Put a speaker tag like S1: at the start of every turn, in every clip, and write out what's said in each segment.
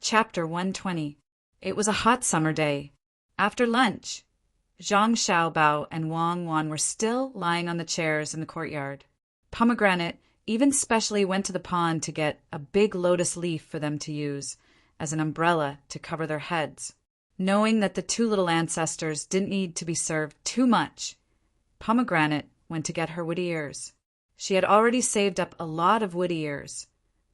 S1: Chapter 120. It was a hot summer day. After lunch, Zhang Xiaobao and Wang Wan were still lying on the chairs in the courtyard. Pomegranate even specially went to the pond to get a big lotus leaf for them to use as an umbrella to cover their heads. Knowing that the two little ancestors didn't need to be served too much, Pomegranate went to get her wood ears. She had already saved up a lot of wood ears,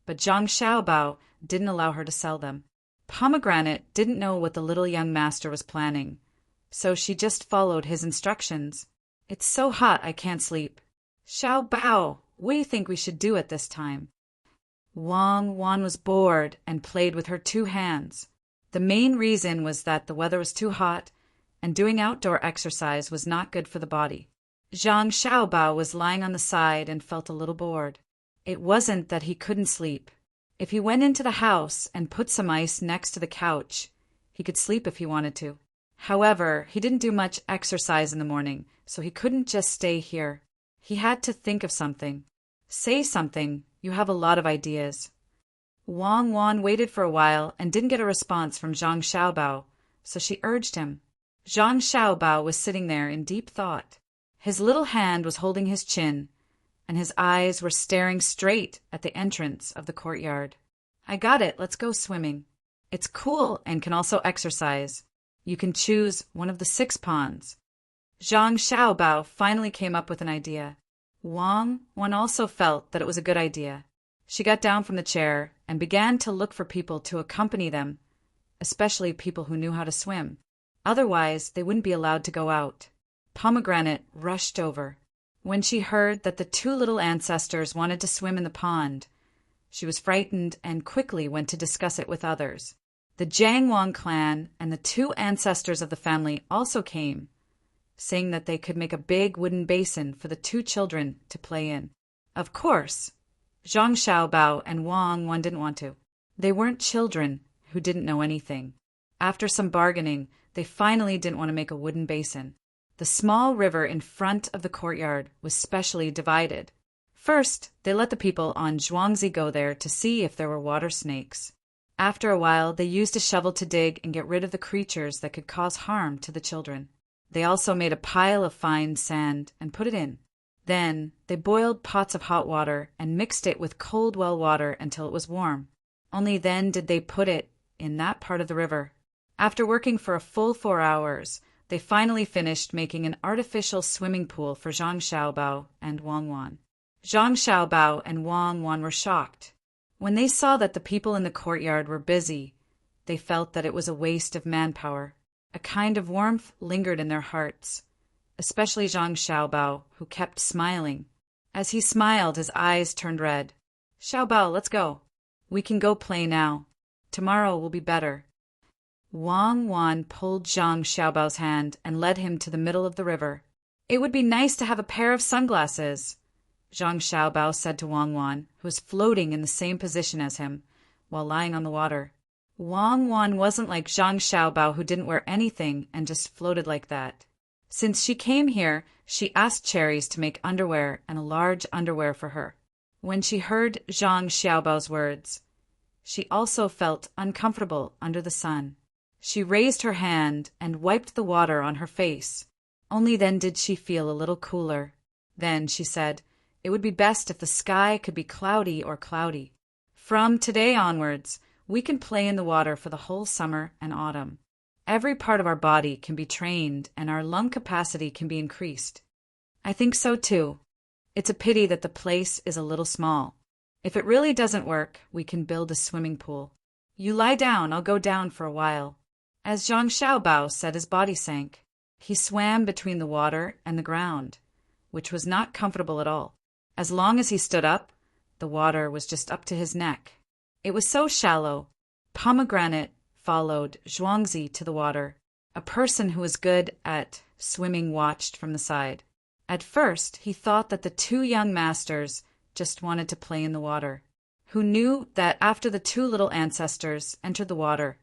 S1: but Zhang Xiaobao didn't allow her to sell them. Pomegranate didn't know what the little young master was planning, so she just followed his instructions. "It's so hot I can't sleep." "Xiaobao, what do you think we should do at this time?" Wang Wan was bored and played with her two hands. The main reason was that the weather was too hot, and doing outdoor exercise was not good for the body. Zhang Xiaobao was lying on the side and felt a little bored. It wasn't that he couldn't sleep. If he went into the house and put some ice next to the couch, he could sleep if he wanted to. However, he didn't do much exercise in the morning, so he couldn't just stay here. He had to think of something. "Say something. You have a lot of ideas." Wang Wan waited for a while and didn't get a response from Zhang Xiaobao, so she urged him. Zhang Xiaobao was sitting there in deep thought. His little hand was holding his chin, and his eyes were staring straight at the entrance of the courtyard. "I got it. Let's go swimming. It's cool and can also exercise. You can choose one of the 6 ponds." Zhang Xiaobao finally came up with an idea. Wang Wan also felt that it was a good idea. She got down from the chair and began to look for people to accompany them, especially people who knew how to swim. Otherwise, they wouldn't be allowed to go out. Pomegranate rushed over. When she heard that the two little ancestors wanted to swim in the pond, she was frightened and quickly went to discuss it with others. The Jiangwang clan and the 2 ancestors of the family also came, saying that they could make a big wooden basin for the 2 children to play in. Of course, Zhang Xiaobao and Wang Wan didn't want to. They weren't children who didn't know anything. After some bargaining, they finally didn't want to make a wooden basin. The small river in front of the courtyard was specially divided. First, they let the people on Zhuangzi go there to see if there were water snakes. After a while, they used a shovel to dig and get rid of the creatures that could cause harm to the children. They also made a pile of fine sand and put it in. Then, they boiled pots of hot water and mixed it with cold well water until it was warm. Only then did they put it in that part of the river. After working for a full 4 hours, they finally finished making an artificial swimming pool for Zhang Xiaobao and Wang Wan. Zhang Xiaobao and Wang Wan were shocked. When they saw that the people in the courtyard were busy, they felt that it was a waste of manpower. A kind of warmth lingered in their hearts, especially Zhang Xiaobao, who kept smiling. As he smiled, his eyes turned red. "Xiaobao, let's go. We can go play now. Tomorrow will be better." Wang Wan pulled Zhang Xiaobao's hand and led him to the middle of the river. "It would be nice to have a pair of sunglasses," Zhang Xiaobao said to Wang Wan, who was floating in the same position as him, while lying on the water. Wang Wan wasn't like Zhang Xiaobao, who didn't wear anything and just floated like that. Since she came here, she asked Cherries to make underwear and a large underwear for her. When she heard Zhang Xiaobao's words, she also felt uncomfortable under the sun. She raised her hand and wiped the water on her face. Only then did she feel a little cooler. Then she said, "It would be best if the sky could be cloudy or cloudy. From today onwards, we can play in the water for the whole summer and autumn. Every part of our body can be trained and our lung capacity can be increased." "I think so too. It's a pity that the place is a little small. If it really doesn't work, we can build a swimming pool. You lie down, I'll go down for a while." As Zhang Xiaobao said, his body sank. He swam between the water and the ground, which was not comfortable at all. As long as he stood up, the water was just up to his neck. It was so shallow. Pomegranate followed Zhuangzi to the water. A person who was good at swimming watched from the side. At first, he thought that the 2 young masters just wanted to play in the water. Who knew that after the 2 little ancestors entered the water,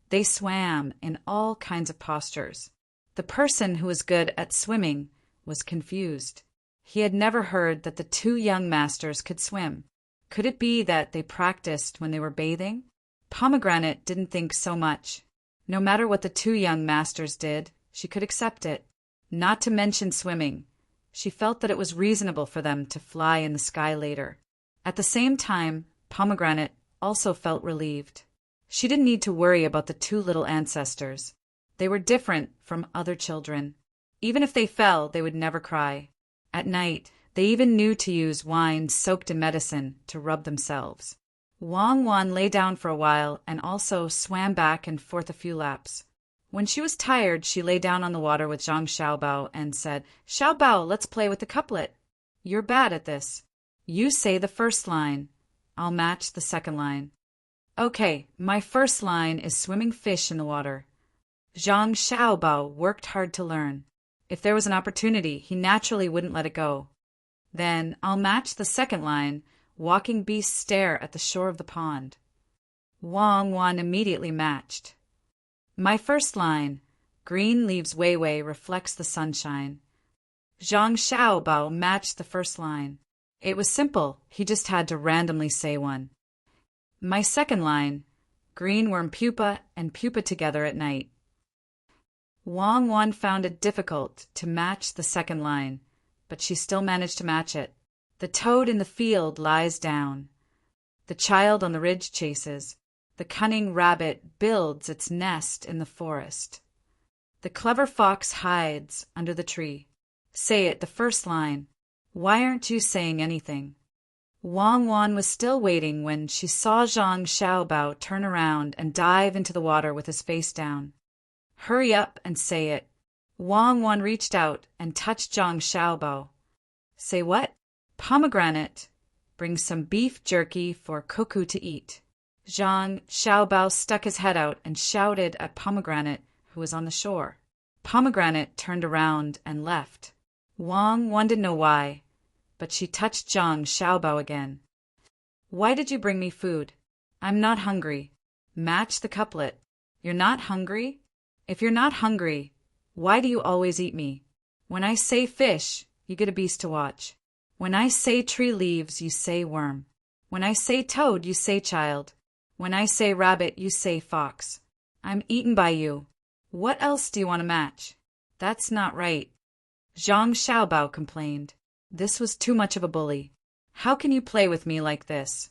S1: they swam in all kinds of postures. The person who was good at swimming was confused. He had never heard that the 2 young masters could swim. Could it be that they practiced when they were bathing? Pomegranate didn't think so much. No matter what the two young masters did, she could accept it. Not to mention swimming. She felt that it was reasonable for them to fly in the sky later. At the same time, Pomegranate also felt relieved. She didn't need to worry about the two little ancestors. They were different from other children. Even if they fell, they would never cry. At night, they even knew to use wine soaked in medicine to rub themselves. Wang Wan lay down for a while and also swam back and forth a few laps. When she was tired, she lay down on the water with Zhang Xiaobao and said, "Xiaobao, let's play with the couplet. You're bad at this. You say the first line. I'll match the second line." "Okay, my first line is swimming fish in the water." Zhang Xiaobao worked hard to learn. If there was an opportunity, he naturally wouldn't let it go. "Then I'll match the second line. Walking beasts stare at the shore of the pond." Wang Wan immediately matched. "My first line, green leaves Weiwei reflects the sunshine." Zhang Xiaobao matched the first line. It was simple, he just had to randomly say one. "My second line, green worm pupa and pupa together at night." Wang Wan found it difficult to match the second line, but she still managed to match it. "The toad in the field lies down. The child on the ridge chases. The cunning rabbit builds its nest in the forest. The clever fox hides under the tree." Say it, the first line. "Why aren't you saying anything?" Wang Wan was still waiting when she saw Zhang Xiaobao turn around and dive into the water with his face down. "Hurry up and say it." Wang Wan reached out and touched Zhang Xiaobao. "Say what?" "Pomegranate. Bring some beef jerky for Cuckoo to eat." Zhang Xiaobao stuck his head out and shouted at Pomegranate, who was on the shore. Pomegranate turned around and left. Wang Wan didn't know why, but she touched Zhang Xiaobao again. "Why did you bring me food? I'm not hungry." Match the couplet. "You're not hungry? If you're not hungry, why do you always eat me? When I say fish, you get a beast to watch. When I say tree leaves, you say worm. When I say toad, you say child. When I say rabbit, you say fox. I'm eaten by you. What else do you want to match?" "That's not right," Zhang Xiaobao complained. This was too much of a bully. "How can you play with me like this?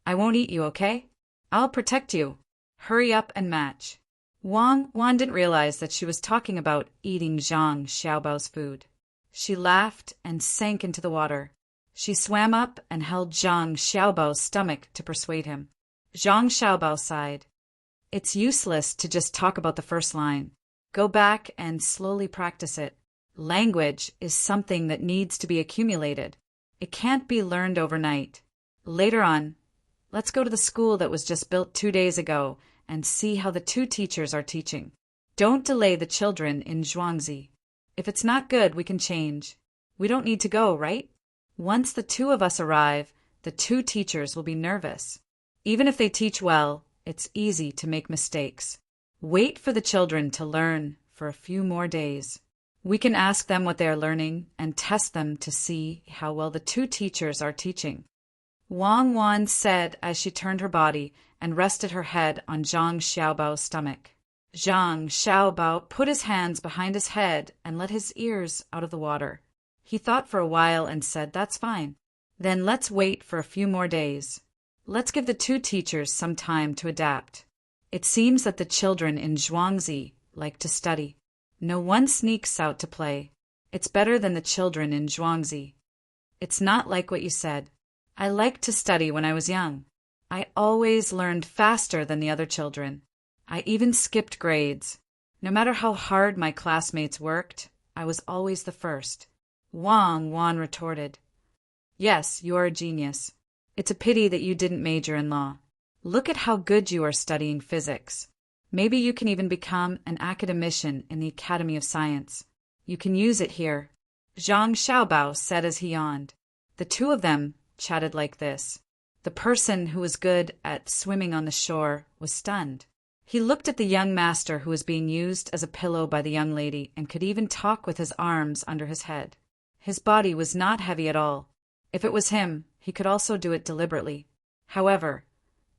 S1: I won't eat you, okay? I'll protect you. Hurry up and match." Wang Wan didn't realize that she was talking about eating Zhang Xiaobao's food. She laughed and sank into the water. She swam up and held Zhang Xiaobao's stomach to persuade him. Zhang Xiaobao sighed. "It's useless to just talk about the first line. Go back and slowly practice it. Language is something that needs to be accumulated. It can't be learned overnight. Later on, let's go to the school that was just built 2 days ago and see how the two teachers are teaching. Don't delay the children in Zhuangzi. If it's not good, we can change. We don't need to go, right? Once the two of us arrive, the two teachers will be nervous. Even if they teach well, it's easy to make mistakes. Wait for the children to learn for a few more days. We can ask them what they are learning and test them to see how well the two teachers are teaching." Wang Wan said as she turned her body and rested her head on Zhang Xiaobao's stomach. Zhang Xiaobao put his hands behind his head and let his ears out of the water. He thought for a while and said, "That's fine. Then let's wait for a few more days. Let's give the two teachers some time to adapt. It seems that the children in Zhuangzi like to study. No one sneaks out to play. It's better than the children in Zhuangzi. It's not like what you said. I liked to study when I was young. I always learned faster than the other children. I even skipped grades. No matter how hard my classmates worked, I was always the first." Wang Wan retorted. "Yes, you are a genius. It's a pity that you didn't major in law. Look at how good you are studying physics. Maybe you can even become an academician in the Academy of Science. You can use it here," Zhang Xiaobao said as he yawned. The two of them chatted like this. The person who was good at swimming on the shore was stunned. He looked at the young master who was being used as a pillow by the young lady and could even talk with his arms under his head. His body was not heavy at all. If it was him, he could also do it deliberately. However,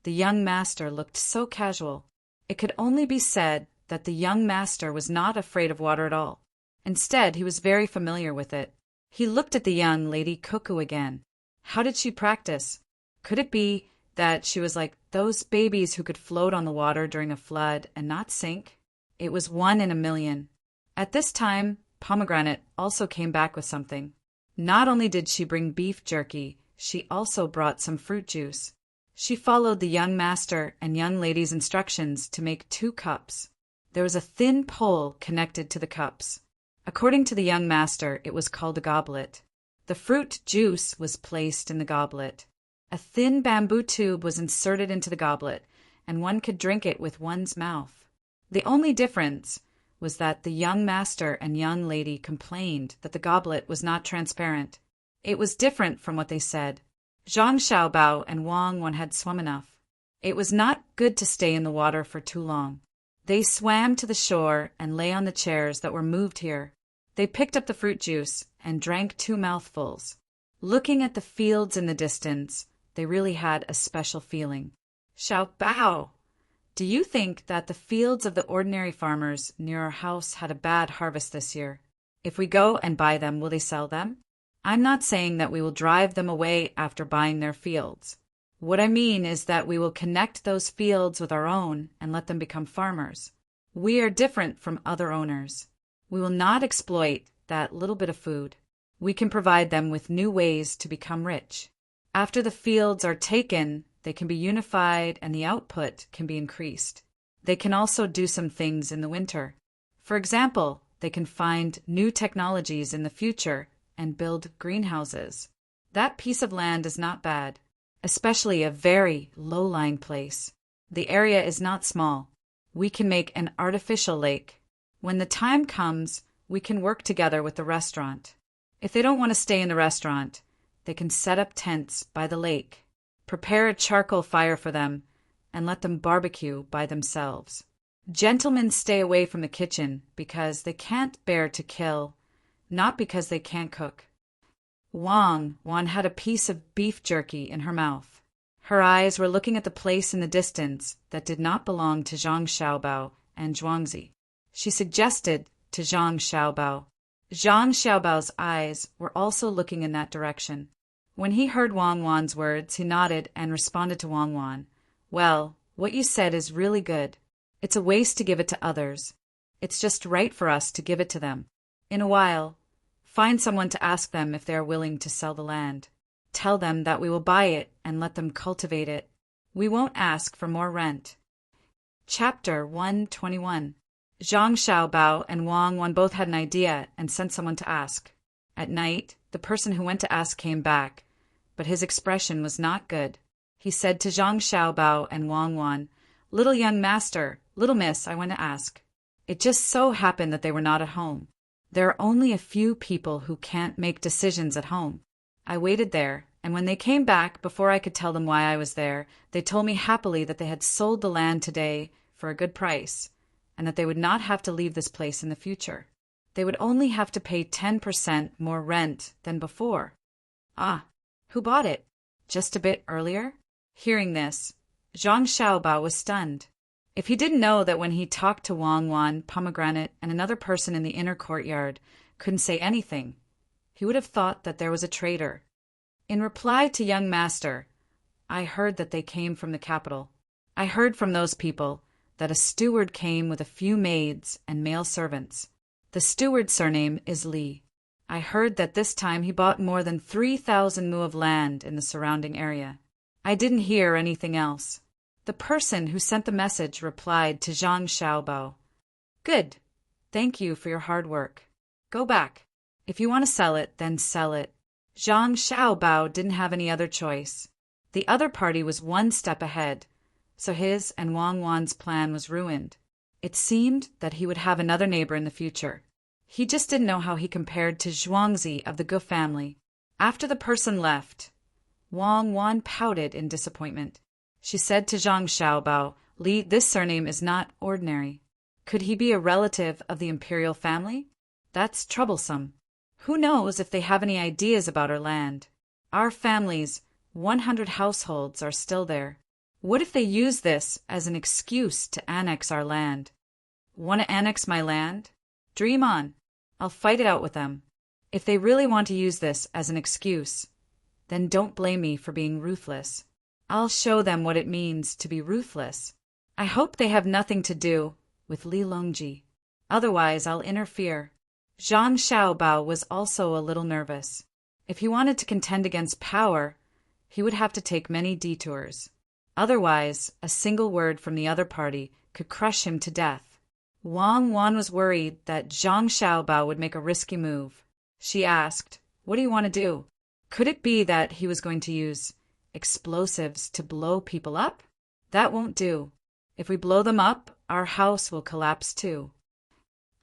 S1: The young master looked so casual. It could only be said that the young master was not afraid of water at all. Instead, he was very familiar with it. He looked at the young lady cuckoo again. How did she practice? Could it be that she was like those babies who could float on the water during a flood and not sink? It was 1 in a million. At this time, Pomegranate also came back with something. Not only did she bring beef jerky, she also brought some fruit juice. She followed the young master and young lady's instructions to make 2 cups. There was a thin pole connected to the cups. According to the young master, it was called a goblet. The fruit juice was placed in the goblet. A thin bamboo tube was inserted into the goblet, and one could drink it with one's mouth. The only difference was that the young master and young lady complained that the goblet was not transparent. It was different from what they said. Zhang Xiaobao and Wang Wan had swum enough. It was not good to stay in the water for too long. They swam to the shore and lay on the chairs that were moved here. They picked up the fruit juice and drank 2 mouthfuls. Looking at the fields in the distance, they really had a special feeling. Xiaobao, do you think that the fields of the ordinary farmers near our house had a bad harvest this year? If we go and buy them, will they sell them? I'm not saying that we will drive them away after buying their fields. What I mean is that we will connect those fields with our own and let them become farmers. We are different from other owners. We will not exploit that little bit of food. We can provide them with new ways to become rich. After the fields are taken, they can be unified and the output can be increased. They can also do some things in the winter. For example, they can find new technologies in the future and build greenhouses. That piece of land is not bad, especially a very low-lying place. The area is not small. We can make an artificial lake. When the time comes, we can work together with the restaurant. If they don't want to stay in the restaurant, they can set up tents by the lake, prepare a charcoal fire for them, and let them barbecue by themselves. Gentlemen stay away from the kitchen because they can't bear to kill, not because they can't cook. Wang Wan had a piece of beef jerky in her mouth. Her eyes were looking at the place in the distance that did not belong to Zhang Xiaobao and Zhuangzi. She suggested to Zhang Xiaobao. Zhang Xiaobao's eyes were also looking in that direction. When he heard Wang Wan's words, he nodded and responded to Wang Wan. Well, what you said is really good. It's a waste to give it to others. It's just right for us to give it to them. In a while, find someone to ask them if they are willing to sell the land. Tell them that we will buy it and let them cultivate it. We won't ask for more rent. Chapter 121. Zhang Xiaobao and Wang Wan both had an idea and sent someone to ask. At night, the person who went to ask came back, but his expression was not good. He said to Zhang Xiaobao and Wang Wan, "Little young master, little miss, I want to ask." It just so happened that they were not at home. There are only a few people who can't make decisions at home. I waited there, and when they came back, before I could tell them why I was there, they told me happily that they had sold the land today for a good price, and that they would not have to leave this place in the future. They would only have to pay 10% more rent than before. Ah, who bought it? Just a bit earlier? Hearing this, Zhang Xiaobao was stunned. If he didn't know that when he talked to Wang Wan, Pomegranate, and another person in the inner courtyard couldn't say anything, he would have thought that there was a traitor. In reply to young master, I heard that they came from the capital. I heard from those people that a steward came with a few maids and male servants. The steward's surname is Li. I heard that this time he bought more than 3,000 mu of land in the surrounding area. I didn't hear anything else. The person who sent the message replied to Zhang Xiaobao. Good. Thank you for your hard work. Go back. If you want to sell it, then sell it. Zhang Xiaobao didn't have any other choice. The other party was one step ahead, so his and Wang Wan's plan was ruined. It seemed that he would have another neighbor in the future. He just didn't know how he compared to Zhuangzi of the Gu family. After the person left, Wang Wan pouted in disappointment. She said to Zhang Xiaobao, Li, this surname is not ordinary. Could he be a relative of the imperial family? That's troublesome. Who knows if they have any ideas about our land? Our family's 100 households are still there. What if they use this as an excuse to annex our land? Want to annex my land? Dream on. I'll fight it out with them. If they really want to use this as an excuse, then don't blame me for being ruthless. I'll show them what it means to be ruthless. I hope they have nothing to do with Li Longji. Otherwise, I'll interfere. Zhang Xiaobao was also a little nervous. If he wanted to contend against power, he would have to take many detours. Otherwise, a single word from the other party could crush him to death. Wang Wan was worried that Zhang Xiaobao would make a risky move. She asked, "What do you want to do?" Could it be that he was going to use explosives to blow people up? That won't do. If we blow them up, our house will collapse too.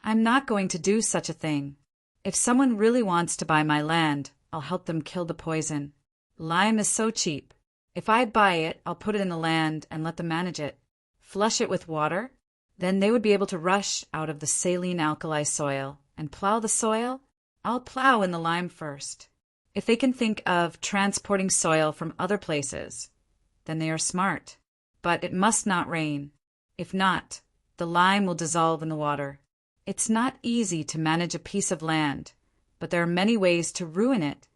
S1: I'm not going to do such a thing. If someone really wants to buy my land, I'll help them kill the poison. Lime is so cheap. If I buy it, I'll put it in the land and let them manage it. Flush it with water. Then they would be able to rush out of the saline alkali soil and plow the soil. I'll plow in the lime first. If they can think of transporting soil from other places, then they are smart. But it must not rain. If not, the lime will dissolve in the water. It's not easy to manage a piece of land, but there are many ways to ruin it.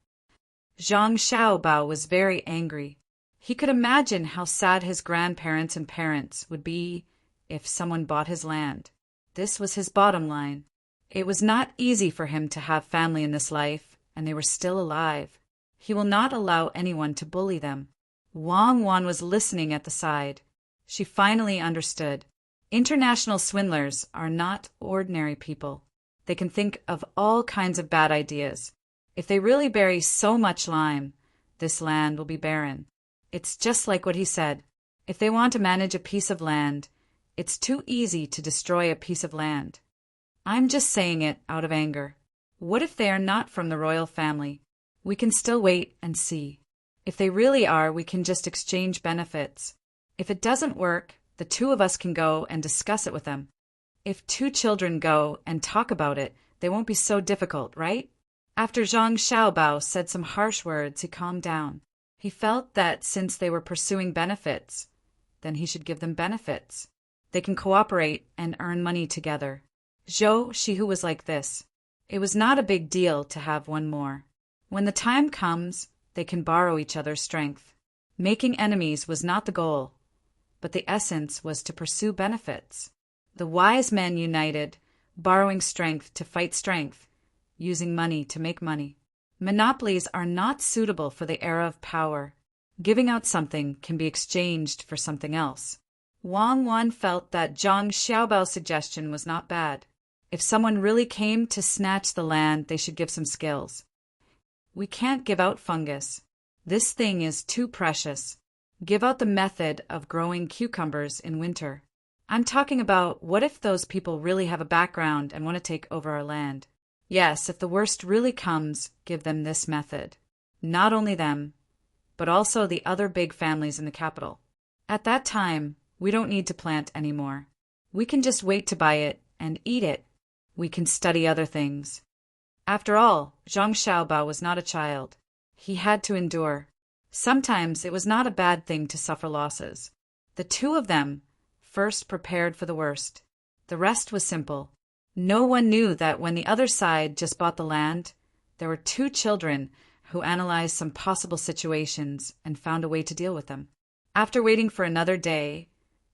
S1: Zhang Xiaobao was very angry. He could imagine how sad his grandparents and parents would be if someone bought his land. This was his bottom line. It was not easy for him to have family in this life, and they were still alive. He will not allow anyone to bully them. Wang Wan was listening at the side. She finally understood. International swindlers are not ordinary people. They can think of all kinds of bad ideas. If they really bury so much lime, this land will be barren. It's just like what he said. If they want to manage a piece of land, it's too easy to destroy a piece of land. I'm just saying it out of anger. What if they are not from the royal family? We can still wait and see. If they really are, we can just exchange benefits. If it doesn't work, the two of us can go and discuss it with them. If two children go and talk about it, they won't be so difficult, right? After Zhang Xiaobao said some harsh words, he calmed down. He felt that since they were pursuing benefits, then he should give them benefits. They can cooperate and earn money together. Zhou Shihu was like this. It was not a big deal to have one more. When the time comes, they can borrow each other's strength. Making enemies was not the goal, but the essence was to pursue benefits. The wise men united, borrowing strength to fight strength, using money to make money. Monopolies are not suitable for the era of power. Giving out something can be exchanged for something else. Wang Wan felt that Zhang Xiaobao's suggestion was not bad. If someone really came to snatch the land, they should give some skills. We can't give out fungus. This thing is too precious. Give out the method of growing cucumbers in winter. I'm talking about what if those people really have a background and want to take over our land? Yes, if the worst really comes, give them this method. Not only them, but also the other big families in the capital. At that time, we don't need to plant anymore. We can just wait to buy it and eat it. We can study other things. After all, Zhang Xiaobao was not a child. He had to endure. Sometimes it was not a bad thing to suffer losses. The two of them first prepared for the worst. The rest was simple. No one knew that when the other side just bought the land, there were two children who analyzed some possible situations and found a way to deal with them. After waiting for another day,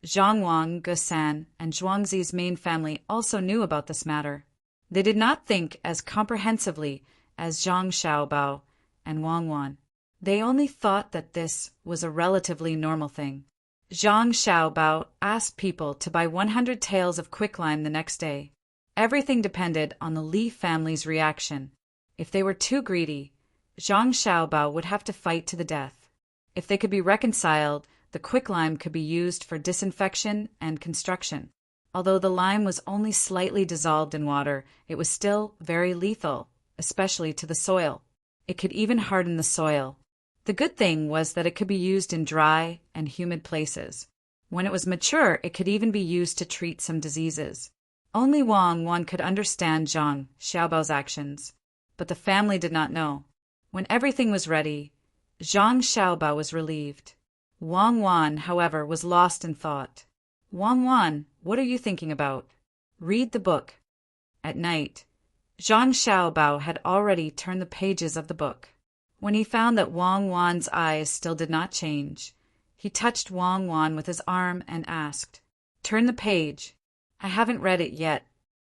S1: Zhang Wang, Gusan, and Zhuangzi's main family also knew about this matter. They did not think as comprehensively as Zhang Xiaobao and Wang Wan. They only thought that this was a relatively normal thing. Zhang Xiaobao asked people to buy 100 taels of quicklime the next day. Everything depended on the Li family's reaction. If they were too greedy, Zhang Xiaobao would have to fight to the death. If they could be reconciled, the quicklime could be used for disinfection and construction. Although the lime was only slightly dissolved in water, it was still very lethal, especially to the soil. It could even harden the soil. The good thing was that it could be used in dry and humid places. When it was mature, it could even be used to treat some diseases. Only Wang Wan could understand Zhang Xiaobao's actions, but the family did not know. When everything was ready, Zhang Xiaobao was relieved. Wang Wan, however, was lost in thought. Wang Wan, what are you thinking about? Read the book. At night, Zhang Xiaobao had already turned the pages of the book. When he found that Wang Wan's eyes still did not change, he touched Wang Wan with his arm and asked, "Turn the page. I haven't read it yet.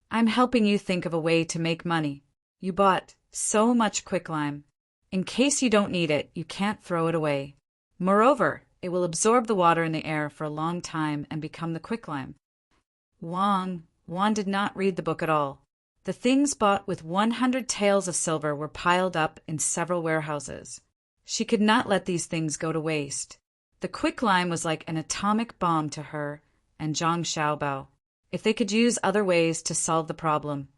S1: I'm helping you think of a way to make money. You bought so much quicklime. In case you don't need it, you can't throw it away. Moreover, it will absorb the water in the air for a long time and become the quicklime." Wang did not read the book at all. The things bought with 100 taels of silver were piled up in several warehouses. She could not let these things go to waste. The quicklime was like an atomic bomb to her and Zhang Xiaobao. If they could use other ways to solve the problem,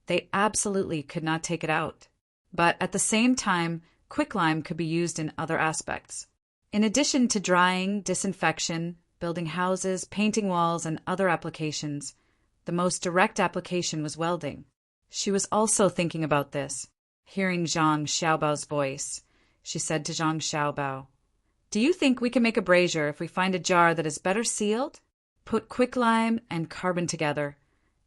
S1: they absolutely could not take it out. But at the same time, quicklime could be used in other aspects. In addition to drying, disinfection, building houses, painting walls, and other applications, the most direct application was welding. She was also thinking about this. Hearing Zhang Xiaobao's voice, she said to Zhang Xiaobao, "Do you think we can make a brazier if we find a jar that is better sealed? Put quicklime and carbon together,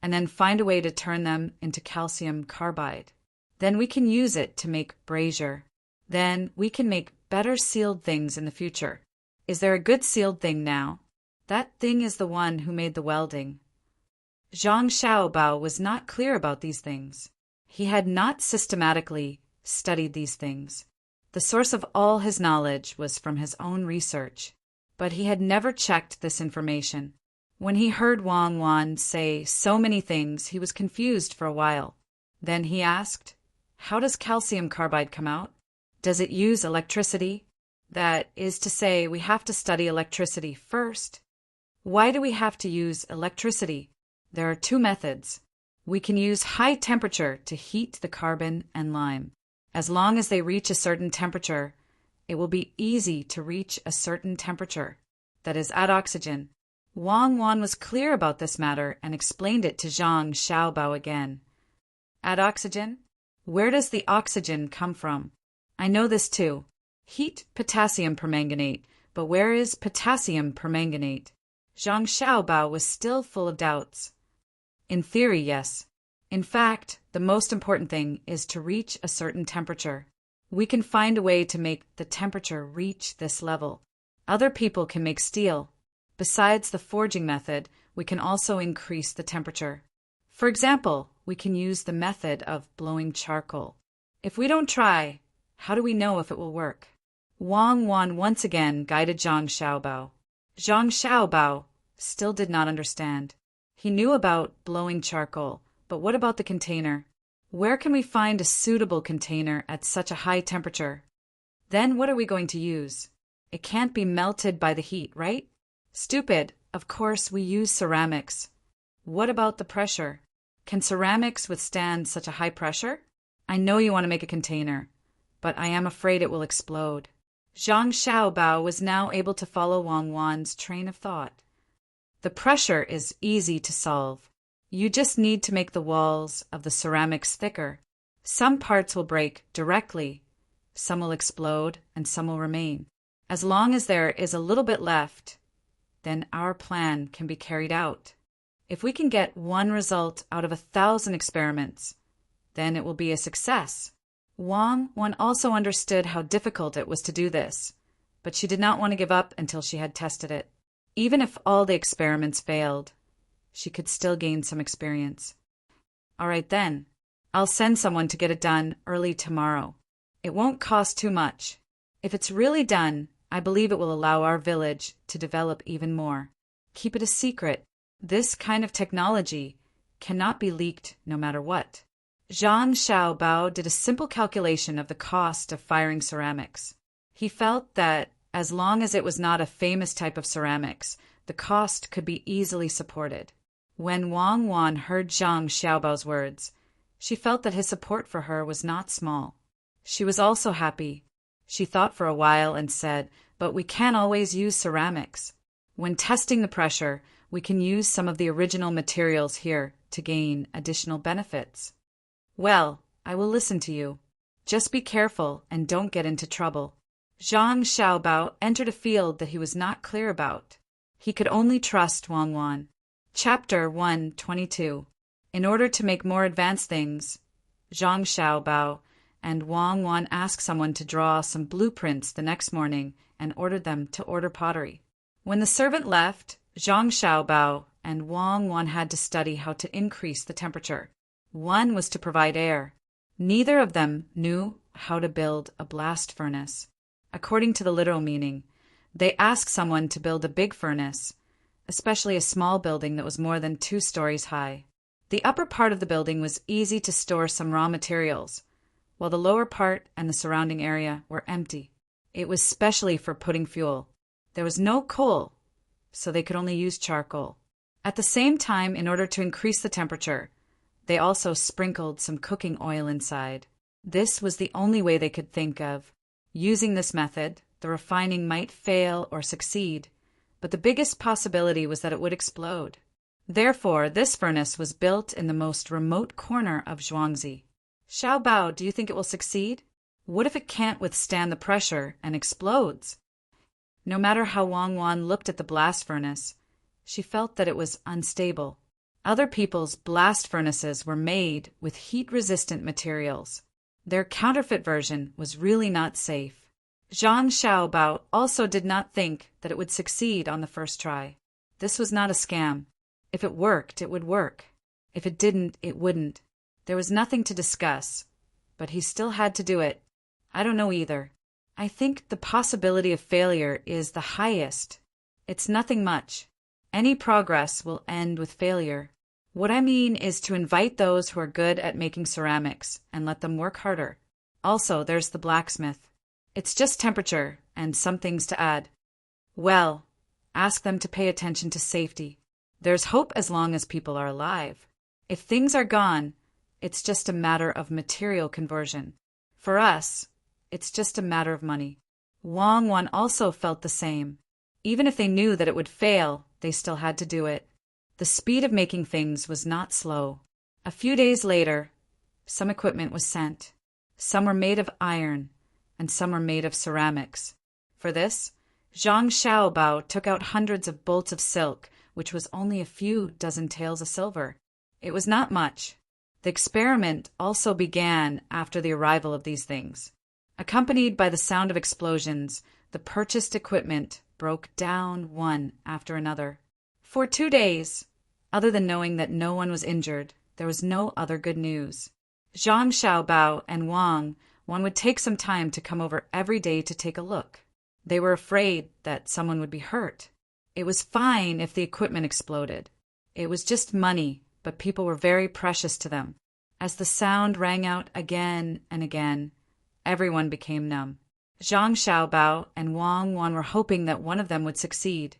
S1: and then find a way to turn them into calcium carbide. Then we can use it to make brazier. Then we can make better sealed things in the future. Is there a good sealed thing now? That thing is the one who made the welding." Zhang Xiaobao was not clear about these things. He had not systematically studied these things. The source of all his knowledge was from his own research, but he had never checked this information. When he heard Wang Wan say so many things, he was confused for a while. Then he asked, "How does calcium carbide come out? Does it use electricity? That is to say, we have to study electricity first. Why do we have to use electricity? There are two methods. We can use high temperature to heat the carbon and lime. As long as they reach a certain temperature, it will be easy to reach a certain temperature. That is, add oxygen." Wang Wan was clear about this matter and explained it to Zhang Xiaobao again. "Add oxygen? Where does the oxygen come from? I know this too. Heat potassium permanganate, but where is potassium permanganate?" Zhang Xiaobao was still full of doubts. "In theory, yes. In fact, the most important thing is to reach a certain temperature. We can find a way to make the temperature reach this level. Other people can make steel. Besides the forging method, we can also increase the temperature. For example, we can use the method of blowing charcoal. If we don't try, how do we know if it will work?" Wang Wan once again guided Zhang Xiaobao. Zhang Xiaobao still did not understand. He knew about blowing charcoal, but what about the container? Where can we find a suitable container at such a high temperature? Then what are we going to use? It can't be melted by the heat, right? Stupid. Of course, we use ceramics. What about the pressure? Can ceramics withstand such a high pressure? I know you want to make a container, but I am afraid it will explode. Zhang Xiaobao was now able to follow Wang Wan's train of thought. The pressure is easy to solve. You just need to make the walls of the ceramics thicker. Some parts will break directly, some will explode, and some will remain. As long as there is a little bit left, then our plan can be carried out. If we can get one result out of 1,000 experiments, then it will be a success. Wang Wan also understood how difficult it was to do this, but she did not want to give up until she had tested it. Even if all the experiments failed, she could still gain some experience. "All right then, I'll send someone to get it done early tomorrow. It won't cost too much. If it's really done, I believe it will allow our village to develop even more. Keep it a secret. This kind of technology cannot be leaked no matter what." Zhang Xiaobao did a simple calculation of the cost of firing ceramics. He felt that as long as it was not a famous type of ceramics, the cost could be easily supported. When Wang Wan heard Zhang Xiaobao's words, she felt that his support for her was not small. She was also happy. She thought for a while and said, "But we can't always use ceramics. When testing the pressure, we can use some of the original materials here to gain additional benefits." "Well, I will listen to you. Just be careful and don't get into trouble." Zhang Xiaobao entered a field that he was not clear about. He could only trust Wang Wan. Chapter 122. In order to make more advanced things, Zhang Xiaobao and Wang Wan asked someone to draw some blueprints the next morning and ordered them to order pottery. When the servant left, Zhang Xiaobao and Wang Wan had to study how to increase the temperature. One was to provide air. Neither of them knew how to build a blast furnace. According to the literal meaning, they asked someone to build a big furnace, especially a small building that was more than 2 stories high. The upper part of the building was easy to store some raw materials, while the lower part and the surrounding area were empty. It was specially for putting fuel. There was no coal, so they could only use charcoal. At the same time, in order to increase the temperature, they also sprinkled some cooking oil inside. This was the only way they could think of. Using this method, the refining might fail or succeed, but the biggest possibility was that it would explode. Therefore, this furnace was built in the most remote corner of Zhuangzi. Xiaobao, do you think it will succeed? What if it can't withstand the pressure and explodes? No matter how Wang Wan looked at the blast furnace, she felt that it was unstable. Other people's blast furnaces were made with heat-resistant materials. Their counterfeit version was really not safe. Zhang Xiaobao also did not think that it would succeed on the first try. This was not a scam. If it worked, it would work. If it didn't, it wouldn't. There was nothing to discuss, but he still had to do it. I don't know either. I think the possibility of failure is the highest. It's nothing much. Any progress will end with failure. What I mean is to invite those who are good at making ceramics and let them work harder. Also, there's the blacksmith. It's just temperature and some things to add. Well, ask them to pay attention to safety. There's hope as long as people are alive. If things are gone, it's just a matter of material conversion. For us, it's just a matter of money. Wang Wan also felt the same. Even if they knew that it would fail, they still had to do it. The speed of making things was not slow. A few days later, some equipment was sent. Some were made of iron, and some were made of ceramics. For this, Zhang Xiaobao took out hundreds of bolts of silk, which was only a few dozen taels of silver. It was not much. The experiment also began after the arrival of these things. Accompanied by the sound of explosions, the purchased equipment broke down one after another. For 2 days, other than knowing that no one was injured, there was no other good news. Zhang Xiaobao and Wang would take some time to come over every day to take a look. They were afraid that someone would be hurt. It was fine if the equipment exploded. It was just money, but people were very precious to them. As the sound rang out again and again, everyone became numb. Zhang Xiaobao and Wang were hoping that one of them would succeed,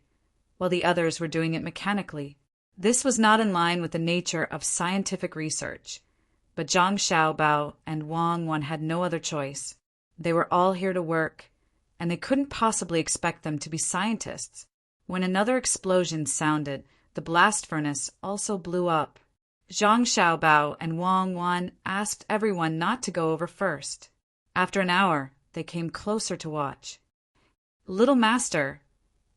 S1: while the others were doing it mechanically. This was not in line with the nature of scientific research, but Zhang Xiaobao and Wang had no other choice. They were all here to work, and they couldn't possibly expect them to be scientists. When another explosion sounded, the blast furnace also blew up. Zhang Xiaobao and Wang asked everyone not to go over first. After an hour, they came closer to watch. "Little master,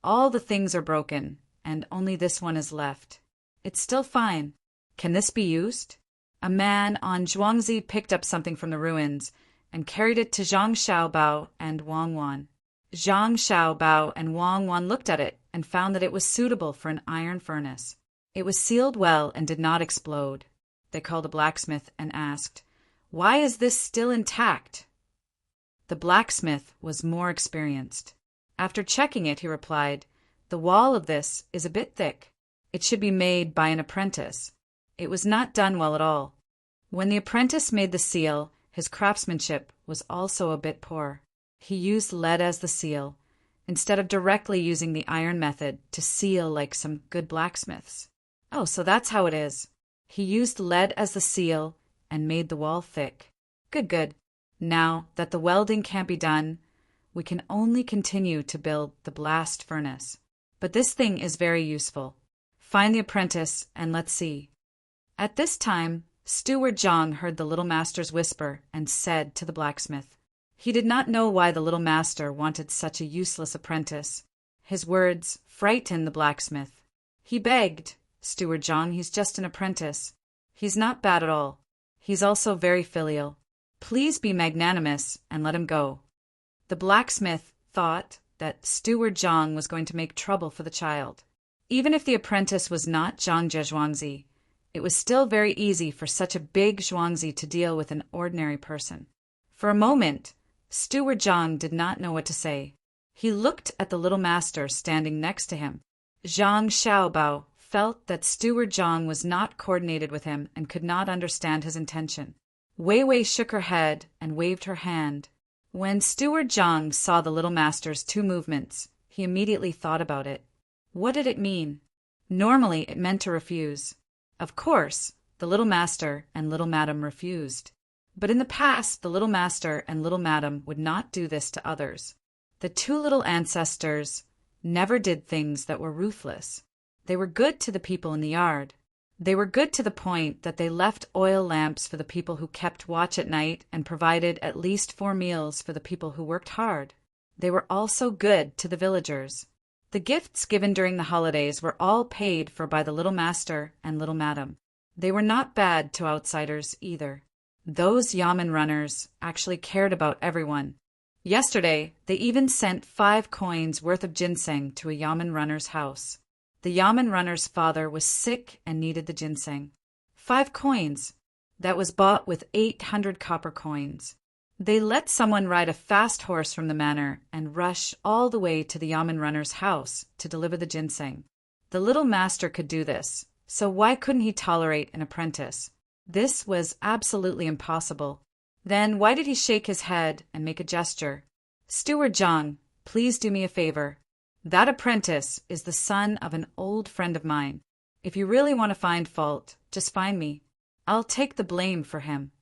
S1: all the things are broken, and only this one is left. It's still fine. Can this be used?" A man on Zhuangzi picked up something from the ruins and carried it to Zhang Xiaobao and Wang. Zhang Xiaobao and Wang looked at it and found that it was suitable for an iron furnace. It was sealed well and did not explode. They called a blacksmith and asked, "Why is this still intact?" The blacksmith was more experienced. After checking it, he replied, "The wall of this is a bit thick. It should be made by an apprentice." It was not done well at all. When the apprentice made the seal, his craftsmanship was also a bit poor. He used lead as the seal, instead of directly using the iron method to seal like some good blacksmiths. Oh, so that's how it is. He used lead as the seal and made the wall thick. Good. Now that the welding can't be done, we can only continue to build the blast furnace. But this thing is very useful. Find the apprentice and let's see. At this time, Steward Zhang heard the little master's whisper and said to the blacksmith, He did not know why the little master wanted such a useless apprentice. His words frightened the blacksmith. He begged, "Steward Zhang, he's just an apprentice. He's not bad at all. He's also very filial. Please be magnanimous and let him go." The blacksmith thought that Steward Zhang was going to make trouble for the child. Even if the apprentice was not Zhang Zhuangzi, it was still very easy for such a big Zhuangzi to deal with an ordinary person. For a moment, Steward Zhang did not know what to say. He looked at the little master standing next to him. Zhang Xiaobao felt that Steward Zhang was not coordinated with him and could not understand his intention. Wei Wei shook her head and waved her hand. When Steward Zhang saw the little master's two movements, he immediately thought about it. What did it mean? Normally, it meant to refuse. Of course, the little master and little madam refused. But in the past, the little master and little madam would not do this to others. The two little ancestors never did things that were ruthless. They were good to the people in the yard. They were good to the point that they left oil lamps for the people who kept watch at night and provided at least 4 meals for the people who worked hard. They were also good to the villagers. The gifts given during the holidays were all paid for by the little master and little madam. They were not bad to outsiders either. Those yamen runners actually cared about everyone. Yesterday, they even sent 5 coins worth of ginseng to a yamen runner's house. The yamen runner's father was sick and needed the ginseng. 5 coins. That was bought with 800 copper coins. They let someone ride a fast horse from the manor and rush all the way to the yamen runner's house to deliver the ginseng. The little master could do this, so why couldn't he tolerate an apprentice? This was absolutely impossible. Then why did he shake his head and make a gesture? "Steward Zhang, please do me a favor. That apprentice is the son of an old friend of mine. If you really want to find fault, just find me. I'll take the blame for him."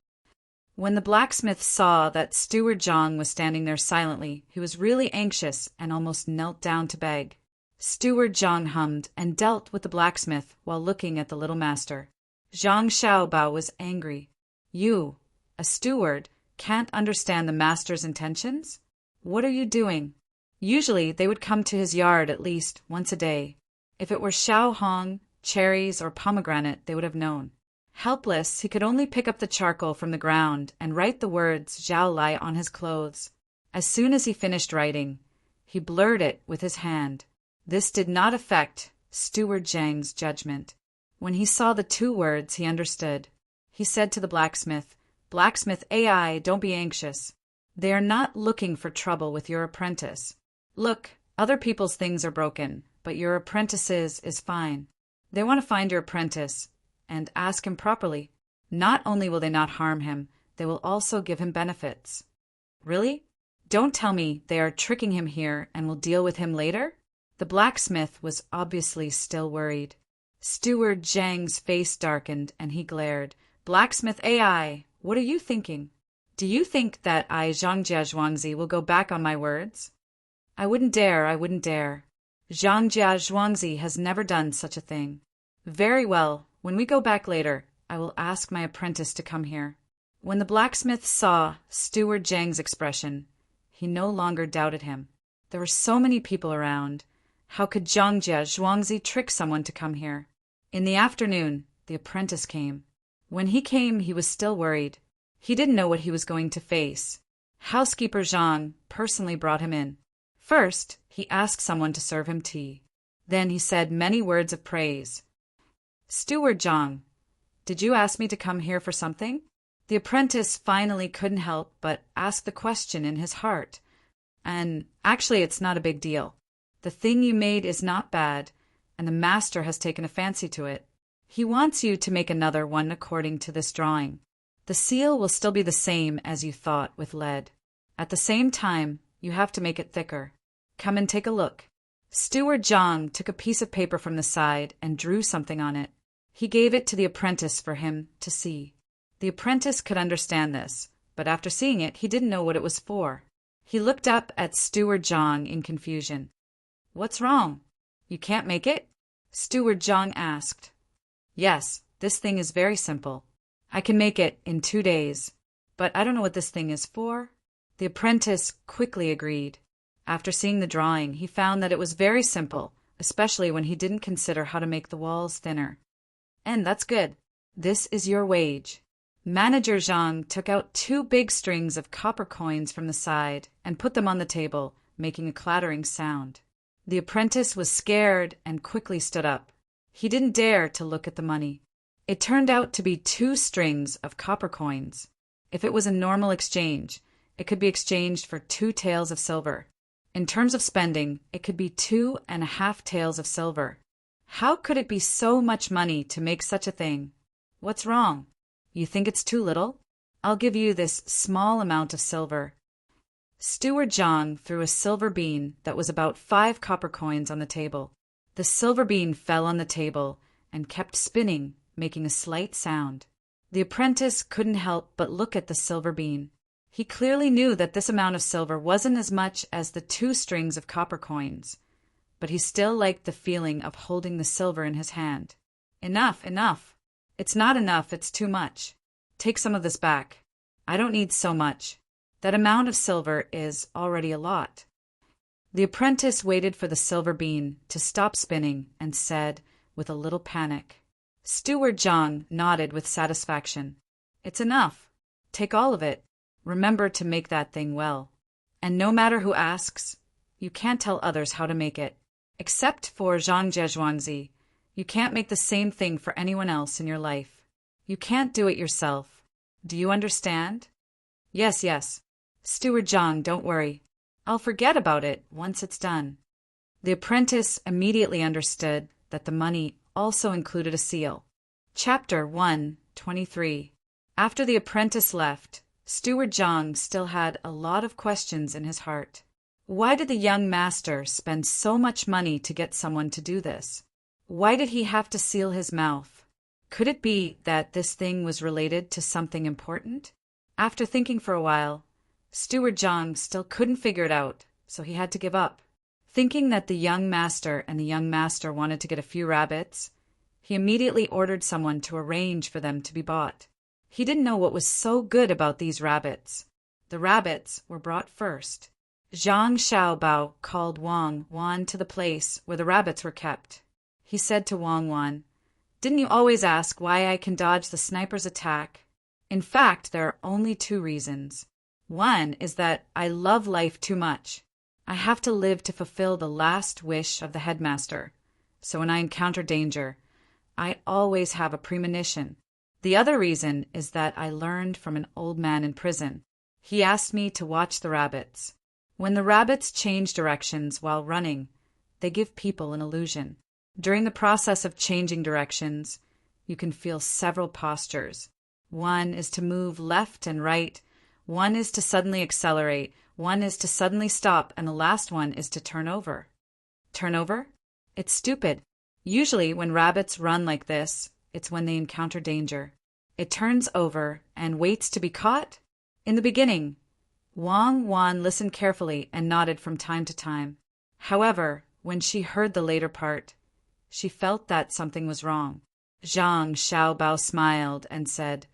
S1: When the blacksmith saw that Steward Zhang was standing there silently, he was really anxious and almost knelt down to beg. Steward Zhang hummed and dealt with the blacksmith while looking at the little master. Zhang Xiaobao was angry. "You, a steward, can't understand the master's intentions? What are you doing?" Usually they would come to his yard at least once a day. If it were xiaohong, cherries, or pomegranate, they would have known. Helpless, he could only pick up the charcoal from the ground and write the words Zhao Lai on his clothes. As soon as he finished writing, he blurred it with his hand. This did not affect Steward Zhang's judgment. When he saw the 2 words, he understood. He said to the blacksmith, "Blacksmith AI, don't be anxious. They are not looking for trouble with your apprentice. Look, other people's things are broken, but your apprentice's is fine. They want to find your apprentice and ask him properly. Not only will they not harm him, they will also give him benefits." "Really? Don't tell me they are tricking him here and will deal with him later?" The blacksmith was obviously still worried. Steward Zhang's face darkened and he glared. "Blacksmith AI, what are you thinking? Do you think that I, Zhang Zhuangzi, will go back on my words? I wouldn't dare. Zhang Zhuangzi has never done such a thing. Very well, when we go back later, I will ask my apprentice to come here." When the blacksmith saw Steward Zhang's expression, he no longer doubted him. There were so many people around. How could Zhang Zhuangzi trick someone to come here? In the afternoon, the apprentice came. When he came, he was still worried. He didn't know what he was going to face. Housekeeper Zhang personally brought him in. First, he asked someone to serve him tea. Then he said many words of praise. "Steward Zhang, did you ask me to come here for something?" The apprentice finally couldn't help but ask the question in his heart. "And actually, it's not a big deal. The thing you made is not bad, and the master has taken a fancy to it. He wants you to make another one according to this drawing. The seal will still be the same as you thought with lead. At the same time, you have to make it thicker. Come and take a look." Steward Zhang took a piece of paper from the side and drew something on it. He gave it to the apprentice for him to see. The apprentice could understand this, but after seeing it, he didn't know what it was for. He looked up at Steward Zhang in confusion. "What's wrong? You can't make it?" Steward Zhang asked. "Yes, this thing is very simple. I can make it in 2 days, but I don't know what this thing is for." The apprentice quickly agreed. After seeing the drawing, he found that it was very simple, especially when he didn't consider how to make the walls thinner. And that's good. This is your wage. Manager Zhang took out 2 big strings of copper coins from the side and put them on the table, making a clattering sound. The apprentice was scared and quickly stood up. He didn't dare to look at the money. It turned out to be 2 strings of copper coins. If it was a normal exchange, it could be exchanged for 2 taels of silver. In terms of spending, it could be 2.5 taels of silver. How could it be so much money to make such a thing? What's wrong? You think it's too little? I'll give you this small amount of silver. Steward Zhang threw a silver bean that was about 5 copper coins on the table. The silver bean fell on the table and kept spinning, making a slight sound. The apprentice couldn't help but look at the silver bean. He clearly knew that this amount of silver wasn't as much as the 2 strings of copper coins, but he still liked the feeling of holding the silver in his hand. Enough, enough. It's not enough, it's too much. Take some of this back. I don't need so much. That amount of silver is already a lot. The apprentice waited for the silver bean to stop spinning and said, with a little panic. Steward Zhang nodded with satisfaction. It's enough. Take all of it. Remember to make that thing well. And no matter who asks, you can't tell others how to make it. Except for Zhang Zhezhuangzi, you can't make the same thing for anyone else in your life. You can't do it yourself. Do you understand? Yes, yes. Steward Zhang, don't worry. I'll forget about it once it's done. The apprentice immediately understood that the money also included a seal. Chapter 1:23. After the apprentice left, Steward Zhang still had a lot of questions in his heart. Why did the young master spend so much money to get someone to do this? Why did he have to seal his mouth? Could it be that this thing was related to something important? After thinking for a while, Steward Zhang still couldn't figure it out, so he had to give up. Thinking that the young master and the young master wanted to get a few rabbits, he immediately ordered someone to arrange for them to be bought. He didn't know what was so good about these rabbits. The rabbits were brought first. Zhang Xiaobao called Wang Wan to the place where the rabbits were kept. He said to Wang Wan, "Didn't you always ask why I can dodge the sniper's attack? In fact, there are only 2 reasons. One is that I love life too much. I have to live to fulfill the last wish of the headmaster. So when I encounter danger, I always have a premonition. The other reason is that I learned from an old man in prison. He asked me to watch the rabbits. When the rabbits change directions while running, they give people an illusion. During the process of changing directions, you can feel several postures. One is to move left and right. One is to suddenly accelerate. One is to suddenly stop. And the last one is to turn over. Turn over? It's stupid. Usually when rabbits run like this, it's when they encounter danger. It turns over and waits to be caught? In the beginning, Wang Wan listened carefully and nodded from time to time. However, when she heard the later part, she felt that something was wrong. Zhang Xiaobao smiled and said,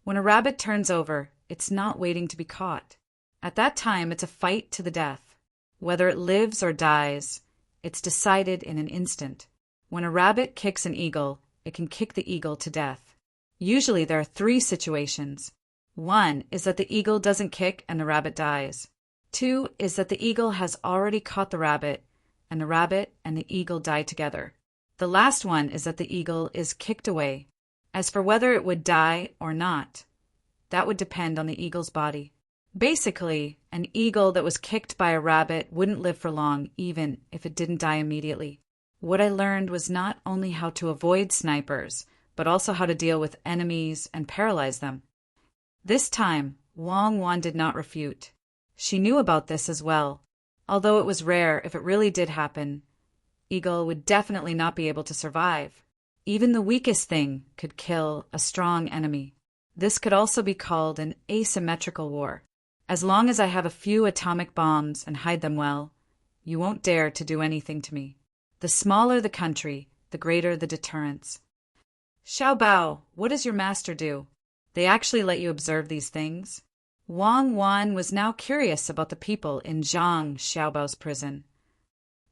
S1: "When a rabbit turns over, it's not waiting to be caught. At that time, it's a fight to the death. Whether it lives or dies, it's decided in an instant. When a rabbit kicks an eagle, it can kick the eagle to death. Usually there are 3 situations. 1 is that the eagle doesn't kick and the rabbit dies. 2 is that the eagle has already caught the rabbit and the eagle die together. The last one is that the eagle is kicked away. As for whether it would die or not, that would depend on the eagle's body. Basically, an eagle that was kicked by a rabbit wouldn't live for long, even if it didn't die immediately. What I learned was not only how to avoid snipers, but also how to deal with enemies and paralyze them." This time, Wang Wan did not refute. She knew about this as well. Although it was rare, if it really did happen, eagle would definitely not be able to survive. Even the weakest thing could kill a strong enemy. This could also be called an asymmetrical war. As long as I have a few atomic bombs and hide them well, you won't dare to do anything to me. The smaller the country, the greater the deterrence. Xiaobao, what does your master do? They actually let you observe these things? Wang Wan was now curious about the people in Zhang Xiaobao's prison.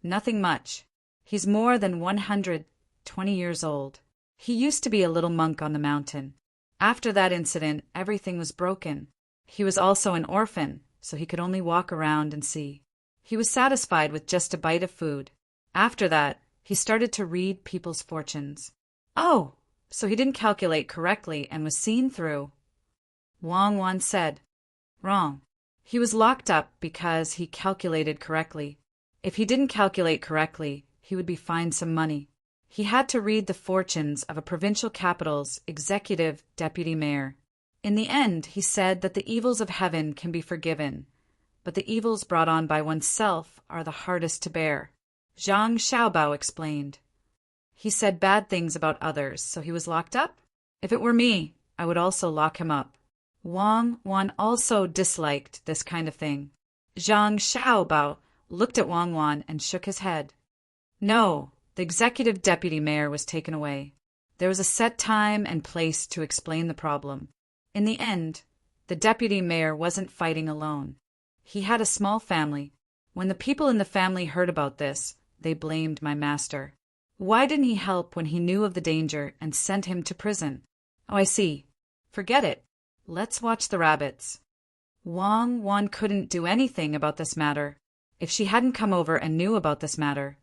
S1: Nothing much. He's more than 120 years old. He used to be a little monk on the mountain. After that incident, everything was broken. He was also an orphan, so he could only walk around and see. He was satisfied with just a bite of food. After that, he started to read people's fortunes. Oh, so he didn't calculate correctly and was seen through. Wang Wan said, "Wrong. He was locked up because he calculated correctly. If he didn't calculate correctly, he would be fined some money. He had to read the fortunes of a provincial capital's executive deputy mayor. In the end, he said that the evils of heaven can be forgiven, but the evils brought on by oneself are the hardest to bear." Zhang Xiaobao explained. He said bad things about others, so he was locked up? If it were me, I would also lock him up. Wang Wan also disliked this kind of thing. Zhang Xiaobao looked at Wang Wan and shook his head. No, the executive deputy mayor was taken away. There was a set time and place to explain the problem. In the end, the deputy mayor wasn't fighting alone. He had a small family. When the people in the family heard about this, they blamed my master. Why didn't he help when he knew of the danger and sent him to prison? Oh, I see. Forget it. Let's watch the rabbits. Wang Wan couldn't do anything about this matter. If she hadn't come over and knew about this matter,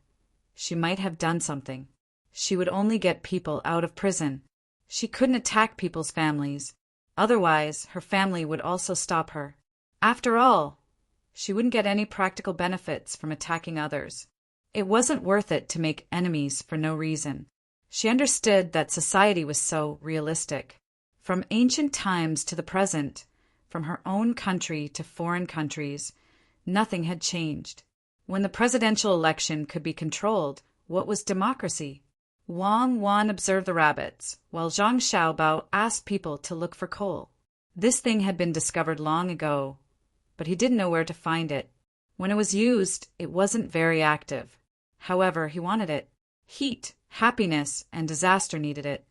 S1: she might have done something. She would only get people out of prison. She couldn't attack people's families. Otherwise, her family would also stop her. After all, she wouldn't get any practical benefits from attacking others. It wasn't worth it to make enemies for no reason. She understood that society was so realistic. From ancient times to the present, from her own country to foreign countries, nothing had changed. When the presidential election could be controlled, what was democracy? Wang Wan observed the rabbits, while Zhang Xiaobao asked people to look for coal. This thing had been discovered long ago, but he didn't know where to find it. When it was used, it wasn't very active. However, he wanted it. Heat, happiness, and disaster needed it.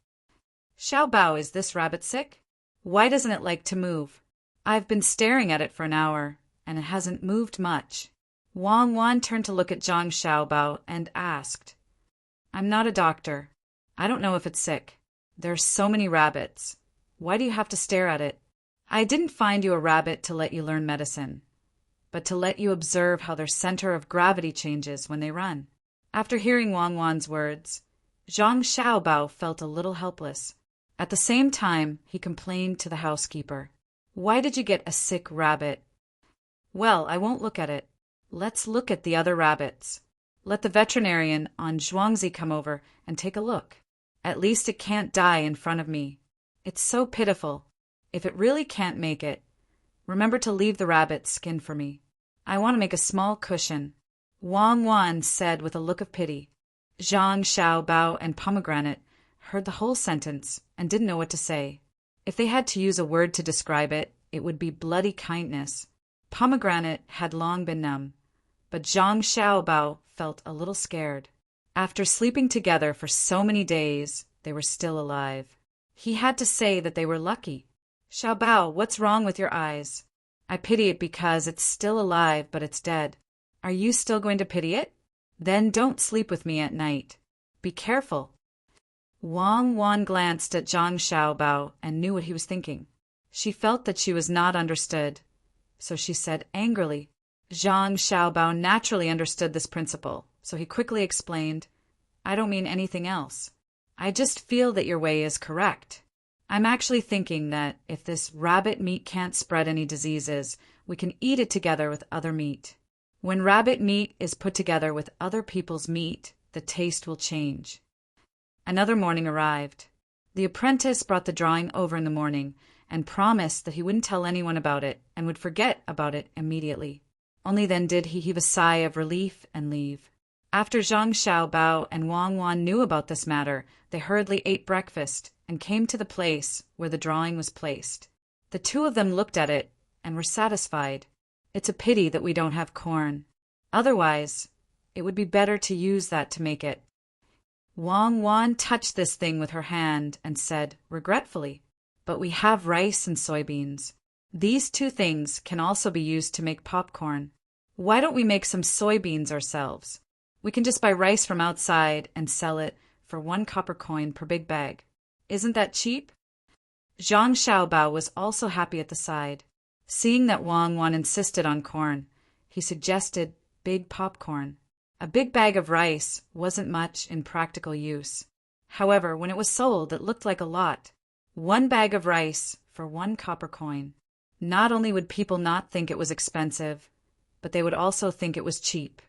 S1: Xiaobao, is this rabbit sick? Why doesn't it like to move? I've been staring at it for an hour, and it hasn't moved much. Wang Wan turned to look at Zhang Xiaobao and asked, I'm not a doctor. I don't know if it's sick. There are so many rabbits. Why do you have to stare at it? I didn't find you a rabbit to let you learn medicine, but to let you observe how their center of gravity changes when they run. After hearing Wang Wan's words, Zhang Xiaobao felt a little helpless. At the same time, he complained to the housekeeper. Why did you get a sick rabbit? Well, I won't look at it. Let's look at the other rabbits. Let the veterinarian on Zhuangzi come over and take a look. At least it can't die in front of me. It's so pitiful. If it really can't make it, remember to leave the rabbit's skin for me. I want to make a small cushion. Wang Wan said with a look of pity. Zhang Xiaobao and Pomegranate heard the whole sentence and didn't know what to say. If they had to use a word to describe it, it would be bloody kindness. Pomegranate had long been numb, but Zhang Xiaobao felt a little scared. After sleeping together for so many days, they were still alive. He had to say that they were lucky. Xiaobao, what's wrong with your eyes? I pity it because it's still alive, but it's dead. Are you still going to pity it? Then don't sleep with me at night. Be careful. Wang Wan glanced at Zhang Xiaobao and knew what he was thinking. She felt that she was not understood, so she said angrily. Zhang Xiaobao naturally understood this principle, so he quickly explained, I don't mean anything else. I just feel that your way is correct. I'm actually thinking that if this rabbit meat can't spread any diseases, we can eat it together with other meat. When rabbit meat is put together with other people's meat, the taste will change. Another morning arrived. The apprentice brought the drawing over in the morning and promised that he wouldn't tell anyone about it and would forget about it immediately. Only then did he heave a sigh of relief and leave. After Zhang Xiaobao and Wang Wan knew about this matter, they hurriedly ate breakfast and came to the place where the drawing was placed. The two of them looked at it and were satisfied. It's a pity that we don't have corn. Otherwise, it would be better to use that to make it. Wang Wan touched this thing with her hand and said, regretfully, but we have rice and soybeans. These two things can also be used to make popcorn. Why don't we make some soybeans ourselves? We can just buy rice from outside and sell it for 1 copper coin per big bag. Isn't that cheap? Zhang Xiaobao was also happy at the side. Seeing that Wang Wan insisted on corn, he suggested big popcorn. A big bag of rice wasn't much in practical use. However, when it was sold, it looked like a lot. 1 bag of rice for 1 copper coin. Not only would people not think it was expensive, but they would also think it was cheap.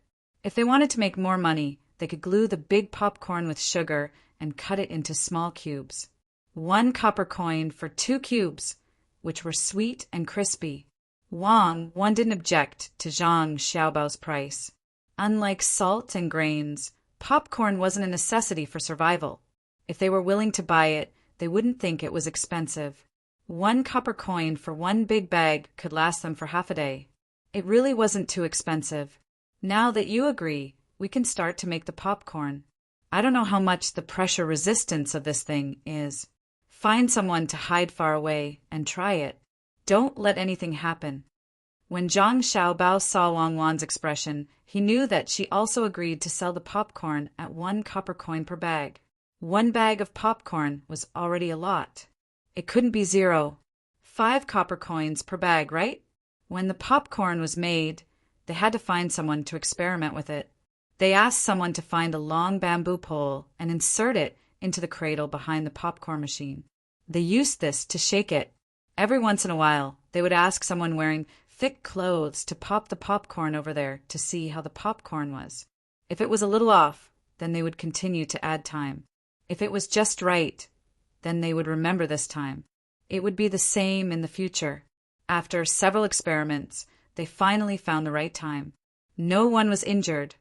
S1: If they wanted to make more money, they could glue the big popcorn with sugar and cut it into small cubes. 1 copper coin for 2 cubes, which were sweet and crispy. Wang Wan didn't object to Zhang Xiaobao's price. Unlike salt and grains, popcorn wasn't a necessity for survival. If they were willing to buy it, they wouldn't think it was expensive. 1 copper coin for 1 big bag could last them for half a day. It really wasn't too expensive. Now that you agree, we can start to make the popcorn. I don't know how much the pressure resistance of this thing is. Find someone to hide far away and try it. Don't let anything happen. When Zhang Xiaobao saw Wang Wan's expression, he knew that she also agreed to sell the popcorn at 1 copper coin per bag. 1 bag of popcorn was already a lot. It couldn't be 0. 5 copper coins per bag, right? When the popcorn was made, they had to find someone to experiment with it. They asked someone to find a long bamboo pole and insert it into the cradle behind the popcorn machine. They used this to shake it. Every once in a while, they would ask someone wearing thick clothes to pop the popcorn over there to see how the popcorn was. If it was a little off, then they would continue to add time. If it was just right, then they would remember this time. It would be the same in the future. After several experiments, they finally found the right time. No one was injured,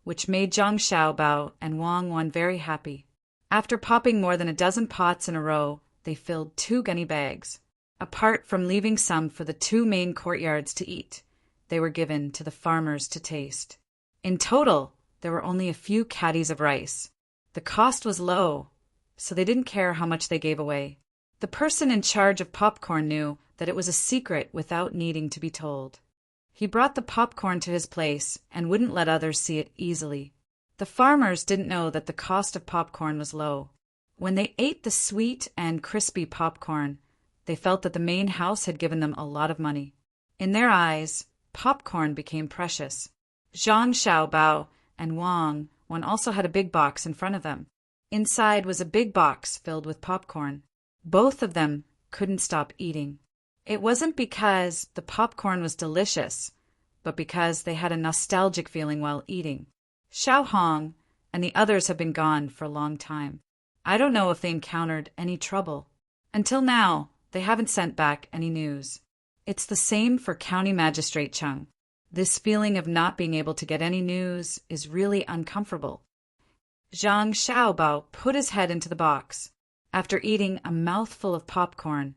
S1: which made Zhang Xiaobao and Wang Wan very happy. After popping more than a dozen pots in a row, they filled 2 gunny bags. Apart from leaving some for the 2 main courtyards to eat, they were given to the farmers to taste. In total, there were only a few caddies of rice. The cost was low, so they didn't care how much they gave away. The person in charge of popcorn knew that it was a secret without needing to be told. He brought the popcorn to his place and wouldn't let others see it easily. The farmers didn't know that the cost of popcorn was low. When they ate the sweet and crispy popcorn, they felt that the main house had given them a lot of money. In their eyes, popcorn became precious. Zhang Xiaobao and Wang Wan also had a big box in front of them. Inside was a big box filled with popcorn. Both of them couldn't stop eating. It wasn't because the popcorn was delicious, but because they had a nostalgic feeling while eating. Xiao Hong and the others have been gone for a long time. I don't know if they encountered any trouble. Until now, they haven't sent back any news. It's the same for County Magistrate Chung. This feeling of not being able to get any news is really uncomfortable. Zhang Xiaobao put his head into the box. After eating a mouthful of popcorn,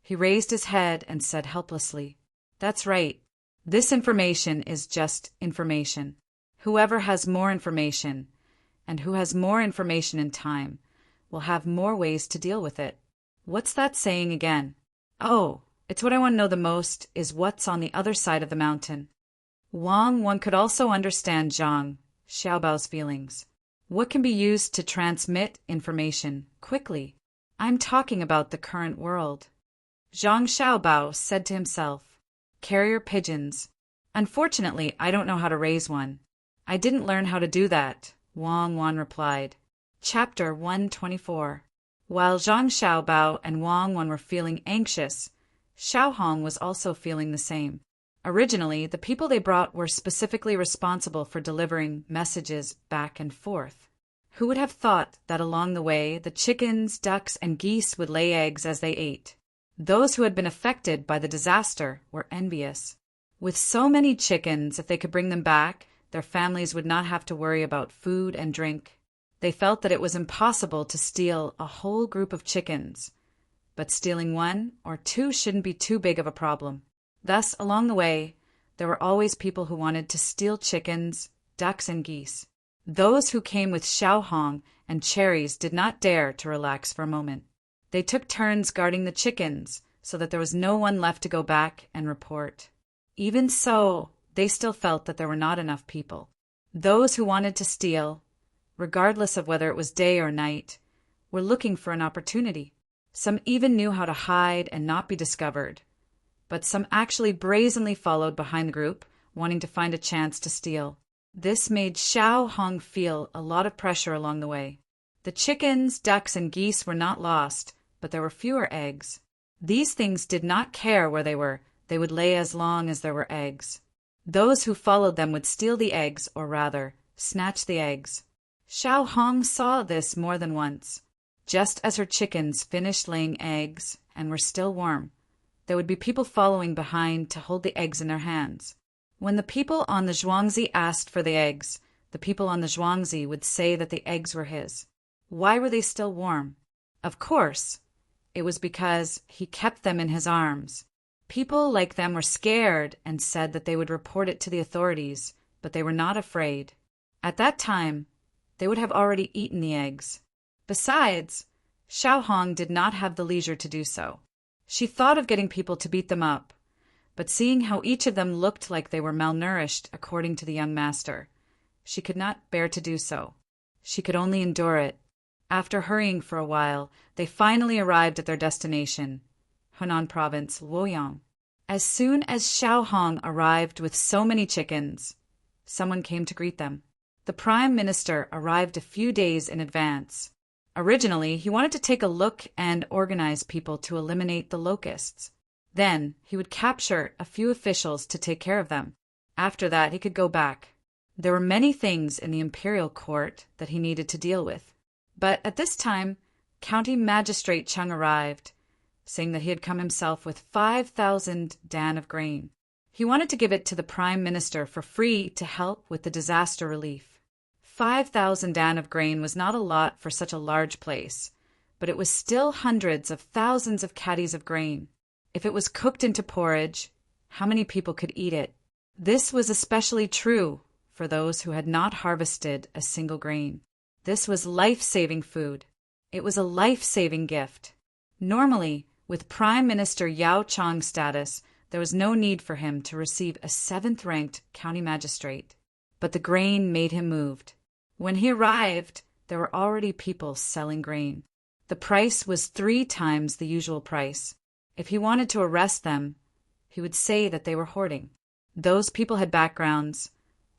S1: he raised his head and said helplessly, "That's right. This information is just information. Whoever has more information, and who has more information in time, will have more ways to deal with it." What's that saying again? Oh, it's what I want to know the most is what's on the other side of the mountain. Wang Wan could also understand Zhang Xiaobao's feelings. What can be used to transmit information quickly? I'm talking about the current world. Zhang Xiaobao said to himself, "Carrier pigeons. Unfortunately, I don't know how to raise one." "I didn't learn how to do that," Wang Wan replied. Chapter 124. While Zhang Xiaobao and Wang Wan were feeling anxious, Xiao Hong was also feeling the same. Originally, the people they brought were specifically responsible for delivering messages back and forth. Who would have thought that along the way, the chickens, ducks, and geese would lay eggs as they ate? Those who had been affected by the disaster were envious. With so many chickens, if they could bring them back, their families would not have to worry about food and drink. They felt that it was impossible to steal a whole group of chickens, but stealing 1 or 2 shouldn't be too big of a problem. Thus, along the way, there were always people who wanted to steal chickens, ducks, and geese. Those who came with Xiao Hong and cherries did not dare to relax for a moment. They took turns guarding the chickens, so that there was no one left to go back and report. Even so, they still felt that there were not enough people. Those who wanted to steal, regardless of whether it was day or night, were looking for an opportunity. Some even knew how to hide and not be discovered, but some actually brazenly followed behind the group, wanting to find a chance to steal. This made Xiao Hong feel a lot of pressure along the way. The chickens, ducks, and geese were not lost, but there were fewer eggs. These things did not care where they were. They would lay as long as there were eggs. Those who followed them would steal the eggs, or rather, snatch the eggs. Xiao Hong saw this more than once. Just as her chickens finished laying eggs and were still warm, there would be people following behind to hold the eggs in their hands. When the people on the Zhuangzi asked for the eggs, the people on the Zhuangzi would say that the eggs were his. Why were they still warm? Of course, it was because he kept them in his arms. People like them were scared and said that they would report it to the authorities, but they were not afraid. At that time, they would have already eaten the eggs. Besides, Xiao Hong did not have the leisure to do so. She thought of getting people to beat them up, but seeing how each of them looked like they were malnourished according to the young master, she could not bear to do so. She could only endure it. After hurrying for a while, they finally arrived at their destination, Henan Province, Luoyang. As soon as Xiao Hong arrived with so many chickens, someone came to greet them. The Prime Minister arrived a few days in advance. Originally, he wanted to take a look and organize people to eliminate the locusts. Then, he would capture a few officials to take care of them. After that, he could go back. There were many things in the imperial court that he needed to deal with. But at this time, County Magistrate Chung arrived, saying that he had come himself with 5,000 dan of grain. He wanted to give it to the Prime Minister for free to help with the disaster relief. 5,000 dan of grain was not a lot for such a large place, but it was still hundreds of thousands of caddies of grain. If it was cooked into porridge, how many people could eat it? This was especially true for those who had not harvested a single grain. This was life-saving food. It was a life-saving gift. Normally, with Prime Minister Yao Chang's status, there was no need for him to receive a 7th-ranked county magistrate. But the grain made him moved. When he arrived, there were already people selling grain. The price was 3 times the usual price. If he wanted to arrest them, he would say that they were hoarding. Those people had backgrounds,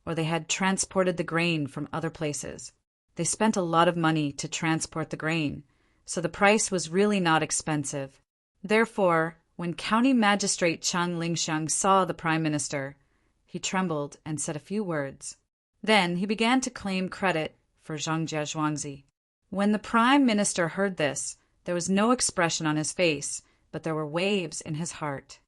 S1: or they had transported the grain from other places. They spent a lot of money to transport the grain, so the price was really not expensive. Therefore, when County Magistrate Chang Lingxiang saw the Prime Minister, he trembled and said a few words. Then he began to claim credit for Zhangjia Zhuangzi. When the Prime Minister heard this, there was no expression on his face, but there were waves in his heart.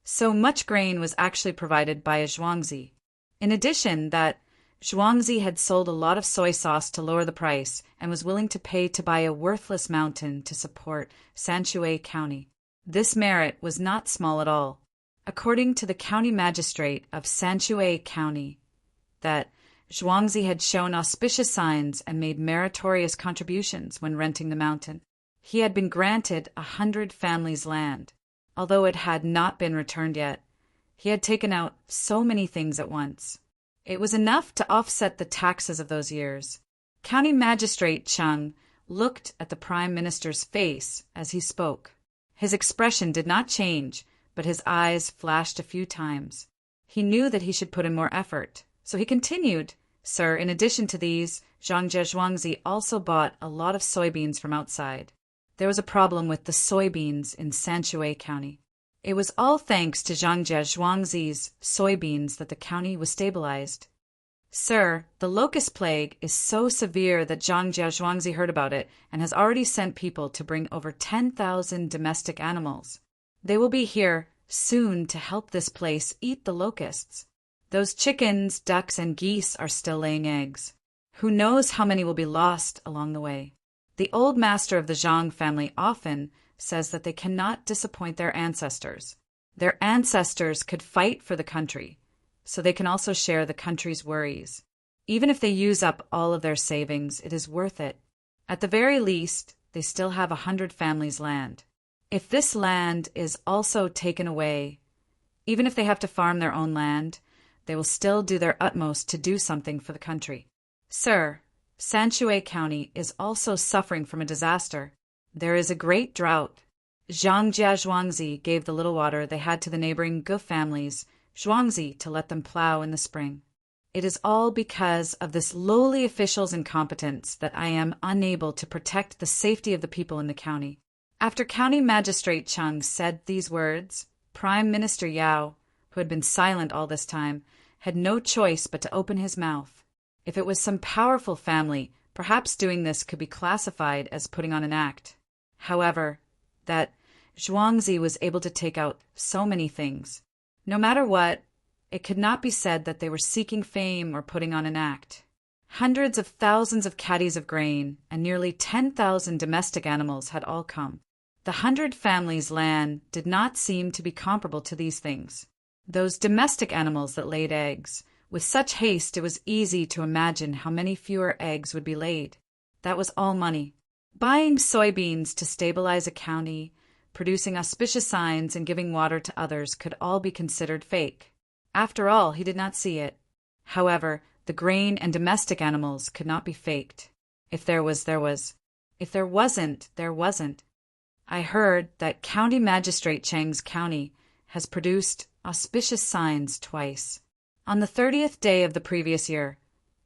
S1: So much grain was actually provided by a Zhuangzi. In addition, that Zhuangzi had sold a lot of soy sauce to lower the price and was willing to pay to buy a worthless mountain to support Sanshui County. This merit was not small at all. According to the county magistrate of Sanshui County, that Zhuangzi had shown auspicious signs and made meritorious contributions when renting the mountain. He had been granted 100 families' land. Although it had not been returned yet, he had taken out so many things at once. It was enough to offset the taxes of those years. County Magistrate Chung looked at the Prime Minister's face as he spoke. His expression did not change, but his eyes flashed a few times. He knew that he should put in more effort, so he continued, "Sir, in addition to these, Zhangjia Zhuangzi also bought a lot of soybeans from outside. There was a problem with the soybeans in Sanshui County. It was all thanks to Zhangjia Zhuangzi's soybeans that the county was stabilized. Sir, the locust plague is so severe that Zhangjia Zhuangzi heard about it and has already sent people to bring over 10,000 domestic animals. They will be here soon to help this place eat the locusts. Those chickens, ducks, and geese are still laying eggs. Who knows how many will be lost along the way? The old master of the Zhang family often says that they cannot disappoint their ancestors. Their ancestors could fight for the country, so they can also share the country's worries. Even if they use up all of their savings, it is worth it. At the very least, they still have 100 families' land. If this land is also taken away, even if they have to farm their own land, they will still do their utmost to do something for the country. Sir, Sanshui County is also suffering from a disaster. There is a great drought. Zhangjia Zhuangzi gave the little water they had to the neighboring Gu families, Zhuangzi, to let them plow in the spring. It is all because of this lowly official's incompetence that I am unable to protect the safety of the people in the county. After County Magistrate Chung said these words, Prime Minister Yao, who had been silent all this time, had no choice but to open his mouth. If it was some powerful family, perhaps doing this could be classified as putting on an act. However, that Zhuangzi was able to take out so many things. No matter what, it could not be said that they were seeking fame or putting on an act. Hundreds of thousands of caddies of grain and nearly 10,000 domestic animals had all come. The 100 families' land did not seem to be comparable to these things. Those domestic animals that laid eggs, with such haste it was easy to imagine how many fewer eggs would be laid. That was all money. Buying soybeans to stabilize a county, producing auspicious signs and giving water to others could all be considered fake. After all, he did not see it. However, the grain and domestic animals could not be faked. If there was, there was. If there wasn't, there wasn't. I heard that County Magistrate Chang's county has produced auspicious signs twice. On the 30th day of the previous year,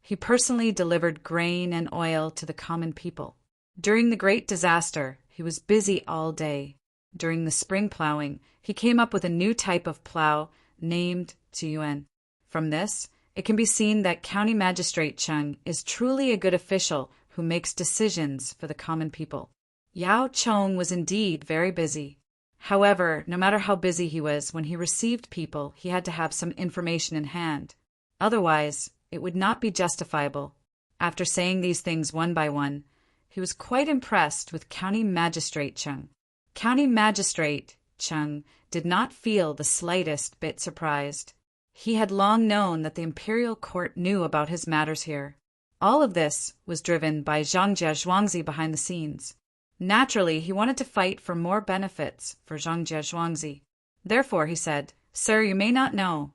S1: he personally delivered grain and oil to the common people. During the great disaster, he was busy all day. During the spring plowing, he came up with a new type of plow named Ziyuan. From this, it can be seen that County Magistrate Chung is truly a good official who makes decisions for the common people. Yao Chong was indeed very busy. However, no matter how busy he was, when he received people, he had to have some information in hand. Otherwise, it would not be justifiable. After saying these things one by one, he was quite impressed with County Magistrate Chung. County Magistrate Chung did not feel the slightest bit surprised. He had long known that the imperial court knew about his matters here. All of this was driven by Zhangjia Zhuangzi behind the scenes. Naturally, he wanted to fight for more benefits for Zhangjia Zhuangzi. Therefore, he said, Sir, you may not know,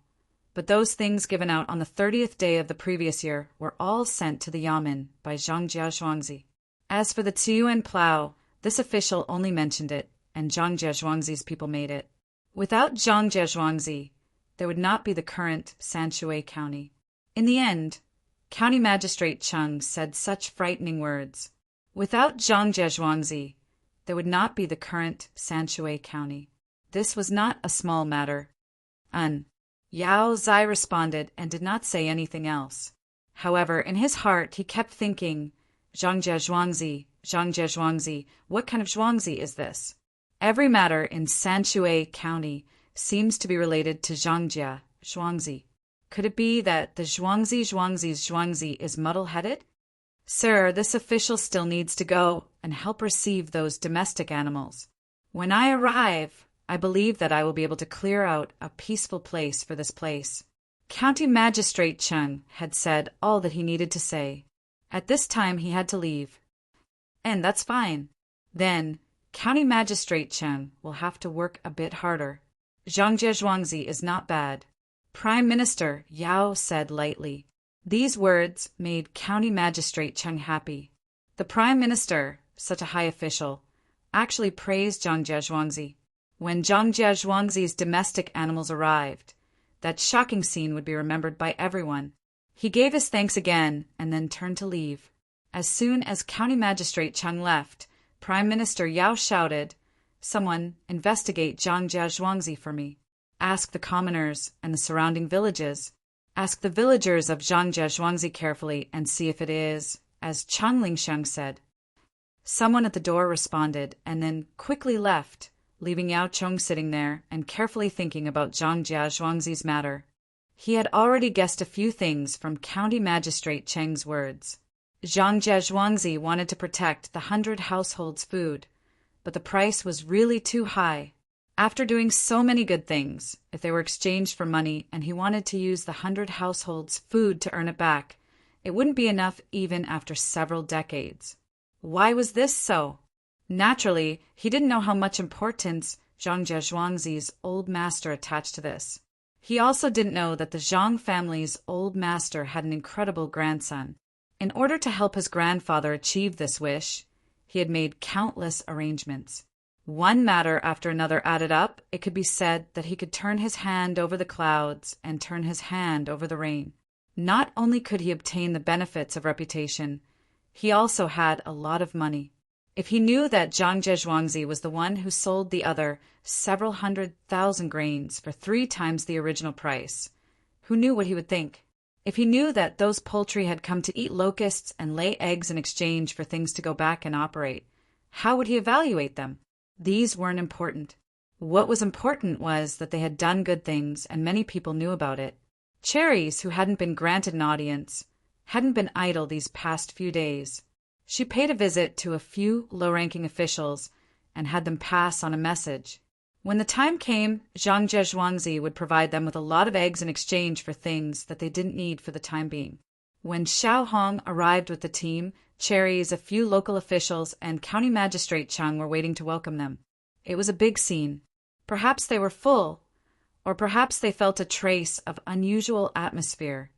S1: but those things given out on the 30th day of the previous year were all sent to the Yamen by Zhangjia Zhuangzi. As for the Ziyuan plow, this official only mentioned it, and Zhangjia Zhuangzi's people made it. Without Zhangjia Zhuangzi, there would not be the current Sanshui County. In the end, County Magistrate Chung said such frightening words. Without Zhangjia Zhuangzi, there would not be the current Sanshui County. This was not a small matter. Yao Zai responded and did not say anything else. However, in his heart he kept thinking, Zhangjia Zhuangzi, what kind of Zhuangzi is this? Every matter in Sanshui County seems to be related to Zhangjia Zhuangzi. Could it be that the Zhuangzi is muddle-headed? Sir, this official still needs to go and help receive those domestic animals. When I arrive, I believe that I will be able to clear out a peaceful place for this place. County Magistrate Chung had said all that he needed to say. At this time he had to leave. And that's fine. Then, County Magistrate Chung will have to work a bit harder. Zhangjia Zhuangzi is not bad. Prime Minister, Yao said lightly. These words made County Magistrate Chung happy. The Prime Minister, such a high official, actually praised Zhangjia Zhuangzi. When Zhangjia Zhuangzi's domestic animals arrived, that shocking scene would be remembered by everyone. He gave his thanks again and then turned to leave. As soon as County Magistrate Chung left, Prime Minister Yao shouted, Someone investigate Zhangjia Zhuangzi for me. Ask the commoners and the surrounding villages. Ask the villagers of Zhangjia Zhuangzi carefully and see if it is, as Chang Lingsheng said. Someone at the door responded and then quickly left, leaving Yao Chong sitting there and carefully thinking about Zhangjia Zhuangzi's matter. He had already guessed a few things from County Magistrate Cheng's words. Zhangjia Zhuangzi wanted to protect the 100 households' food, but the price was really too high. After doing so many good things, if they were exchanged for money and he wanted to use the 100 households' food to earn it back, it wouldn't be enough even after several decades. Why was this so? Naturally, he didn't know how much importance Zhang Zhuangzi's old master attached to this. He also didn't know that the Zhang family's old master had an incredible grandson. In order to help his grandfather achieve this wish, he had made countless arrangements. One matter after another added up, it could be said that he could turn his hand over the clouds and turn his hand over the rain. Not only could he obtain the benefits of reputation, he also had a lot of money. If he knew that Zhang Zhuangzi was the one who sold the other several 100,000 grains for 3 times the original price, who knew what he would think? If he knew that those poultry had come to eat locusts and lay eggs in exchange for things to go back and operate, how would he evaluate them? These weren't important. What was important was that they had done good things and many people knew about it. Cherries, who hadn't been granted an audience, hadn't been idle these past few days. She paid a visit to a few low-ranking officials and had them pass on a message. When the time came, Zhang Zhuangzi would provide them with a lot of eggs in exchange for things that they didn't need for the time being. When Xiao Hong arrived with the team, Cherries, a few local officials, and County Magistrate Chang were waiting to welcome them. It was a big scene. Perhaps they were full, or perhaps they felt a trace of unusual atmosphere.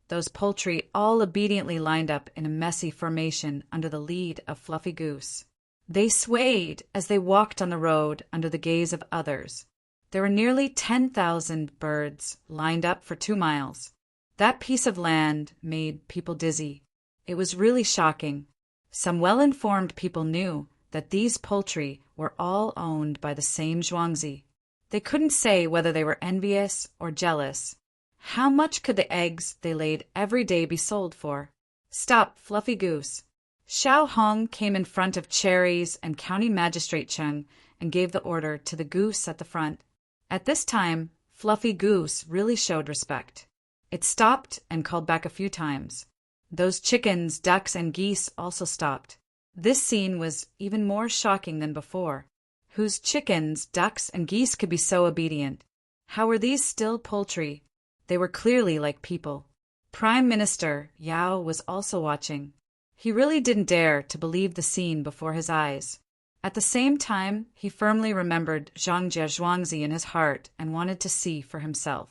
S1: Those poultry all obediently lined up in a messy formation under the lead of Fluffy Goose. They swayed as they walked on the road under the gaze of others. There were nearly 10,000 birds lined up for 2 miles. That piece of land made people dizzy. It was really shocking. Some well-informed people knew that these poultry were all owned by the same Zhuangzi. They couldn't say whether they were envious or jealous. How much could the eggs they laid every day be sold for? Stop, Fluffy Goose. Xiao Hong came in front of Cherries and County Magistrate Cheng and gave the order to the goose at the front. At this time, Fluffy Goose really showed respect. It stopped and called back a few times. Those chickens, ducks, and geese also stopped. This scene was even more shocking than before. Whose chickens, ducks, and geese could be so obedient? How were these still poultry? They were clearly like people. Prime Minister Yao was also watching. He really didn't dare to believe the scene before his eyes. At the same time, he firmly remembered Zhang Zhuangzi in his heart and wanted to see for himself.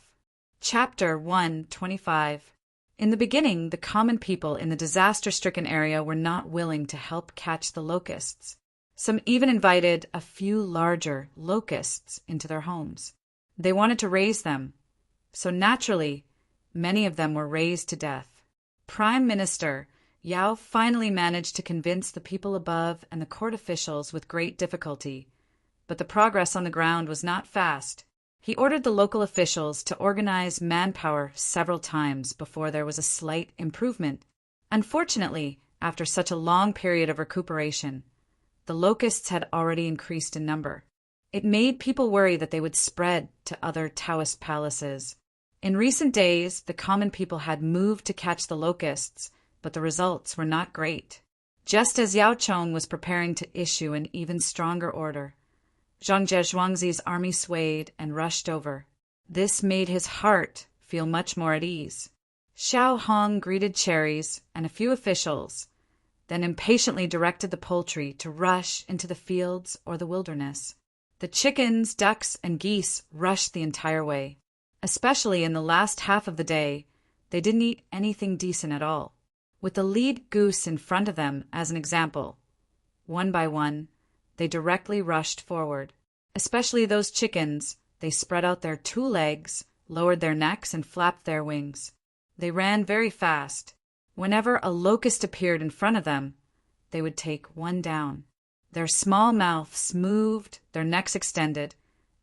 S1: Chapter 125. In the beginning, the common people in the disaster-stricken area were not willing to help catch the locusts. Some even invited a few larger locusts into their homes. They wanted to raise them, so naturally, many of them were raised to death. Prime Minister Yao finally managed to convince the people above and the court officials with great difficulty, but the progress on the ground was not fast. He ordered the local officials to organize manpower several times before there was a slight improvement. Unfortunately, after such a long period of recuperation, the locusts had already increased in number. It made people worry that they would spread to other Taoist palaces. In recent days, the common people had moved to catch the locusts, but the results were not great. Just as Yao Chong was preparing to issue an even stronger order, Zhang Zhuangzi's army swayed and rushed over. This made his heart feel much more at ease. Xiao Hong greeted Cherries and a few officials, then impatiently directed the poultry to rush into the fields or the wilderness. The chickens, ducks, and geese rushed the entire way. Especially in the last half of the day, they didn't eat anything decent at all. With the lead goose in front of them as an example, one by one, they directly rushed forward. Especially those chickens, they spread out their 2 legs, lowered their necks, and flapped their wings. They ran very fast. Whenever a locust appeared in front of them, they would take one down. Their small mouths moved, their necks extended,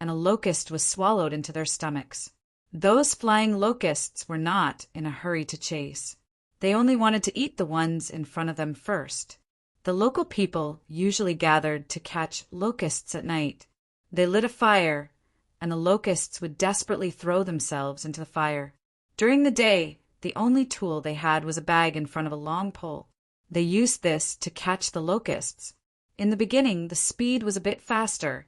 S1: and a locust was swallowed into their stomachs. Those flying locusts were not in a hurry to chase. They only wanted to eat the ones in front of them first. The local people usually gathered to catch locusts at night. They lit a fire, and the locusts would desperately throw themselves into the fire. During the day, the only tool they had was a bag in front of a long pole. They used this to catch the locusts. In the beginning, the speed was a bit faster,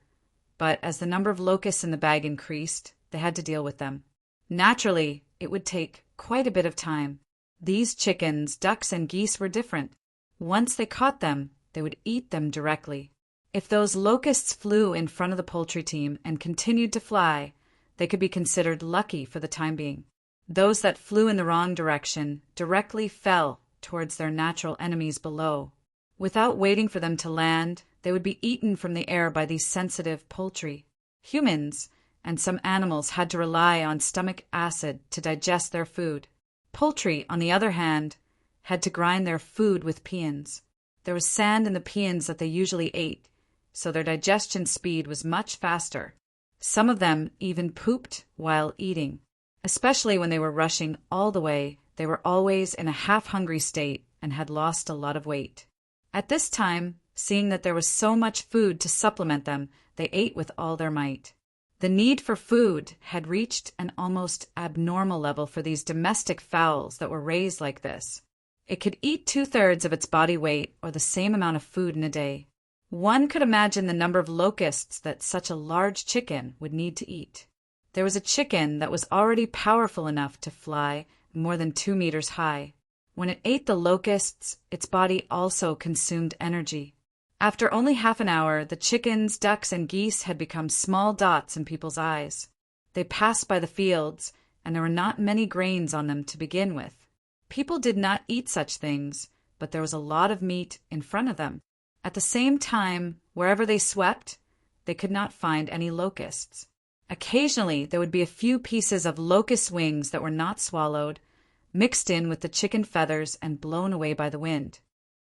S1: but as the number of locusts in the bag increased, they had to deal with them. Naturally, it would take quite a bit of time. These chickens, ducks, and geese were different. Once they caught them, they would eat them directly. If those locusts flew in front of the poultry team and continued to fly, they could be considered lucky for the time being. Those that flew in the wrong direction directly fell towards their natural enemies below. Without waiting for them to land, they would be eaten from the air by these sensitive poultry. Humans and some animals had to rely on stomach acid to digest their food. Poultry, on the other hand, had to grind their food with peons. There was sand in the peons that they usually ate, so their digestion speed was much faster. Some of them even pooped while eating. Especially when they were rushing all the way, they were always in a half-hungry state and had lost a lot of weight. At this time, seeing that there was so much food to supplement them, they ate with all their might. The need for food had reached an almost abnormal level for these domestic fowls that were raised like this. It could eat 2/3 of its body weight or the same amount of food in a day. One could imagine the number of locusts that such a large chicken would need to eat. There was a chicken that was already powerful enough to fly more than 2 meters high. When it ate the locusts, its body also consumed energy. After only half an hour, the chickens, ducks, and geese had become small dots in people's eyes. They passed by the fields, and there were not many grains on them to begin with. People did not eat such things, but there was a lot of meat in front of them. At the same time, wherever they swept, they could not find any locusts. Occasionally, there would be a few pieces of locust wings that were not swallowed, mixed in with the chicken feathers and blown away by the wind.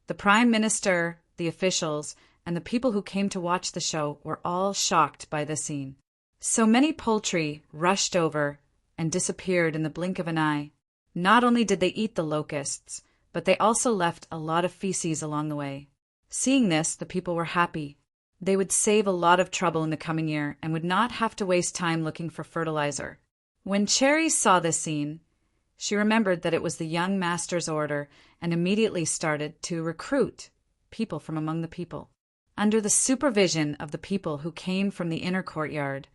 S1: The Prime Minister, the officials, and the people who came to watch the show were all shocked by this scene. So many poultry rushed over and disappeared in the blink of an eye. Not only did they eat the locusts, but they also left a lot of feces along the way. Seeing this, the people were happy. They would save a lot of trouble in the coming year and would not have to waste time looking for fertilizer. When Cherry saw this scene, she remembered that it was the young master's order and immediately started to recruit people from among the people. Under the supervision of the people who came from the inner courtyard,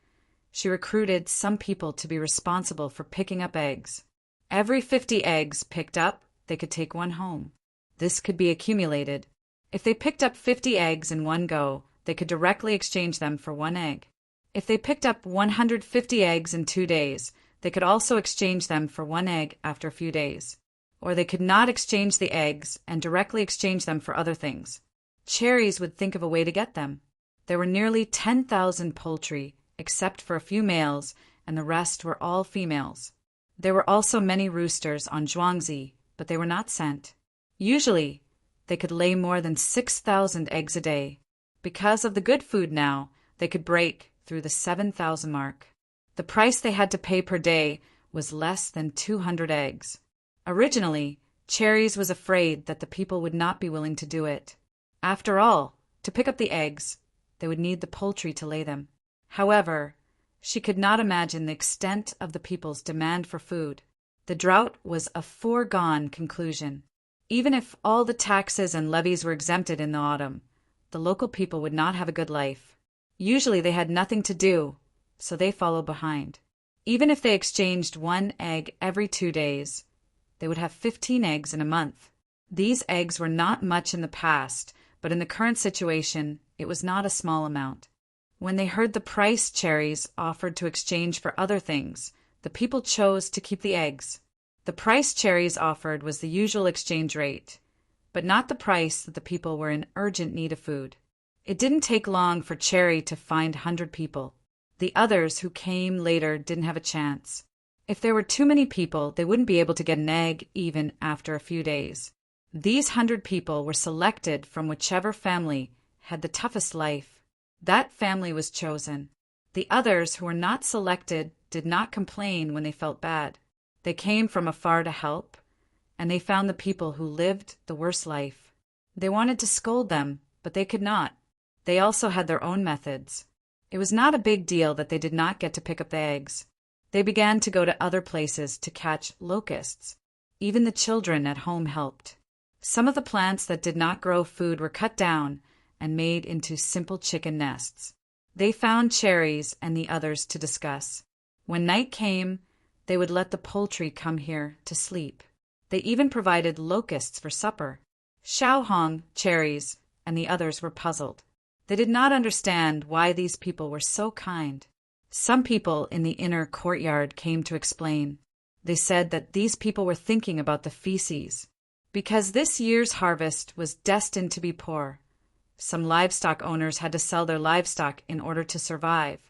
S1: she recruited some people to be responsible for picking up eggs. Every 50 eggs picked up, they could take one home. This could be accumulated. If they picked up 50 eggs in one go, they could directly exchange them for one egg. If they picked up 150 eggs in 2 days, they could also exchange them for one egg after a few days. Or they could not exchange the eggs and directly exchange them for other things. Cherries would think of a way to get them. There were nearly 10,000 poultry, except for a few males, and the rest were all females. There were also many roosters on Zhuangzi, but they were not sent. Usually, they could lay more than 6,000 eggs a day. Because of the good food now, they could break through the 7,000 mark. The price they had to pay per day was less than 200 eggs. Originally, Cherries was afraid that the people would not be willing to do it. After all, to pick up the eggs, they would need the poultry to lay them. However, she could not imagine the extent of the people's demand for food. The drought was a foregone conclusion. Even if all the taxes and levies were exempted in the autumn, the local people would not have a good life. Usually they had nothing to do, so they followed behind. Even if they exchanged one egg every 2 days, they would have 15 eggs in a month. These eggs were not much in the past, but in the current situation, it was not a small amount. When they heard the price Cherries offered to exchange for other things, the people chose to keep the eggs. The price Cherries offered was the usual exchange rate, but not the price that the people were in urgent need of food. It didn't take long for Cherry to find 100 people. The others who came later didn't have a chance. If there were too many people, they wouldn't be able to get an egg even after a few days. These 100 people were selected from whichever family had the toughest life. That family was chosen. The others who were not selected did not complain when they felt bad. They came from afar to help, and they found the people who lived the worst life. They wanted to scold them, but they could not. They also had their own methods. It was not a big deal that they did not get to pick up the eggs. They began to go to other places to catch locusts. Even the children at home helped. Some of the plants that did not grow food were cut down and made into simple chicken nests. They found Cherries and the others to discuss. When night came, they would let the poultry come here to sleep. They even provided locusts for supper. Xiaohong, Cherries, and the others were puzzled. They did not understand why these people were so kind. Some people in the inner courtyard came to explain. They said that these people were thinking about the feces, because this year's harvest was destined to be poor. Some livestock owners had to sell their livestock in order to survive.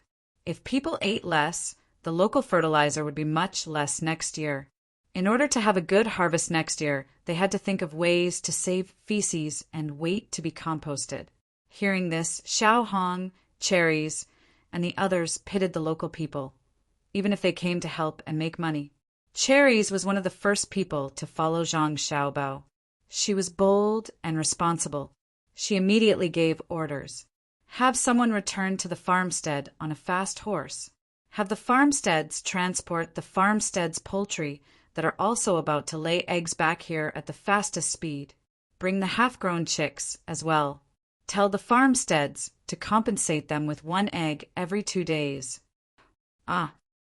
S1: If people ate less, the local fertilizer would be much less next year. In order to have a good harvest next year, they had to think of ways to save feces and wait to be composted. Hearing this, Xiao Hong, Cherries, and the others pitted the local people, even if they came to help and make money. Cherries was one of the first people to follow Zhang Xiaobao. She was bold and responsible. She immediately gave orders. Have someone return to the farmstead on a fast horse. Have the farmsteads transport the farmstead's poultry that are also about to lay eggs back here at the fastest speed. Bring the half-grown chicks as well. Tell the farmsteads to compensate them with 1 egg every 2 days.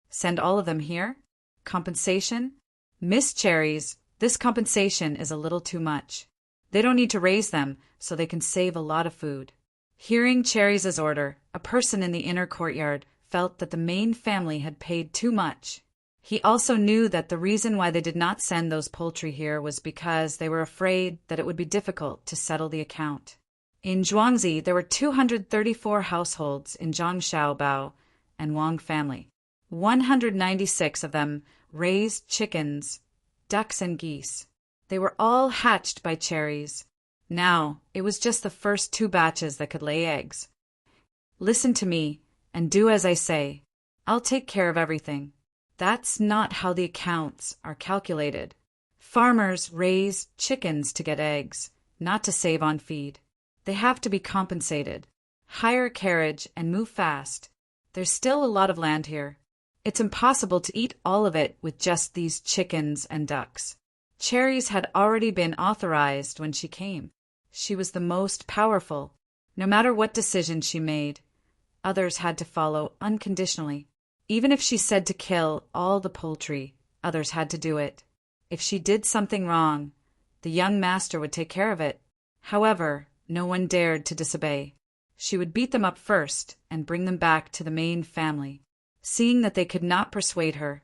S1: Send all of them here? Compensation? Miss Cherries, this compensation is a little too much. They don't need to raise them, so they can save a lot of food. Hearing Cherries' order, a person in the inner courtyard felt that the main family had paid too much. He also knew that the reason why they did not send those poultry here was because they were afraid that it would be difficult to settle the account. In Zhuangzi, there were 234 households in Zhang Xiaobao and Wang family. 196 of them raised chickens, ducks, and geese. They were all hatched by Cherries. Now, it was just the first 2 batches that could lay eggs. Listen to me, and do as I say. I'll take care of everything. That's not how the accounts are calculated. Farmers raise chickens to get eggs, not to save on feed. They have to be compensated. Hire a carriage and move fast. There's still a lot of land here. It's impossible to eat all of it with just these chickens and ducks. Cherries had already been authorized when she came. She was the most powerful. No matter what decision she made, others had to follow unconditionally. Even if she said to kill all the poultry, others had to do it. If she did something wrong, the young master would take care of it. However, no one dared to disobey. She would beat them up first and bring them back to the main family. Seeing that they could not persuade her,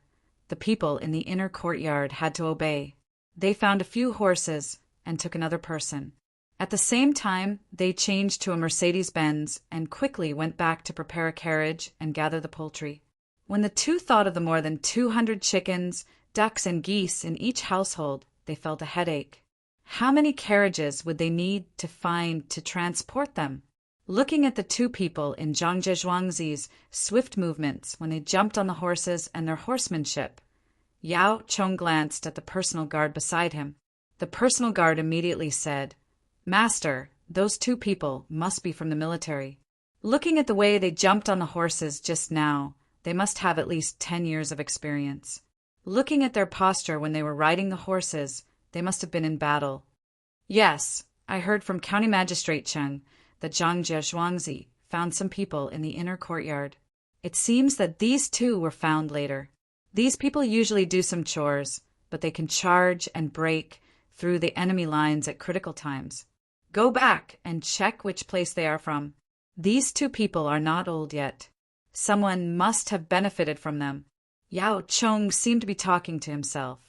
S1: the people in the inner courtyard had to obey. They found a few horses and took another person. At the same time, they changed to a Mercedes-Benz and quickly went back to prepare a carriage and gather the poultry. When the 2 thought of the more than 200 chickens, ducks, and geese in each household, they felt a headache. How many carriages would they need to find to transport them? Looking at the 2 people in Zhang Zhuangzi's swift movements when they jumped on the horses and their horsemanship, Yao Chong glanced at the personal guard beside him. The personal guard immediately said, "Master, those 2 people must be from the military. Looking at the way they jumped on the horses just now, they must have at least 10 years of experience. Looking at their posture when they were riding the horses, they must have been in battle. Yes, I heard from County Magistrate Cheng that Zhang Zhuangzi found some people in the inner courtyard. It seems that these 2 were found later. These people usually do some chores, but they can charge and break through the enemy lines at critical times. Go back and check which place they are from. These 2 people are not old yet. Someone must have benefited from them." Yao Chong seemed to be talking to himself.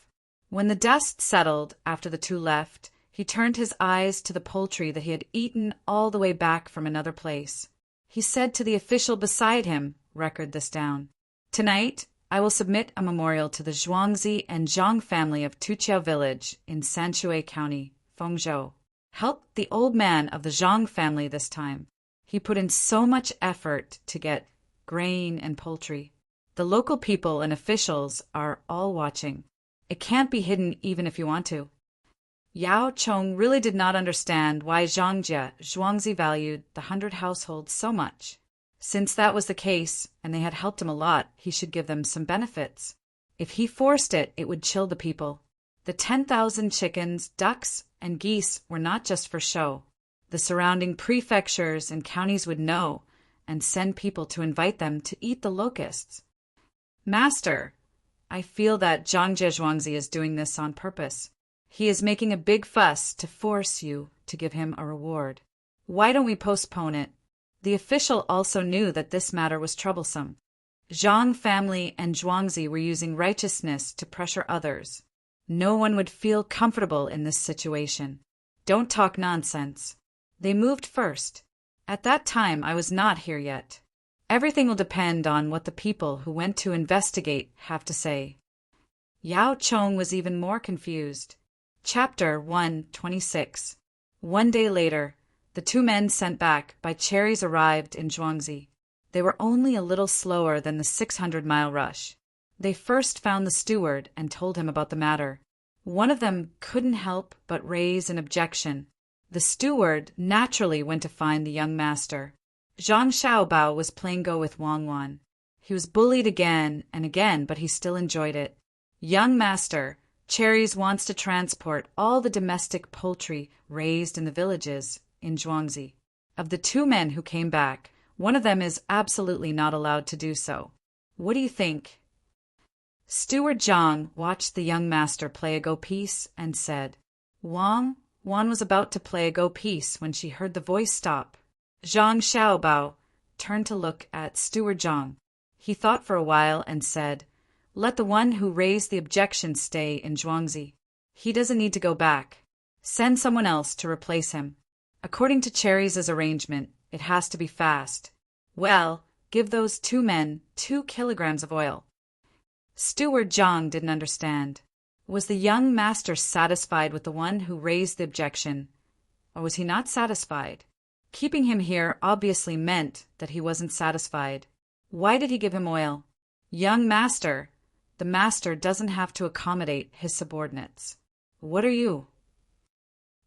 S1: When the dust settled after the 2 left, he turned his eyes to the poultry that he had eaten all the way back from another place. He said to the official beside him, "Record this down. Tonight, I will submit a memorial to the Zhuangzi and Zhang family of Tuqiao village in Sanshui County, Fengzhou. Help the old man of the Zhang family this time. He put in so much effort to get grain and poultry. The local people and officials are all watching. It can't be hidden even if you want to." Yao Chong really did not understand why Zhuangzi valued the 100 households so much. Since that was the case, and they had helped him a lot, he should give them some benefits. If he forced it, it would chill the people. The 10,000 chickens, ducks, and geese were not just for show. The surrounding prefectures and counties would know and send people to invite them to eat the locusts. "Master, I feel that Zhang Zhuangzi is doing this on purpose. He is making a big fuss to force you to give him a reward. Why don't we postpone it? The official also knew that this matter was troublesome. Zhang family and Zhuangzi were using righteousness to pressure others. No one would feel comfortable in this situation. Don't talk nonsense. They moved first. At that time, I was not here yet. Everything will depend on what the people who went to investigate have to say. Yao Chong was even more confused. Chapter 126. One day later, the two men sent back by Cherries arrived in Zhuangzi. They were only a little slower than the 600-mile rush. They first found the steward and told him about the matter. One of them couldn't help but raise an objection. The steward naturally went to find the young master. Zhang Xiaobao was playing go with Wang Wan. He was bullied again and again, but he still enjoyed it. Young master, Cherries wants to transport all the domestic poultry raised in the villages in Zhuangzi. Of the two men who came back, one of them is absolutely not allowed to do so. What do you think? Steward Zhang watched the young master play a go piece and said, Wang was about to play a go piece when she heard the voice stop. Zhang Xiaobao turned to look at Steward Zhang. He thought for a while and said, Let the one who raised the objection stay in Zhuangzi. He doesn't need to go back. Send someone else to replace him. According to Cherries' arrangement, it has to be fast. Well, give those two men 2 kilograms of oil. Steward Zhang didn't understand. Was the young master satisfied with the one who raised the objection, or was he not satisfied? Keeping him here obviously meant that he wasn't satisfied. Why did he give him oil? Young master, the master doesn't have to accommodate his subordinates. What are you?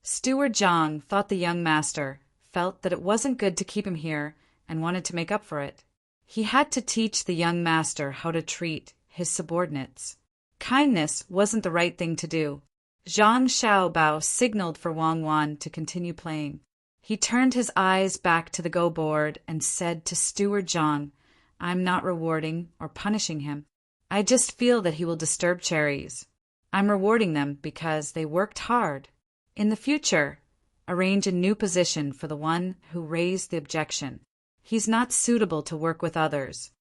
S1: Steward Zhang thought the young master felt that it wasn't good to keep him here and wanted to make up for it. He had to teach the young master how to treat his subordinates. Kindness wasn't the right thing to do. Zhang Xiaobao signaled for Wang Wan to continue playing. He turned his eyes back to the go board and said to Steward Zhang, I'm not rewarding or punishing him. I just feel that he will disturb Cherries. I'm rewarding them because they worked hard. In the future, arrange a new position for the one who raised the objection. He's not suitable to work with others.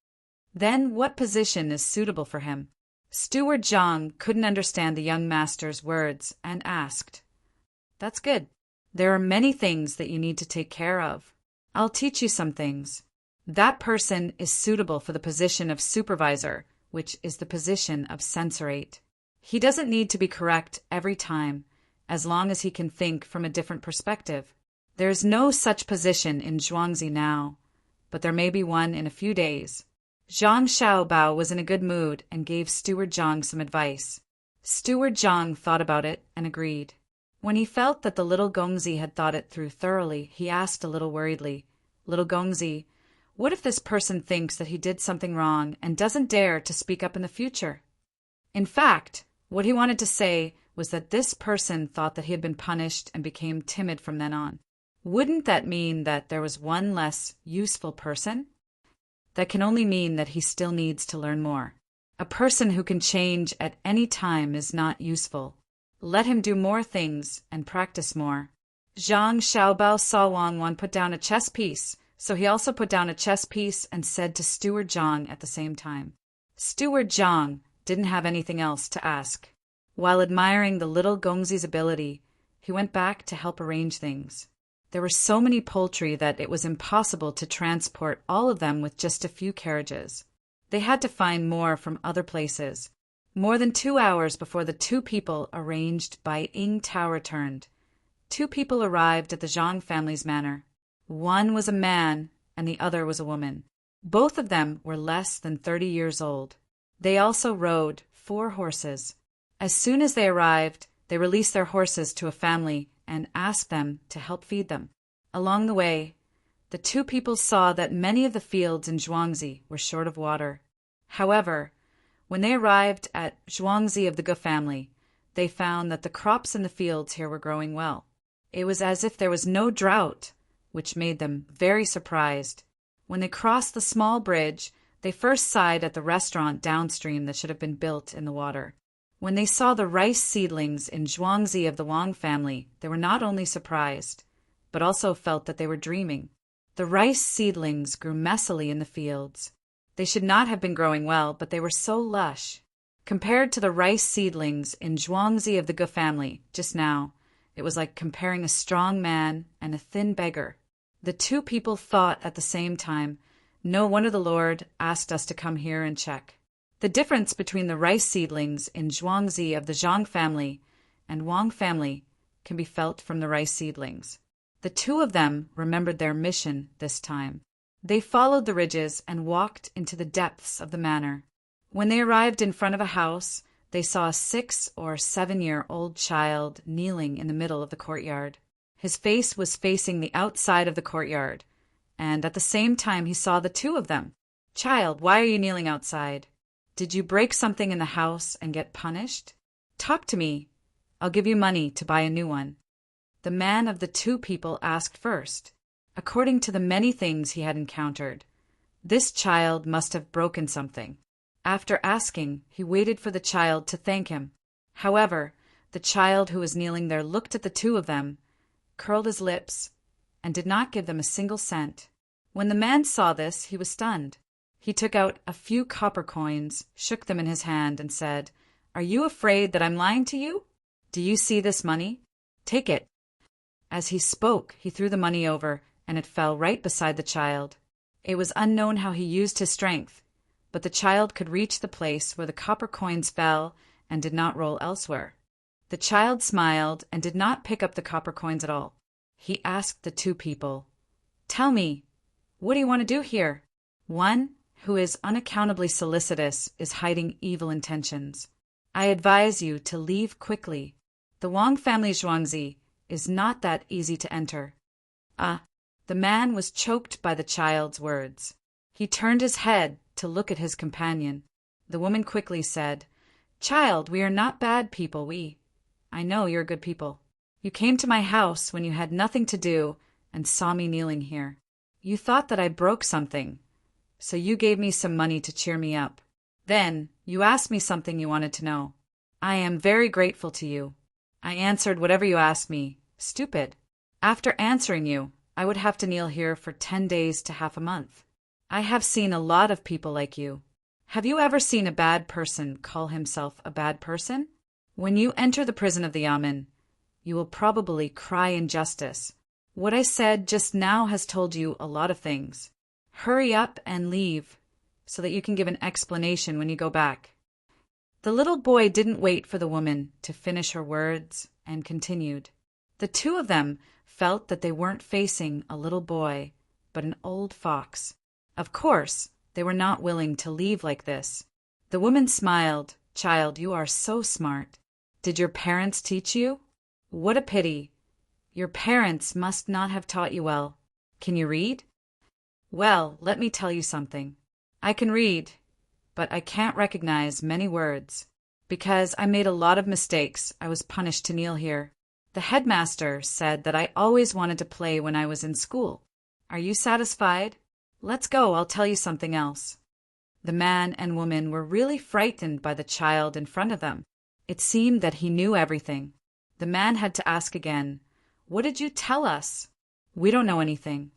S1: Then what position is suitable for him? Steward Zhang couldn't understand the young master's words and asked, That's good. There are many things that you need to take care of. I'll teach you some things. That person is suitable for the position of supervisor, which is the position of censorate. He doesn't need to be correct every time, as long as he can think from a different perspective. There is no such position in Zhuangzi now, but there may be one in a few days. Zhang Xiaobao was in a good mood and gave Steward Zhang some advice. Steward Zhang thought about it and agreed. When he felt that the little Gongzi had thought it through thoroughly, he asked a little worriedly, Little Gongzi, what if this person thinks that he did something wrong and doesn't dare to speak up in the future? In fact, what he wanted to say was that this person thought that he had been punished and became timid from then on. Wouldn't that mean that there was one less useful person? That can only mean that he still needs to learn more. A person who can change at any time is not useful. Let him do more things and practice more. Zhang Xiaobao saw Wang Wan put down a chess piece, so he also put down a chess piece and said to Steward Zhang at the same time. Steward Zhang didn't have anything else to ask. While admiring the little Gongzi's ability, he went back to help arrange things. There were so many poultry that it was impossible to transport all of them with just a few carriages. They had to find more from other places. More than 2 hours before the two people arranged by Ying Tao returned, 2 people arrived at the Zhang family's manor. One was a man and the other was a woman. Both of them were less than 30 years old. They also rode 4 horses. As soon as they arrived, they released their horses to a family and asked them to help feed them. Along the way, the 2 people saw that many of the fields in Zhuangzi were short of water. However, when they arrived at Zhuangzi of the Ge family, they found that the crops in the fields here were growing well. It was as if there was no drought, which made them very surprised. When they crossed the small bridge, they first sighed at the restaurant downstream that should have been built in the water. When they saw the rice seedlings in Zhuangzi of the Wang family, they were not only surprised, but also felt that they were dreaming. The rice seedlings grew messily in the fields. They should not have been growing well, but they were so lush. Compared to the rice seedlings in Zhuangzi of the Ge family just now, it was like comparing a strong man and a thin beggar. The two people thought at the same time, "No wonder the Lord asked us to come here and check." The difference between the rice seedlings in Zhuangzi of the Zhang family and Wang family can be felt from the rice seedlings. The two of them remembered their mission this time. They followed the ridges and walked into the depths of the manor. When they arrived in front of a house, they saw a 6 or 7-year-old child kneeling in the middle of the courtyard. His face was facing the outside of the courtyard, and at the same time he saw the two of them. "Child, why are you kneeling outside? Did you break something in the house and get punished? Talk to me. I'll give you money to buy a new one." The man of the two people asked first. According to the many things he had encountered, this child must have broken something. After asking, he waited for the child to thank him. However, the child who was kneeling there looked at the two of them, curled his lips, and did not give them a single cent. When the man saw this, he was stunned. He took out a few copper coins, shook them in his hand, and said, "Are you afraid that I'm lying to you? Do you see this money? Take it." As he spoke, he threw the money over, and it fell right beside the child. It was unknown how he used his strength, but the child could reach the place where the copper coins fell and did not roll elsewhere. The child smiled and did not pick up the copper coins at all. He asked the two people, "Tell me, what do you want to do here?" One, who is unaccountably solicitous, is hiding evil intentions. "I advise you to leave quickly. The Wang family Zhuangzi is not that easy to enter." The man was choked by the child's words. He turned his head to look at his companion. The woman quickly said, "Child, we are not bad people, I know you're good people. You came to my house when you had nothing to do and saw me kneeling here. You thought that I broke something, so you gave me some money to cheer me up. Then you asked me something you wanted to know. I am very grateful to you. I answered whatever you asked me. Stupid. After answering you, I would have to kneel here for 10 days to half a month. I have seen a lot of people like you. Have you ever seen a bad person call himself a bad person? When you enter the prison of the Yamen, you will probably cry injustice. What I said just now has told you a lot of things. Hurry up and leave, so that you can give an explanation when you go back." The little boy didn't wait for the woman to finish her words and continued. The two of them felt that they weren't facing a little boy, but an old fox. Of course, they were not willing to leave like this. The woman smiled. "Child, you are so smart. Did your parents teach you? What a pity. Your parents must not have taught you well. Can you read?" "Well, let me tell you something. I can read, but I can't recognize many words. Because I made a lot of mistakes, I was punished to kneel here. The headmaster said that I always wanted to play when I was in school. Are you satisfied? Let's go, I'll tell you something else." The man and woman were really frightened by the child in front of them. It seemed that he knew everything. The man had to ask again, "What did you tell us?" "We don't know anything."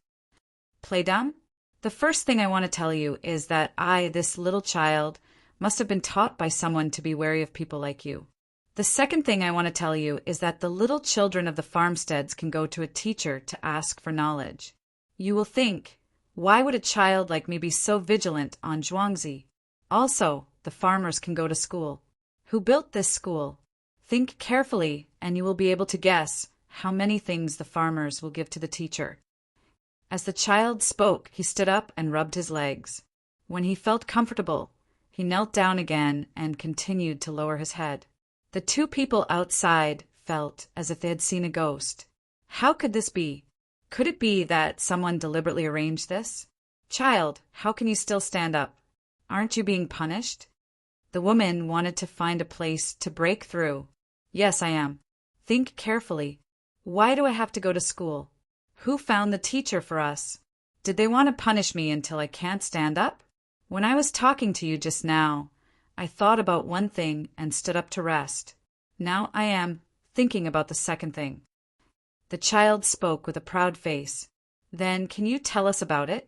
S1: "Play dumb? The first thing I want to tell you is that I, this little child, must have been taught by someone to be wary of people like you. The second thing I want to tell you is that the little children of the farmsteads can go to a teacher to ask for knowledge. You will think, why would a child like me be so vigilant on Zhuangzi? Also, the farmers can go to school. Who built this school? Think carefully, and you will be able to guess how many things the farmers will give to the teacher." As the child spoke, he stood up and rubbed his legs. When he felt comfortable, he knelt down again and continued to lower his head. The two people outside felt as if they had seen a ghost. How could this be? Could it be that someone deliberately arranged this? "Child, how can you still stand up? Aren't you being punished?" The woman wanted to find a place to break through. "Yes, I am. Think carefully. Why do I have to go to school? Who found the teacher for us? Did they want to punish me until I can't stand up? When I was talking to you just now, I thought about one thing and stood up to rest. Now I am thinking about the second thing." The child spoke with a proud face. Then can you tell us about it?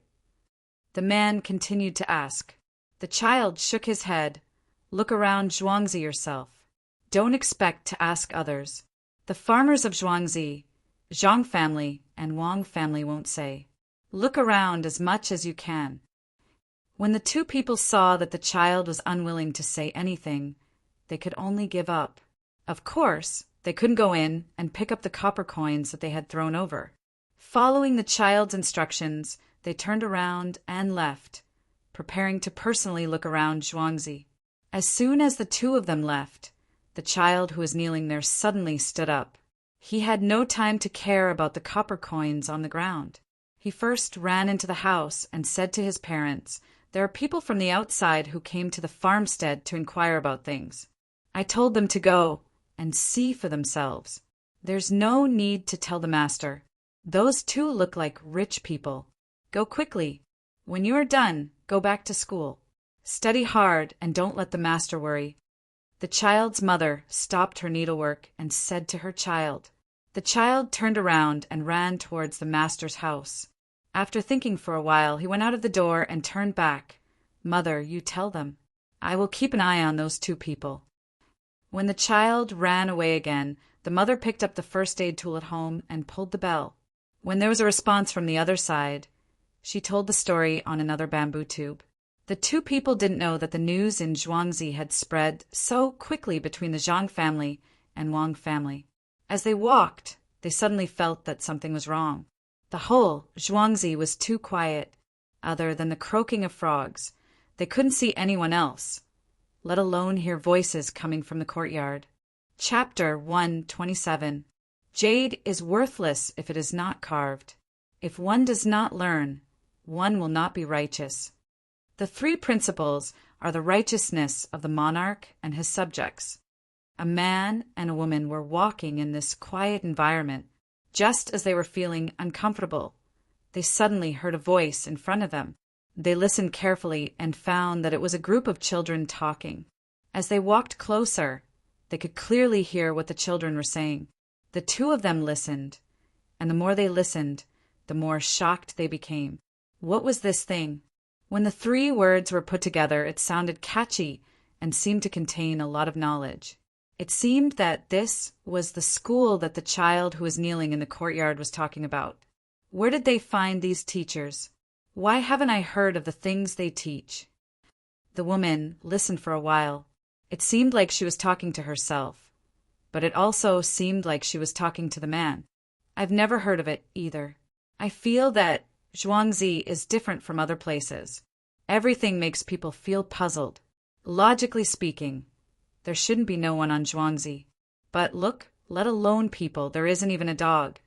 S1: The man continued to ask. The child shook his head. Look around Zhuangzi yourself. Don't expect to ask others. The farmers of Zhuangzi, Zhang family and Wang family won't say. Look around as much as you can. When the two people saw that the child was unwilling to say anything, they could only give up. Of course, they couldn't go in and pick up the copper coins that they had thrown over. Following the child's instructions, they turned around and left, preparing to personally look around Zhuangzi. As soon as the two of them left, the child who was kneeling there suddenly stood up. He had no time to care about the copper coins on the ground. He first ran into the house and said to his parents, "There are people from the outside who came to the farmstead to inquire about things. I told them to go and see for themselves. There's no need to tell the master. Those two look like rich people. Go quickly. When you are done, go back to school. Study hard and don't let the master worry." The child's mother stopped her needlework and said to her child. The child turned around and ran towards the master's house. After thinking for a while, he went out of the door and turned back. "Mother, you tell them. I will keep an eye on those two people." When the child ran away again, the mother picked up the first aid tool at home and pulled the bell. When there was a response from the other side, she told the story on another bamboo tube. The two people didn't know that the news in Zhuangzi had spread so quickly between the Zhang family and Wang family. As they walked, they suddenly felt that something was wrong. The whole Zhuangzi was too quiet. Other than the croaking of frogs, they couldn't see anyone else, let alone hear voices coming from the courtyard. Chapter 127. Jade is worthless if it is not carved. If one does not learn, one will not be righteous. The three principles are the righteousness of the monarch and his subjects. A man and a woman were walking in this quiet environment. Just as they were feeling uncomfortable, they suddenly heard a voice in front of them. They listened carefully and found that it was a group of children talking. As they walked closer, they could clearly hear what the children were saying. The two of them listened, and the more they listened, the more shocked they became. What was this thing? When the three words were put together, it sounded catchy and seemed to contain a lot of knowledge. It seemed that this was the school that the child who was kneeling in the courtyard was talking about. Where did they find these teachers? Why haven't I heard of the things they teach? The woman listened for a while. It seemed like she was talking to herself, but it also seemed like she was talking to the man. I've never heard of it either. I feel that Zhuangzi is different from other places. Everything makes people feel puzzled. Logically speaking, there shouldn't be no one on Zhuangzi. But look, let alone people, there isn't even a dog.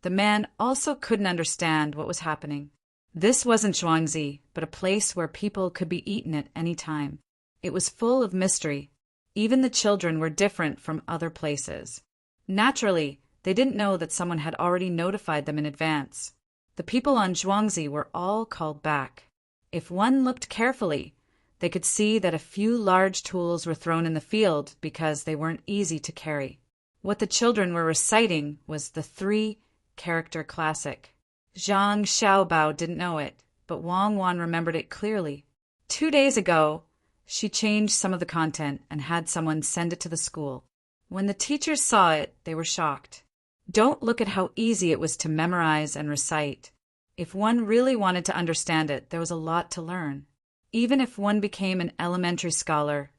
S1: The man also couldn't understand what was happening. This wasn't Zhuangzi, but a place where people could be eaten at any time. It was full of mystery. Even the children were different from other places. Naturally, they didn't know that someone had already notified them in advance. The people on Zhuangzi were all called back. If one looked carefully, they could see that a few large tools were thrown in the field because they weren't easy to carry. What the children were reciting was the three-character classic. Zhang Xiaobao didn't know it, but Wang Wan remembered it clearly. 2 days ago, she changed some of the content and had someone send it to the school. When the teachers saw it, they were shocked. Don't look at how easy it was to memorize and recite. If one really wanted to understand it, there was a lot to learn. Even if one became an elementary scholar,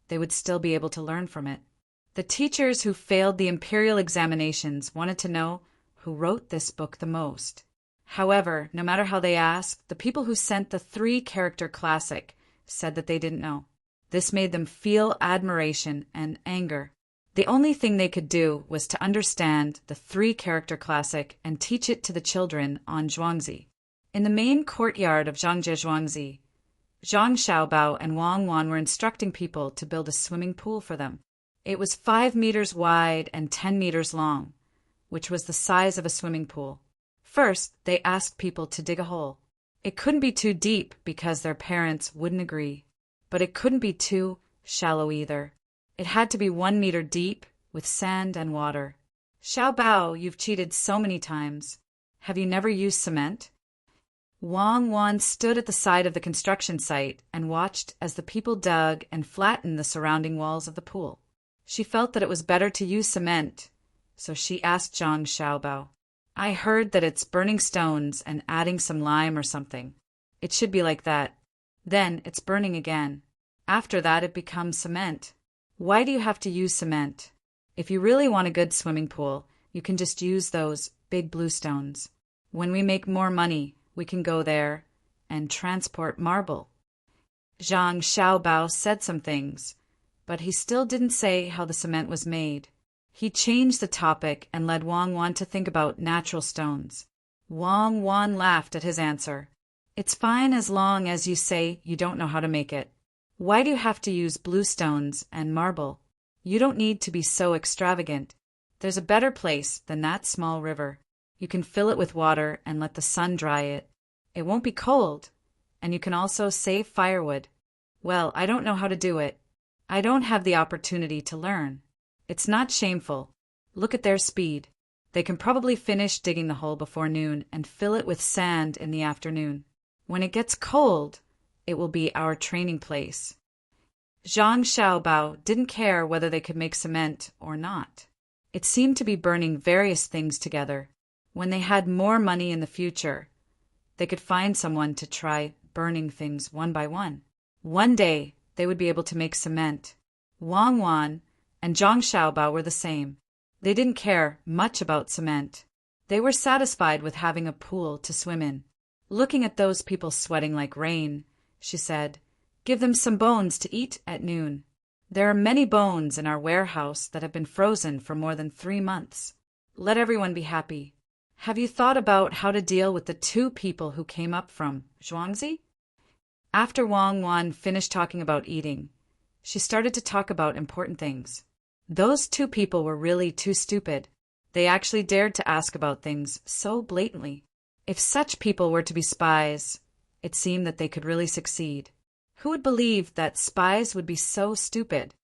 S1: they would still be able to learn from it. The teachers who failed the imperial examinations wanted to know who wrote this book the most. However, no matter how they asked, the people who sent the three-character classic said that they didn't know. This made them feel admiration and anger. The only thing they could do was to understand the three-character classic and teach it to the children on Zhuangzi. In the main courtyard of Zhangzhe Zhuangzi, Zhang Xiaobao and Wang Wan were instructing people to build a swimming pool for them. It was 5 meters wide and 10 meters long, which was the size of a swimming pool. First, they asked people to dig a hole. It couldn't be too deep because their parents wouldn't agree, but it couldn't be too shallow either. It had to be 1 meter deep with sand and water. Xiaobao, you've cheated so many times. Have you never used cement? Wang Wan stood at the side of the construction site and watched as the people dug and flattened the surrounding walls of the pool. She felt that it was better to use cement, so she asked Zhang Xiaobao, I heard that it's burning stones and adding some lime or something. It should be like that. Then it's burning again. After that it becomes cement. Why do you have to use cement? If you really want a good swimming pool, you can just use those big blue stones. When we make more money, we can go there and transport marble. Zhang Xiaobao said some things, but he still didn't say how the cement was made. He changed the topic and led Wang Wan to think about natural stones. Wang Wan laughed at his answer. It's fine as long as you say you don't know how to make it. Why do you have to use blue stones and marble? You don't need to be so extravagant. There's a better place than that small river. You can fill it with water and let the sun dry it. It won't be cold, and you can also save firewood. Well, I don't know how to do it. I don't have the opportunity to learn. It's not shameful. Look at their speed. They can probably finish digging the hole before noon and fill it with sand in the afternoon. When it gets cold, it will be our training place. Zhang Xiaobao didn't care whether they could make cement or not. It seemed to be burning various things together. When they had more money in the future, they could find someone to try burning things one by one. One day, they would be able to make cement. Wang Wan and Zhang Xiaobao were the same. They didn't care much about cement. They were satisfied with having a pool to swim in. Looking at those people sweating like rain, she said, Give them some bones to eat at noon. There are many bones in our warehouse that have been frozen for more than 3 months. Let everyone be happy. Have you thought about how to deal with the 2 people who came up from Zhuangzi? After Wang Wan finished talking about eating, she started to talk about important things. Those 2 people were really too stupid. They actually dared to ask about things so blatantly. If such people were to be spies, it seemed that they could really succeed. Who would believe that spies would be so stupid?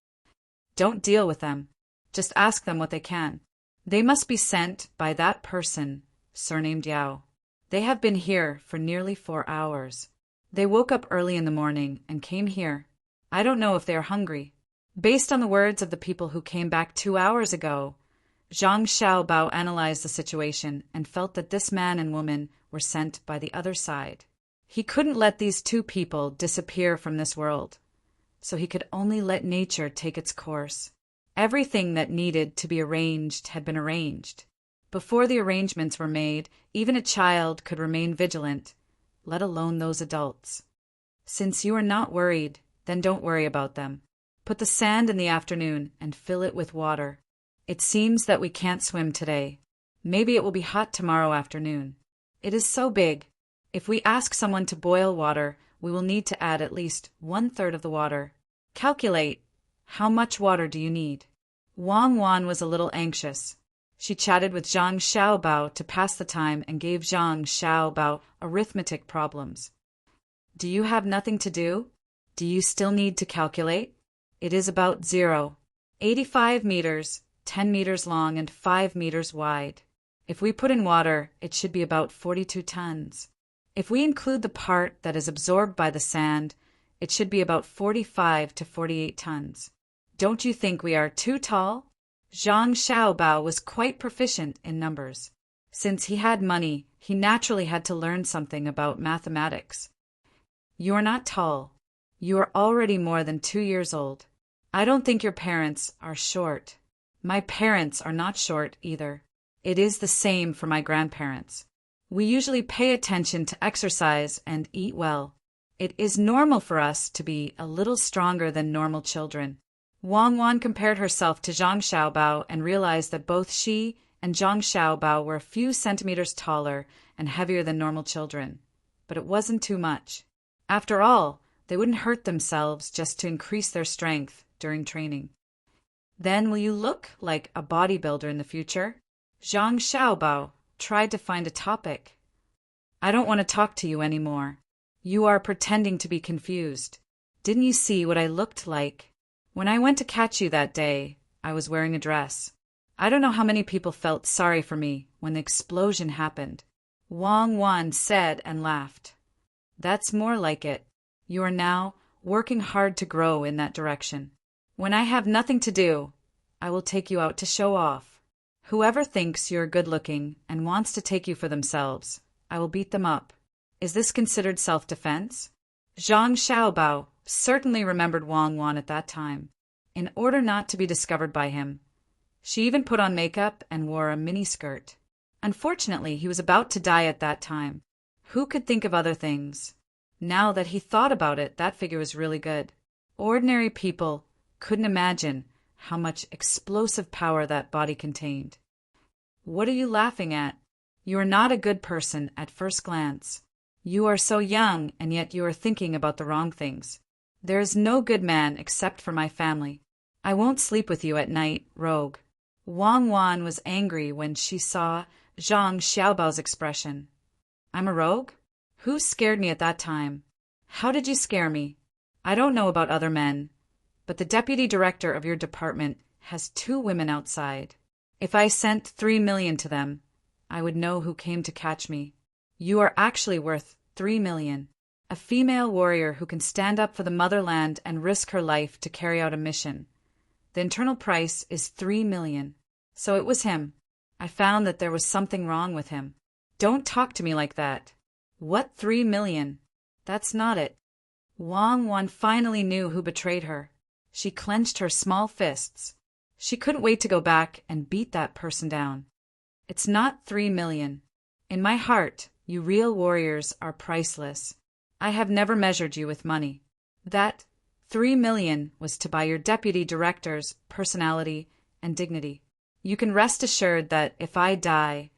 S1: Don't deal with them. Just ask them what they can. They must be sent by that person, surnamed Yao. They have been here for nearly 4 hours. They woke up early in the morning and came here. I don't know if they are hungry. Based on the words of the people who came back 2 hours ago, Zhang Xiaobao analyzed the situation and felt that this man and woman were sent by the other side. He couldn't let these 2 people disappear from this world, so he could only let nature take its course. Everything that needed to be arranged had been arranged. Before the arrangements were made, even a child could remain vigilant, let alone those adults. Since you are not worried, then don't worry about them. Put the sand in the afternoon and fill it with water. It seems that we can't swim today. Maybe it will be hot tomorrow afternoon. It is so big. If we ask someone to boil water, we will need to add at least 1/3 of the water. Calculate. How much water do you need? Wang Wan was a little anxious. She chatted with Zhang Xiaobao to pass the time and gave Zhang Xiaobao arithmetic problems. Do you have nothing to do? Do you still need to calculate? It is about 0.85 meters, 10 meters long and 5 meters wide. If we put in water, it should be about 42 tons. If we include the part that is absorbed by the sand, it should be about 45 to 48 tons. Don't you think we are too tall? Zhang Xiaobao was quite proficient in numbers. Since he had money, he naturally had to learn something about mathematics. You are not tall. You are already more than 2 years old. I don't think your parents are short. My parents are not short either. It is the same for my grandparents. We usually pay attention to exercise and eat well. It is normal for us to be a little stronger than normal children. Wang Wan compared herself to Zhang Xiaobao and realized that both she and Zhang Xiaobao were a few centimeters taller and heavier than normal children. But it wasn't too much. After all, they wouldn't hurt themselves just to increase their strength during training. Then will you look like a bodybuilder in the future? Zhang Xiaobao tried to find a topic. I don't want to talk to you anymore. You are pretending to be confused. Didn't you see what I looked like? When I went to catch you that day, I was wearing a dress. I don't know how many people felt sorry for me when the explosion happened. Wang Wan said and laughed. That's more like it. You are now working hard to grow in that direction. When I have nothing to do, I will take you out to show off. Whoever thinks you're good-looking and wants to take you for themselves, I will beat them up. Is this considered self-defense? Zhang Xiaobao certainly remembered Wang Wan at that time. In order not to be discovered by him, she even put on makeup and wore a miniskirt. Unfortunately, he was about to die at that time. Who could think of other things? Now that he thought about it, that figure was really good. Ordinary people couldn't imagine how much explosive power that body contained. What are you laughing at? You are not a good person at first glance. You are so young, and yet you are thinking about the wrong things. There is no good man except for my family. I won't sleep with you at night, rogue. Wang Wan was angry when she saw Zhang Xiaobao's expression. I'm a rogue? Who scared me at that time? How did you scare me? I don't know about other men, but the deputy director of your department has 2 women outside. If I sent 3 million to them, I would know who came to catch me. You are actually worth 3 million. A female warrior who can stand up for the motherland and risk her life to carry out a mission. The internal price is 3 million. So it was him. I found that there was something wrong with him. Don't talk to me like that. What 3 million? That's not it. Wang Wan finally knew who betrayed her. She clenched her small fists. She couldn't wait to go back and beat that person down. It's not 3 million. In my heart, you real warriors are priceless. I have never measured you with money. That 3 million was to buy your deputy director's personality and dignity. You can rest assured that if I die,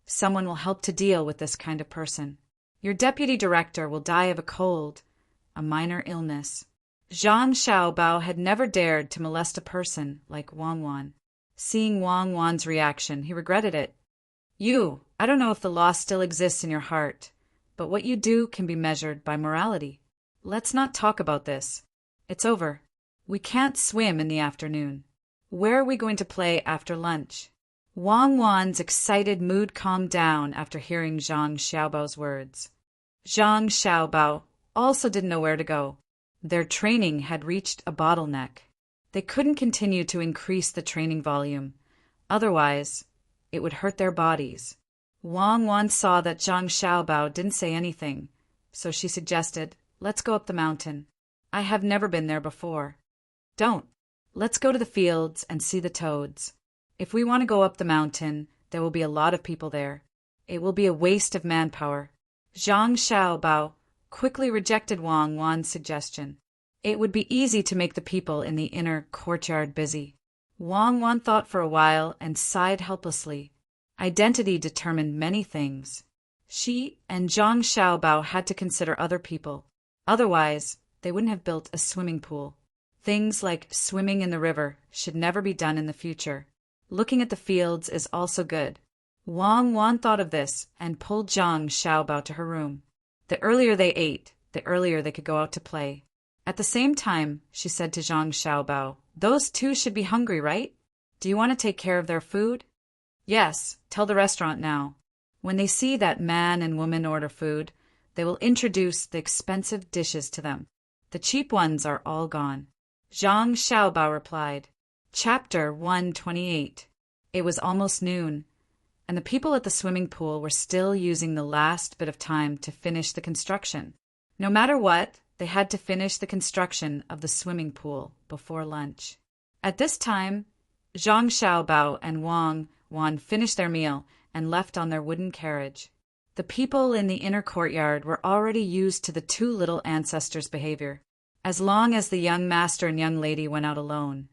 S1: someone will help to deal with this kind of person. Your deputy director will die of a cold, a minor illness. Zhang Xiaobao had never dared to molest a person like Wang Wan. Seeing Wang Wan's reaction, he regretted it. I don't know if the law still exists in your heart, but what you do can be measured by morality. Let's not talk about this. It's over. We can't swim in the afternoon. Where are we going to play after lunch? Wang Wan's excited mood calmed down after hearing Zhang Xiaobao's words. Zhang Xiaobao also didn't know where to go. Their training had reached a bottleneck. They couldn't continue to increase the training volume. Otherwise, it would hurt their bodies. Wang Wan saw that Zhang Xiaobao didn't say anything, so she suggested, let's go up the mountain. I have never been there before. Don't. Let's go to the fields and see the toads. If we want to go up the mountain, there will be a lot of people there. It will be a waste of manpower. Zhang Xiaobao quickly rejected Wang Wan's suggestion. It would be easy to make the people in the inner courtyard busy. Wang Wan thought for a while and sighed helplessly. Identity determined many things. She and Zhang Xiaobao had to consider other people. Otherwise, they wouldn't have built a swimming pool. Things like swimming in the river should never be done in the future. Looking at the fields is also good. Wang Wan thought of this and pulled Zhang Xiaobao to her room. The earlier they ate, the earlier they could go out to play. At the same time, she said to Zhang Xiaobao, those 2 should be hungry, right? Do you want to take care of their food? Yes, tell the restaurant now. When they see that man and woman order food, they will introduce the expensive dishes to them. The cheap ones are all gone. Zhang Xiaobao replied. Chapter 128. It was almost noon, and the people at the swimming pool were still using the last bit of time to finish the construction. No matter what, they had to finish the construction of the swimming pool before lunch. At this time, Zhang Xiaobao and Wang Wan finished their meal and left on their wooden carriage. The people in the inner courtyard were already used to the 2 little ancestors' behavior. As long as the young master and young lady went out alone,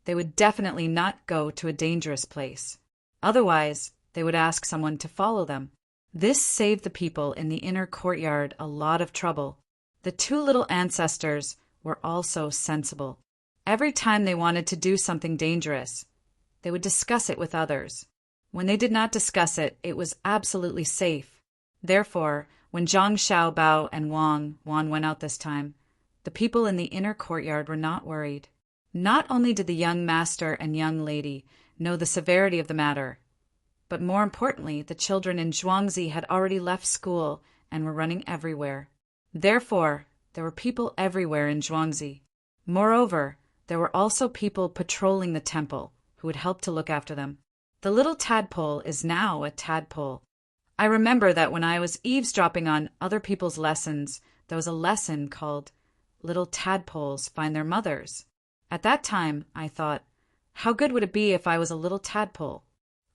S1: they would definitely not go to a dangerous place. Otherwise, they would ask someone to follow them. This saved the people in the inner courtyard a lot of trouble. The 2 little ancestors were also sensible. Every time they wanted to do something dangerous, they would discuss it with others. When they did not discuss it, it was absolutely safe. Therefore, when Zhang Xiaobao and Wang Wan went out this time, the people in the inner courtyard were not worried. Not only did the young master and young lady know the severity of the matter, but more importantly, the children in Zhuangzi had already left school and were running everywhere. Therefore, there were people everywhere in Zhuangzi. Moreover, there were also people patrolling the temple who would help to look after them. The little tadpole is now a tadpole. I remember that when I was eavesdropping on other people's lessons, there was a lesson called Little Tadpoles Find Their Mothers. At that time, I thought, how good would it be if I was a little tadpole?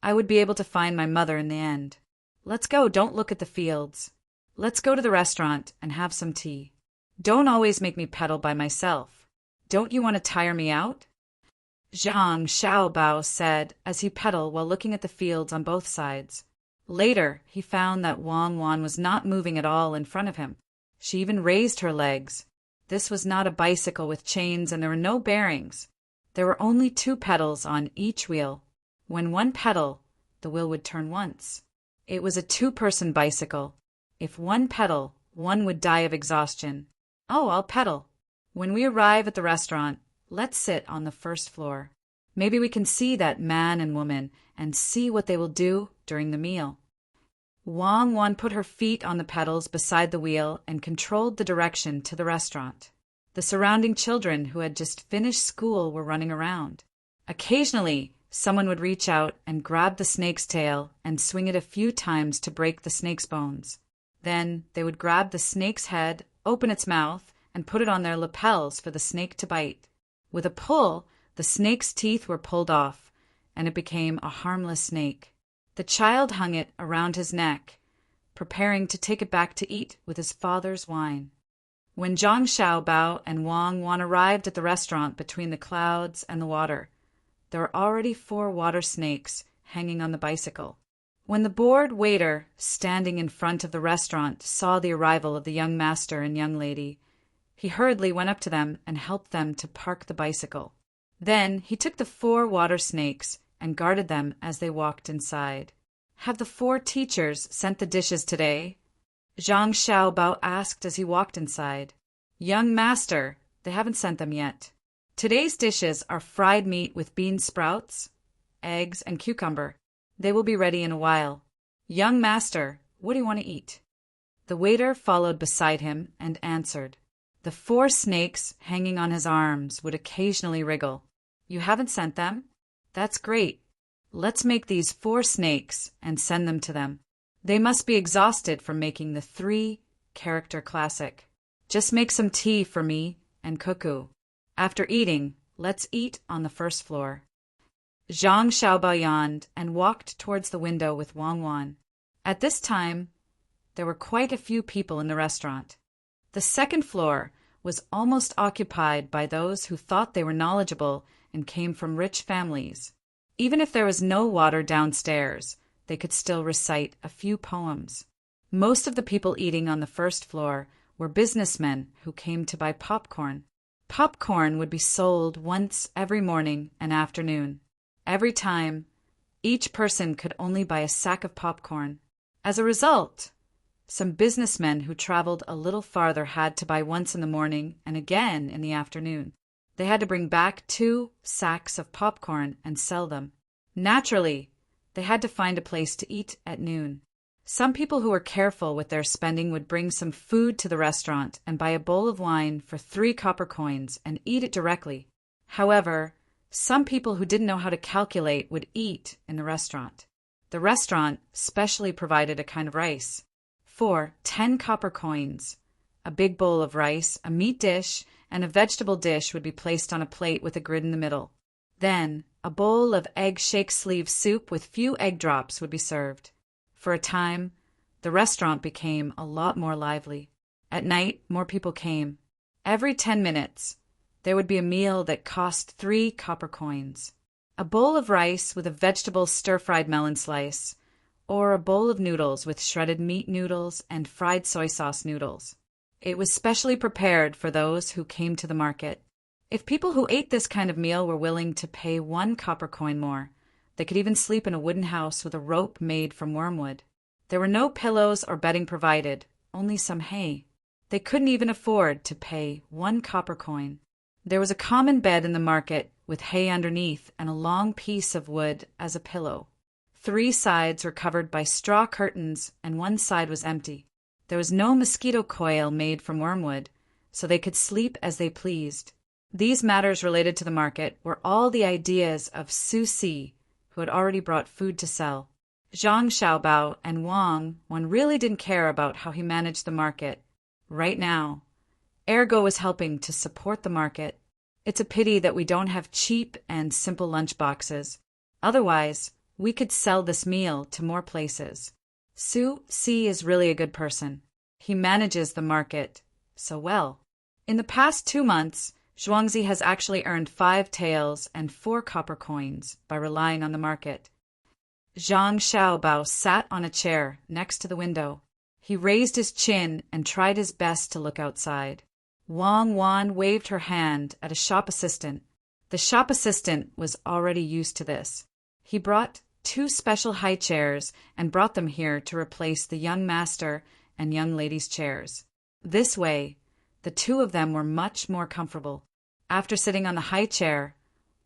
S1: I would be able to find my mother in the end. Let's go, don't look at the fields. Let's go to the restaurant and have some tea. Don't always make me pedal by myself. Don't you want to tire me out? Zhang Xiaobao said as he pedaled while looking at the fields on both sides. Later, he found that Wang Wan was not moving at all in front of him. She even raised her legs. This was not a bicycle with chains and there were no bearings. There were only 2 pedals on each wheel. When one pedal, the wheel would turn once. It was a 2-person bicycle. If one pedal, one would die of exhaustion. Oh, I'll pedal. When we arrive at the restaurant, let's sit on the first floor. Maybe we can see that man and woman and see what they will do during the meal. Wang Wan put her feet on the pedals beside the wheel and controlled the direction to the restaurant. The surrounding children who had just finished school were running around. Occasionally, someone would reach out and grab the snake's tail and swing it a few times to break the snake's bones. Then they would grab the snake's head, open its mouth, and put it on their lapels for the snake to bite. With a pull, the snake's teeth were pulled off, and it became a harmless snake. The child hung it around his neck, preparing to take it back to eat with his father's wine. When Zhang Xiaobao and Wang Wan arrived at the restaurant between the clouds and the water, there were already 4 water snakes hanging on the bicycle. When the bored waiter standing in front of the restaurant saw the arrival of the young master and young lady, he hurriedly went up to them and helped them to park the bicycle. Then he took the 4 water snakes and guarded them as they walked inside. Have the 4 teachers sent the dishes today? Zhang Xiaobao asked as he walked inside. Young master, they haven't sent them yet. Today's dishes are fried meat with bean sprouts, eggs, and cucumber. They will be ready in a while. Young master, what do you want to eat? The waiter followed beside him and answered. The 4 snakes hanging on his arms would occasionally wriggle. You haven't sent them? That's great. Let's make these 4 snakes and send them to them. They must be exhausted from making the 3-character classic. Just make some tea for me and Cuckoo. After eating, let's eat on the first floor. Zhang Xiaobao yawned and walked towards the window with Wang Wan. At this time, there were quite a few people in the restaurant. The second floor was almost occupied by those who thought they were knowledgeable and came from rich families. Even if there was no water downstairs, they could still recite a few poems. Most of the people eating on the first floor were businessmen who came to buy popcorn. Popcorn would be sold once every morning and afternoon. Every time, each person could only buy a sack of popcorn. As a result, some businessmen who traveled a little farther had to buy once in the morning and again in the afternoon. They had to bring back 2 sacks of popcorn and sell them. Naturally, they had to find a place to eat at noon. Some people who were careful with their spending would bring some food to the restaurant and buy a bowl of wine for 3 copper coins and eat it directly. However, some people who didn't know how to calculate would eat in the restaurant. The restaurant specially provided a kind of rice. For 10 copper coins, a big bowl of rice, a meat dish, and a vegetable dish would be placed on a plate with a grid in the middle. Then, a bowl of egg shake sleeve soup with few egg drops would be served. For a time, the restaurant became a lot more lively. At night, more people came. Every 10 minutes, there would be a meal that cost 3 copper coins. A bowl of rice with a vegetable stir-fried melon slice, or a bowl of noodles with shredded meat noodles and fried soy sauce noodles. It was specially prepared for those who came to the market. If people who ate this kind of meal were willing to pay 1 copper coin more, they could even sleep in a wooden house with a rope made from wormwood. There were no pillows or bedding provided, only some hay. They couldn't even afford to pay 1 copper coin. There was a common bed in the market with hay underneath and a long piece of wood as a pillow. 3 sides were covered by straw curtains and one side was empty. There was no mosquito coil made from wormwood, so they could sleep as they pleased. These matters related to the market were all the ideas of Su Si, who had already brought food to sell. Zhang Xiaobao and Wang Wan really didn't care about how he managed the market right now. Ergo was helping to support the market. It's a pity that we don't have cheap and simple lunch boxes. Otherwise, we could sell this meal to more places. Su Si is really a good person. He manages the market so well. In the past 2 months, Zhuangzi has actually earned 5 taels and 4 copper coins by relying on the market. Zhang Xiaobao sat on a chair next to the window. He raised his chin and tried his best to look outside. Wang Wan waved her hand at a shop assistant. The shop assistant was already used to this. He brought 2 special high chairs and brought them here to replace the young master and young lady's chairs. This way, the 2 of them were much more comfortable. After sitting on the high chair,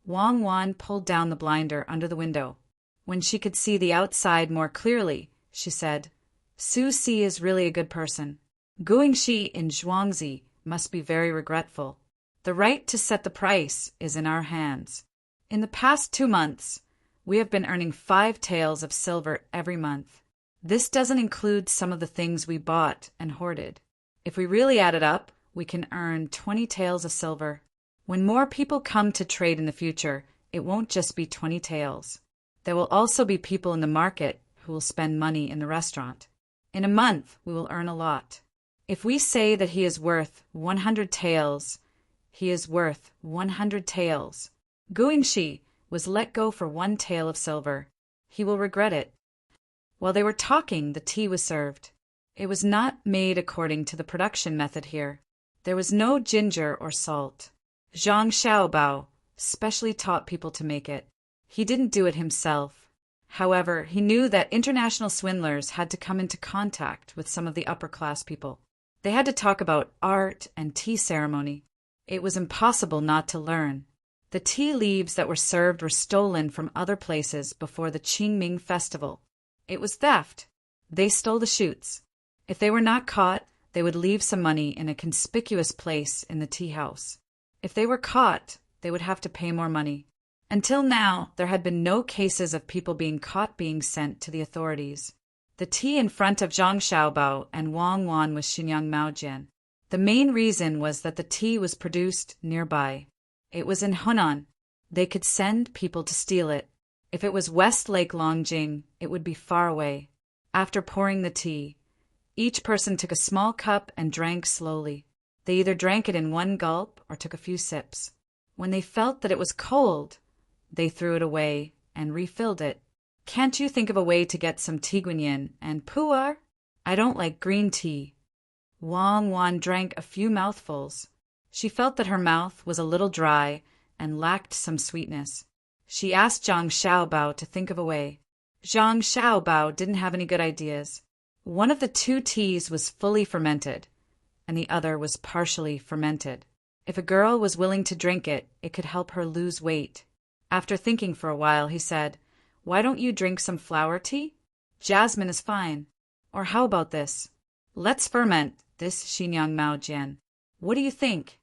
S1: Wang Wan pulled down the blinder under the window. When she could see the outside more clearly, she said, Su Si is really a good person. Guangxi in Zhuangzi must be very regretful. The right to set the price is in our hands. In the past 2 months, we have been earning 5 taels of silver every month. This doesn't include some of the things we bought and hoarded. If we really add it up, we can earn 20 taels of silver. When more people come to trade in the future, it won't just be 20 taels. There will also be people in the market who will spend money in the restaurant. In a month, we will earn a lot. If we say that he is worth 100 taels, he is worth 100 taels. Guangxi was let go for 1 tael of silver. He will regret it. While they were talking, the tea was served. It was not made according to the production method here. There was no ginger or salt. Zhang Xiaobao specially taught people to make it. He didn't do it himself. However, he knew that international swindlers had to come into contact with some of the upper-class people. They had to talk about art and tea ceremony. It was impossible not to learn. The tea leaves that were served were stolen from other places before the Qingming festival. It was theft. They stole the shoots. If they were not caught, they would leave some money in a conspicuous place in the tea house. If they were caught, they would have to pay more money. Until now, there had been no cases of people being caught being sent to the authorities. The tea in front of Zhang Xiaobao and Wang Wan was Xinyang Maojian. The main reason was that the tea was produced nearby. It was in Hunan. They could send people to steal it. If it was West Lake Longjing, it would be far away. After pouring the tea, each person took a small cup and drank slowly. They either drank it in one gulp or took a few sips. When they felt that it was cold, they threw it away and refilled it. Can't you think of a way to get some tiguanyin and pu'er? I don't like green tea. Wang Wan drank a few mouthfuls. She felt that her mouth was a little dry and lacked some sweetness. She asked Zhang Xiaobao to think of a way. Zhang Xiaobao didn't have any good ideas. One of the 2 teas was fully fermented, and the other was partially fermented. If a girl was willing to drink it, it could help her lose weight. After thinking for a while, he said, Why don't you drink some flower tea? Jasmine is fine. Or how about this? Let's ferment this Xinyang Maojian. What do you think?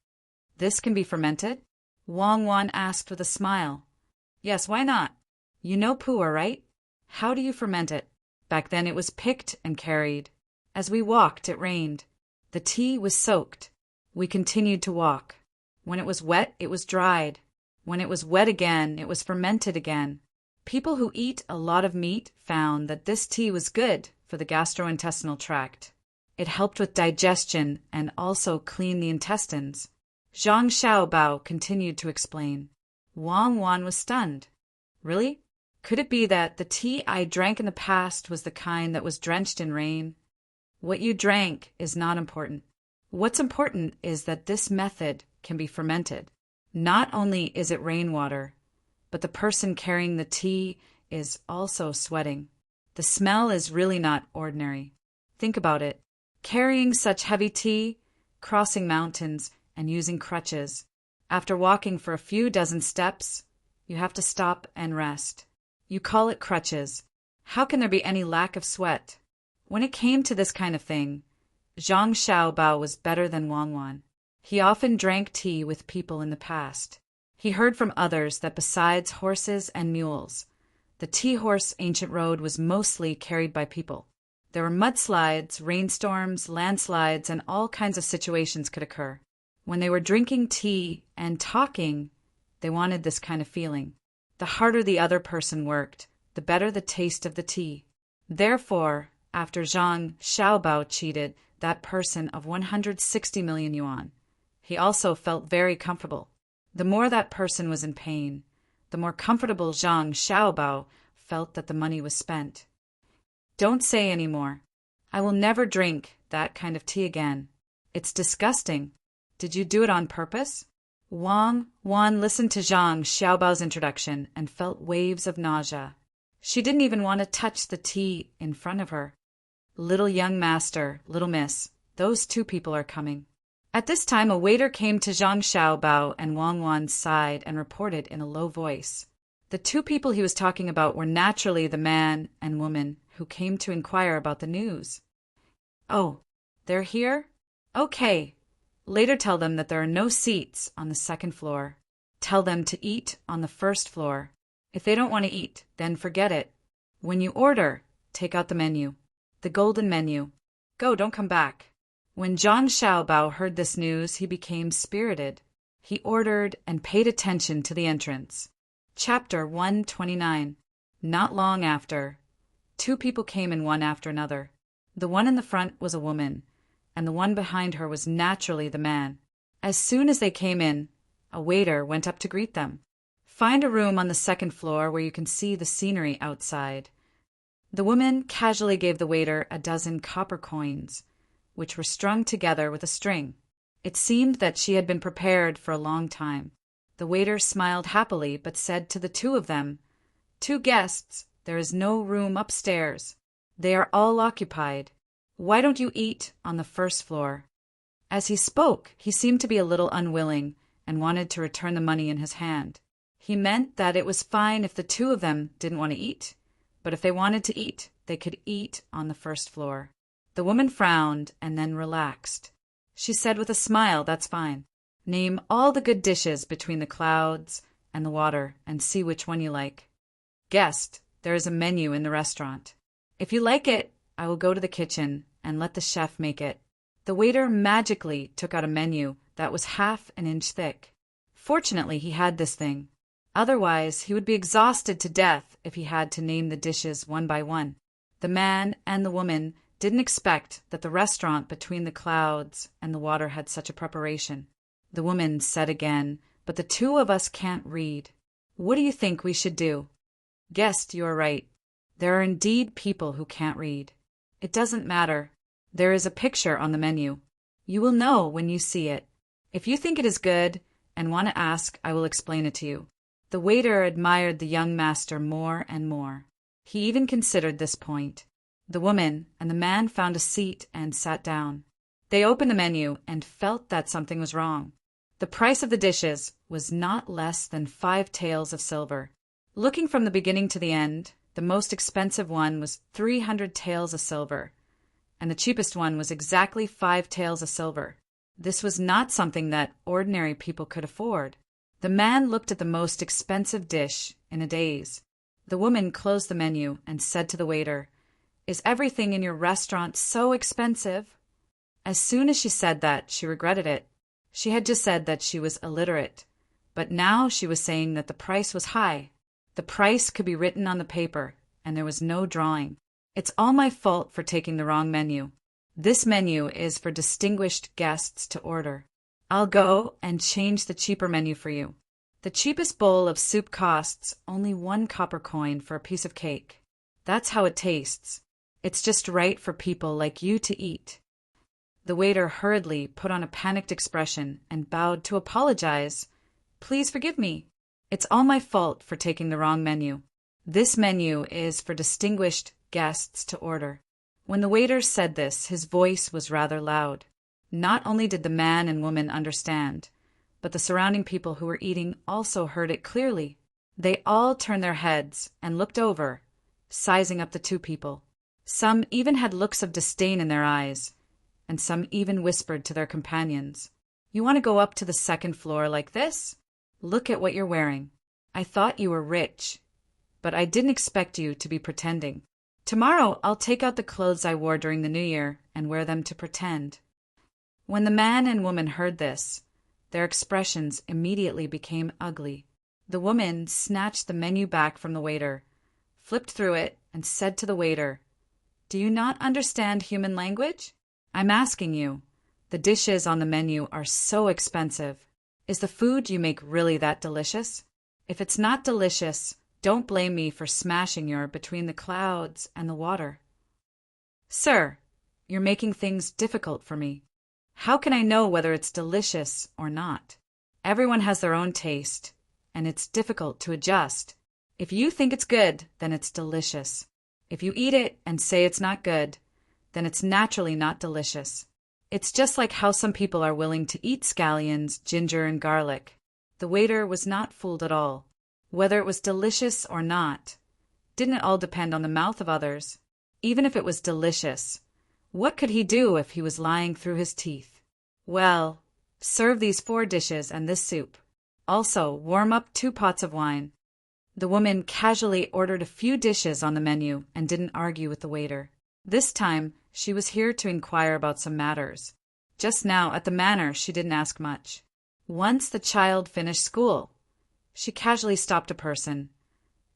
S1: This can be fermented? Wang Wan asked with a smile. Yes, why not? You know pu'er, right? How do you ferment it? Back then it was picked and carried. As we walked, it rained. The tea was soaked. We continued to walk. When it was wet, it was dried. When it was wet again, it was fermented again. People who eat a lot of meat found that this tea was good for the gastrointestinal tract. It helped with digestion and also cleaned the intestines. Zhang Xiaobao continued to explain. Wang Wan was stunned. Really? Could it be that the tea I drank in the past was the kind that was drenched in rain? What you drank is not important. What's important is that this method can be fermented. Not only is it rainwater, but the person carrying the tea is also sweating. The smell is really not ordinary. Think about it. Carrying such heavy tea, crossing mountains, and using crutches. After walking for a few dozen steps, you have to stop and rest. You call it crutches. How can there be any lack of sweat? When it came to this kind of thing, Zhang Xiaobao was better than Wang Wan. He often drank tea with people in the past. He heard from others that besides horses and mules, the tea-horse ancient road was mostly carried by people. There were mudslides, rainstorms, landslides, and all kinds of situations could occur. When they were drinking tea and talking, they wanted this kind of feeling. The harder the other person worked, the better the taste of the tea. Therefore, after Zhang Xiaobao cheated that person of 160 million yuan, he also felt very comfortable. The more that person was in pain, the more comfortable Zhang Xiaobao felt that the money was spent. Don't say any more. I will never drink that kind of tea again. It's disgusting. Did you do it on purpose? Wang Wan listened to Zhang Xiaobao's introduction and felt waves of nausea. She didn't even want to touch the tea in front of her. Little young master, little miss, those two people are coming. At this time, a waiter came to Zhang Xiaobao and Wang Wan's side and reported in a low voice. The two people he was talking about were naturally the man and woman who came to inquire about the news. Oh, they're here? Okay. Later tell them that there are no seats on the second floor. Tell them to eat on the first floor. If they don't want to eat, then forget it. When you order, take out the menu. The golden menu. Go, don't come back. When Zhang Xiaobao heard this news, he became spirited. He ordered and paid attention to the entrance. Chapter 129. Not long after, two people came in one after another. The one in the front was a woman, and the one behind her was naturally the man. As soon as they came in, a waiter went up to greet them. Find a room on the second floor where you can see the scenery outside. The woman casually gave the waiter a dozen copper coins, which were strung together with a string. It seemed that she had been prepared for a long time. The waiter smiled happily, but said to the two of them, "Two guests, there is no room upstairs. They are all occupied. Why don't you eat on the first floor?" As he spoke, he seemed to be a little unwilling and wanted to return the money in his hand. He meant that it was fine if the two of them didn't want to eat, but if they wanted to eat, they could eat on the first floor. The woman frowned and then relaxed. She said with a smile, "That's fine. Name all the good dishes between the clouds and the water and see which one you like. Guest, there is a menu in the restaurant. If you like it, I will go to the kitchen and let the chef make it." The waiter magically took out a menu that was half an inch thick. Fortunately, he had this thing. Otherwise, he would be exhausted to death if he had to name the dishes one by one. The man and the woman didn't expect that the restaurant between the clouds and the water had such a preparation. The woman said again, "But the two of us can't read. What do you think we should do?" "Guest, you are right. There are indeed people who can't read. It doesn't matter. There is a picture on the menu. You will know when you see it. If you think it is good and want to ask, I will explain it to you." The waiter admired the young master more and more. He even considered this point. The woman and the man found a seat and sat down. They opened the menu and felt that something was wrong. The price of the dishes was not less than 5 taels of silver. Looking from the beginning to the end, the most expensive one was 300 taels of silver, and the cheapest one was exactly 5 taels of silver. This was not something that ordinary people could afford. The man looked at the most expensive dish in a daze. The woman closed the menu and said to the waiter, "Is everything in your restaurant so expensive?" As soon as she said that, she regretted it. She had just said that she was illiterate, but now she was saying that the price was high. The price could be written on the paper, and there was no drawing. "It's all my fault for taking the wrong menu. This menu is for distinguished guests to order. I'll go and change the cheaper menu for you. The cheapest bowl of soup costs only 1 copper coin for a piece of cake. That's how it tastes. It's just right for people like you to eat." The waiter hurriedly put on a panicked expression and bowed to apologize. "Please forgive me. It's all my fault for taking the wrong menu. This menu is for distinguished guests to order." When the waiter said this, his voice was rather loud. Not only did the man and woman understand, but the surrounding people who were eating also heard it clearly. They all turned their heads and looked over, sizing up the two people. Some even had looks of disdain in their eyes, and some even whispered to their companions, "You want to go up to the second floor like this? Look at what you're wearing. I thought you were rich, but I didn't expect you to be pretending. Tomorrow I'll take out the clothes I wore during the New Year and wear them to pretend." When the man and woman heard this, their expressions immediately became ugly. The woman snatched the menu back from the waiter, flipped through it, and said to the waiter, "Do you not understand human language? I'm asking you. The dishes on the menu are so expensive. Is the food you make really that delicious? If it's not delicious, don't blame me for smashing your between the clouds and the water." "Sir, you're making things difficult for me. How can I know whether it's delicious or not? Everyone has their own taste, and it's difficult to adjust. If you think it's good, then it's delicious. If you eat it and say it's not good, then it's naturally not delicious. It's just like how some people are willing to eat scallions, ginger, and garlic." The waiter was not fooled at all. Whether it was delicious or not, didn't it all depend on the mouth of others? Even if it was delicious, what could he do if he was lying through his teeth? "Well, serve these 4 dishes and this soup. Also, warm up 2 pots of wine." The woman casually ordered a few dishes on the menu and didn't argue with the waiter. This time, she was here to inquire about some matters. Just now, at the manor, she didn't ask much. Once the child finished school, she casually stopped a person,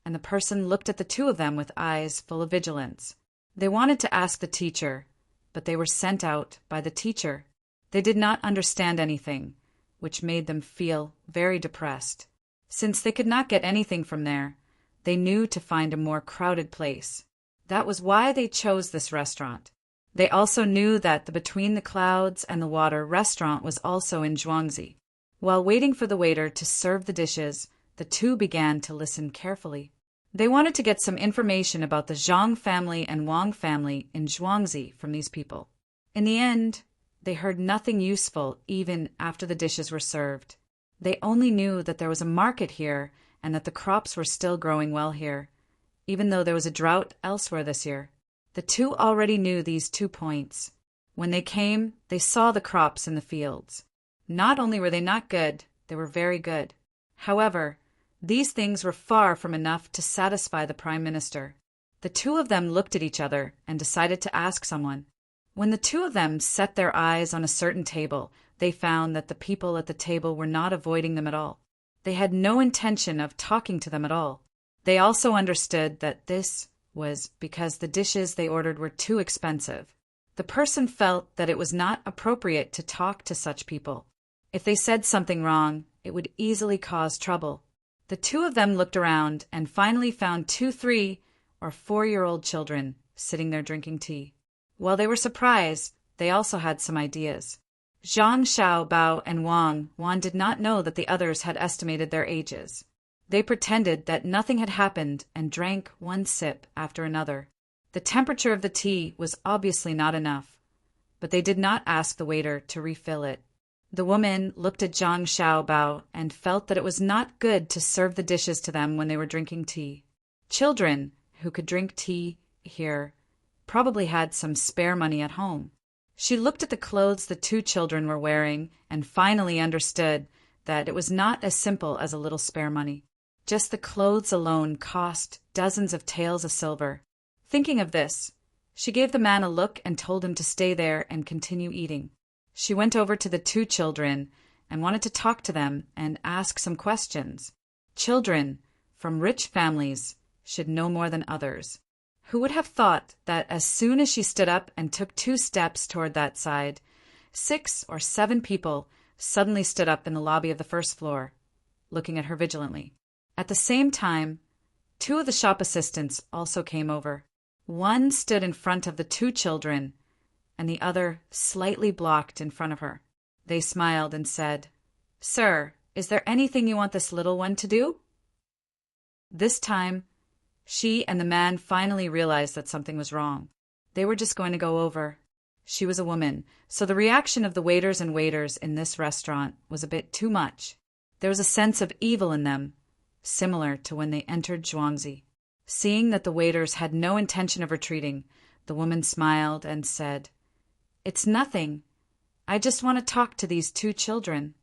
S1: and the person looked at the two of them with eyes full of vigilance. They wanted to ask the teacher, but they were sent out by the teacher. They did not understand anything, which made them feel very depressed. Since they could not get anything from there, they knew to find a more crowded place. That was why they chose this restaurant. They also knew that the Between the Clouds and the Water restaurant was also in Zhuangzi. While waiting for the waiter to serve the dishes, the two began to listen carefully. They wanted to get some information about the Zhang family and Wang family in Zhuangzi from these people. In the end, they heard nothing useful even after the dishes were served. They only knew that there was a market here and that the crops were still growing well here, even though there was a drought elsewhere this year. The two already knew these 2 points. When they came, they saw the crops in the fields. Not only were they not good, they were very good. However, these things were far from enough to satisfy the Prime Minister. The two of them looked at each other and decided to ask someone. When the two of them set their eyes on a certain table, they found that the people at the table were not avoiding them at all. They had no intention of talking to them at all. They also understood that this was because the dishes they ordered were too expensive. The person felt that it was not appropriate to talk to such people. If they said something wrong, it would easily cause trouble. The two of them looked around and finally found 2 3- or 4-year-old children sitting there drinking tea. While they were surprised, they also had some ideas. Zhang, Xiao, Bao, and Wang did not know that the others had estimated their ages. They pretended that nothing had happened and drank one sip after another. The temperature of the tea was obviously not enough, but they did not ask the waiter to refill it. The woman looked at Zhang, Xiao, Bao and felt that it was not good to serve the dishes to them when they were drinking tea. Children who could drink tea here probably had some spare money at home. She looked at the clothes the 2 children were wearing and finally understood that it was not as simple as a little spare money. Just the clothes alone cost dozens of taels of silver. Thinking of this, she gave the man a look and told him to stay there and continue eating. She went over to the 2 children and wanted to talk to them and ask some questions. Children from rich families should know more than others. Who would have thought that as soon as she stood up and took 2 steps toward that side, 6 or 7 people suddenly stood up in the lobby of the first floor, looking at her vigilantly. At the same time, 2 of the shop assistants also came over. One stood in front of the 2 children, and the other slightly blocked in front of her. They smiled and said, "Sir, is there anything you want this little one to do?" This time, she and the man finally realized that something was wrong. They were just going to go over. She was a woman, so the reaction of the waiters and waiters in this restaurant was a bit too much. There was a sense of evil in them, similar to when they entered Zhuangzi. Seeing that the waiters had no intention of retreating, the woman smiled and said, "It's nothing. I just want to talk to these two children."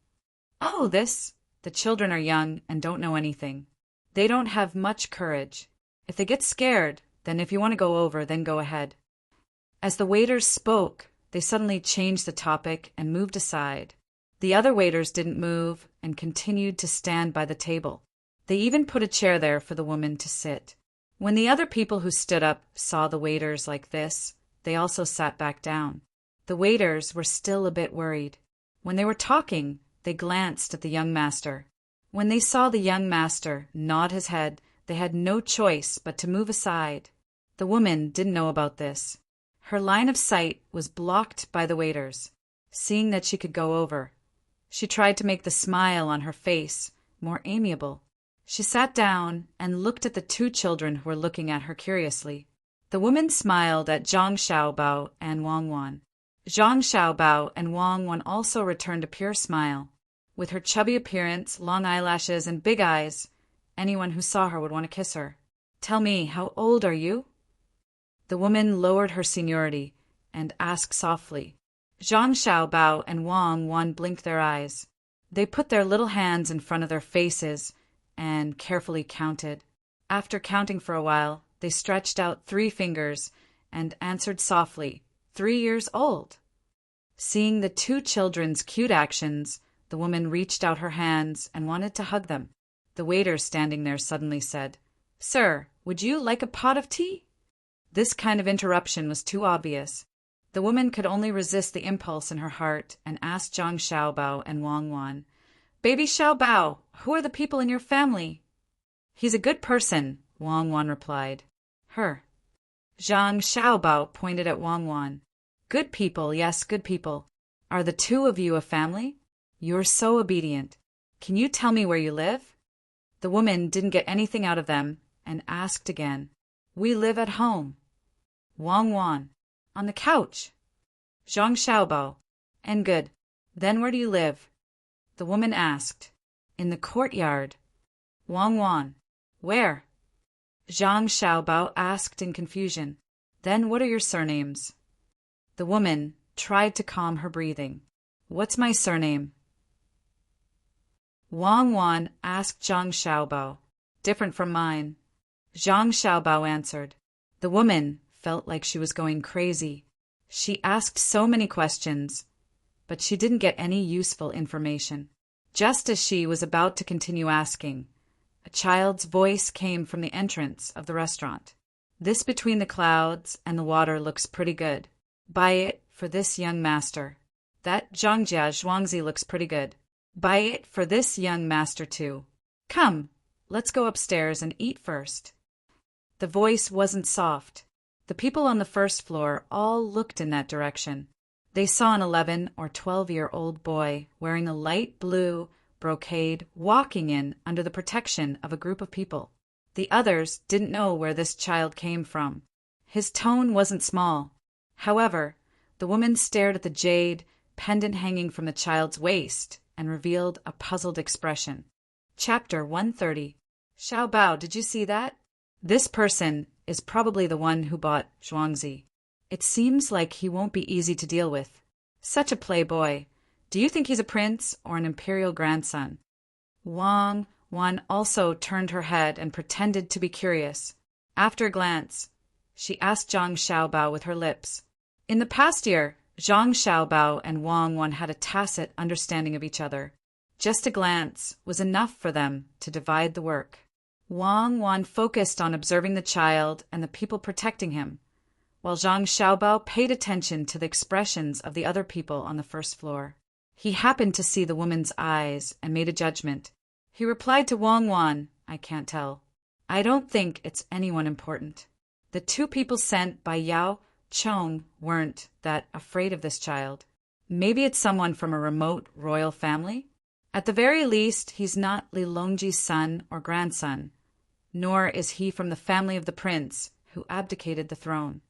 S1: "Oh, this—" "The children are young and don't know anything. They don't have much courage. If they get scared, then if you want to go over, then go ahead." As the waiters spoke, they suddenly changed the topic and moved aside. The other waiters didn't move and continued to stand by the table. They even put a chair there for the woman to sit. When the other people who stood up saw the waiters like this, they also sat back down. The waiters were still a bit worried. When they were talking, they glanced at the young master. When they saw the young master nod his head, they had no choice but to move aside. The woman didn't know about this. Her line of sight was blocked by the waiters. Seeing that she could go over, she tried to make the smile on her face more amiable. She sat down and looked at the two children who were looking at her curiously. The woman smiled at Zhang Xiaobao and Wang Wan. Zhang Xiaobao and Wang Wan also returned a pure smile. With her chubby appearance, long eyelashes, and big eyes, anyone who saw her would want to kiss her. "Tell me, how old are you?" The woman lowered her seniority and asked softly. Zhang Xiaobao and Wang Wan blinked their eyes. They put their little hands in front of their faces and carefully counted. After counting for a while, they stretched out 3 fingers and answered softly, 3 years old. Seeing the two children's cute actions, the woman reached out her hands and wanted to hug them. The waiter standing there suddenly said, "Sir, would you like a pot of tea?" This kind of interruption was too obvious. The woman could only resist the impulse in her heart and asked Zhang Xiaobao and Wang Wan, "Baby Xiaobao, who are the people in your family?" "He's a good person," Wang Wan replied. "Her." Zhang Xiaobao pointed at Wang Wan. "Good people, yes, good people. Are the two of you a family? You're so obedient. Can you tell me where you live?" The woman didn't get anything out of them and asked again, "We live at home." Wang Wan, "On the couch." Zhang Xiaobao, "And good. Then where do you live?" The woman asked, "In the courtyard." Wang Wan, "Where?" Zhang Xiaobao asked in confusion, "Then what are your surnames?" The woman tried to calm her breathing. "What's my surname?" Wang Wan asked Zhang Xiaobao, "Different from mine." Zhang Xiaobao answered. The woman felt like she was going crazy. She asked so many questions, but she didn't get any useful information. Just as she was about to continue asking, a child's voice came from the entrance of the restaurant. "This between the clouds and the water looks pretty good. Buy it for this young master. That Zhangjia Zhuangzi looks pretty good. Buy it for this young master too. Come, let's go upstairs and eat first." The voice wasn't soft. The people on the first floor all looked in that direction. They saw an 11 or 12-year-old boy wearing a light blue brocade walking in under the protection of a group of people. The others didn't know where this child came from. His tone wasn't small. However, the woman stared at the jade pendant hanging from the child's waist and revealed a puzzled expression. Chapter 130. Xiaobao, did you see that? This person is probably the one who bought Zhuangzi. It seems like he won't be easy to deal with. Such a playboy. Do you think he's a prince or an imperial grandson? Wang Wan also turned her head and pretended to be curious. After a glance, she asked Zhang Xiaobao with her lips. In the past year, Zhang Xiaobao and Wang Wan had a tacit understanding of each other. Just a glance was enough for them to divide the work. Wang Wan focused on observing the child and the people protecting him, while Zhang Xiaobao paid attention to the expressions of the other people on the first floor. He happened to see the woman's eyes and made a judgment. He replied to Wang Wan, "I can't tell. I don't think it's anyone important." The two people sent by Yao Chong weren't that afraid of this child. Maybe it's someone from a remote royal family? At the very least, he's not Li Longji's son or grandson, nor is he from the family of the prince who abdicated the throne.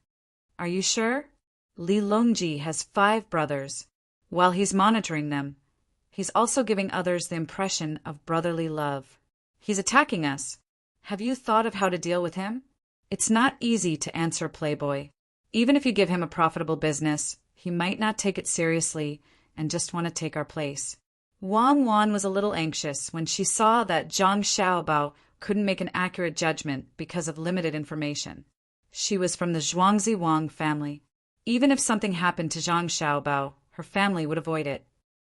S1: Are you sure? Li Longji has 5 brothers. While he's monitoring them, he's also giving others the impression of brotherly love. He's attacking us. Have you thought of how to deal with him? It's not easy to answer Playboy. Even if you give him a profitable business, he might not take it seriously and just want to take our place. Wang Wan was a little anxious when she saw that Zhang Xiaobao couldn't make an accurate judgment because of limited information. She was from the Zhuangzi Wang family. Even if something happened to Zhang Xiaobao, her family would avoid it.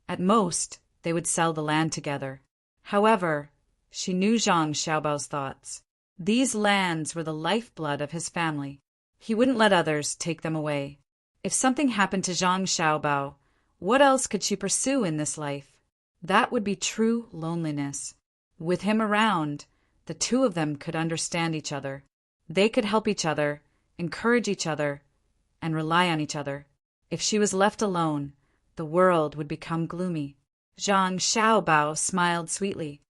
S1: At most, they would sell the land together. However, she knew Zhang Xiaobao's thoughts. These lands were the lifeblood of his family. He wouldn't let others take them away. If something happened to Zhang Xiaobao, what else could she pursue in this life? That would be true loneliness. With him around, the two of them could understand each other. They could help each other, encourage each other, and rely on each other. If she was left alone, the world would become gloomy. Zhang Xiaobao smiled sweetly.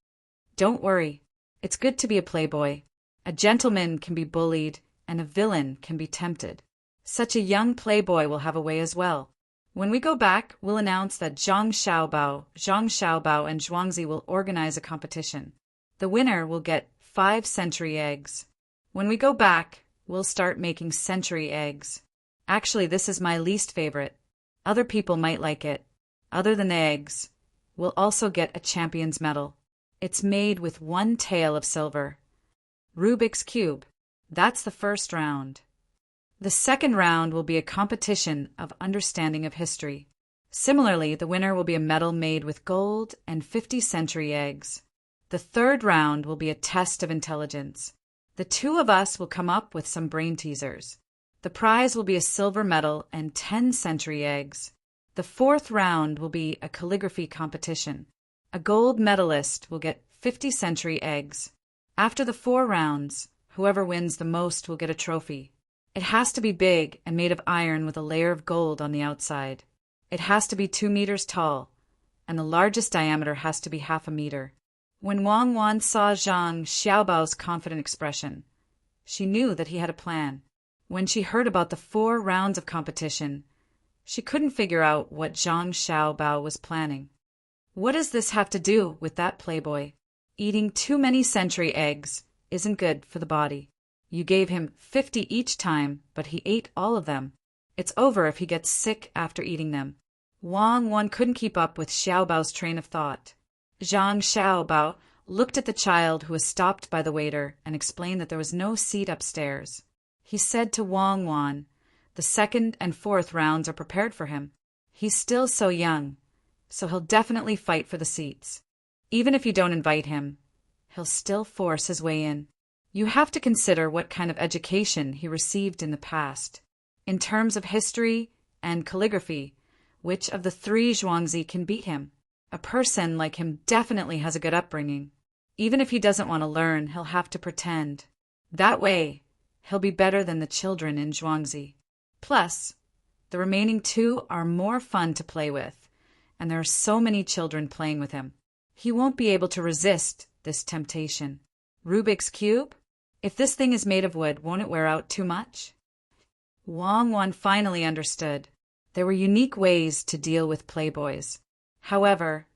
S1: Don't worry. It's good to be a playboy. A gentleman can be bullied, and a villain can be tempted. Such a young playboy will have a way as well. When we go back, we'll announce that Zhang Xiaobao, and Zhuangzi will organize a competition. The winner will get 5 century eggs. When we go back, we'll start making century eggs. Actually, this is my least favorite. Other people might like it. Other than the eggs, we'll also get a champion's medal. It's made with 1 tael of silver. Rubik's Cube. That's the first round. The second round will be a competition of understanding of history. Similarly, the winner will be a medal made with gold and 50 century eggs. The third round will be a test of intelligence. The two of us will come up with some brain teasers. The prize will be a silver medal and 10 century eggs. The fourth round will be a calligraphy competition. A gold medalist will get 50 century eggs. After the 4 rounds, whoever wins the most will get a trophy. It has to be big and made of iron with a layer of gold on the outside. It has to be 2 meters tall, and the largest diameter has to be half a meter. When Wang Wan saw Zhang Xiaobao's confident expression, she knew that he had a plan. When she heard about the 4 rounds of competition, she couldn't figure out what Zhang Xiaobao was planning. What does this have to do with that playboy? Eating too many century eggs isn't good for the body. You gave him 50 each time, but he ate all of them. It's over if he gets sick after eating them. Wang Wan couldn't keep up with Xiaobao's train of thought. Zhang Xiaobao looked at the child who was stopped by the waiter and explained that there was no seat upstairs. He said to Wang Wan, the second and fourth rounds are prepared for him. He's still so young, so he'll definitely fight for the seats. Even if you don't invite him, he'll still force his way in. You have to consider what kind of education he received in the past. In terms of history and calligraphy, which of the 3 Zhuangzi can beat him? A person like him definitely has a good upbringing. Even if he doesn't want to learn, he'll have to pretend. That way, he'll be better than the children in Zhuangzi. Plus, the remaining 2 are more fun to play with, and there are so many children playing with him. He won't be able to resist this temptation. Rubik's Cube? If this thing is made of wood, won't it wear out too much? Wang Wan finally understood. There were unique ways to deal with playboys. However,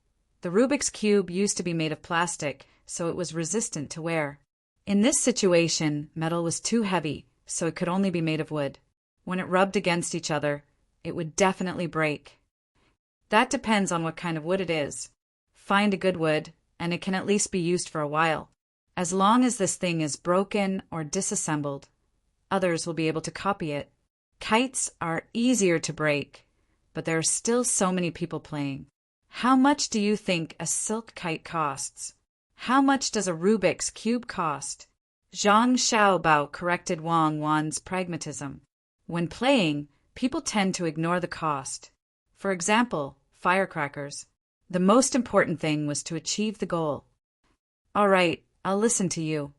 S1: the Rubik's Cube used to be made of plastic, so it was resistant to wear. In this situation, metal was too heavy, so it could only be made of wood. When it rubbed against each other, it would definitely break. That depends on what kind of wood it is. Find a good wood, and it can at least be used for a while. As long as this thing is broken or disassembled, others will be able to copy it. Kites are easier to break, but there are still so many people playing. How much do you think a silk kite costs? How much does a Rubik's Cube cost? Zhang Xiaobao corrected Wang Wan's pragmatism. When playing, people tend to ignore the cost. For example, firecrackers. The most important thing was to achieve the goal. All right, I'll listen to you.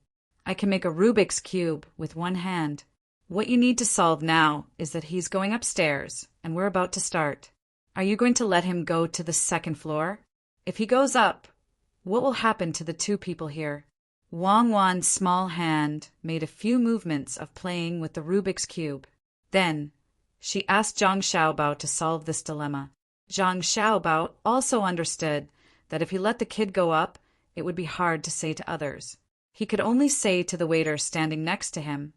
S1: I can make a Rubik's Cube with 1 hand. What you need to solve now is that he's going upstairs, and we're about to start. Are you going to let him go to the 2nd floor? If he goes up, what will happen to the 2 people here? Wang Wan's small hand made a few movements of playing with the Rubik's Cube. Then, she asked Zhang Xiaobao to solve this dilemma. Zhang Xiaobao also understood that if he let the kid go up, it would be hard to say to others. He could only say to the waiter standing next to him,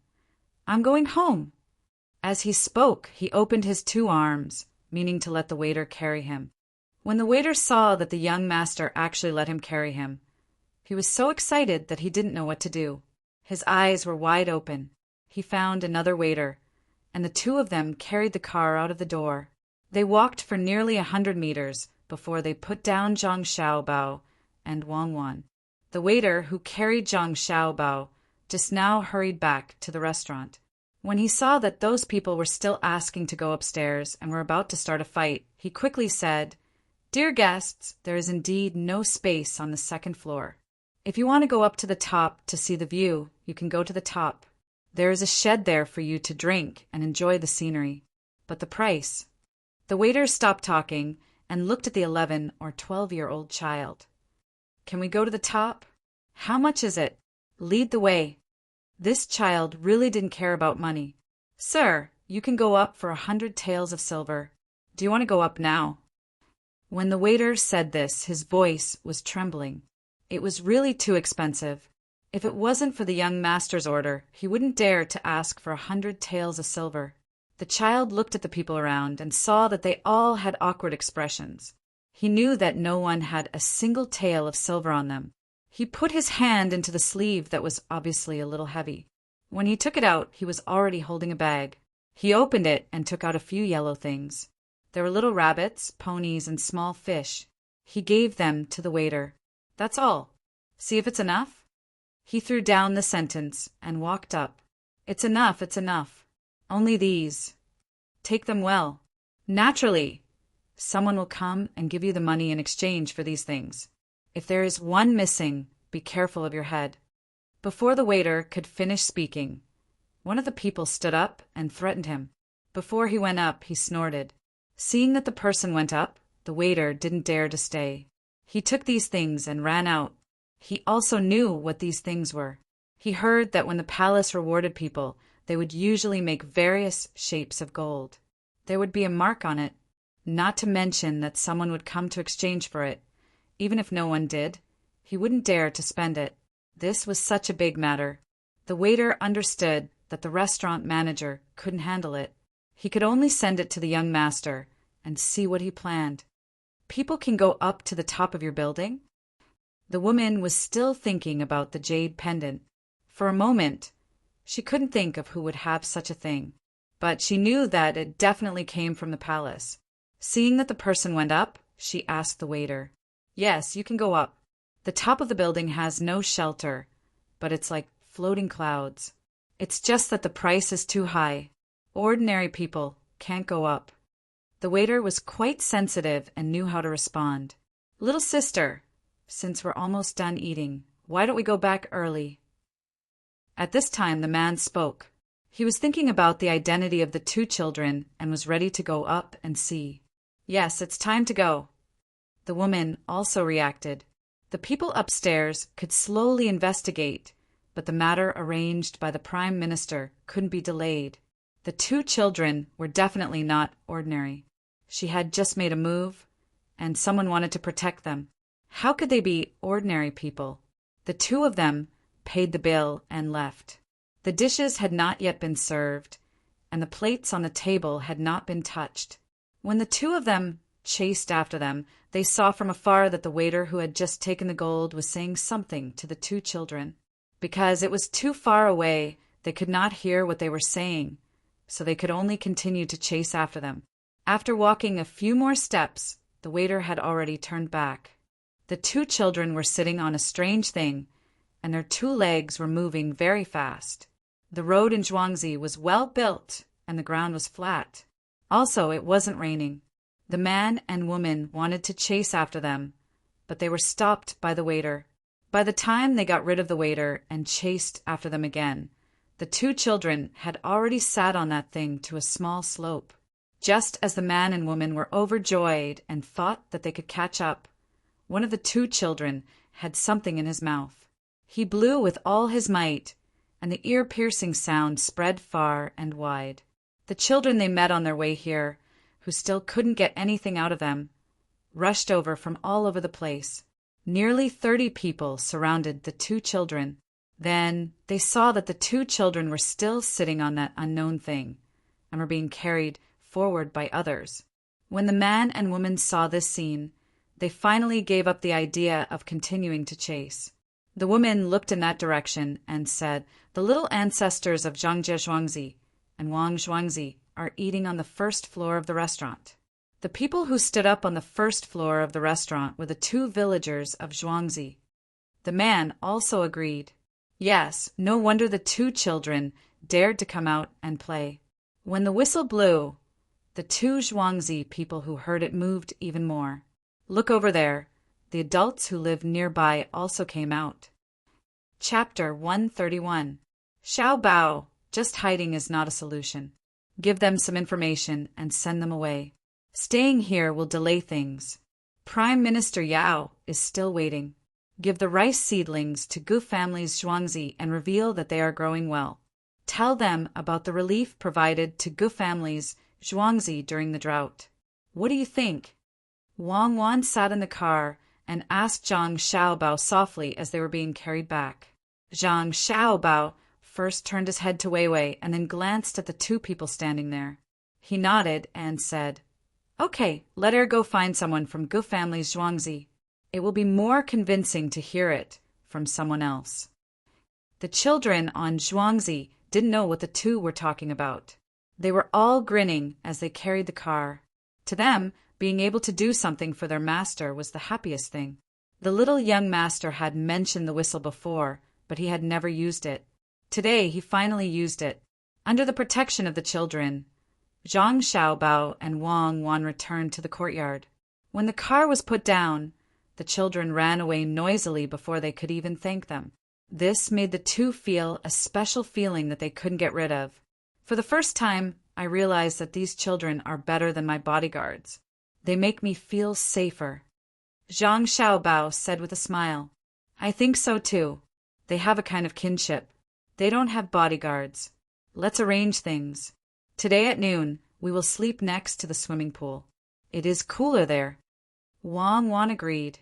S1: "I'm going home." As he spoke, he opened his 2 arms, meaning to let the waiter carry him. When the waiter saw that the young master actually let him carry him, he was so excited that he didn't know what to do. His eyes were wide open. He found another waiter, and the 2 of them carried the car out of the door. They walked for nearly 100 meters before they put down Zhang Xiaobao and Wang Wan. The waiter who carried Zhang Xiaobao just now hurried back to the restaurant. When he saw that those people were still asking to go upstairs and were about to start a fight, he quickly said, "Dear guests, there is indeed no space on the 2nd floor. If you want to go up to the top to see the view, you can go to the top. There is a shed there for you to drink and enjoy the scenery. But the price—" The waiter stopped talking and looked at the 11 or 12-year-old child. "Can we go to the top? How much is it? Lead the way." This child really didn't care about money. "Sir, you can go up for 100 taels of silver. Do you want to go up now?" When the waiter said this, his voice was trembling. It was really too expensive. If it wasn't for the young master's order, he wouldn't dare to ask for 100 taels of silver. The child looked at the people around and saw that they all had awkward expressions. He knew that no one had a single tael of silver on them. He put his hand into the sleeve that was obviously a little heavy. When he took it out, he was already holding a bag. He opened it and took out a few yellow things. There were little rabbits, ponies, and small fish. He gave them to the waiter. "That's all. See if it's enough?" He threw down the sentence and walked up. "It's enough, it's enough. Only these. Take them well. Naturally, someone will come and give you the money in exchange for these things. If there is one missing, be careful of your head." Before the waiter could finish speaking, one of the people stood up and threatened him. Before he went up, he snorted. Seeing that the person went up, the waiter didn't dare to stay. He took these things and ran out. He also knew what these things were. He heard that when the palace rewarded people, they would usually make various shapes of gold. There would be a mark on it, not to mention that someone would come to exchange for it. Even if no one did, he wouldn't dare to spend it. This was such a big matter. The waiter understood that the restaurant manager couldn't handle it. He could only send it to the young master and see what he planned. "People can go up to the top of your building?" The woman was still thinking about the jade pendant. For a moment, she couldn't think of who would have such a thing, but she knew that it definitely came from the palace. Seeing that the person went up, she asked the waiter, "Yes, you can go up. The top of the building has no shelter, but it's like floating clouds. It's just that the price is too high. Ordinary people can't go up." The waiter was quite sensitive and knew how to respond. "Little sister, since we're almost done eating, why don't we go back early?" At this time the man spoke. He was thinking about the identity of the 2 children and was ready to go up and see. "Yes, it's time to go." The woman also reacted. The people upstairs could slowly investigate, but the matter arranged by the Prime Minister couldn't be delayed. The 2 children were definitely not ordinary. She had just made a move, and someone wanted to protect them. How could they be ordinary people? The 2 of them paid the bill and left. The dishes had not yet been served, and the plates on the table had not been touched. When the 2 of them chased after them, they saw from afar that the waiter who had just taken the gold was saying something to the 2 children. Because it was too far away, they could not hear what they were saying, so they could only continue to chase after them. After walking a few more steps, the waiter had already turned back. The 2 children were sitting on a strange thing, and their 2 legs were moving very fast. The road in Zhuangzi was well built, and the ground was flat. Also, it wasn't raining. The man and woman wanted to chase after them, but they were stopped by the waiter. By the time they got rid of the waiter and chased after them again, the 2 children had already sat on that thing to a small slope. Just as the man and woman were overjoyed and thought that they could catch up, one of the 2 children had something in his mouth. He blew with all his might, and the ear-piercing sound spread far and wide. The children they met on their way here, who still couldn't get anything out of them, rushed over from all over the place. Nearly 30 people surrounded the 2 children. Then they saw that the two children were still sitting on that unknown thing and were being carried forward by others. When the man and woman saw this scene, they finally gave up the idea of continuing to chase. The woman looked in that direction and said, "The little ancestors of Zhangjie Zhuangzi and Wang Zhuangzi are eating on the first floor of the restaurant." The people who stood up on the first floor of the restaurant were the two villagers of Zhuangzi. The man also agreed. Yes, no wonder the two children dared to come out and play. When the whistle blew, the two Zhuangzi people who heard it moved even more. Look over there. The adults who lived nearby also came out. Chapter 131. Xiao Bao, just hiding is not a solution. Give them some information and send them away. Staying here will delay things. Prime Minister Yao is still waiting. Give the rice seedlings to Gu family's Zhuangzi and reveal that they are growing well. Tell them about the relief provided to Gu family's Zhuangzi during the drought. What do you think? Wang Wan sat in the car and asked Zhang Xiaobao softly as they were being carried back. Zhang Xiaobao first turned his head to Wei Wei and then glanced at the two people standing there. He nodded and said, "Okay, let her go find someone from Gu family's Zhuangzi. It will be more convincing to hear it from someone else." The children on Zhuangzi didn't know what the two were talking about. They were all grinning as they carried the car. To them, being able to do something for their master was the happiest thing. The little young master had mentioned the whistle before, but he had never used it. Today he finally used it. Under the protection of the children, Zhang Xiaobao and Wang Wan returned to the courtyard. When the car was put down, the children ran away noisily before they could even thank them. This made the two feel a special feeling that they couldn't get rid of. For the first time, I realized that these children are better than my bodyguards. They make me feel safer. Zhang Xiaobao said with a smile, "I think so too. They have a kind of kinship. They don't have bodyguards. Let's arrange things. Today at noon, we will sleep next to the swimming pool. It is cooler there." Wang Wan agreed,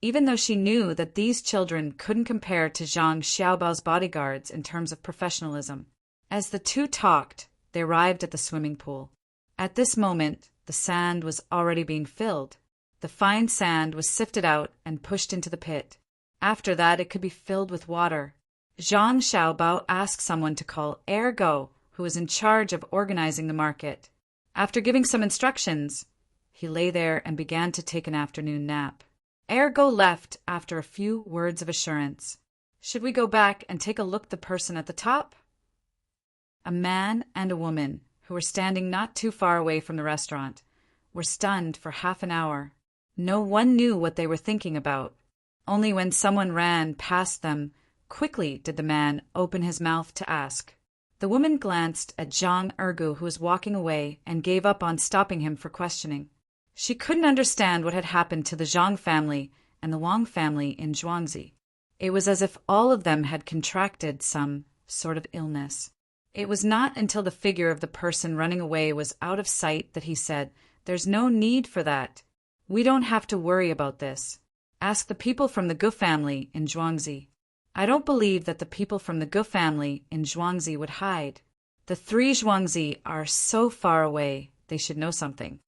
S1: even though she knew that these children couldn't compare to Zhang Xiaobao's bodyguards in terms of professionalism. As the two talked, they arrived at the swimming pool. At this moment, the sand was already being filled. The fine sand was sifted out and pushed into the pit. After that, it could be filled with water. Zhang Xiaobao asked someone to call Ergo, who was in charge of organizing the market. After giving some instructions, he lay there and began to take an afternoon nap. Ergo left after a few words of assurance. Should we go back and take a look at the person at the top? A man and a woman, who were standing not too far away from the restaurant, were stunned for half an hour. No one knew what they were thinking about. Only when someone ran past them, quickly did the man open his mouth to ask. The woman glanced at Zhang Ergu, who was walking away, and gave up on stopping him for questioning. She couldn't understand what had happened to the Zhang family and the Wang family in Zhuangzi. It was as if all of them had contracted some sort of illness. It was not until the figure of the person running away was out of sight that he said, "There's no need for that. We don't have to worry about this. Ask the people from the Gu family in Zhuangzi." I don't believe that the people from the Gu family in Zhuangzi would hide. The three Zhuangzi are so far away, they should know something.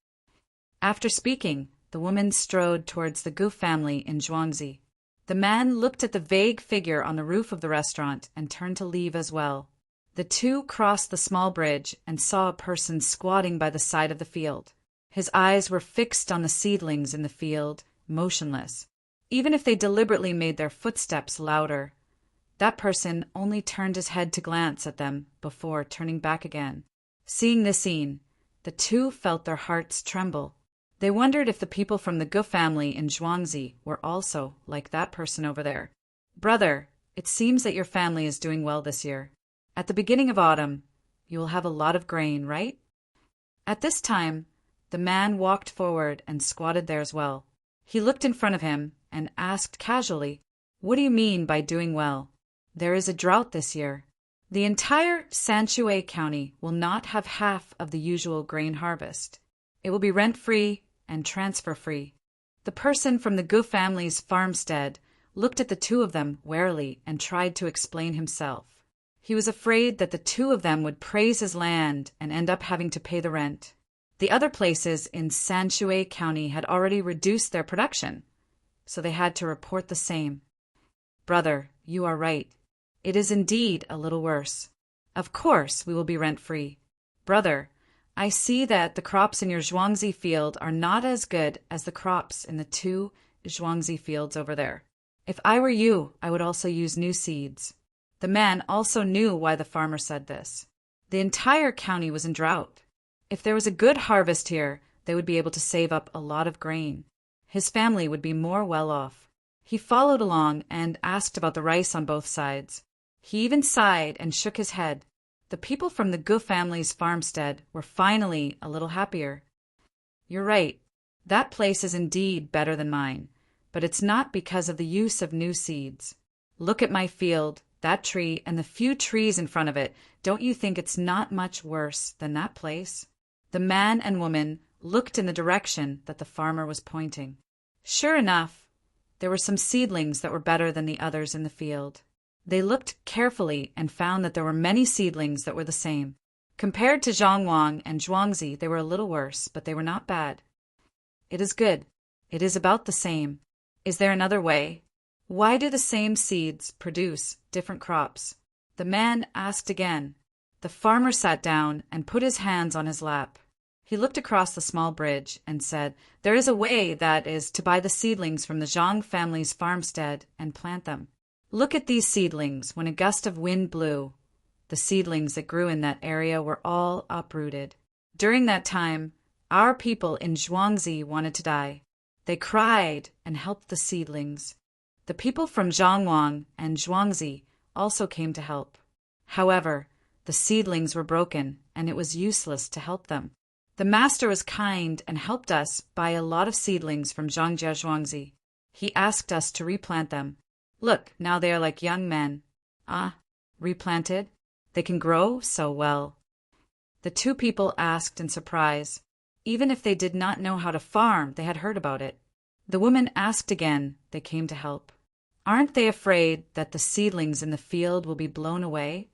S1: After speaking, the woman strode towards the Gu family in Zhuangzi. The man looked at the vague figure on the roof of the restaurant and turned to leave as well. The two crossed the small bridge and saw a person squatting by the side of the field. His eyes were fixed on the seedlings in the field, motionless. Even if they deliberately made their footsteps louder, that person only turned his head to glance at them before turning back again. Seeing this scene, the two felt their hearts tremble. They wondered if the people from the Gu family in Zhuangzi were also like that person over there. "Brother, it seems that your family is doing well this year. At the beginning of autumn, you will have a lot of grain, right?" At this time, the man walked forward and squatted there as well. He looked in front of him and asked casually, "What do you mean by doing well? There is a drought this year. The entire Sanshui County will not have half of the usual grain harvest. It will be rent-free and transfer-free." The person from the Gu family's farmstead looked at the two of them warily and tried to explain himself. He was afraid that the two of them would praise his land and end up having to pay the rent. The other places in Sanshui County had already reduced their production, so they had to report the same. Brother, you are right. It is indeed a little worse. Of course we will be rent-free. Brother, I see that the crops in your Zhuangzi field are not as good as the crops in the 2 Zhuangzi fields over there. If I were you, I would also use new seeds. The man also knew why the farmer said this. The entire county was in drought. If there was a good harvest here, they would be able to save up a lot of grain. His family would be more well off. He followed along and asked about the rice on both sides. He even sighed and shook his head. The people from the Gu family's farmstead were finally a little happier. You're right. That place is indeed better than mine, but it's not because of the use of new seeds. Look at my field, that tree, and the few trees in front of it. Don't you think it's not much worse than that place? The man and woman looked in the direction that the farmer was pointing. Sure enough, there were some seedlings that were better than the others in the field. They looked carefully and found that there were many seedlings that were the same. Compared to Zhongwang and Zhuangzi, they were a little worse, but they were not bad. It is good. It is about the same. Is there another way? Why do the same seeds produce different crops? The man asked again. The farmer sat down and put his hands on his lap. He looked across the small bridge and said, There is a way, that is, to buy the seedlings from the Zhang family's farmstead and plant them. Look at these seedlings. When a gust of wind blew, the seedlings that grew in that area were all uprooted. During that time, our people in Zhuangzi wanted to die. They cried and helped the seedlings. The people from Zhongwang and Zhuangzi also came to help. However, the seedlings were broken, and it was useless to help them. The master was kind and helped us buy a lot of seedlings from Zhangjia Zhuangzi. He asked us to replant them. Look, now they are like young men. Ah, replanted? They can grow so well. The two people asked in surprise. Even if they did not know how to farm, they had heard about it. The woman asked again. They came to help. Aren't they afraid that the seedlings in the field will be blown away?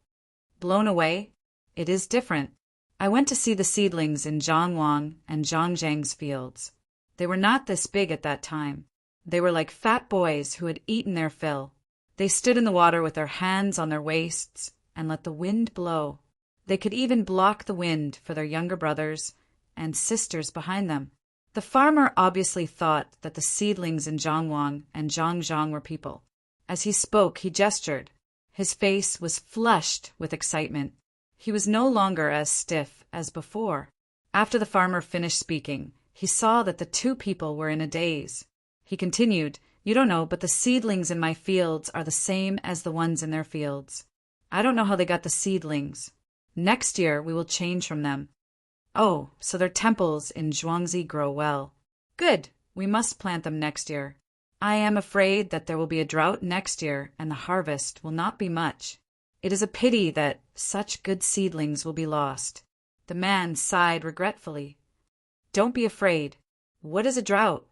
S1: Blown away? It is different. I went to see the seedlings in Zhangwang and Zhangjiang's fields. They were not this big at that time. They were like fat boys who had eaten their fill. They stood in the water with their hands on their waists and let the wind blow. They could even block the wind for their younger brothers and sisters behind them. The farmer obviously thought that the seedlings in Zhangwang and Zhangjiang were people. As he spoke, he gestured. His face was flushed with excitement. He was no longer as stiff as before. After the farmer finished speaking, he saw that the two people were in a daze. He continued, You don't know, but the seedlings in my fields are the same as the ones in their fields. I don't know how they got the seedlings. Next year we will change from them. Oh, so their temples in Zhuangzi grow well. Good, we must plant them next year. I am afraid that there will be a drought next year and the harvest will not be much. It is a pity that such good seedlings will be lost. The man sighed regretfully. Don't be afraid. What is a drought?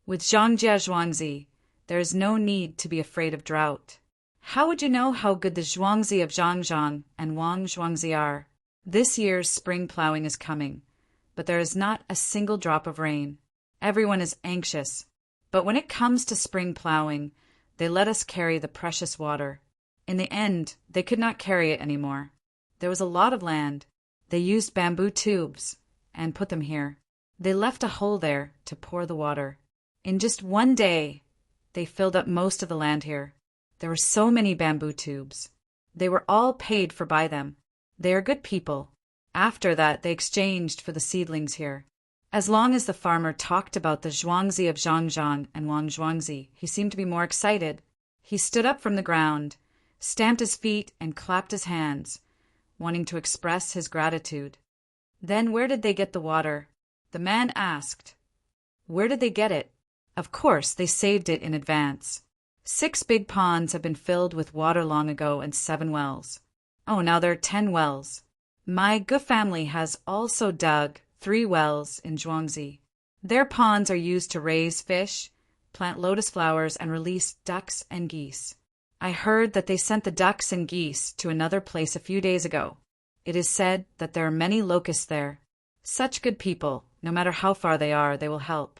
S1: With Zhangjia Zhuangzi, there is no need to be afraid of drought. How would you know how good the Zhuangzi of Zhangjiang and Wang Zhuangzi are? This year's spring plowing is coming, but there is not a single drop of rain. Everyone is anxious. But when it comes to spring plowing, they let us carry the precious water. In the end, they could not carry it anymore. There was a lot of land. They used bamboo tubes and put them here. They left a hole there to pour the water. In just one day, they filled up most of the land here. There were so many bamboo tubes. They were all paid for by them. They are good people. After that, they exchanged for the seedlings here. As long as the farmer talked about the Zhuangzi of Zhangjiang and Wang Zhuangzi, he seemed to be more excited. He stood up from the ground, stamped his feet, and clapped his hands, wanting to express his gratitude. Then where did they get the water? The man asked. Where did they get it? Of course, they saved it in advance. 6 big ponds have been filled with water long ago and 7 wells. Oh, now there are 10 wells. My Gu family has also dug 3 wells in Zhuangzi. Their ponds are used to raise fish, plant lotus flowers, and release ducks and geese. I heard that they sent the ducks and geese to another place a few days ago. It is said that there are many locusts there. Such good people, no matter how far they are, they will help."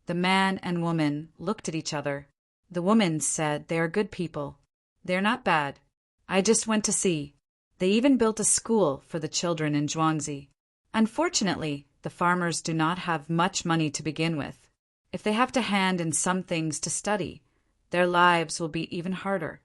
S1: The man and woman looked at each other. The woman said, "They are good people. They are not bad. I just went to see. They even built a school for the children in Zhuangzi. Unfortunately, the farmers do not have much money to begin with. If they have to hand in some things to study, their lives will be even harder."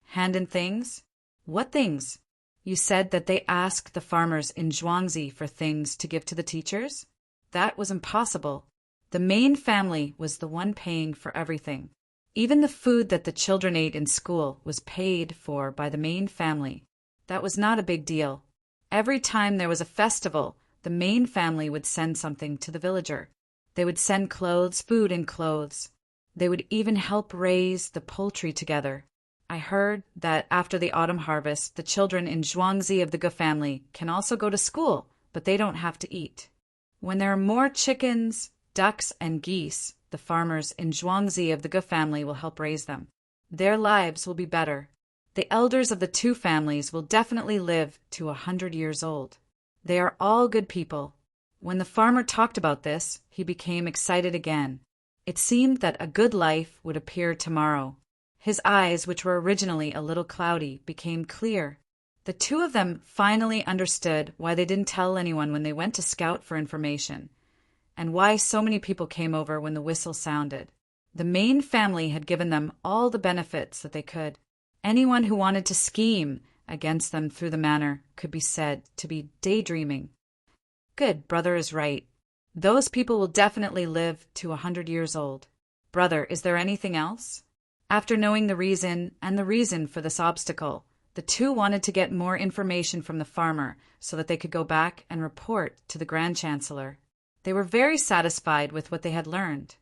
S1: "Hand in things? What things?" "You said that they asked the farmers in Zhuangzi for things to give to the teachers? That was impossible. The main family was the one paying for everything. Even the food that the children ate in school was paid for by the main family. That was not a big deal. Every time there was a festival, the main family would send something to the villager. They would send clothes, food and clothes. They would even help raise the poultry together. I heard that after the autumn harvest, the children in Zhuangzi of the Ge family can also go to school, but they don't have to eat. When there are more chickens, ducks, and geese, the farmers in Zhuangzi of the Ge family will help raise them. Their lives will be better. The elders of the two families will definitely live to 100 years old. They are all good people." When the farmer talked about this, he became excited again. It seemed that a good life would appear tomorrow. His eyes, which were originally a little cloudy, became clear. The two of them finally understood why they didn't tell anyone when they went to scout for information, and why so many people came over when the whistle sounded. The main family had given them all the benefits that they could. Anyone who wanted to scheme against them through the manor could be said to be daydreaming. "Good, brother is right. Those people will definitely live to 100 years old. Brother, is there anything else?" After knowing the reason for this obstacle, the two wanted to get more information from the farmer so that they could go back and report to the Grand Chancellor. They were very satisfied with what they had learned.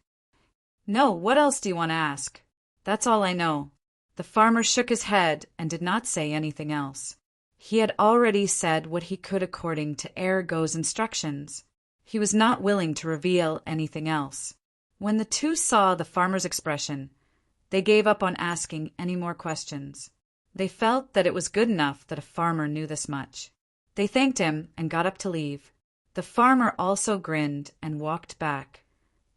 S1: "No, what else do you want to ask?" "That's all I know." The farmer shook his head and did not say anything else. He had already said what he could according to Ergo's instructions. He was not willing to reveal anything else. When the two saw the farmer's expression, they gave up on asking any more questions. They felt that it was good enough that a farmer knew this much. They thanked him and got up to leave. The farmer also grinned and walked back,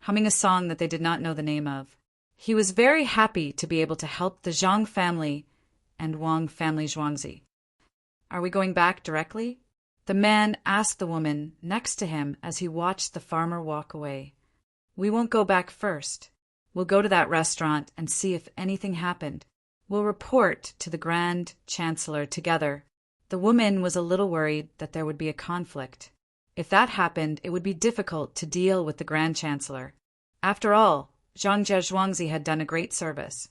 S1: humming a song that they did not know the name of. He was very happy to be able to help the Zhang family and Wang family Zhuangzi. "Are we going back directly?" The man asked the woman next to him as he watched the farmer walk away. "We won't go back first. We'll go to that restaurant and see if anything happened. We'll report to the Grand Chancellor together." The woman was a little worried that there would be a conflict. If that happened, it would be difficult to deal with the Grand Chancellor. After all, Zhangjie Zhuangzi had done a great service.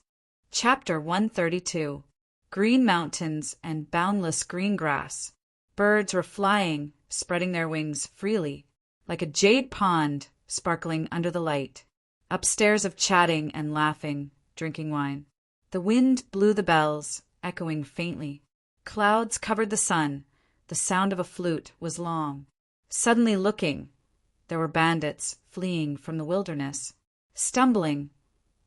S1: Chapter 132. Green mountains and boundless green grass. Birds were flying, spreading their wings freely, like a jade pond sparkling under the light. Upstairs of chatting and laughing, drinking wine. The wind blew the bells, echoing faintly. Clouds covered the sun. The sound of a flute was long. Suddenly looking, there were bandits fleeing from the wilderness. Stumbling,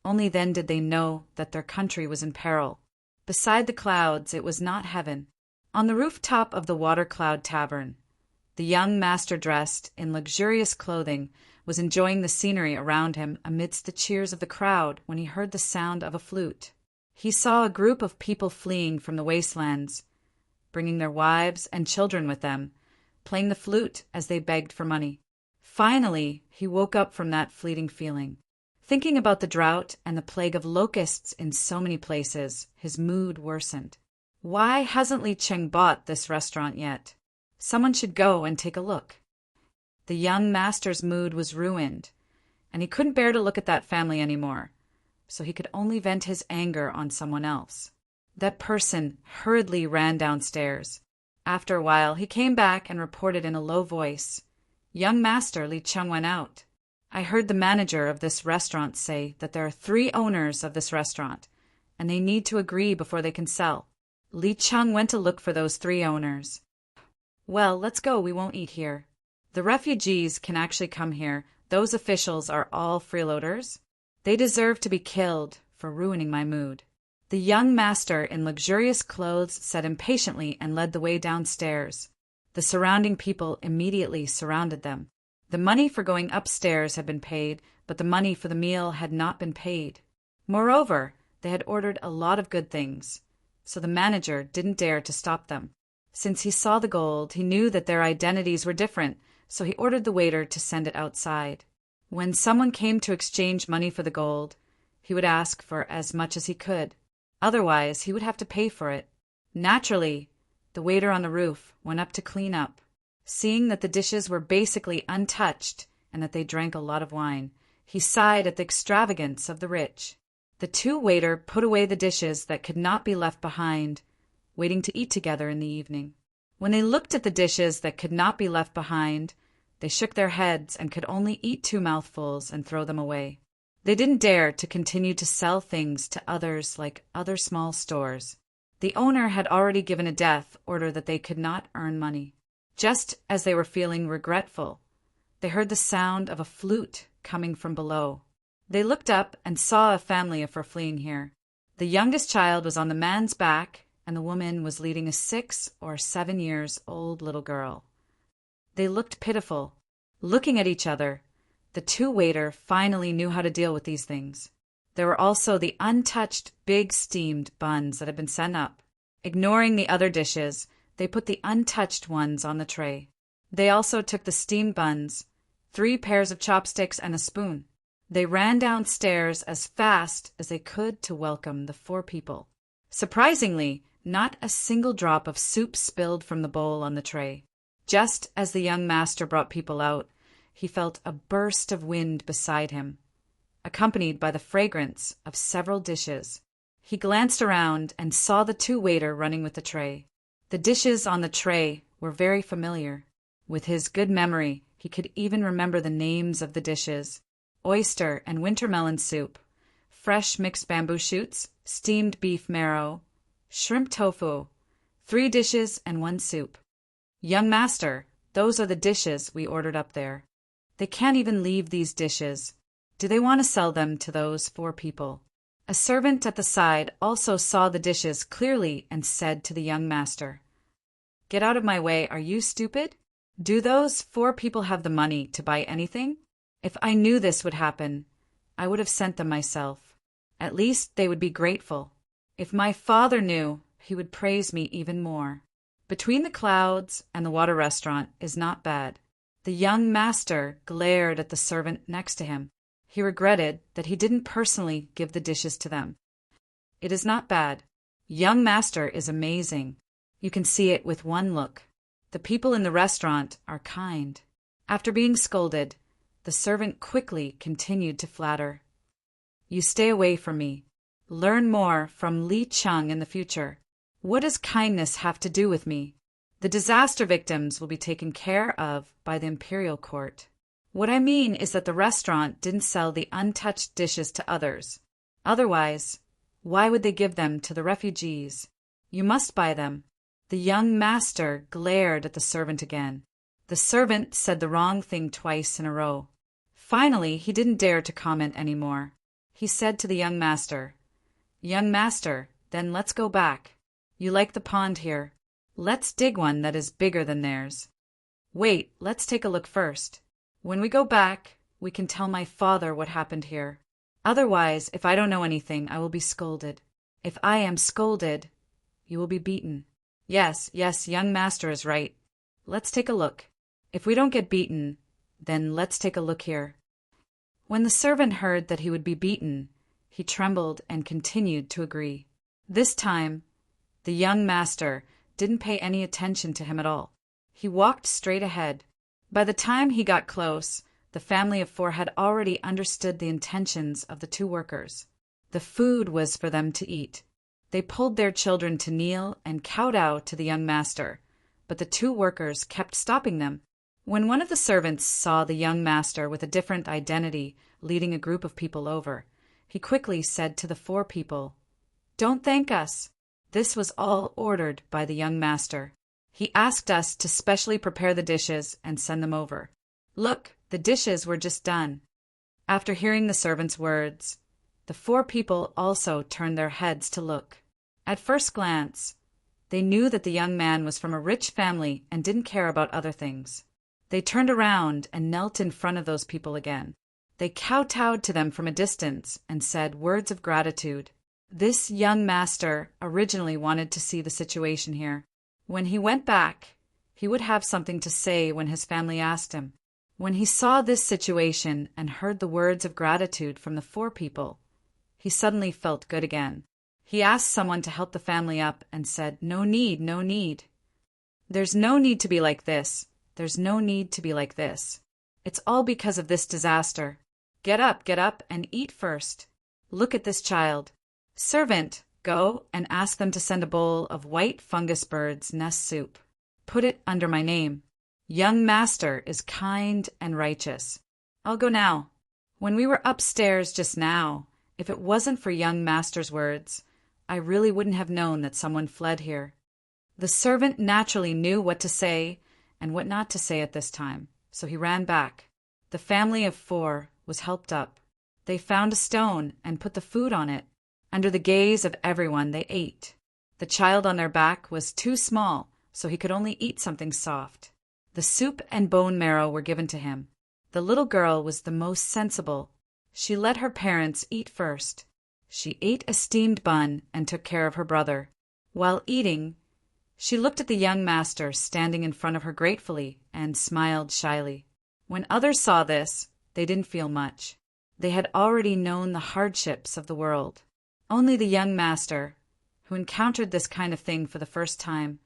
S1: only then did they know that their country was in peril. Beside the clouds, it was not heaven. On the rooftop of the Water Cloud Tavern, the young master, dressed in luxurious clothing, was enjoying the scenery around him amidst the cheers of the crowd when he heard the sound of a flute. He saw a group of people fleeing from the wastelands, bringing their wives and children with them, playing the flute as they begged for money. Finally, he woke up from that fleeting feeling. Thinking about the drought and the plague of locusts in so many places, his mood worsened. Why hasn't Li Cheng bought this restaurant yet? Someone should go and take a look. The young master's mood was ruined, and he couldn't bear to look at that family anymore, so he could only vent his anger on someone else. That person hurriedly ran downstairs. After a while, he came back and reported in a low voice, "Young master, Li Cheng went out. I heard the manager of this restaurant say that there are 3 owners of this restaurant, and they need to agree before they can sell. Li Cheng went to look for those 3 owners." "Well, let's go, we won't eat here. The refugees can actually come here. Those officials are all freeloaders. They deserve to be killed for ruining my mood. The young master in luxurious clothes said impatiently and led the way downstairs. The surrounding people immediately surrounded them. The money for going upstairs had been paid, but the money for the meal had not been paid. Moreover, they had ordered a lot of good things, so the manager didn't dare to stop them. Since he saw the gold, he knew that their identities were different, so he ordered the waiter to send it outside. When someone came to exchange money for the gold, he would ask for as much as he could. Otherwise, he would have to pay for it. Naturally, the waiter on the roof went up to clean up. Seeing that the dishes were basically untouched and that they drank a lot of wine, he sighed at the extravagance of the rich. The two waiters put away the dishes that could not be left behind, waiting to eat together in the evening. When they looked at the dishes that could not be left behind, they shook their heads and could only eat 2 mouthfuls and throw them away. They didn't dare to continue to sell things to others like other small stores. The owner had already given a death order that they could not earn money. Just as they were feeling regretful, they heard the sound of a flute coming from below. They looked up and saw a family of fleeing here. The youngest child was on the man's back, and the woman was leading a 6 or 7 years old little girl. They looked pitiful. Looking at each other, the two waiters finally knew how to deal with these things. There were also the untouched big steamed buns that had been sent up. Ignoring the other dishes, they put the untouched ones on the tray. They also took the steamed buns, 3 pairs of chopsticks, and a spoon. They ran downstairs as fast as they could to welcome the 4 people. Surprisingly, not a single drop of soup spilled from the bowl on the tray. Just as the young master brought people out, he felt a burst of wind beside him, accompanied by the fragrance of several dishes. He glanced around and saw the 2 waiters running with the tray. The dishes on the tray were very familiar. With his good memory, he could even remember the names of the dishes: oyster and winter melon soup, fresh mixed bamboo shoots, steamed beef marrow, shrimp tofu, 3 dishes and 1 soup. Young master, those are the dishes we ordered up there. They can't even leave these dishes. Do they want to sell them to those 4 people? A servant at the side also saw the dishes clearly and said to the young master, "Get out of my way, are you stupid? Do those 4 people have the money to buy anything? If I knew this would happen, I would have sent them myself. At least they would be grateful. If my father knew, he would praise me even more." Between the clouds and the water restaurant is not bad. The young master glared at the servant next to him. He regretted that he didn't personally give the dishes to them. It is not bad. Young master is amazing. You can see it with one look. The people in the restaurant are kind. After being scolded, the servant quickly continued to flatter. "You stay away from me. Learn more from Li Chung in the future. What does kindness have to do with me? The disaster victims will be taken care of by the imperial court. What I mean is that the restaurant didn't sell the untouched dishes to others. Otherwise, why would they give them to the refugees? You must buy them." The young master glared at the servant again. The servant said the wrong thing twice in a row. Finally, he didn't dare to comment anymore. He said to the young master, "Young master, then let's go back. You like the pond here. Let's dig one that is bigger than theirs. Wait, let's take a look first. When we go back, we can tell my father what happened here. Otherwise, if I don't know anything, I will be scolded. If I am scolded, you will be beaten. Yes, young master is right. Let's take a look. If we don't get beaten, then let's take a look here." When the servant heard that he would be beaten, he trembled and continued to agree. This time, the young master didn't pay any attention to him at all. He walked straight ahead. By the time he got close, the family of 4 had already understood the intentions of the 2 workers. The food was for them to eat. They pulled their children to kneel and kowtow to the young master, but the 2 workers kept stopping them. When one of the servants saw the young master with a different identity leading a group of people over, he quickly said to the 4 people, "Don't thank us. This was all ordered by the young master. He asked us to specially prepare the dishes and send them over. Look, the dishes were just done." After hearing the servant's words, the four people also turned their heads to look. At first glance, they knew that the young man was from a rich family and didn't care about other things. They turned around and knelt in front of those people again. They kowtowed to them from a distance and said words of gratitude. This young master originally wanted to see the situation here. When he went back, he would have something to say when his family asked him. When he saw this situation and heard the words of gratitude from the four people, he suddenly felt good again. He asked someone to help the family up and said, "No need, no need. There's no need to be like this. There's no need to be like this. It's all because of this disaster. Get up, and eat first. Look at this child. Servant, go and ask them to send a bowl of white fungus bird's nest soup. Put it under my name. Young master is kind and righteous. I'll go now. When we were upstairs just now, if it wasn't for young master's words, I really wouldn't have known that someone fled here." The servant naturally knew what to say and what not to say at this time, so he ran back. The family of four was helped up. They found a stone and put the food on it. Under the gaze of everyone, they ate. The child on their back was too small, so he could only eat something soft. The soup and bone marrow were given to him. The little girl was the most sensible. She let her parents eat first. She ate a steamed bun and took care of her brother. While eating, she looked at the young master standing in front of her gratefully and smiled shyly. When others saw this, they didn't feel much. They had already known the hardships of the world. Only the young master, who encountered this kind of thing for the first time,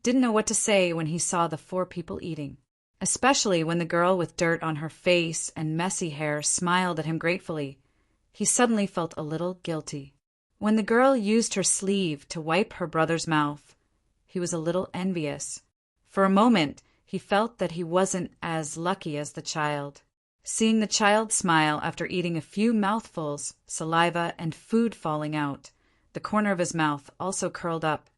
S1: didn't know what to say when he saw the four people eating, especially when the girl with dirt on her face and messy hair smiled at him gratefully. He suddenly felt a little guilty. When the girl used her sleeve to wipe her brother's mouth, he was a little envious. For a moment, he felt that he wasn't as lucky as the child. Seeing the child smile after eating a few mouthfuls, saliva and food falling out, the corner of his mouth also curled up.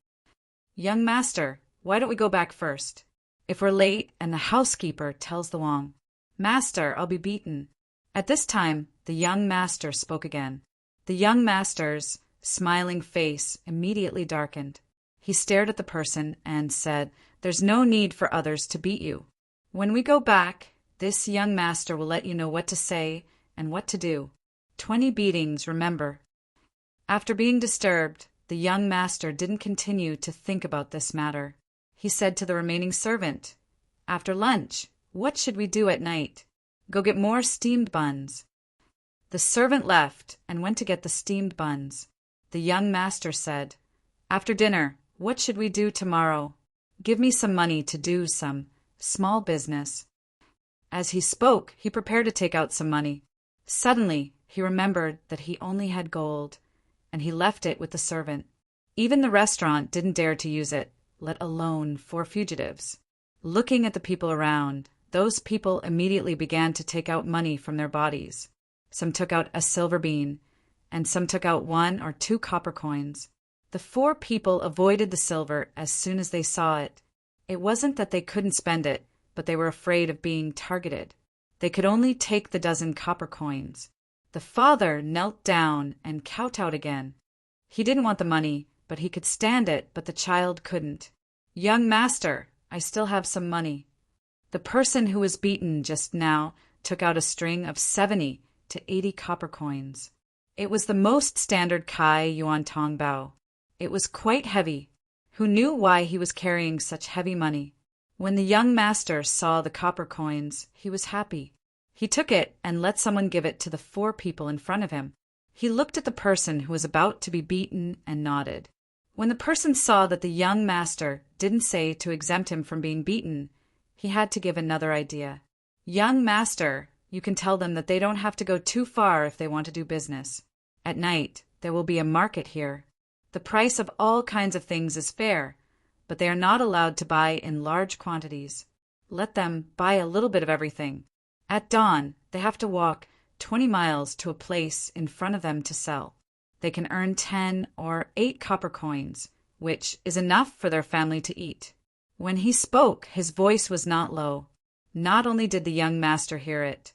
S1: "Young master, why don't we go back first? If we're late and the housekeeper tells the Wong, 'Master, I'll be beaten.'" At this time, the young master spoke again. The young master's smiling face immediately darkened. He stared at the person and said, "There's no need for others to beat you. When we go back, this young master will let you know what to say and what to do. 20 beatings, remember." After being disturbed, the young master didn't continue to think about this matter. He said to the remaining servant, "After lunch, what should we do at night? Go get more steamed buns." The servant left and went to get the steamed buns. The young master said, "After dinner, what should we do tomorrow? Give me some money to do some small business." As he spoke, he prepared to take out some money. Suddenly, he remembered that he only had gold, and he left it with the servant. Even the restaurant didn't dare to use it, let alone 4 fugitives. Looking at the people around, those people immediately began to take out money from their bodies. Some took out a silver bean, and some took out 1 or 2 copper coins. The 4 people avoided the silver as soon as they saw it. It wasn't that they couldn't spend it, but they were afraid of being targeted. They could only take the dozen copper coins. The father knelt down and kowtowed again. He didn't want the money, but he could stand it, but the child couldn't. "Young master, I still have some money." The person who was beaten just now took out a string of 70 to 80 copper coins. It was the most standard Kai Yuan Tong Bao. It was quite heavy. Who knew why he was carrying such heavy money? When the young master saw the copper coins, he was happy. He took it and let someone give it to the 4 people in front of him. He looked at the person who was about to be beaten and nodded. When the person saw that the young master didn't say to exempt him from being beaten, he had to give another idea. "Young master, you can tell them that they don't have to go too far if they want to do business. At night, there will be a market here. The price of all kinds of things is fair, but they are not allowed to buy in large quantities. Let them buy a little bit of everything. At dawn, they have to walk 20 miles to a place in front of them to sell. They can earn 10 or 8 copper coins, which is enough for their family to eat." When he spoke, his voice was not low. Not only did the young master hear it,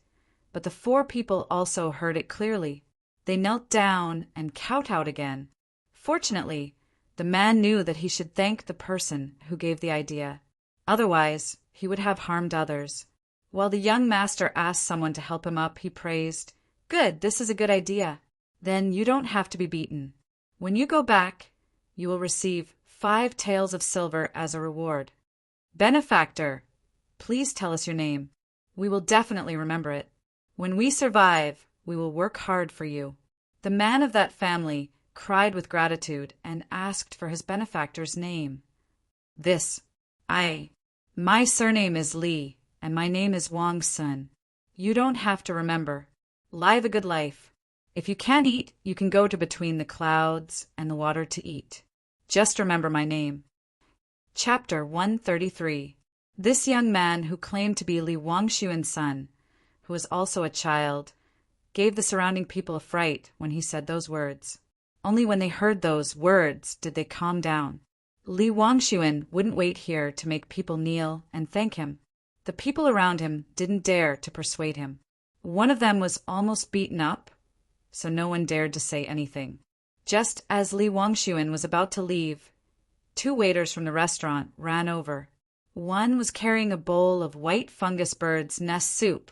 S1: but the 4 people also heard it clearly. They knelt down and kowtowed again. Fortunately, the man knew that he should thank the person who gave the idea. Otherwise, he would have harmed others. While the young master asked someone to help him up, he praised, "Good, this is a good idea. Then you don't have to be beaten. When you go back, you will receive 5 taels of silver as a reward. Benefactor, please tell us your name. We will definitely remember it. When we survive, we will work hard for you." The man of that family cried with gratitude and asked for his benefactor's name. My surname is Li, and my name is Wang's son. You don't have to remember. Live a good life. If you can't eat, you can go to between the clouds and the water to eat. Just remember my name. Chapter 133. This young man, who claimed to be Li Wangshuan's son, who was also a child, gave the surrounding people a fright when he said those words. Only when they heard those words did they calm down. Li Wangshuan wouldn't wait here to make people kneel and thank him. The people around him didn't dare to persuade him. One of them was almost beaten up, so no one dared to say anything. Just as Li Wangshuan was about to leave, 2 waiters from the restaurant ran over. One was carrying a bowl of white fungus bird's nest soup,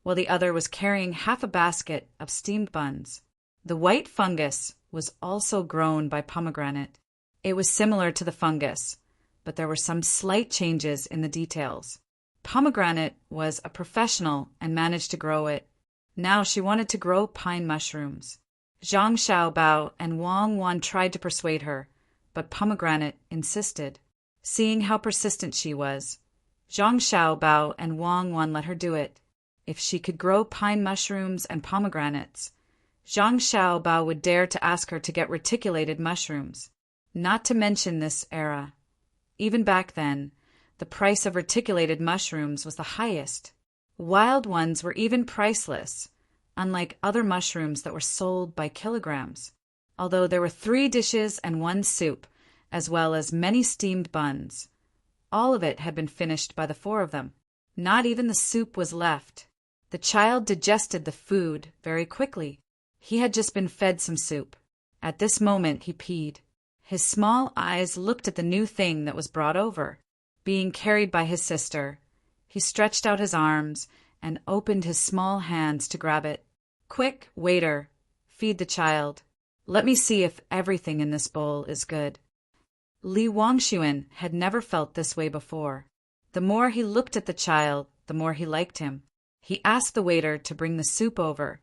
S1: while the other was carrying half a basket of steamed buns. The white fungus was also grown by Pomegranate. It was similar to the fungus, but there were some slight changes in the details. Pomegranate was a professional and managed to grow it. Now she wanted to grow pine mushrooms. Zhang Xiaobao and Wang Wan tried to persuade her, but Pomegranate insisted. Seeing how persistent she was, Zhang Xiaobao and Wang Wan let her do it. If she could grow pine mushrooms and pomegranates, Zhang Xiaobao would dare to ask her to get reticulated mushrooms. Not to mention this era. Even back then, the price of reticulated mushrooms was the highest. Wild ones were even priceless, unlike other mushrooms that were sold by kilograms. Although there were 3 dishes and 1 soup, as well as many steamed buns. All of it had been finished by the 4 of them. Not even the soup was left. The child digested the food very quickly. He had just been fed some soup. At this moment he peed. His small eyes looked at the new thing that was brought over. Being carried by his sister, he stretched out his arms and opened his small hands to grab it. "Quick, waiter, feed the child. Let me see if everything in this bowl is good." Li Wangshuan had never felt this way before. The more he looked at the child, the more he liked him. He asked the waiter to bring the soup over,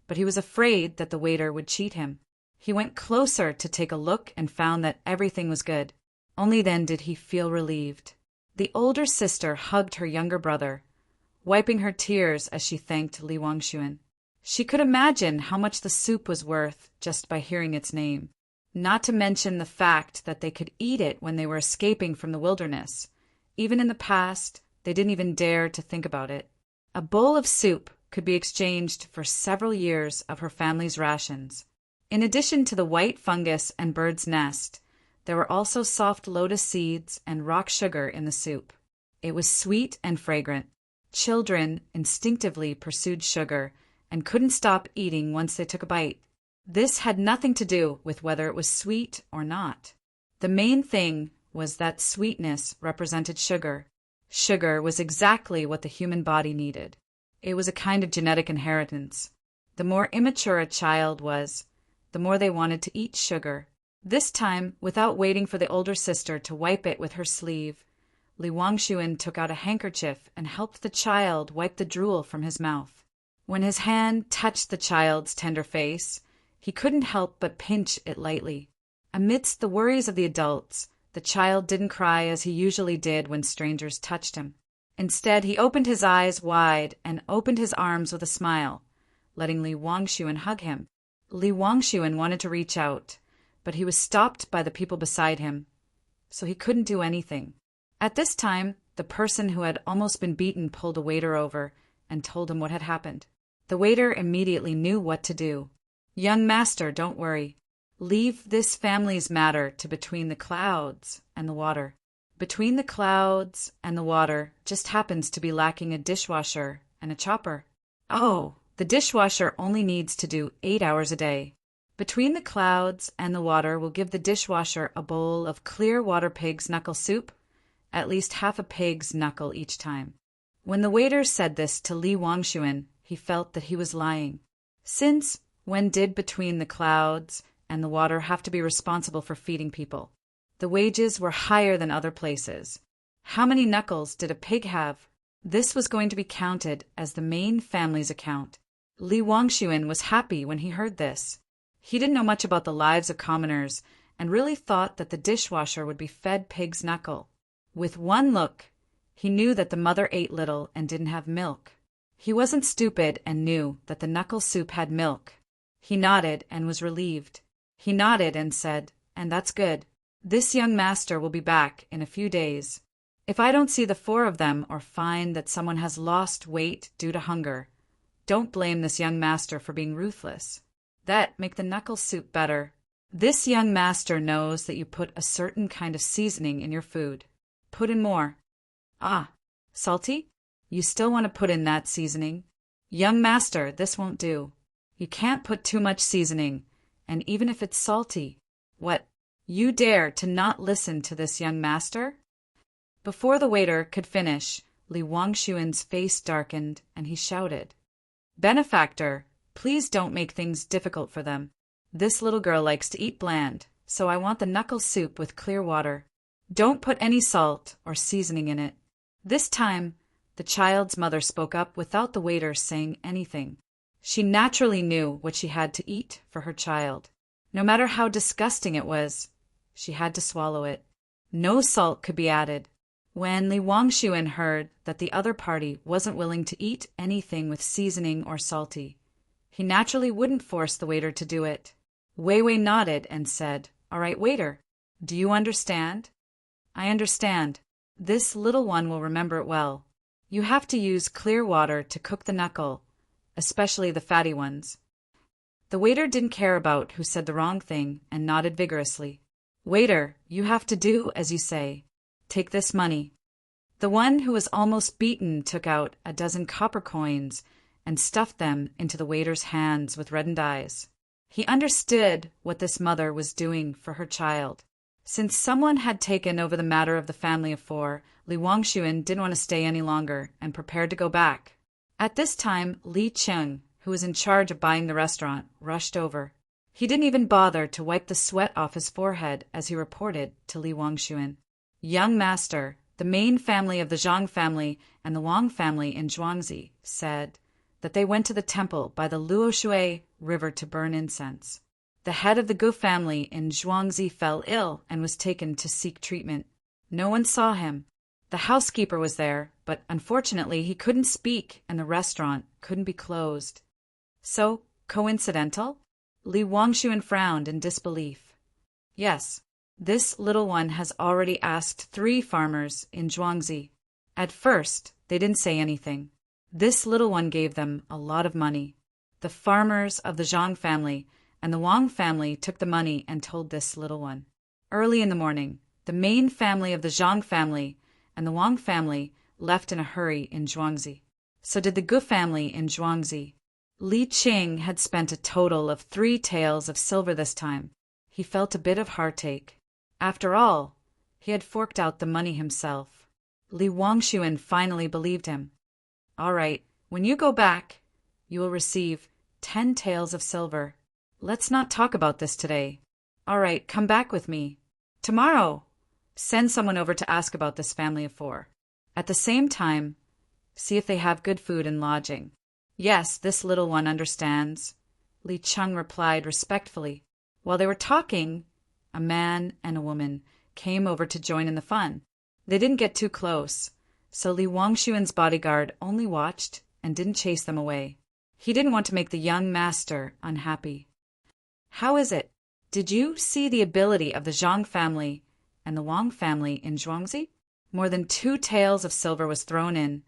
S1: but he was afraid that the waiter would cheat him. He went closer to take a look and found that everything was good. Only then did he feel relieved. The older sister hugged her younger brother, wiping her tears as she thanked Li Wangshuan. She could imagine how much the soup was worth just by hearing its name. Not to mention the fact that they could eat it when they were escaping from the wilderness. Even in the past, they didn't even dare to think about it. A bowl of soup could be exchanged for several years of her family's rations. In addition to the white fungus and bird's nest, there were also soft lotus seeds and rock sugar in the soup. It was sweet and fragrant. Children instinctively pursued sugar and couldn't stop eating once they took a bite. This had nothing to do with whether it was sweet or not. The main thing was that sweetness represented sugar. Sugar was exactly what the human body needed. It was a kind of genetic inheritance. The more immature a child was, the more they wanted to eat sugar. This time, without waiting for the older sister to wipe it with her sleeve, Li Wangshuan took out a handkerchief and helped the child wipe the drool from his mouth. When his hand touched the child's tender face, he couldn't help but pinch it lightly. Amidst the worries of the adults, the child didn't cry as he usually did when strangers touched him. Instead, he opened his eyes wide and opened his arms with a smile, letting Li Wangshuan hug him. Li Wangshuan wanted to reach out, but he was stopped by the people beside him, so he couldn't do anything. At this time, the person who had almost been beaten pulled a waiter over and told him what had happened. The waiter immediately knew what to do. "Young master, don't worry. Leave this family's matter to between the clouds and the water. Between the clouds and the water just happens to be lacking a dishwasher and a chopper. Oh, the dishwasher only needs to do 8 hours a day. Between the clouds and the water will give the dishwasher a bowl of clear water pig's knuckle soup, at least half a pig's knuckle each time. When the waiter said this to Li Wangshuan, he felt that he was lying. Since when did between the clouds and the water have to be responsible for feeding people? The wages were higher than other places. How many knuckles did a pig have? This was going to be counted as the main family's account. Li Wangshuan was happy when he heard this. He didn't know much about the lives of commoners and really thought that the dishwasher would be fed pig's knuckle. With one look, he knew that the mother ate little and didn't have milk. He wasn't stupid and knew that the knuckle soup had milk. He nodded and was relieved. He nodded and said, "And that's good. This young master will be back in a few days. If I don't see the 4 of them or find that someone has lost weight due to hunger, don't blame this young master for being ruthless. That make the knuckle soup better. This young master knows that you put a certain kind of seasoning in your food. Put in more. Ah, salty? You still want to put in that seasoning? Young master, this won't do. You can't put too much seasoning, and even if it's salty. What? You dare to not listen to this young master?" Before the waiter could finish, Li Wangshuan's face darkened and he shouted, "Benefactor, please don't make things difficult for them. This little girl likes to eat bland, so I want the knuckle soup with clear water. Don't put any salt or seasoning in it." This time, the child's mother spoke up without the waiter saying anything. She naturally knew what she had to eat for her child. No matter how disgusting it was, she had to swallow it. No salt could be added. When Li Wangshuan heard that the other party wasn't willing to eat anything with seasoning or salty, he naturally wouldn't force the waiter to do it. Wei Wei nodded and said, "All right, waiter. Do you understand?" "I understand. This little one will remember it well. You have to use clear water to cook the knuckle, especially the fatty ones." The waiter didn't care about who said the wrong thing and nodded vigorously. "Waiter, you have to do as you say. Take this money." The one who was almost beaten took out a dozen copper coins and stuffed them into the waiter's hands with reddened eyes. He understood what this mother was doing for her child. Since someone had taken over the matter of the family of 4, Li Wangshuan didn't want to stay any longer and prepared to go back. At this time, Li Cheng, who was in charge of buying the restaurant, rushed over. He didn't even bother to wipe the sweat off his forehead as he reported to Li Wangshuan. "Young master, the main family of the Zhang family and the Wang family in Zhuangzi said that they went to the temple by the Luoshui River to burn incense. The head of the Gu family in Zhuangzi fell ill and was taken to seek treatment. No one saw him. The housekeeper was there, but unfortunately he couldn't speak and the restaurant couldn't be closed." "So, coincidental?" Li Wangshuan frowned in disbelief. "Yes. This little one has already asked 3 farmers in Zhuangzi. At first, they didn't say anything. This little one gave them a lot of money. The farmers of the Zhang family and the Wang family took the money and told this little one. Early in the morning, the main family of the Zhang family and the Wang family left in a hurry in Zhuangzi. So did the Gu family in Zhuangzi. Li Qing had spent a total of 3 taels of silver this time. He felt a bit of heartache. After all, he had forked out the money himself. Li Wangshuan finally believed him. "All right, when you go back, you will receive 10 taels of silver. Let's not talk about this today. All right, come back with me. Tomorrow, send someone over to ask about this family of 4. At the same time, see if they have good food and lodging." "Yes, this little one understands," Li Cheng replied respectfully. While they were talking, a man and a woman came over to join in the fun. They didn't get too close, so Li Wangshuan's bodyguard only watched and didn't chase them away. He didn't want to make the young master unhappy. "How is it? Did you see the ability of the Zhang family and the Wang family in Zhuangzi?" More than 2 taels of silver was thrown in,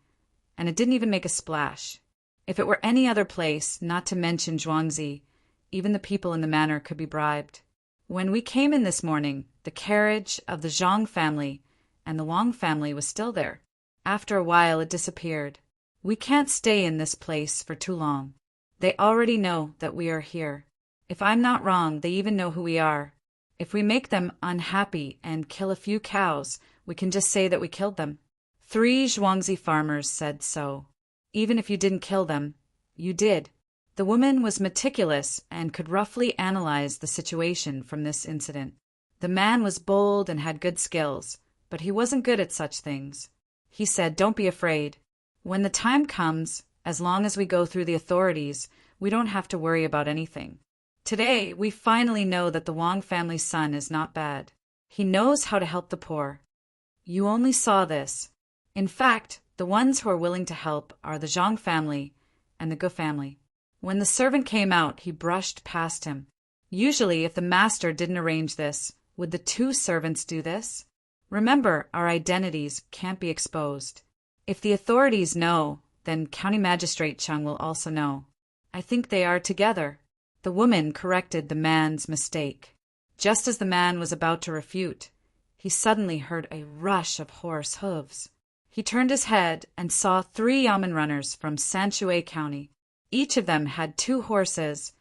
S1: and it didn't even make a splash. If it were any other place, not to mention Zhuangzi, even the people in the manor could be bribed. "When we came in this morning, the carriage of the Zhang family and the Wang family was still there. After a while it disappeared. We can't stay in this place for too long. They already know that we are here. If I'm not wrong, they even know who we are. If we make them unhappy and kill a few cows, we can just say that we killed them." 3 Zhuangzi farmers said so. Even if you didn't kill them, you did. The woman was meticulous and could roughly analyze the situation from this incident. The man was bold and had good skills, but he wasn't good at such things. He said, "Don't be afraid. When the time comes, as long as we go through the authorities, we don't have to worry about anything. Today, we finally know that the Wang family's son is not bad. He knows how to help the poor. You only saw this. In fact, the ones who are willing to help are the Zhang family and the Gu family." When the servant came out, he brushed past him. Usually, if the master didn't arrange this, would the 2 servants do this? Remember, our identities can't be exposed. If the authorities know, then County Magistrate Chung will also know. I think they are together. The woman corrected the man's mistake. Just as the man was about to refute, he suddenly heard a rush of horse hooves. He turned his head and saw 3 yamen runners from Sanshui County. Each of them had 2 horses,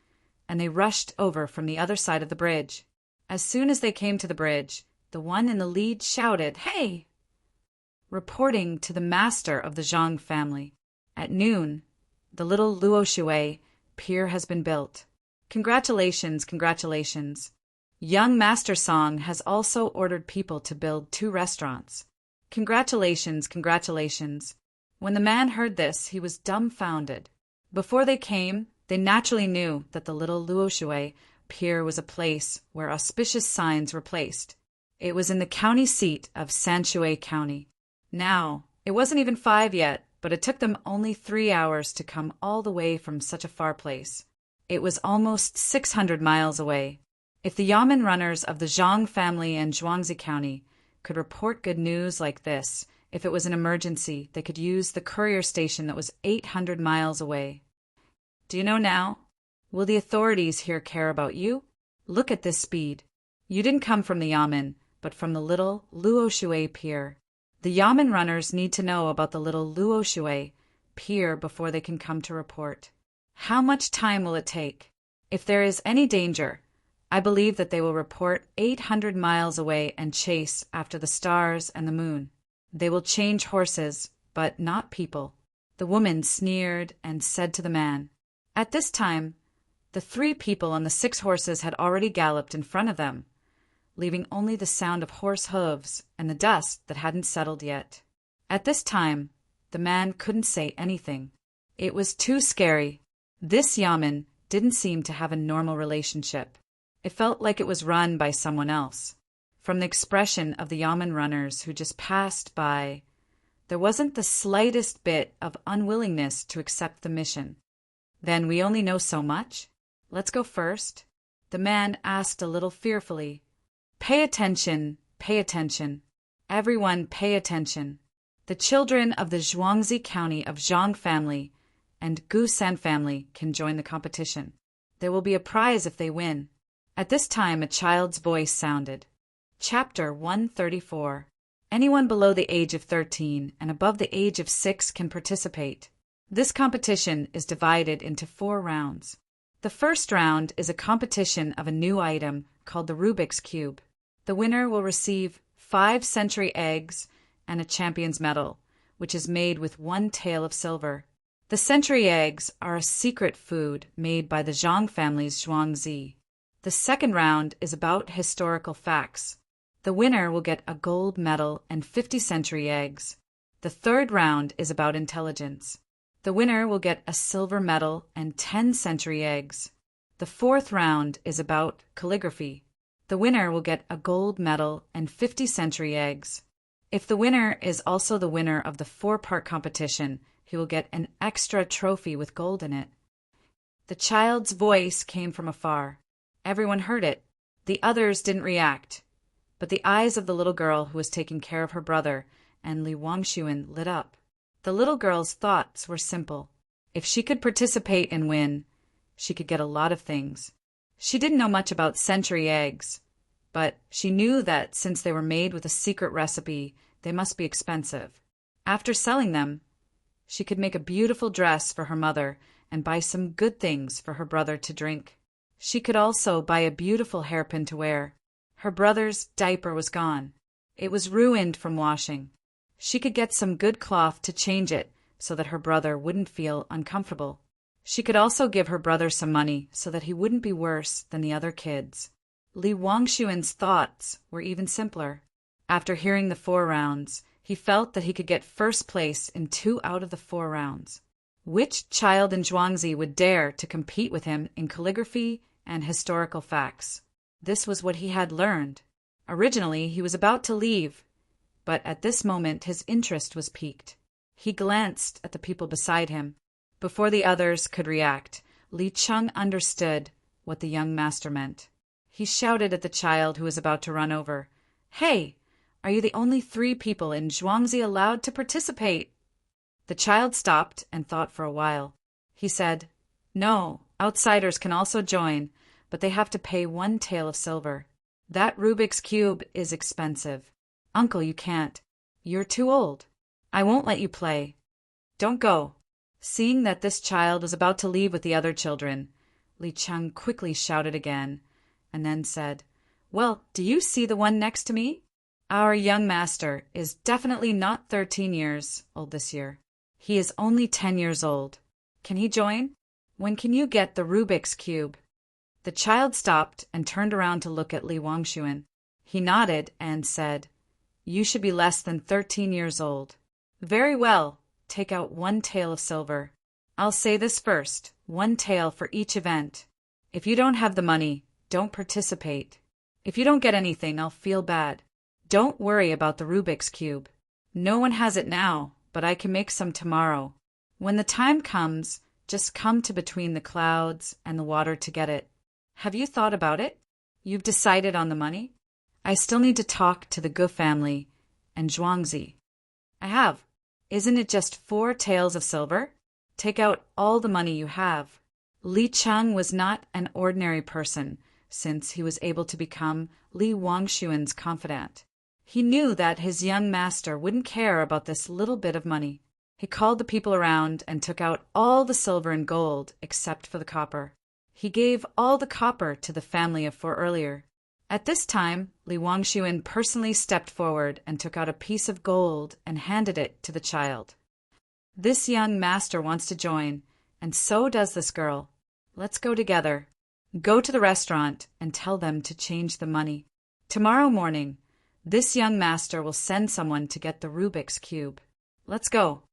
S1: and they rushed over from the other side of the bridge. As soon as they came to the bridge, the one in the lead shouted, "Hey!" reporting to the master of the Zhang family. At noon, the little Luoshui pier has been built. Congratulations, congratulations. Young Master Song has also ordered people to build 2 restaurants. Congratulations, congratulations. When the man heard this, he was dumbfounded. Before they came, they naturally knew that the little Luoshui pier was a place where auspicious signs were placed. It was in the county seat of Sanshui County. Now, it wasn't even 5 yet, but it took them only 3 hours to come all the way from such a far place. It was almost 600 miles away. If the yamen runners of the Zhang family and Zhuangzi County could report good news like this, if it was an emergency, they could use the courier station that was 800 miles away. Do you know now? Will the authorities here care about you? Look at this speed. You didn't come from the yamen, but from the little Luoshui pier. The yamen runners need to know about the little Luoshui pier before they can come to report. How much time will it take? If there is any danger, I believe that they will report 800 miles away and chase after the stars and the moon. They will change horses, but not people. The woman sneered and said to the man. At this time, the 3 people on the 6 horses had already galloped in front of them, leaving only the sound of horse hooves and the dust that hadn't settled yet. At this time, the man couldn't say anything. It was too scary. This yamen didn't seem to have a normal relationship. It felt like it was run by someone else. From the expression of the yamen runners who just passed by, there wasn't the slightest bit of unwillingness to accept the mission. Then we only know so much? Let's go first. The man asked a little fearfully. Pay attention, pay attention. Everyone pay attention. The children of the Zhuangzi County of Zhang family and Gu San family can join the competition. There will be a prize if they win. At this time, a child's voice sounded. Chapter 134. Anyone below the age of 13 and above the age of 6 can participate. This competition is divided into 4 rounds. The first round is a competition of a new item called the Rubik's Cube. The winner will receive 5 century eggs and a champion's medal, which is made with 1 tael of silver. The century eggs are a secret food made by the Zhang family's Zhuangzi. The second round is about historical facts. The winner will get a gold medal and 50 century eggs. The third round is about intelligence. The winner will get a silver medal and 10 century eggs. The fourth round is about calligraphy. The winner will get a gold medal and 50 century eggs. If the winner is also the winner of the 4-part competition, he will get an extra trophy with gold in it. The child's voice came from afar. Everyone heard it. The others didn't react. But the eyes of the little girl who was taking care of her brother and Li Wangshuan lit up. The little girl's thoughts were simple. If she could participate and win, she could get a lot of things. She didn't know much about century eggs, but she knew that since they were made with a secret recipe, they must be expensive. After selling them, She could make a beautiful dress for her mother and buy some good things for her brother to drink. She could also buy a beautiful hairpin to wear. Her brother's diaper was gone. It was ruined from washing. She could get some good cloth to change it so that her brother wouldn't feel uncomfortable. She could also give her brother some money so that he wouldn't be worse than the other kids. Li Wangshuan's thoughts were even simpler. After hearing the 4 rounds, he felt that he could get first place in 2 out of the 4 rounds. Which child in Zhuangzi would dare to compete with him in calligraphy and historical facts? This was what he had learned. Originally, he was about to leave, but at this moment his interest was piqued. He glanced at the people beside him. Before the others could react, Li Cheng understood what the young master meant. He shouted at the child who was about to run over, "Hey, are you the only 3 people in Zhuangzi allowed to participate?" The child stopped and thought for a while. He said, "No, outsiders can also join, but they have to pay 1 tael of silver. That Rubik's Cube is expensive. Uncle, you can't. You're too old. I won't let you play. Don't go." Seeing that this child was about to leave with the other children, Li Cheng quickly shouted again, and then said, "Well, do you see the one next to me? Our young master is definitely not 13 years old this year. He is only 10 years old. Can he join? When can you get the Rubik's Cube?" The child stopped and turned around to look at Li Wangshuan. He nodded and said, "You should be less than 13 years old. Very well. Take out 1 tael of silver. I'll say this first, 1 tael for each event. If you don't have the money, don't participate. If you don't get anything, I'll feel bad. Don't worry about the Rubik's Cube. No one has it now, but I can make some tomorrow. When the time comes, just come to between the clouds and the water to get it. Have you thought about it? You've decided on the money? I still need to talk to the Gu family and Zhuangzi." "I have. Isn't it just 4 taels of silver? Take out all the money you have." Li Cheng was not an ordinary person, since he was able to become Li Wangshuan's confidant. He knew that his young master wouldn't care about this little bit of money. He called the people around and took out all the silver and gold except for the copper. He gave all the copper to the family of 4 earlier. At this time, Li Wangshuan personally stepped forward and took out a piece of gold and handed it to the child. "This young master wants to join, and so does this girl. Let's go together. Go to the restaurant and tell them to change the money. Tomorrow morning, this young master will send someone to get the Rubik's Cube. Let's go."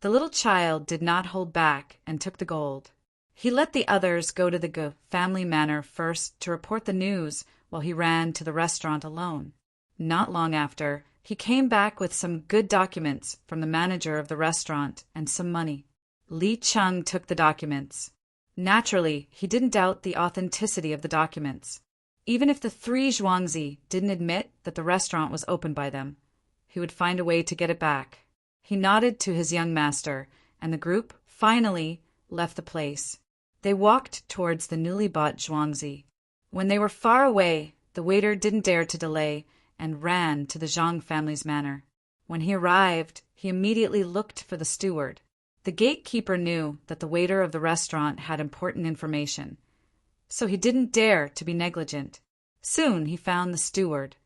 S1: The little child did not hold back and took the gold. He let the others go to the Gu family manor first to report the news while he ran to the restaurant alone. Not long after, he came back with some good documents from the manager of the restaurant and some money. Li Cheng took the documents. Naturally, he didn't doubt the authenticity of the documents. Even if the 3 Zhuangzi didn't admit that the restaurant was opened by them, he would find a way to get it back. He nodded to his young master, and the group finally left the place. They walked towards the newly bought Zhuangzi. When they were far away, the waiter didn't dare to delay and ran to the Zhang family's manor. When he arrived, he immediately looked for the steward. The gatekeeper knew that the waiter of the restaurant had important information, so he didn't dare to be negligent. Soon he found the steward.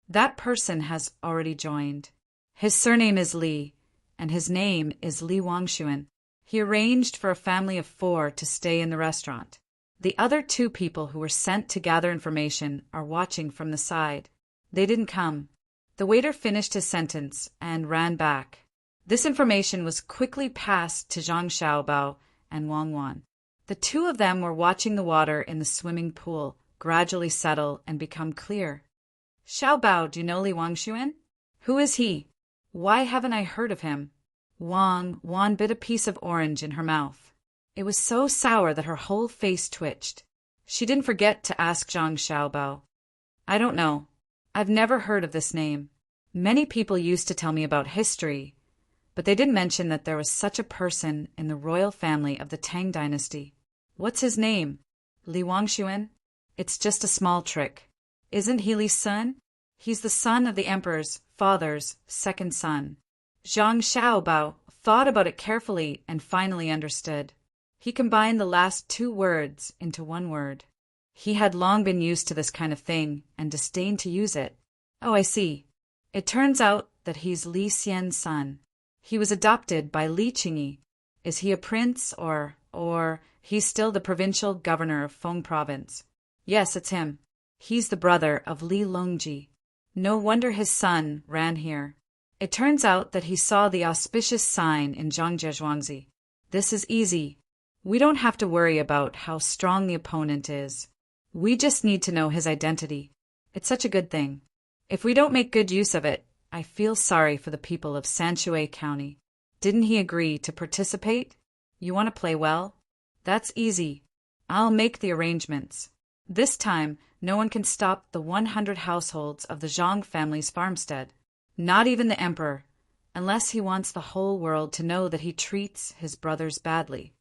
S1: That person has already joined. His surname is Li, and his name is Li Wangshuan. He arranged for a family of 4 to stay in the restaurant. The other 2 people who were sent to gather information are watching from the side. They didn't come. The waiter finished his sentence and ran back. This information was quickly passed to Zhang Xiaobao and Wang Wan. The 2 of them were watching the water in the swimming pool gradually settle and become clear. "Xiaobao, do you know Li Wangshuan? Who is he? Why haven't I heard of him?" Wang Wan bit a piece of orange in her mouth. It was so sour that her whole face twitched. She didn't forget to ask Zhang Xiaobao. "I don't know. I've never heard of this name. Many people used to tell me about history, but they didn't mention that there was such a person in the royal family of the Tang dynasty. What's his name? Li Wangshuan? It's just a small trick. Isn't he Li's son? He's the son of the emperor's father's 2nd son." Zhang Xiaobao thought about it carefully, and finally understood. He combined the last two words into one word. He had long been used to this kind of thing and disdained to use it. Oh, I see. It turns out that he's Li Xian's son. He was adopted by Li Qingyi. Is he a prince or he's still the provincial governor of Feng province? Yes, it's him. He's the brother of Li Longji. No wonder his son ran here. It turns out that he saw the auspicious sign in Zhangjiazhuangzi. This is easy. We don't have to worry about how strong the opponent is. We just need to know his identity. It's such a good thing. If we don't make good use of it, I feel sorry for the people of Sanshui County. Didn't he agree to participate? You want to play well? That's easy. I'll make the arrangements. This time, no one can stop the 100 households of the Zhang family's farmstead. Not even the emperor, unless he wants the whole world to know that he treats his brothers badly.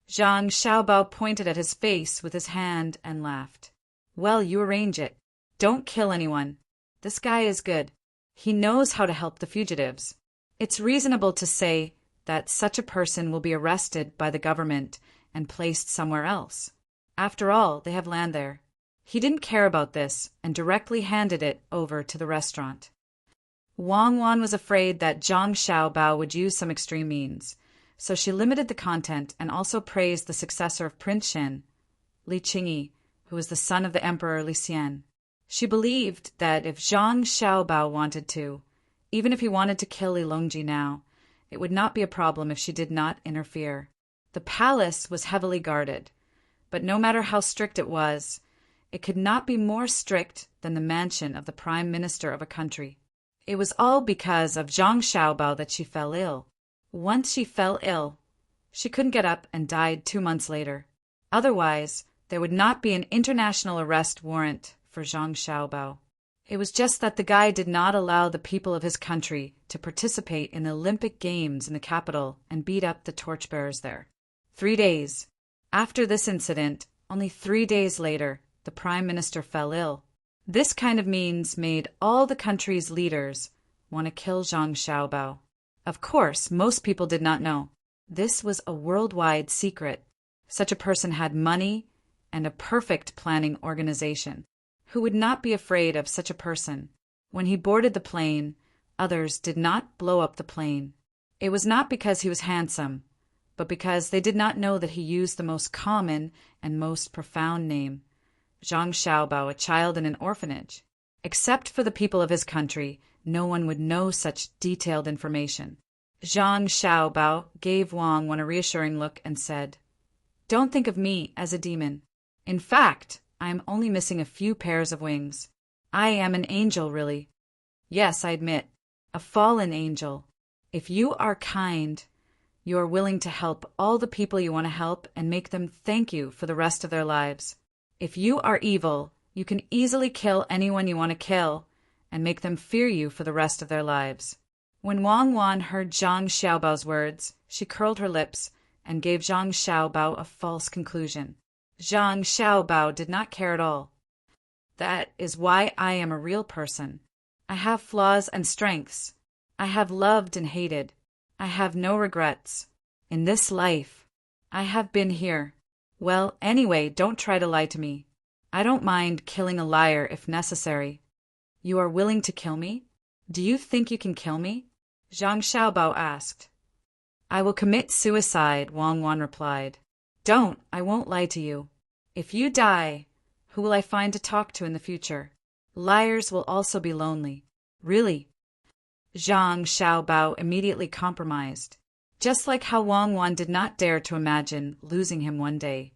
S1: Zhang Xiaobao pointed at his face with his hand and laughed. Well, you arrange it. Don't kill anyone. This guy is good. He knows how to help the fugitives. It's reasonable to say that such a person will be arrested by the government and placed somewhere else. After all, they have land there. He didn't care about this and directly handed it over to the restaurant. Wang Wan was afraid that Zhang Xiaobao would use some extreme means, so she limited the content and also praised the successor of Prince Shen, Li Qingyi, who was the son of the Emperor Li Xian. She believed that if Zhang Xiaobao wanted to, even if he wanted to kill Li Longji now, it would not be a problem if she did not interfere. The palace was heavily guarded, but no matter how strict it was, it could not be more strict than the mansion of the prime minister of a country. It was all because of Zhang Xiaobao that she fell ill. Once she fell ill, she couldn't get up and died 2 months later. Otherwise, there would not be an international arrest warrant for Zhang Xiaobao. It was just that the guy did not allow the people of his country to participate in the Olympic Games in the capital and beat up the torchbearers there. 3 days. After this incident, only 3 days later, the prime minister fell ill. This kind of means made all the country's leaders want to kill Zhang Xiaobao. Of course, most people did not know. This was a worldwide secret. Such a person had money and a perfect planning organization. Who would not be afraid of such a person? When he boarded the plane, others did not blow up the plane. It was not because he was handsome, but because they did not know that he used the most common and most profound name, Zhang Xiaobao, a child in an orphanage. Except for the people of his country, no one would know such detailed information. Zhang Xiaobao gave Wang Wan a reassuring look and said, "Don't think of me as a demon. In fact, I am only missing a few pairs of wings. I am an angel, really. Yes, I admit, a fallen angel. If you are kind, you are willing to help all the people you want to help and make them thank you for the rest of their lives. If you are evil, you can easily kill anyone you want to kill and make them fear you for the rest of their lives." When Wang Wan heard Zhang Xiaobao's words, she curled her lips and gave Zhang Xiaobao a false conclusion. Zhang Xiaobao did not care at all. That is why I am a real person. I have flaws and strengths. I have loved and hated. I have no regrets. In this life, I have been here. Well, anyway, don't try to lie to me. I don't mind killing a liar if necessary. You are willing to kill me? Do you think you can kill me? Zhang Xiaobao asked. I will commit suicide, Wang Wan replied. Don't, I won't lie to you. If you die, who will I find to talk to in the future? Liars will also be lonely. Really? Zhang Xiaobao immediately compromised. Just like how Wang Wan did not dare to imagine losing him one day.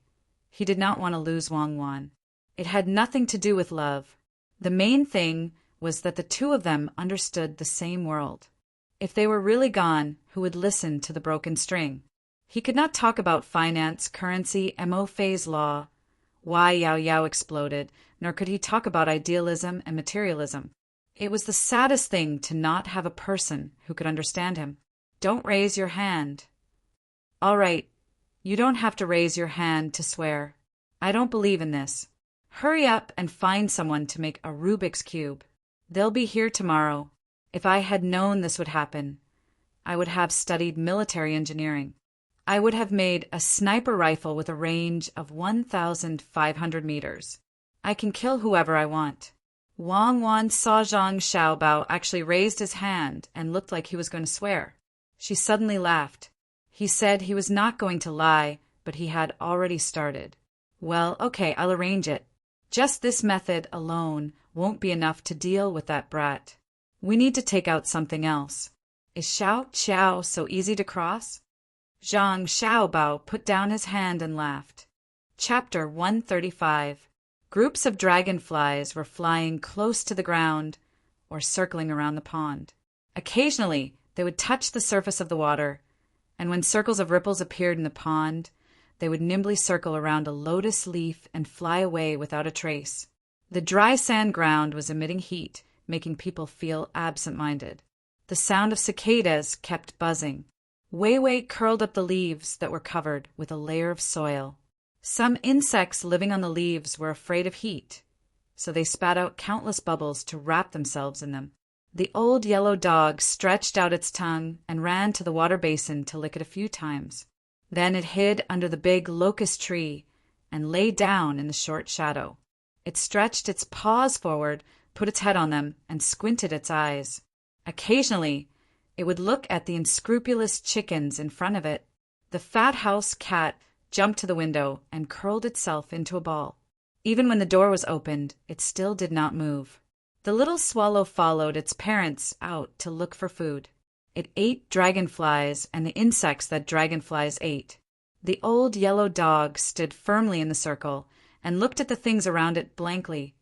S1: He did not want to lose Wang Wan. It had nothing to do with love. The main thing was that the two of them understood the same world. If they were really gone, who would listen to the broken string? He could not talk about finance, currency, Mo Fei's law, why Yao Yao exploded, nor could he talk about idealism and materialism. It was the saddest thing to not have a person who could understand him. Don't raise your hand. All right, you don't have to raise your hand to swear. I don't believe in this. Hurry up and find someone to make a Rubik's Cube. They'll be here tomorrow. If I had known this would happen, I would have studied military engineering. I would have made a sniper rifle with a range of 1,500 meters. I can kill whoever I want. Wang Wan saw Zhang Xiaobao actually raised his hand and looked like he was going to swear. She suddenly laughed. He said he was not going to lie, but he had already started. Well, okay, I'll arrange it. Just this method alone won't be enough to deal with that brat. We need to take out something else. Is Xiao Qiao so easy to cross? Zhang Xiaobao put down his hand and laughed. Chapter 135. Groups of dragonflies were flying close to the ground or circling around the pond. Occasionally, they would touch the surface of the water, and when circles of ripples appeared in the pond, they would nimbly circle around a lotus leaf and fly away without a trace. The dry sand ground was emitting heat, making people feel absent-minded. The sound of cicadas kept buzzing. Wei Wei curled up the leaves that were covered with a layer of soil. Some insects living on the leaves were afraid of heat, so they spat out countless bubbles to wrap themselves in them. The old yellow dog stretched out its tongue and ran to the water basin to lick it a few times. Then it hid under the big locust tree and lay down in the short shadow. It stretched its paws forward, put its head on them, and squinted its eyes. Occasionally, it would look at the unscrupulous chickens in front of it. The fat house cat jumped to the window and curled itself into a ball. Even when the door was opened, it still did not move. The little swallow followed its parents out to look for food. It ate dragonflies and the insects that dragonflies ate. The old yellow dog stood firmly in the circle and looked at the things around it blankly,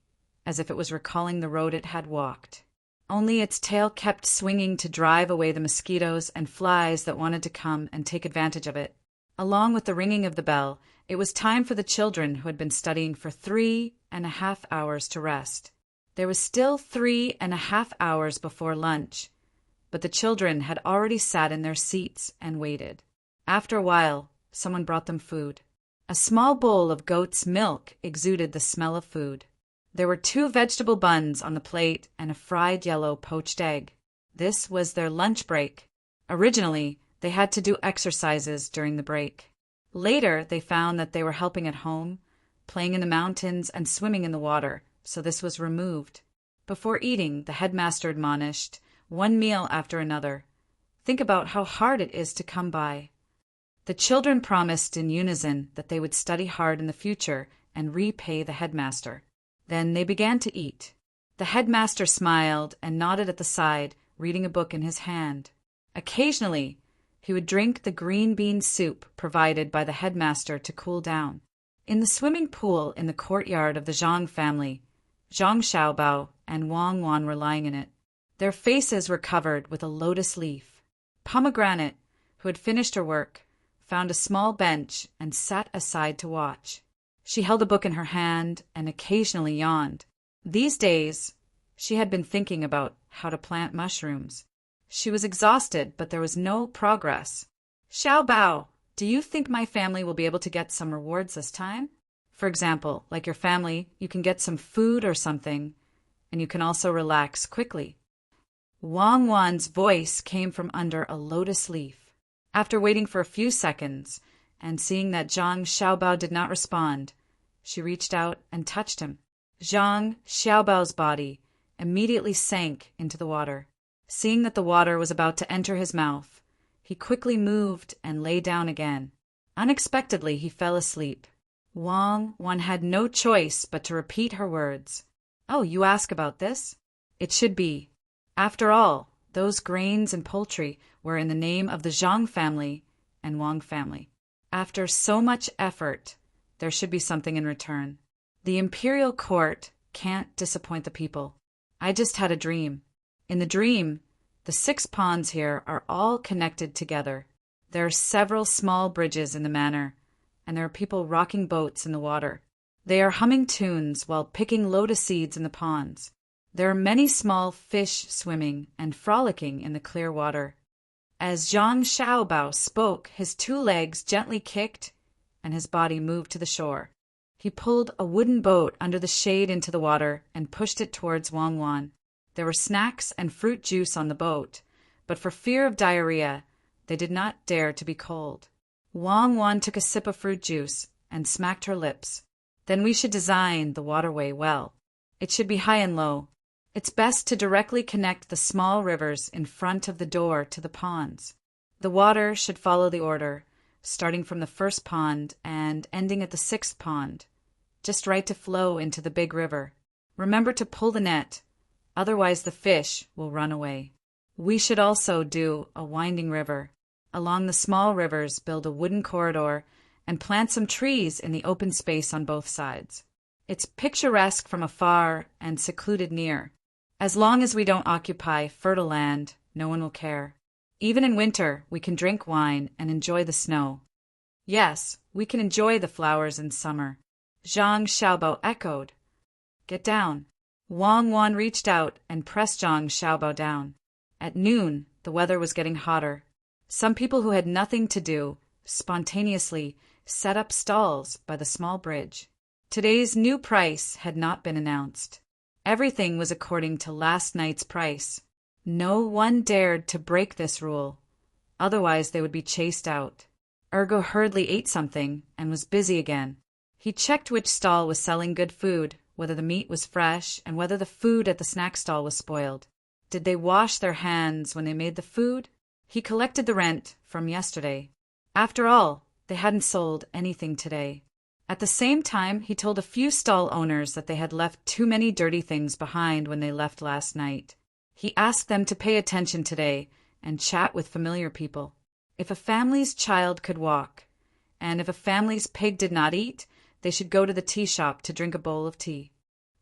S1: as if it was recalling the road it had walked. Only its tail kept swinging to drive away the mosquitoes and flies that wanted to come and take advantage of it. Along with the ringing of the bell, it was time for the children who had been studying for 3.5 hours to rest. There was still 3.5 hours before lunch, but the children had already sat in their seats and waited. After a while, someone brought them food. A small bowl of goat's milk exuded the smell of food. There were 2 vegetable buns on the plate and a fried yellow poached egg. This was their lunch break. Originally, they had to do exercises during the break. Later, they found that they were helping at home, playing in the mountains and swimming in the water, so this was removed. Before eating, the headmaster admonished, one meal after another. Think about how hard it is to come by. The children promised in unison that they would study hard in the future and repay the headmaster. Then they began to eat. The headmaster smiled and nodded at the side, reading a book in his hand. Occasionally, he would drink the green bean soup provided by the headmaster to cool down. In the swimming pool in the courtyard of the Zhang family, Zhang Xiaobao and Wang Wan were lying in it. Their faces were covered with a lotus leaf. Pomegranate, who had finished her work, found a small bench and sat aside to watch. She held a book in her hand and occasionally yawned. These days, she had been thinking about how to plant mushrooms. She was exhausted, but there was no progress. Xiaobao, do you think my family will be able to get some rewards this time? For example, like your family, you can get some food or something, and you can also relax quickly. Wang Wan's voice came from under a lotus leaf. After waiting for a few seconds, and seeing that Zhang Xiaobao did not respond, she reached out and touched him. Zhang Xiaobao's body immediately sank into the water. Seeing that the water was about to enter his mouth, he quickly moved and lay down again. Unexpectedly, he fell asleep. Wang Wan had no choice but to repeat her words. Oh, you ask about this? It should be. After all, those grains and poultry were in the name of the Zhang family and Wang family. After so much effort, there should be something in return. The imperial court can't disappoint the people. I just had a dream. In the dream, the 6 ponds here are all connected together. There are several small bridges in the manor, and there are people rocking boats in the water. They are humming tunes while picking lotus seeds in the ponds. There are many small fish swimming and frolicking in the clear water. As Zhang Xiaobao spoke, his 2 legs gently kicked, and his body moved to the shore. He pulled a wooden boat under the shade into the water and pushed it towards Wang Wan. There were snacks and fruit juice on the boat, but for fear of diarrhea, they did not dare to be cold. Wang Wan took a sip of fruit juice and smacked her lips. Then we should design the waterway well. It should be high and low. It's best to directly connect the small rivers in front of the door to the ponds. The water should follow the order, starting from the first pond and ending at the sixth pond, just right to flow into the big river. Remember to pull the net, otherwise the fish will run away. We should also do a winding river. Along the small rivers, build a wooden corridor and plant some trees in the open space on both sides. It's picturesque from afar and secluded near. As long as we don't occupy fertile land, no one will care. Even in winter, we can drink wine and enjoy the snow. Yes, we can enjoy the flowers in summer. Zhang Xiaobao echoed. Get down. Wang Wan reached out and pressed Zhang Xiaobao down. At noon, the weather was getting hotter. Some people who had nothing to do spontaneously set up stalls by the small bridge. Today's new price had not been announced. Everything was according to last night's price. No one dared to break this rule, otherwise they would be chased out. Ergo hurriedly ate something and was busy again. He checked which stall was selling good food, whether the meat was fresh, and whether the food at the snack stall was spoiled. Did they wash their hands when they made the food? He collected the rent from yesterday. After all, they hadn't sold anything today. At the same time, he told a few stall owners that they had left too many dirty things behind when they left last night. He asked them to pay attention today and chat with familiar people. If a family's child could walk, and if a family's pig did not eat, they should go to the tea shop to drink a bowl of tea.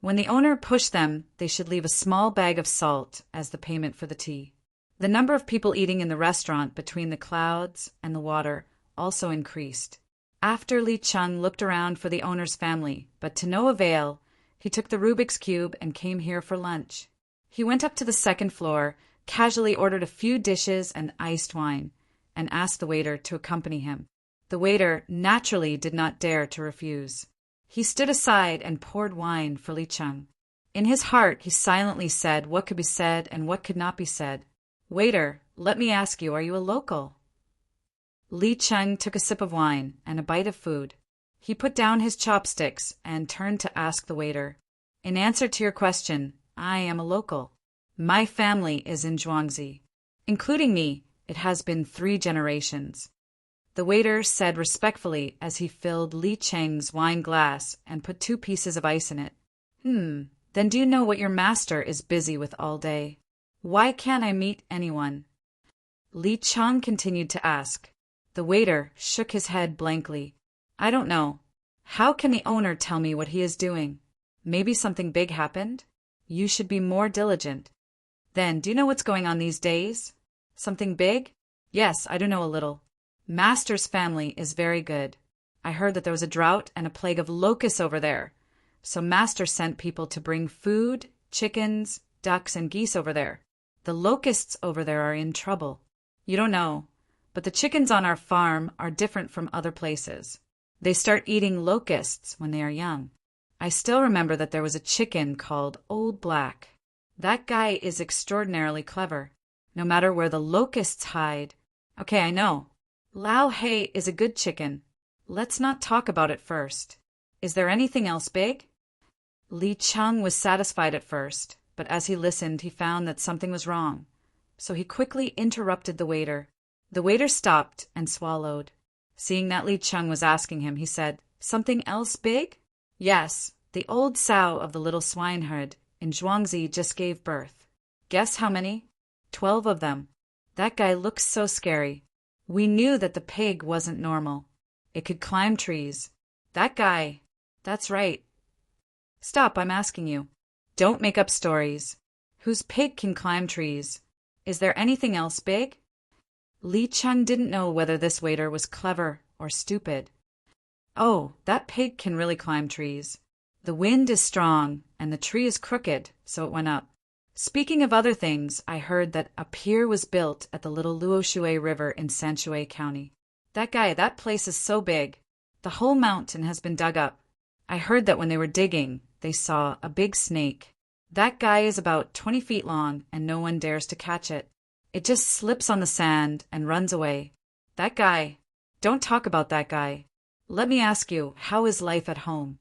S1: When the owner pushed them, they should leave a small bag of salt as the payment for the tea. The number of people eating in the restaurant between the clouds and the water also increased. After Li Cheng looked around for the owner's family, but to no avail, he took the Rubik's Cube and came here for lunch. He went up to the second floor, casually ordered a few dishes and iced wine, and asked the waiter to accompany him. The waiter naturally did not dare to refuse. He stood aside and poured wine for Li Cheng. In his heart, he silently said what could be said and what could not be said. Waiter, let me ask you, are you a local? Li Cheng took a sip of wine and a bite of food. He put down his chopsticks and turned to ask the waiter. In answer to your question, I am a local. My family is in Zhuangzi. Including me, it has been 3 generations. The waiter said respectfully as he filled Li Cheng's wine glass and put 2 pieces of ice in it. Then do you know what your master is busy with all day? Why can't I meet anyone? Li Cheng continued to ask. The waiter shook his head blankly. I don't know. How can the owner tell me what he is doing? Maybe something big happened? You should be more diligent. Then, do you know what's going on these days? Something big? Yes, I do know a little. Master's family is very good. I heard that there was a drought and a plague of locusts over there. So Master sent people to bring food, chickens, ducks, and geese over there. The locusts over there are in trouble. You don't know, but the chickens on our farm are different from other places. They start eating locusts when they are young. I still remember that there was a chicken called Old Black. That guy is extraordinarily clever. No matter where the locusts hide. Okay, I know. Lao Hei is a good chicken. Let's not talk about it first. Is there anything else big? Li Cheng was satisfied at first, but as he listened, he found that something was wrong. So he quickly interrupted the waiter. The waiter stopped and swallowed. Seeing that Li Cheng was asking him, he said, Something else big? Yes, the old sow of the little swineherd in Zhuangzi just gave birth. Guess how many? 12 of them. That guy looks so scary. We knew that the pig wasn't normal. It could climb trees. That guy. That's right. Stop, I'm asking you. Don't make up stories. Whose pig can climb trees? Is there anything else big? Li Cheng didn't know whether this waiter was clever or stupid. Oh, that pig can really climb trees. The wind is strong and the tree is crooked, so it went up. Speaking of other things, I heard that a pier was built at the little Luoshui River in Sanshui County. That place is so big. The whole mountain has been dug up. I heard that when they were digging, they saw a big snake. That guy is about 20 feet long and no one dares to catch it. It just slips on the sand and runs away. That guy. Don't talk about that guy. Let me ask you, how is life at home?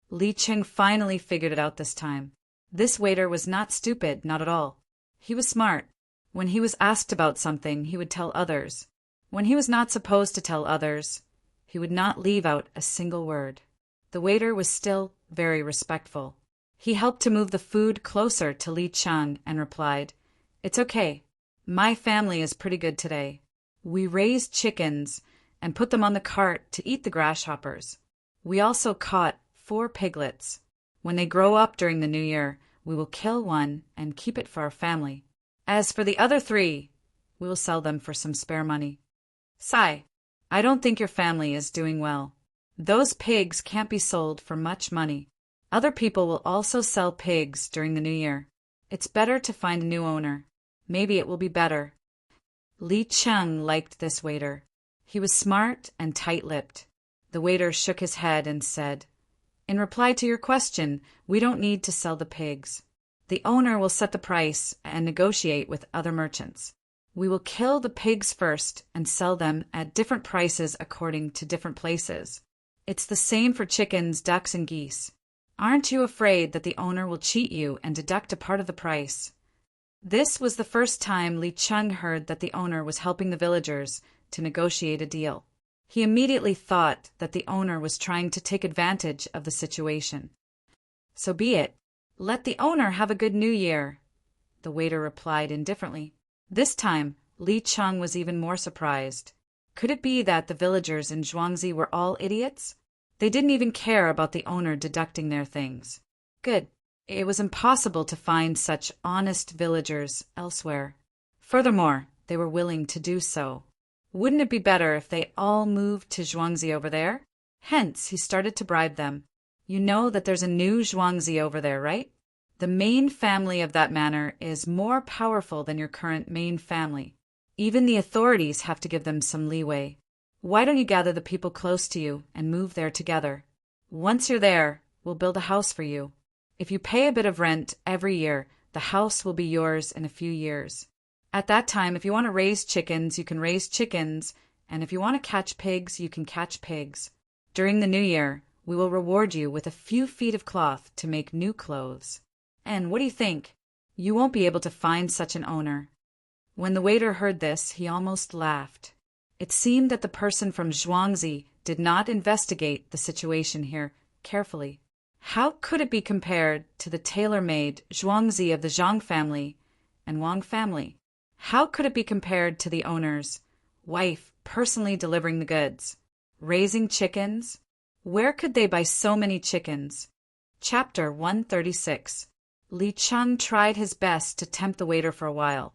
S1: Li Cheng finally figured it out this time. This waiter was not stupid, not at all. He was smart. When he was asked about something, he would tell others. When he was not supposed to tell others, he would not leave out a single word. The waiter was still very respectful. He helped to move the food closer to Li Cheng and replied, "It's okay. My family is pretty good today. We raised chickens and put them on the cart to eat the grasshoppers. We also caught 4 piglets. When they grow up during the new year, we will kill one and keep it for our family. As for the other 3, we will sell them for some spare money. Sai, I don't think your family is doing well. Those pigs can't be sold for much money. Other people will also sell pigs during the new year. It's better to find a new owner. Maybe it will be better." Li Cheng liked this waiter. He was smart and tight-lipped. The waiter shook his head and said, "In reply to your question, we don't need to sell the pigs. The owner will set the price and negotiate with other merchants. We will kill the pigs first and sell them at different prices according to different places. It's the same for chickens, ducks, and geese. Aren't you afraid that the owner will cheat you and deduct a part of the price?" This was the first time Li Cheng heard that the owner was helping the villagers to negotiate a deal. He immediately thought that the owner was trying to take advantage of the situation. "So be it. Let the owner have a good new year," the waiter replied indifferently. This time, Li Cheng was even more surprised. Could it be that the villagers in Zhuangzi were all idiots? They didn't even care about the owner deducting their things. Good. It was impossible to find such honest villagers elsewhere. Furthermore, they were willing to do so. Wouldn't it be better if they all moved to Zhuangzi over there? Hence, he started to bribe them. You know that there's a new Zhuangzi over there, right? The main family of that manor is more powerful than your current main family. Even the authorities have to give them some leeway. Why don't you gather the people close to you and move there together? Once you're there, we'll build a house for you. If you pay a bit of rent every year, the house will be yours in a few years. At that time, if you want to raise chickens, you can raise chickens, and if you want to catch pigs, you can catch pigs. During the new year, we will reward you with a few feet of cloth to make new clothes. And what do you think? You won't be able to find such an owner." When the waiter heard this, he almost laughed. It seemed that the person from Zhuangzi did not investigate the situation here carefully. How could it be compared to the tailor-made Zhuangzi of the Zhang family and Wang family? How could it be compared to the owner's wife personally delivering the goods? Raising chickens? Where could they buy so many chickens? Chapter 136. Li Cheng tried his best to tempt the waiter for a while,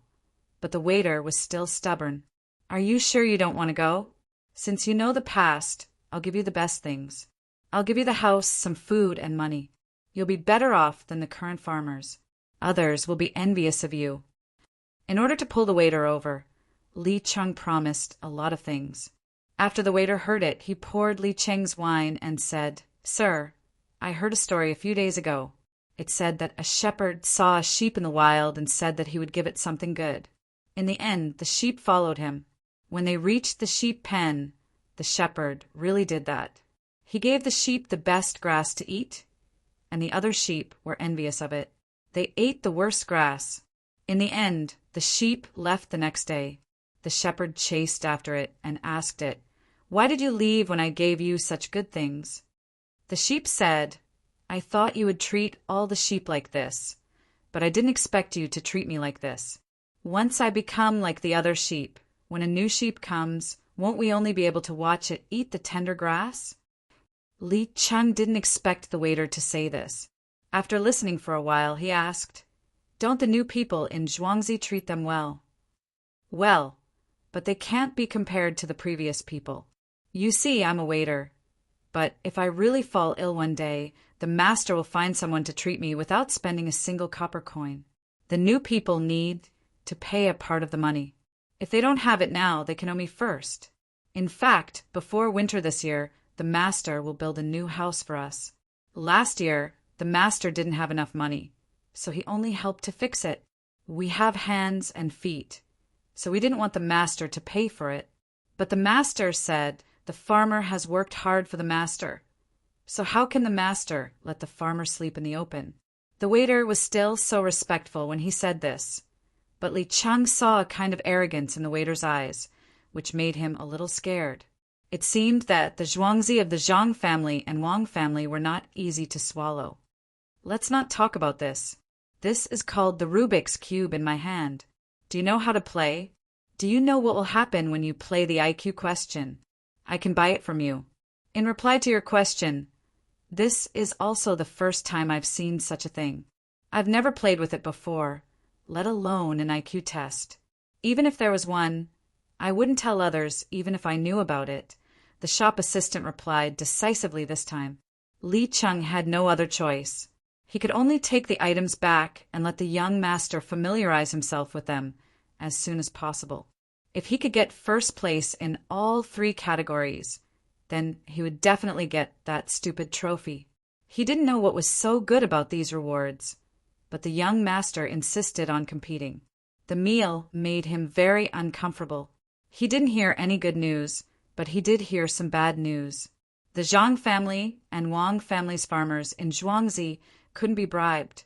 S1: but the waiter was still stubborn. "Are you sure you don't want to go? Since you know the past, I'll give you the best things. I'll give you the house, some food, and money. You'll be better off than the current farmers. Others will be envious of you." In order to pull the waiter over, Li Cheng promised a lot of things. After the waiter heard it, he poured Li Cheng's wine and said, "Sir, I heard a story a few days ago. It said that a shepherd saw a sheep in the wild and said that he would give it something good. In the end, the sheep followed him. When they reached the sheep pen, the shepherd really did that. He gave the sheep the best grass to eat, and the other sheep were envious of it. They ate the worst grass. In the end, the sheep left the next day. The shepherd chased after it and asked it, 'Why did you leave when I gave you such good things?' The sheep said, 'I thought you would treat all the sheep like this, but I didn't expect you to treat me like this. Once I become like the other sheep, when a new sheep comes, won't we only be able to watch it eat the tender grass?'" Li Cheng didn't expect the waiter to say this. After listening for a while, he asked, "Don't the new people in Zhuangzi treat them well?" "Well, but they can't be compared to the previous people. You see, I'm a waiter. But if I really fall ill one day, the master will find someone to treat me without spending a single copper coin. The new people need to pay a part of the money. If they don't have it now, they can owe me first. In fact, before winter this year, the master will build a new house for us. Last year, the master didn't have enough money, so he only helped to fix it. We have hands and feet. so we didn't want the master to pay for it. But the master said the farmer has worked hard for the master. So how can the master let the farmer sleep in the open? The waiter was still so respectful when he said this, but Li Cheng saw a kind of arrogance in the waiter's eyes, which made him a little scared. It seemed that the Zhuangzi of the Zhang family and Wang family were not easy to swallow. Let's not talk about this. This is called the Rubik's Cube in my hand. Do you know how to play? Do you know what will happen when you play the IQ question? I can buy it from you. In reply to your question, this is also the first time I've seen such a thing. I've never played with it before, let alone an IQ test. Even if there was one, I wouldn't tell others even if I knew about it, the shop assistant replied decisively this time. Li Cheng had no other choice. He could only take the items back and let the young master familiarize himself with them as soon as possible. If he could get first place in all 3 categories, then he would definitely get that stupid trophy. He didn't know what was so good about these rewards, but the young master insisted on competing. The meal made him very uncomfortable. He didn't hear any good news, but he did hear some bad news. The Zhang family and Wang family's farmers in Zhuangzi couldn't be bribed,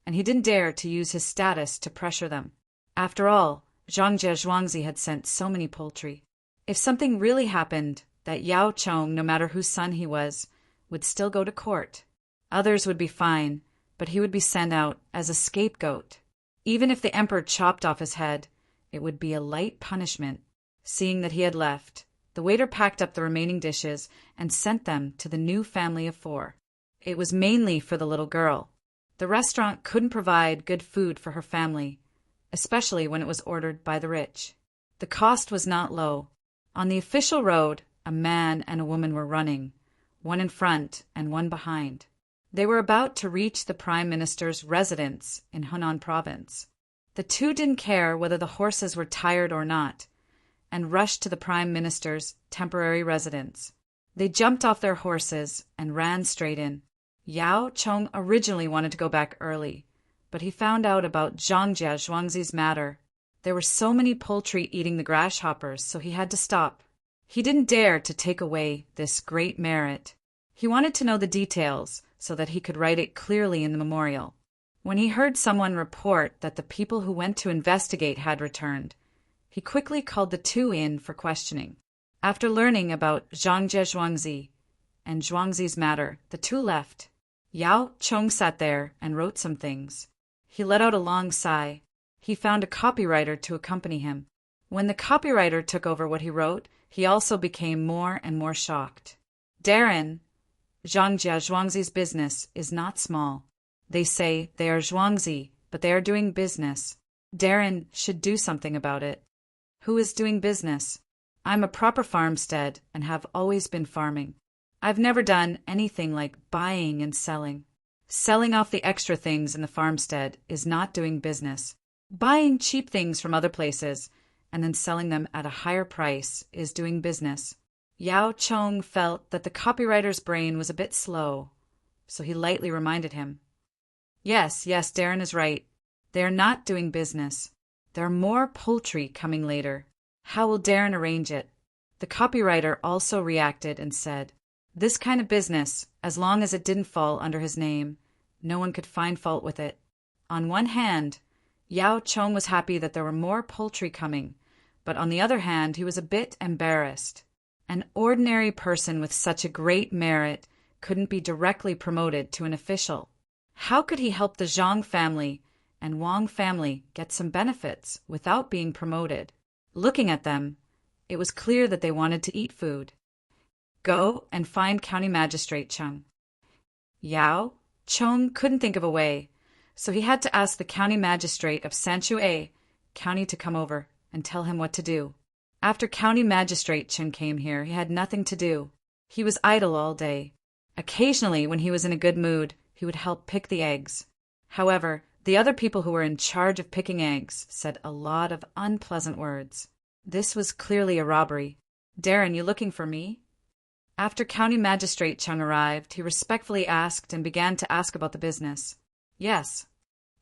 S1: and he didn't dare to use his status to pressure them. After all, Zhangjia Zhuangzi had sent so many poultry. If something really happened, that Yao Chong, no matter whose son he was, would still go to court. Others would be fine, but he would be sent out as a scapegoat. Even if the emperor chopped off his head, it would be a light punishment. Seeing that he had left, the waiter packed up the remaining dishes and sent them to the new family of 4. It was mainly for the little girl. The restaurant couldn't provide good food for her family, especially when it was ordered by the rich. The cost was not low. On the official road, a man and a woman were running, one in front and one behind. They were about to reach the Prime Minister's residence in Hunan Province. The 2 didn't care whether the horses were tired or not, and rushed to the Prime Minister's temporary residence. They jumped off their horses and ran straight in. Yao Chong originally wanted to go back early, but he found out about Zhangjia Zhuangzi's matter. There were so many poultry eating the grasshoppers, so he had to stop. He didn't dare to take away this great merit. He wanted to know the details so that he could write it clearly in the memorial. When he heard someone report that the people who went to investigate had returned, he quickly called the 2 in for questioning. After learning about Zhangjia Zhuangzi and Zhuangzi's matter, the 2 left. Yao Chong sat there and wrote some things. He let out a long sigh. He found a copywriter to accompany him. When the copywriter took over what he wrote, he also became more and more shocked. Darren, Zhangjia Zhuangzi's business is not small. They say they are Zhuangzi, but they are doing business. Darren should do something about it. Who is doing business? I'm a proper farmstead and have always been farming. I've never done anything like buying and selling. Selling off the extra things in the farmstead is not doing business. Buying cheap things from other places and then selling them at a higher price is doing business. Yao Chong felt that the copywriter's brain was a bit slow, so he lightly reminded him. Yes, Darren is right. They are not doing business. There are more poultry coming later. How will Darren arrange it? The copywriter also reacted and said, this kind of business, as long as it didn't fall under his name, no one could find fault with it. On one hand, Yao Chong was happy that there were more poultry coming, but on the other hand, he was a bit embarrassed. An ordinary person with such a great merit couldn't be directly promoted to an official. How could he help the Zhang family and Wang family get some benefits without being promoted? Looking at them, it was clear that they wanted to eat food. Go and find County Magistrate Cheng. Yao Chong couldn't think of a way, so he had to ask the County Magistrate of Sanchuai County to come over and tell him what to do. After County Magistrate Cheng came here, he had nothing to do. He was idle all day. Occasionally, when he was in a good mood, he would help pick the eggs. However, the other people who were in charge of picking eggs said a lot of unpleasant words. This was clearly a robbery. Darren, you looking for me? After County Magistrate Cheng arrived, he respectfully asked and began to ask about the business. Yes.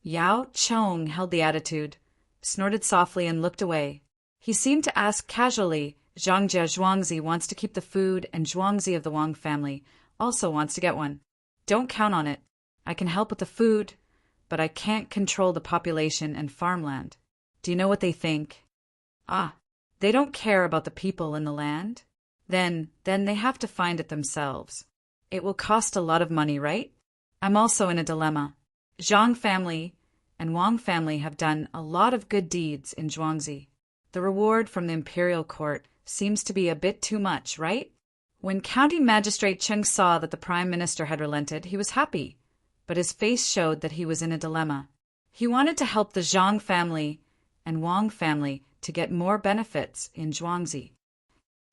S1: Yao Chong held the attitude, snorted softly and looked away. He seemed to ask casually, Zhangjia Zhuangzi wants to keep the food and Zhuangzi of the Wang family also wants to get one. Don't count on it. I can help with the food, but I can't control the population and farmland. Do you know what they think? Ah, they don't care about the people in the land? Then they have to find it themselves. It will cost a lot of money, right? I'm also in a dilemma. Zhang family and Wang family have done a lot of good deeds in Zhuangzi. The reward from the imperial court seems to be a bit too much, right? When County Magistrate Cheng saw that the Prime Minister had relented, he was happy, but his face showed that he was in a dilemma. He wanted to help the Zhang family and Wang family to get more benefits in Zhuangzi.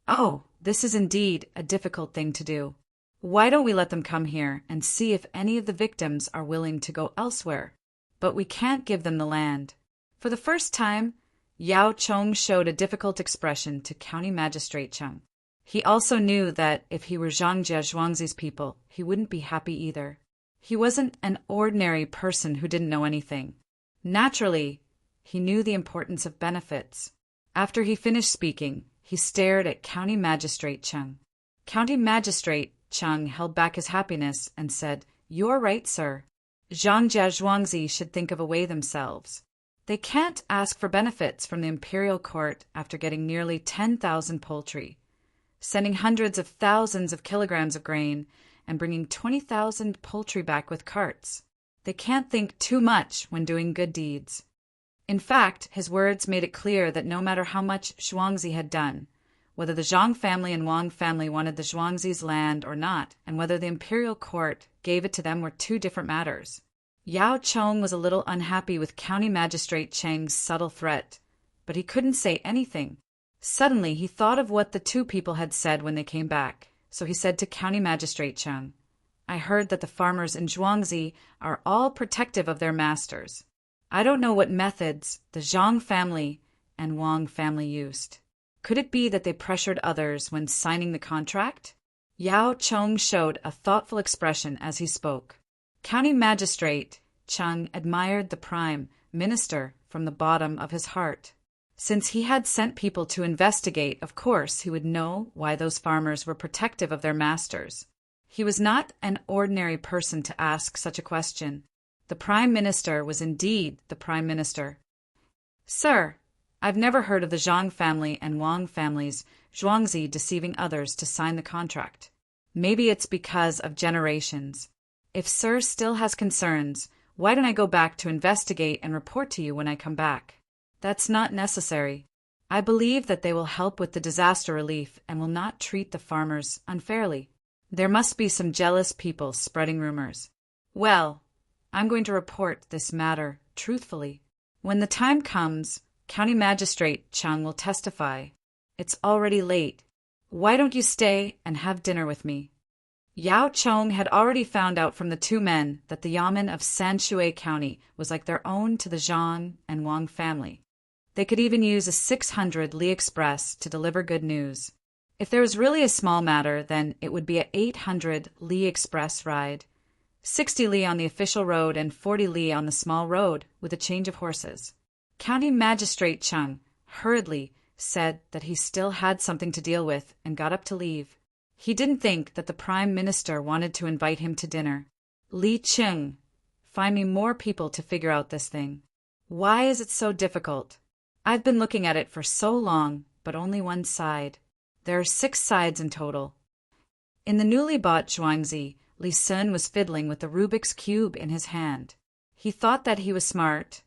S1: Oh, this is indeed a difficult thing to do. Why don't we let them come here and see if any of the victims are willing to go elsewhere? But we can't give them the land. For the first time, Yao Chong showed a difficult expression to County Magistrate Cheng. He also knew that if he were Zhangjia Zhuangzi's people, he wouldn't be happy either. He wasn't an ordinary person who didn't know anything. Naturally, he knew the importance of benefits. After he finished speaking, he stared at County Magistrate Cheng. County Magistrate Cheng held back his happiness and said, "You're right, sir. Zhangjia Zhuangzi should think of a way themselves. They can't ask for benefits from the imperial court after getting nearly 10,000 poultry, sending hundreds of thousands of kilograms of grain, and bringing 20,000 poultry back with carts. They can't think too much when doing good deeds." In fact, his words made it clear that no matter how much Zhuangzi had done, whether the Zhang family and Wang family wanted the Zhuangzi's land or not, and whether the imperial court gave it to them were two different matters. Yao Chong was a little unhappy with County Magistrate Cheng's subtle threat, but he couldn't say anything. Suddenly, he thought of what the two people had said when they came back, so he said to County Magistrate Cheng, "I heard that the farmers in Zhuangzi are all protective of their masters. I don't know what methods the Zhang family and Wang family used. Could it be that they pressured others when signing the contract?" Yao Chong showed a thoughtful expression as he spoke. County Magistrate Cheng admired the Prime Minister from the bottom of his heart. Since he had sent people to investigate, of course he would know why those farmers were protective of their masters. He was not an ordinary person to ask such a question. The Prime Minister was indeed the Prime Minister. "Sir, I've never heard of the Zhang family and Wang families Zhuangzi deceiving others to sign the contract. Maybe it's because of generations. If Sir still has concerns, why don't I go back to investigate and report to you when I come back?" "That's not necessary. I believe that they will help with the disaster relief and will not treat the farmers unfairly. There must be some jealous people spreading rumors. Well, I'm going to report this matter truthfully. When the time comes, County Magistrate Cheng will testify. It's already late. Why don't you stay and have dinner with me?" Yao Chong had already found out from the two men that the yamen of Sanshui County was like their own to the Zhang and Wang family. They could even use a 600 li express to deliver good news. If there was really a small matter, then it would be a 800 li express ride, 60 li on the official road and 40 li on the small road with a change of horses. County Magistrate Cheng hurriedly said that he still had something to deal with and got up to leave. He didn't think that the Prime Minister wanted to invite him to dinner. "Li Cheng, find me more people to figure out this thing. Why is it so difficult? I've been looking at it for so long, but only one side. There are 6 sides in total." In the newly bought Zhuangzi, Li Sun was fiddling with the Rubik's Cube in his hand. He thought that he was smart,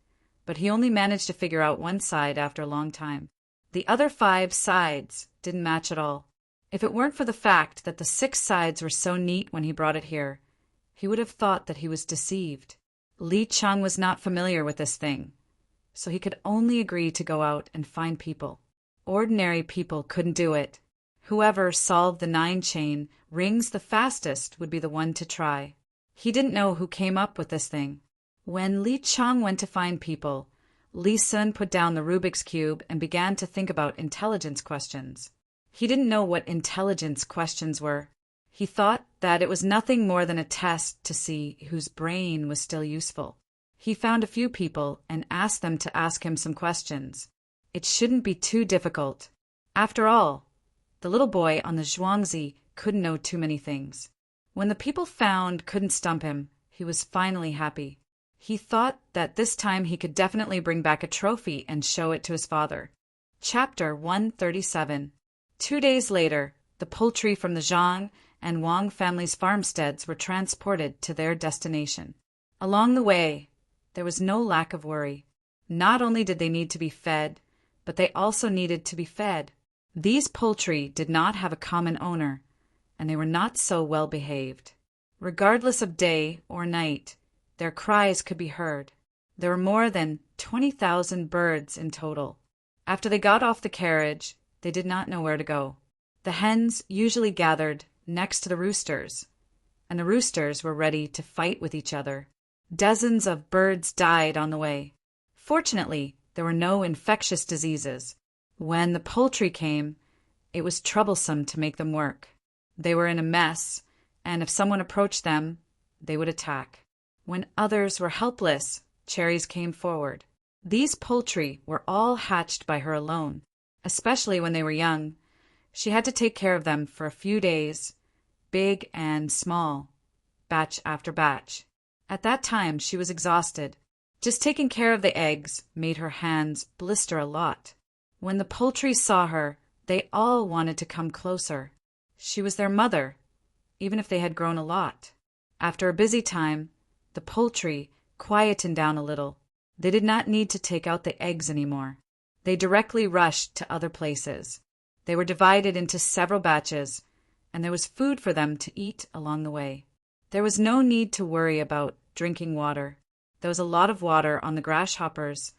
S1: but he only managed to figure out one side after a long time. The other 5 sides didn't match at all. If it weren't for the fact that the 6 sides were so neat when he brought it here, he would have thought that he was deceived. Li Cheng was not familiar with this thing, so he could only agree to go out and find people. Ordinary people couldn't do it. Whoever solved the 9 chain rings the fastest would be the one to try. He didn't know who came up with this thing. When Li Cheng went to find people, Li Sun put down the Rubik's Cube and began to think about intelligence questions. He didn't know what intelligence questions were. He thought that it was nothing more than a test to see whose brain was still useful. He found a few people and asked them to ask him some questions. It shouldn't be too difficult. After all, the little boy on the Zhuangzi couldn't know too many things. When the people found couldn't stump him, he was finally happy. He thought that this time he could definitely bring back a trophy and show it to his father. Chapter 137. 2 days later, the poultry from the Zhang and Wang families' farmsteads were transported to their destination. Along the way, there was no lack of worry. Not only did they need to be fed, but they also needed to be fed. These poultry did not have a common owner, and they were not so well behaved. Regardless of day or night, their cries could be heard. There were more than 20,000 birds in total. After they got off the carriage, they did not know where to go. The hens usually gathered next to the roosters, and the roosters were ready to fight with each other. Dozens of birds died on the way. Fortunately, there were no infectious diseases. When the poultry came, it was troublesome to make them work. They were in a mess, and if someone approached them, they would attack. When others were helpless, Cherries came forward. These poultry were all hatched by her alone, especially when they were young. She had to take care of them for a few days, big and small, batch after batch. At that time, she was exhausted. Just taking care of the eggs made her hands blister a lot. When the poultry saw her, they all wanted to come closer. She was their mother, even if they had grown a lot. After a busy time, the poultry quietened down a little. They did not need to take out the eggs anymore. They directly rushed to other places. They were divided into several batches, and there was food for them to eat along the way. There was no need to worry about drinking water. There was a lot of water on the grasshoppers,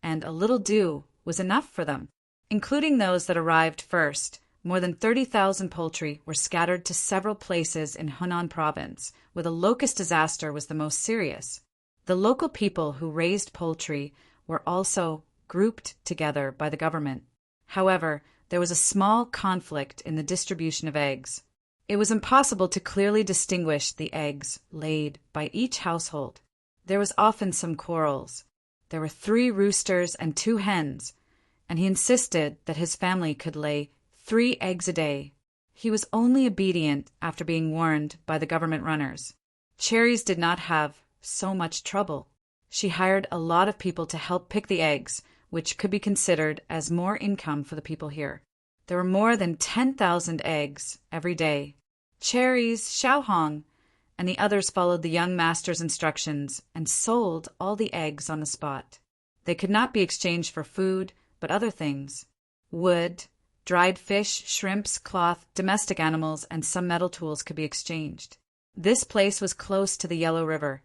S1: and a little dew was enough for them. Including those that arrived first, more than 30,000 poultry were scattered to several places in Hunan province, where the locust disaster was the most serious. The local people who raised poultry were also grouped together by the government. However, there was a small conflict in the distribution of eggs. It was impossible to clearly distinguish the eggs laid by each household. There was often some quarrels. There were 3 roosters and 2 hens, and he insisted that his family could lay 3 eggs a day. He was only obedient after being warned by the government runners. Cherries did not have so much trouble. She hired a lot of people to help pick the eggs, which could be considered as more income for the people here. There were more than 10,000 eggs every day. Cherries, Xiaohong, and the others followed the young master's instructions and sold all the eggs on the spot. They could not be exchanged for food, but other things. Wood, dried fish, shrimps, cloth, domestic animals, and some metal tools could be exchanged. This place was close to the Yellow River,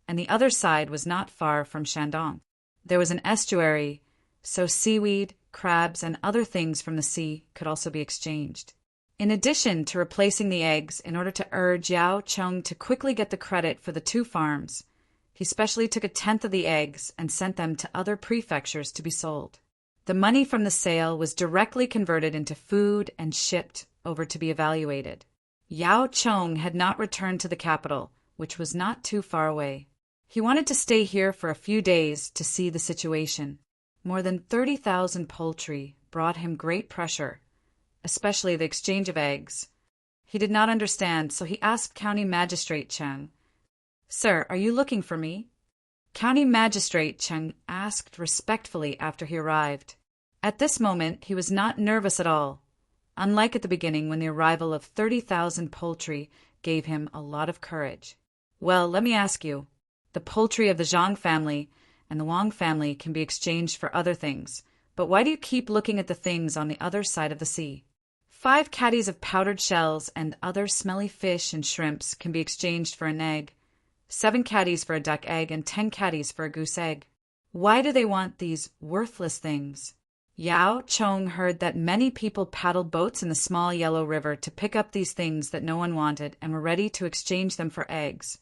S1: and the other side was not far from Shandong. There was an estuary, so seaweed, crabs, and other things from the sea could also be exchanged. In addition to replacing the eggs in order to urge Yao Cheng to quickly get the credit for the 2 farms, he specially took 1/10 of the eggs and sent them to other prefectures to be sold. The money from the sale was directly converted into food and shipped over to be evaluated. Yao Cheng had not returned to the capital, which was not too far away. He wanted to stay here for a few days to see the situation. More than 30,000 poultry brought him great pressure, especially the exchange of eggs. He did not understand, so he asked County Magistrate Cheng, "Sir, are you looking for me?" County Magistrate Cheng asked respectfully after he arrived. At this moment, he was not nervous at all, unlike at the beginning when the arrival of 30,000 poultry gave him a lot of courage. "Well, let me ask you. The poultry of the Zhang family and the Wang family can be exchanged for other things, but why do you keep looking at the things on the other side of the sea? 5 caddies of powdered shells and other smelly fish and shrimps can be exchanged for an egg, 7 caddies for a duck egg, and 10 caddies for a goose egg. Why do they want these worthless things?" Yao Cheng heard that many people paddled boats in the small Yellow River to pick up these things that no one wanted and were ready to exchange them for eggs,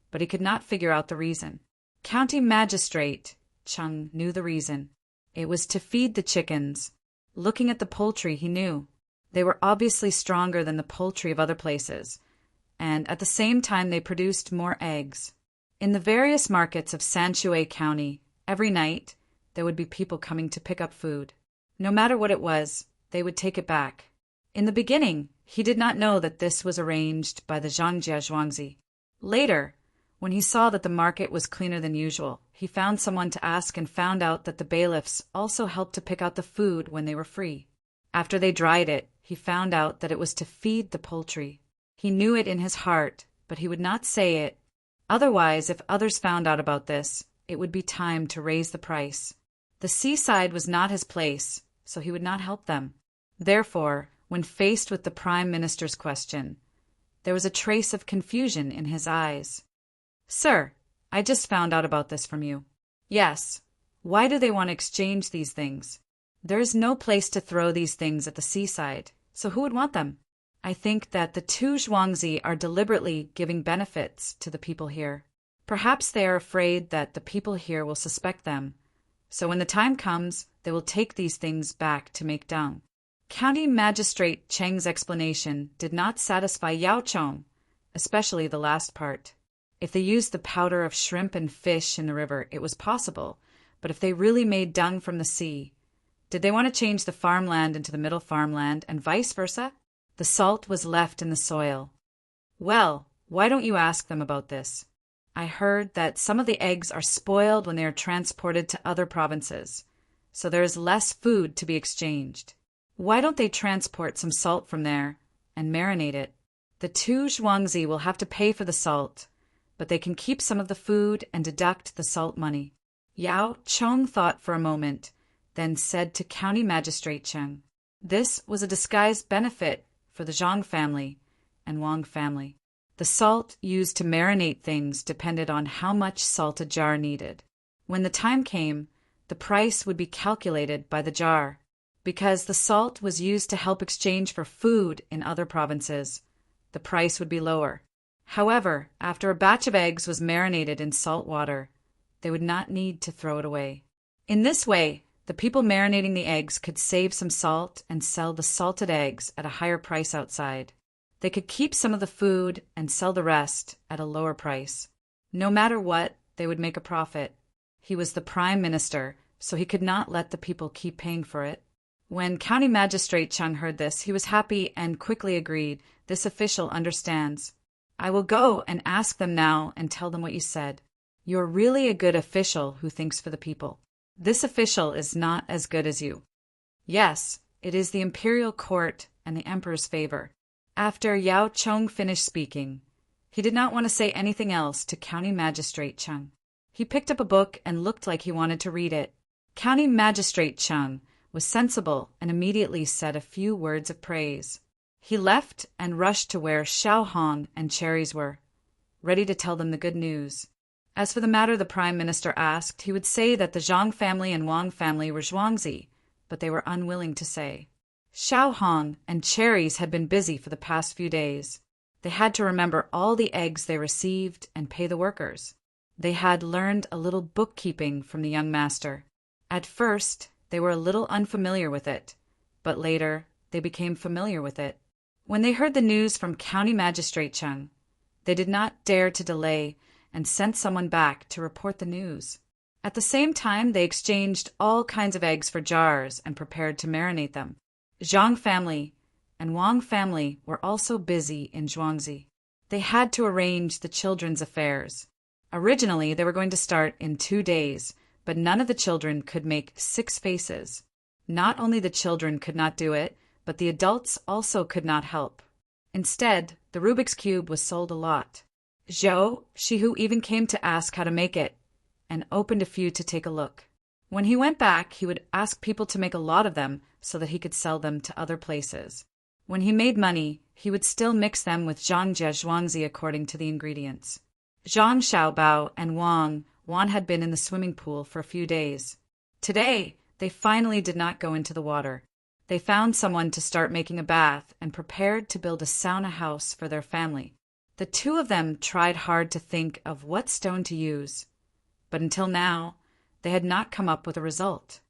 S1: but he could not figure out the reason. County Magistrate Cheng knew the reason. It was to feed the chickens. Looking at the poultry, he knew. They were obviously stronger than the poultry of other places, and at the same time they produced more eggs. In the various markets of Sanshui County, every night, there would be people coming to pick up food. No matter what it was, they would take it back. In the beginning, he did not know that this was arranged by the Zhangjia Zhuangzi. Later, when he saw that the market was cleaner than usual, he found someone to ask and found out that the bailiffs also helped to pick out the food when they were free. After they dried it, he found out that it was to feed the poultry. He knew it in his heart, but he would not say it. Otherwise, if others found out about this, it would be time to raise the price. The seaside was not his place, so he would not help them. Therefore, when faced with the Prime Minister's question, there was a trace of confusion in his eyes. "Sir, I just found out about this from you." "Yes. Why do they want to exchange these things? There is no place to throw these things at the seaside, so who would want them?" "I think that the two Zhuangzi are deliberately giving benefits to the people here. Perhaps they are afraid that the people here will suspect them, so when the time comes, they will take these things back to make dung." County Magistrate Cheng's explanation did not satisfy Yao Chong, especially the last part. If they used the powder of shrimp and fish in the river, it was possible, but if they really made dung from the sea, did they want to change the farmland into the middle farmland and vice versa? The salt was left in the soil. "Well, why don't you ask them about this? I heard that some of the eggs are spoiled when they are transported to other provinces, so there is less food to be exchanged. Why don't they transport some salt from there and marinate it? The two Zhuangzi will have to pay for the salt, but they can keep some of the food and deduct the salt money." Yao Chong thought for a moment, then said to County Magistrate Cheng, "This was a disguised benefit for the Zhang family and Wang family. The salt used to marinate things depended on how much salt a jar needed. When the time came, the price would be calculated by the jar. Because the salt was used to help exchange for food in other provinces, the price would be lower. However, after a batch of eggs was marinated in salt water, they would not need to throw it away. In this way, the people marinating the eggs could save some salt and sell the salted eggs at a higher price outside. They could keep some of the food and sell the rest at a lower price. No matter what, they would make a profit. He was the Prime Minister, so he could not let the people keep paying for it." When County Magistrate Cheng heard this, he was happy and quickly agreed. "This official understands. I will go and ask them now and tell them what you said. You're really a good official who thinks for the people. This official is not as good as you." "Yes, it is the imperial court and the emperor's favor." After Yao Chong finished speaking, he did not want to say anything else to County Magistrate Cheng. He picked up a book and looked like he wanted to read it. County Magistrate Cheng was sensible and immediately said a few words of praise. He left and rushed to where Xiao Hong and Cherries were, ready to tell them the good news. As for the matter the Prime Minister asked, he would say that the Zhang family and Wang family were Zhuangzi, but they were unwilling to say. Xiao Hong and Cherries had been busy for the past few days. They had to remember all the eggs they received and pay the workers. They had learned a little bookkeeping from the young master. At first, they were a little unfamiliar with it, but later they became familiar with it. When they heard the news from County Magistrate Cheng, they did not dare to delay and sent someone back to report the news. At the same time, they exchanged all kinds of eggs for jars and prepared to marinate them. Zhang family and Wang family were also busy in Zhuangzi. They had to arrange the children's affairs. Originally, they were going to start in 2 days, but none of the children could make 6 faces. Not only the children could not do it, but the adults also could not help. Instead, the Rubik's Cube was sold a lot. Zhou Shihu even came to ask how to make it, and opened a few to take a look. When he went back, he would ask people to make a lot of them so that he could sell them to other places. When he made money, he would still mix them with Zhangjia Zhuangzi according to the ingredients. Zhang Xiaobao and Wan had been in the swimming pool for a few days. Today, they finally did not go into the water. They found someone to start making a bath and prepared to build a sauna house for their family. The two of them tried hard to think of what stone to use, but until now, they had not come up with a result.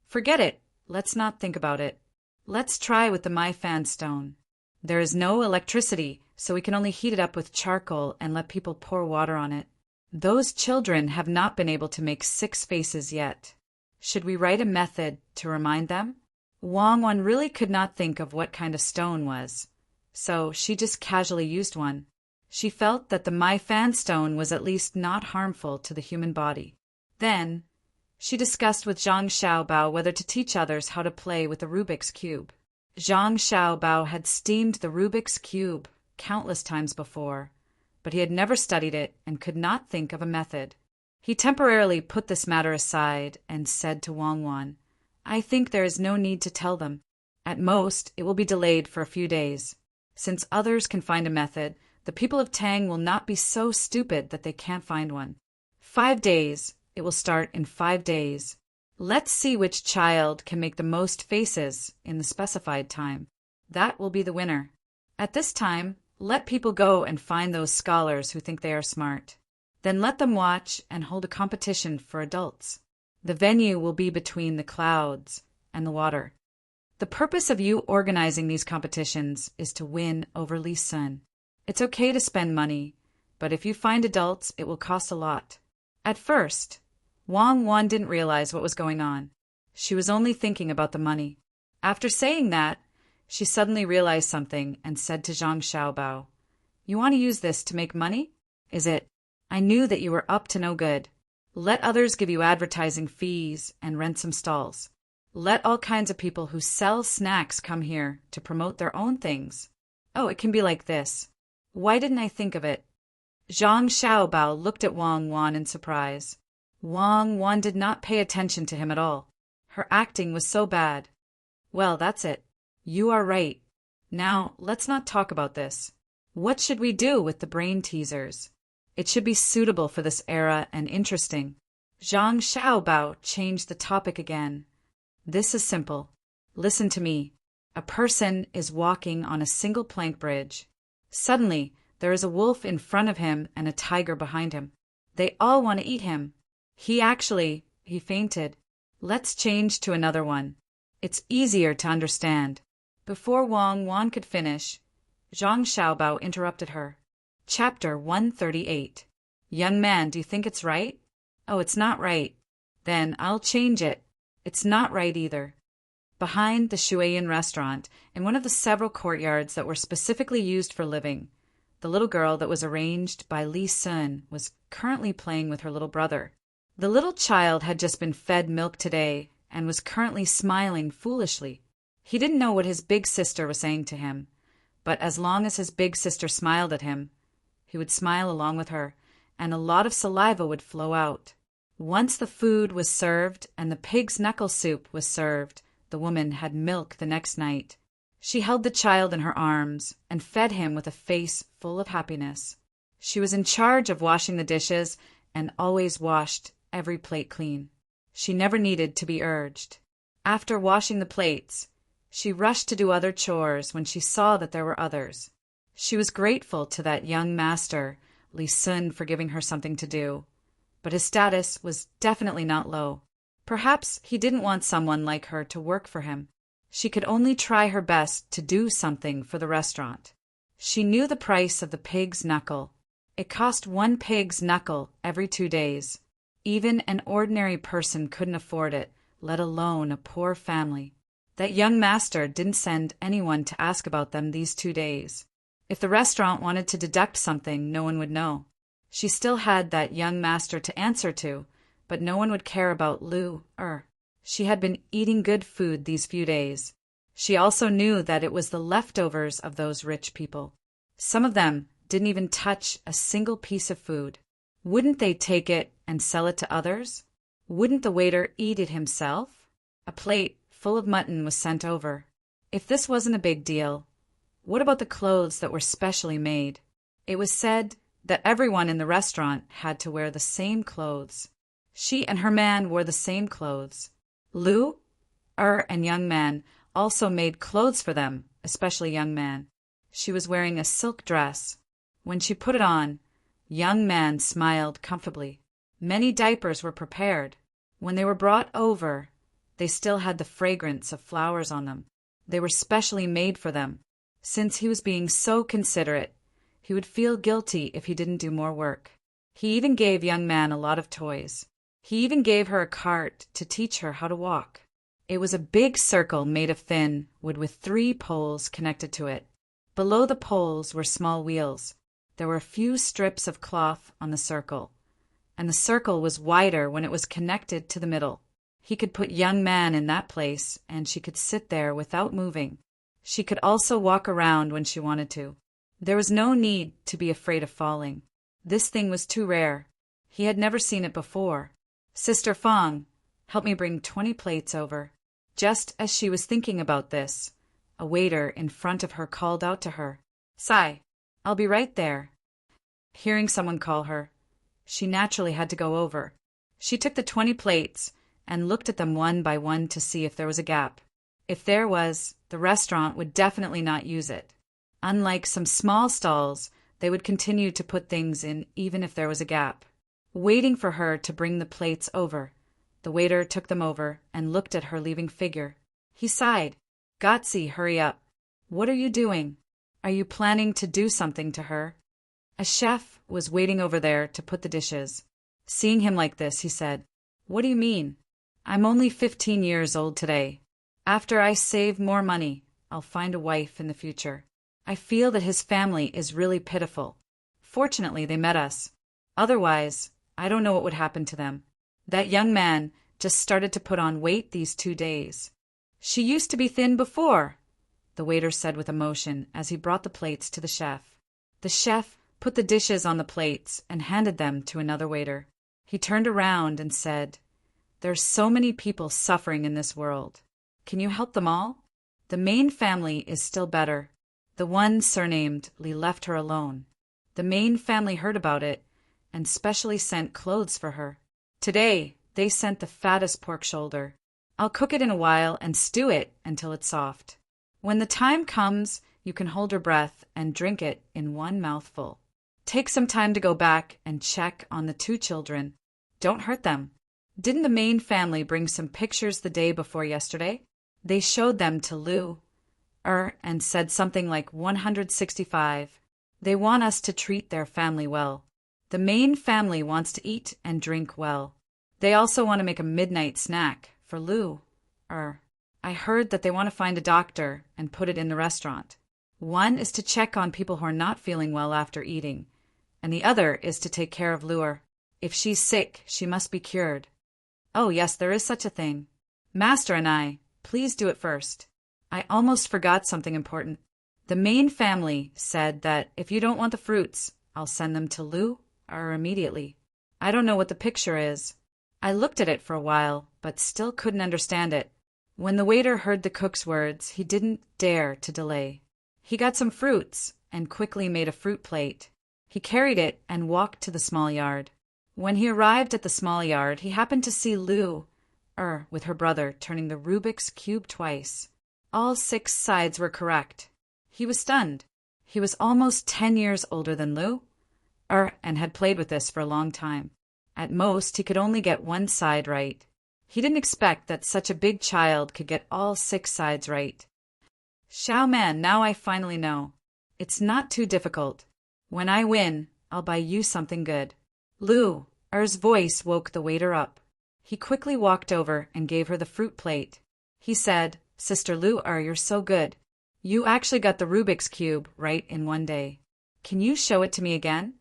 S1: "Forget it. Let's not think about it. Let's try with the Maifan stone. There is no electricity, so we can only heat it up with charcoal and let people pour water on it. Those children have not been able to make 6 faces yet. Should we write a method to remind them?" Wang Wan really could not think of what kind of stone was, so she just casually used one. She felt that the Mai Fan stone was at least not harmful to the human body. Then, she discussed with Zhang Xiaobao whether to teach others how to play with the Rubik's Cube. Zhang Xiaobao had steamed the Rubik's Cube countless times before, but he had never studied it and could not think of a method. He temporarily put this matter aside and said to Wang Wan, "I think there is no need to tell them. At most, it will be delayed for a few days. Since others can find a method, the people of Tang will not be so stupid that they can't find one. 5 days. It will start in 5 days. Let's see which child can make the most faces in the specified time. That will be the winner. At this time, let people go and find those scholars who think they are smart. Then let them watch and hold a competition for adults. The venue will be between the clouds and the water. The purpose of you organizing these competitions is to win over Li Sun. It's okay to spend money, but if you find adults, it will cost a lot." At first, Wang Wan didn't realize what was going on. She was only thinking about the money. After saying that, she suddenly realized something and said to Zhang Xiaobao, "You want to use this to make money? Is it? I knew that you were up to no good. Let others give you advertising fees and rent some stalls. Let all kinds of people who sell snacks come here to promote their own things. Oh, it can be like this. Why didn't I think of it?" Zhang Xiaobao looked at Wang Wan in surprise. Wang Wan did not pay attention to him at all. Her acting was so bad. "Well, that's it. You are right. Now, let's not talk about this. What should we do with the brain teasers? It should be suitable for this era and interesting." Zhang Xiaobao changed the topic again. "This is simple. Listen to me. A person is walking on a single plank bridge. Suddenly, there is a wolf in front of him and a tiger behind him. They all want to eat him. He fainted. Let's change to another one. It's easier to understand." Before Wang Wan could finish, Zhang Xiaobao interrupted her. Chapter 138. "Young man, do you think it's right?" "Oh, it's not right." "Then I'll change it. It's not right either." Behind the Shuiyan restaurant, in one of the several courtyards that were specifically used for living, the little girl that was arranged by Li Sun was currently playing with her little brother. The little child had just been fed milk today and was currently smiling foolishly. He didn't know what his big sister was saying to him, but as long as his big sister smiled at him, he would smile along with her, and a lot of saliva would flow out. Once the food was served and the pig's knuckle soup was served, the woman had milk the next night. She held the child in her arms and fed him with a face full of happiness. She was in charge of washing the dishes and always washed every plate clean. She never needed to be urged. After washing the plates, she rushed to do other chores when she saw that there were others. She was grateful to that young master, Li Sun, for giving her something to do, but his status was definitely not low. Perhaps he didn't want someone like her to work for him. She could only try her best to do something for the restaurant. She knew the price of the pig's knuckle. It cost 1 pig's knuckle every 2 days. Even an ordinary person couldn't afford it, let alone a poor family. That young master didn't send anyone to ask about them these 2 days. If the restaurant wanted to deduct something, no one would know. She still had that young master to answer to, but no one would care about Lu. She had been eating good food these few days. She also knew that it was the leftovers of those rich people. Some of them didn't even touch a single piece of food. Wouldn't they take it and sell it to others? Wouldn't the waiter eat it himself? A plate full of mutton was sent over. If this wasn't a big deal, what about the clothes that were specially made? It was said that everyone in the restaurant had to wear the same clothes. She and her man wore the same clothes. Lu, and young man also made clothes for them, especially young man. She was wearing a silk dress. When she put it on, young man smiled comfortably. Many diapers were prepared. When they were brought over, they still had the fragrance of flowers on them. They were specially made for them. Since he was being so considerate, he would feel guilty if he didn't do more work. He even gave young man a lot of toys. He even gave her a cart to teach her how to walk. It was a big circle made of thin wood with 3 poles connected to it. Below the poles were small wheels. There were a few strips of cloth on the circle, and the circle was wider when it was connected to the middle. He could put young man in that place, and she could sit there without moving. She could also walk around when she wanted to. There was no need to be afraid of falling. This thing was too rare. He had never seen it before. Sister Fong, help me bring 20 plates over. Just as she was thinking about this, a waiter in front of her called out to her, "Sai, I'll be right there." Hearing someone call her, she naturally had to go over. She took the 20 plates and looked at them one by one to see if there was a gap. If there was, the restaurant would definitely not use it. Unlike some small stalls, they would continue to put things in even if there was a gap. Waiting for her to bring the plates over, the waiter took them over and looked at her leaving figure. He sighed. "Gotzi, hurry up. What are you doing? Are you planning to do something to her?" A chef was waiting over there to put the dishes. Seeing him like this, he said, "What do you mean? I'm only 15 years old today. After I save more money, I'll find a wife in the future. I feel that his family is really pitiful. Fortunately, they met us. Otherwise, I don't know what would happen to them. That young man just started to put on weight these 2 days. She used to be thin before," the waiter said with emotion as he brought the plates to the chef. The chef put the dishes on the plates and handed them to another waiter. He turned around and said, "There's so many people suffering in this world. Can you help them all? The main family is still better." The one surnamed Lee left her alone. The main family heard about it and specially sent clothes for her. Today, they sent the fattest pork shoulder. I'll cook it in a while and stew it until it's soft. When the time comes, you can hold your breath and drink it in one mouthful. Take some time to go back and check on the 2 children. Don't hurt them. Didn't the main family bring some pictures the day before yesterday? They showed them to Lou and said something like 165. They want us to treat their family well. The main family wants to eat and drink well. They also want to make a midnight snack for Lou. I heard that they want to find a doctor and put it in the restaurant. One is to check on people who are not feeling well after eating, and the other is to take care of Lou. If she's sick, she must be cured. Oh, yes, there is such a thing. Master and I, please do it first. I almost forgot something important. The main family said that if you don't want the fruits, I'll send them to Lou immediately. I don't know what the picture is. I looked at it for a while, but still couldn't understand it. When the waiter heard the cook's words, he didn't dare to delay. He got some fruits and quickly made a fruit plate. He carried it and walked to the small yard. When he arrived at the small yard, he happened to see Lou with her brother turning the Rubik's Cube twice. All 6 sides were correct. He was stunned. He was almost 10 years older than Lou, and had played with this for a long time. At most, he could only get 1 side right. He didn't expect that such a big child could get all 6 sides right. "Xiao Man, now I finally know. It's not too difficult. When I win, I'll buy you something good." Lu's voice woke the waiter up. He quickly walked over and gave her the fruit plate. He said, "Sister Lu, you're so good. You actually got the Rubik's Cube right in 1 day. Can you show it to me again?"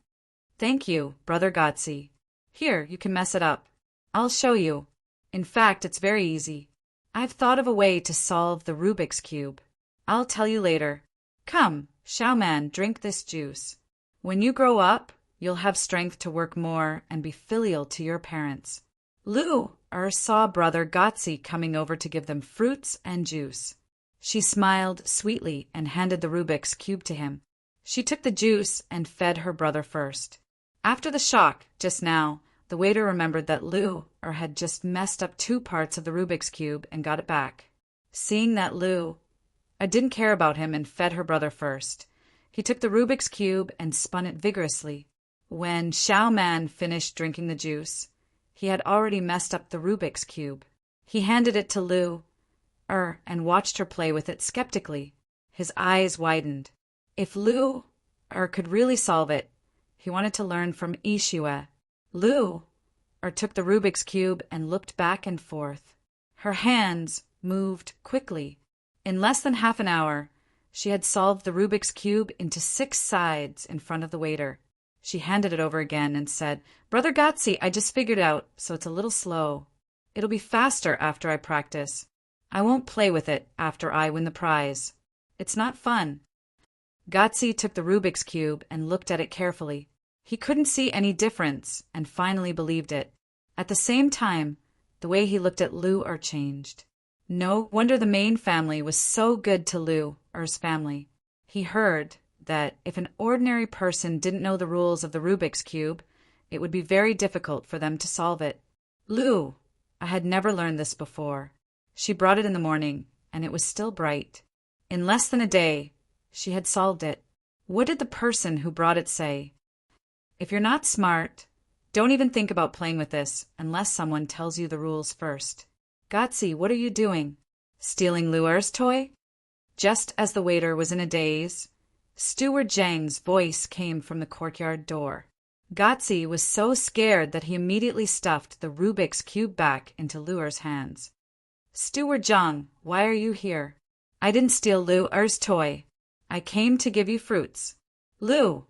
S1: "Thank you, Brother Gotzi. Here, you can mess it up. I'll show you. In fact, it's very easy. I've thought of a way to solve the Rubik's Cube. I'll tell you later. Come, Xiao Man, drink this juice. When you grow up, you'll have strength to work more and be filial to your parents." Lu saw Brother Gotzi coming over to give them fruits and juice. She smiled sweetly and handed the Rubik's Cube to him. She took the juice and fed her brother first. After the shock just now, the waiter remembered that Lu had just messed up 2 parts of the Rubik's Cube and got it back. Seeing that Lu didn't care about him and fed her brother first, he took the Rubik's Cube and spun it vigorously. When Xiao Man finished drinking the juice, he had already messed up the Rubik's Cube. He handed it to Lu and watched her play with it skeptically. His eyes widened. If Lu could really solve it, he wanted to learn from Ishue. Lu took the Rubik's Cube and looked back and forth. Her hands moved quickly. In less than half an hour, she had solved the Rubik's Cube into 6 sides in front of the waiter. She handed it over again and said, "Brother Gotzi, I just figured out, so it's a little slow. It'll be faster after I practice. I won't play with it after I win the prize. It's not fun." Gotzi took the Rubik's Cube and looked at it carefully. He couldn't see any difference and finally believed it. At the same time, the way he looked at Lu changed. No wonder the Main family was so good to Lu's family. He heard that if an ordinary person didn't know the rules of the Rubik's Cube, it would be very difficult for them to solve it. Lu had never learned this before. She brought it in the morning, and it was still bright. In less than a day, she had solved it. What did the person who brought it say? If you're not smart, don't even think about playing with this unless someone tells you the rules first. Gotzi, what are you doing? Stealing Lu's toy? Just as the waiter was in a daze, Steward Zhang's voice came from the courtyard door. Gotzi was so scared that he immediately stuffed the Rubik's Cube back into Lu's hands. "Steward Zhang, why are you here?" "I didn't steal Lu's toy. I came to give you fruits." "Lu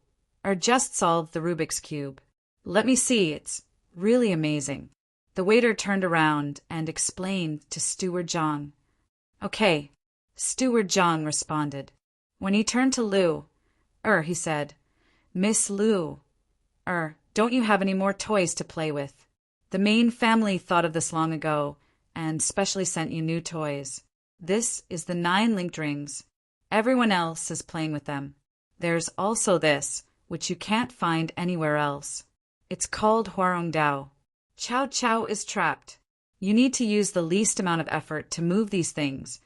S1: just solved the Rubik's Cube. Let me see, it's really amazing." The waiter turned around and explained to Steward Zhang. "Okay," Steward Zhang responded. When he turned to Lu, he said, "Miss Lu, don't you have any more toys to play with? The Main family thought of this long ago and specially sent you new toys. This is the 9 linked rings. Everyone else is playing with them. There's also this, which you can't find anywhere else. It's called Huarong Dao. Chow Chow is trapped. You need to use the least amount of effort to move these things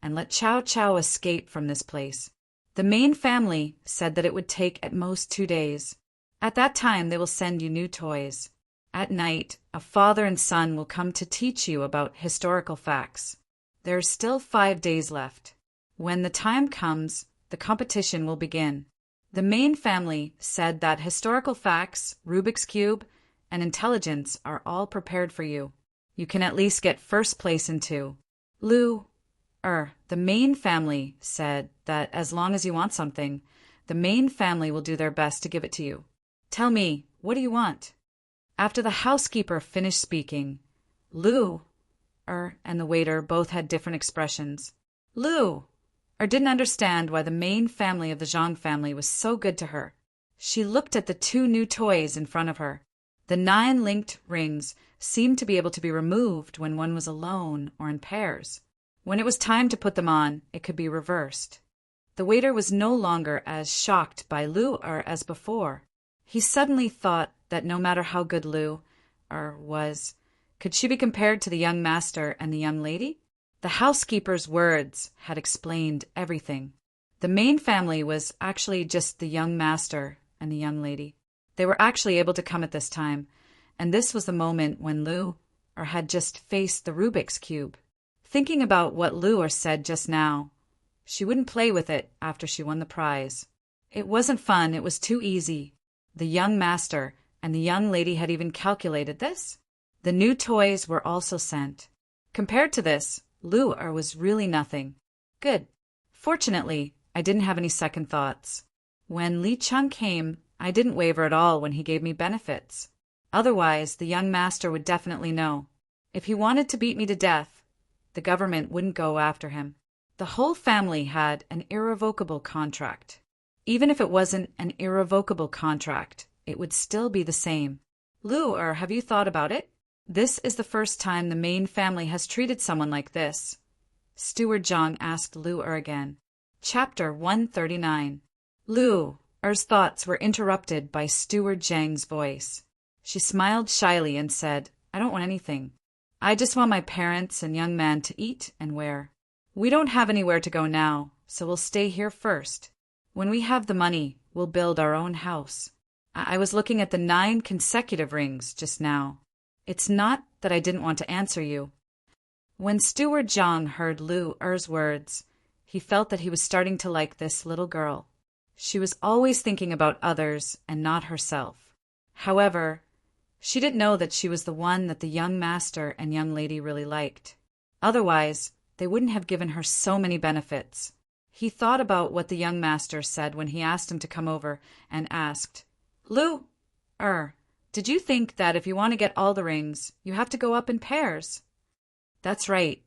S1: and let Chow Chow escape from this place. The Main family said that it would take at most 2 days. At that time, they will send you new toys. At night, a father and son will come to teach you about historical facts. There are still 5 days left. When the time comes, the competition will begin. The Main family said that historical facts, Rubik's Cube, and intelligence are all prepared for you. You can at least get first place in 2. Lu, the Main family said that as long as you want something, the Main family will do their best to give it to you. Tell me, what do you want?" After the housekeeper finished speaking, Lu, and the waiter both had different expressions. Lu, didn't understand why the Main family of the Zhang family was so good to her. She looked at the 2 new toys in front of her. The 9 linked rings seemed to be able to be removed when one was alone or in pairs. When it was time to put them on, it could be reversed. The waiter was no longer as shocked by Lu as before. He suddenly thought that no matter how good Lu was, could she be compared to the young master and the young lady? The housekeeper's words had explained everything. The Main family was actually just the young master and the young lady. They were actually able to come at this time, and this was the moment when Lu had just faced the Rubik's Cube. Thinking about what Lu said just now, she wouldn't play with it after she won the prize. It wasn't fun, it was too easy. The young master and the young lady had even calculated this. The new toys were also sent. Compared to this, Lu was really nothing. Good. Fortunately, I didn't have any second thoughts. When Li Cheng came, I didn't waver at all when he gave me benefits. Otherwise, the young master would definitely know. If he wanted to beat me to death, the government wouldn't go after him. The whole family had an irrevocable contract. Even if it wasn't an irrevocable contract, it would still be the same. Lu, have you thought about it? This is the first time the Main family has treated someone like this. Steward Zhang asked Lu again. Chapter 139. Lu's thoughts were interrupted by Steward Zhang's voice. She smiled shyly and said, "I don't want anything. I just want my parents and young man to eat and wear. We don't have anywhere to go now, so we'll stay here first. When we have the money, we'll build our own house. I was looking at the 9 consecutive rings just now. It's not that I didn't want to answer you." When Steward Zhang heard Lu's words, he felt that he was starting to like this little girl. She was always thinking about others and not herself. However, she didn't know that she was the one that the young master and young lady really liked. Otherwise, they wouldn't have given her so many benefits. He thought about what the young master said when he asked him to come over and asked, Lu, did you think that if you want to get all the rings, you have to go up in pairs? That's right.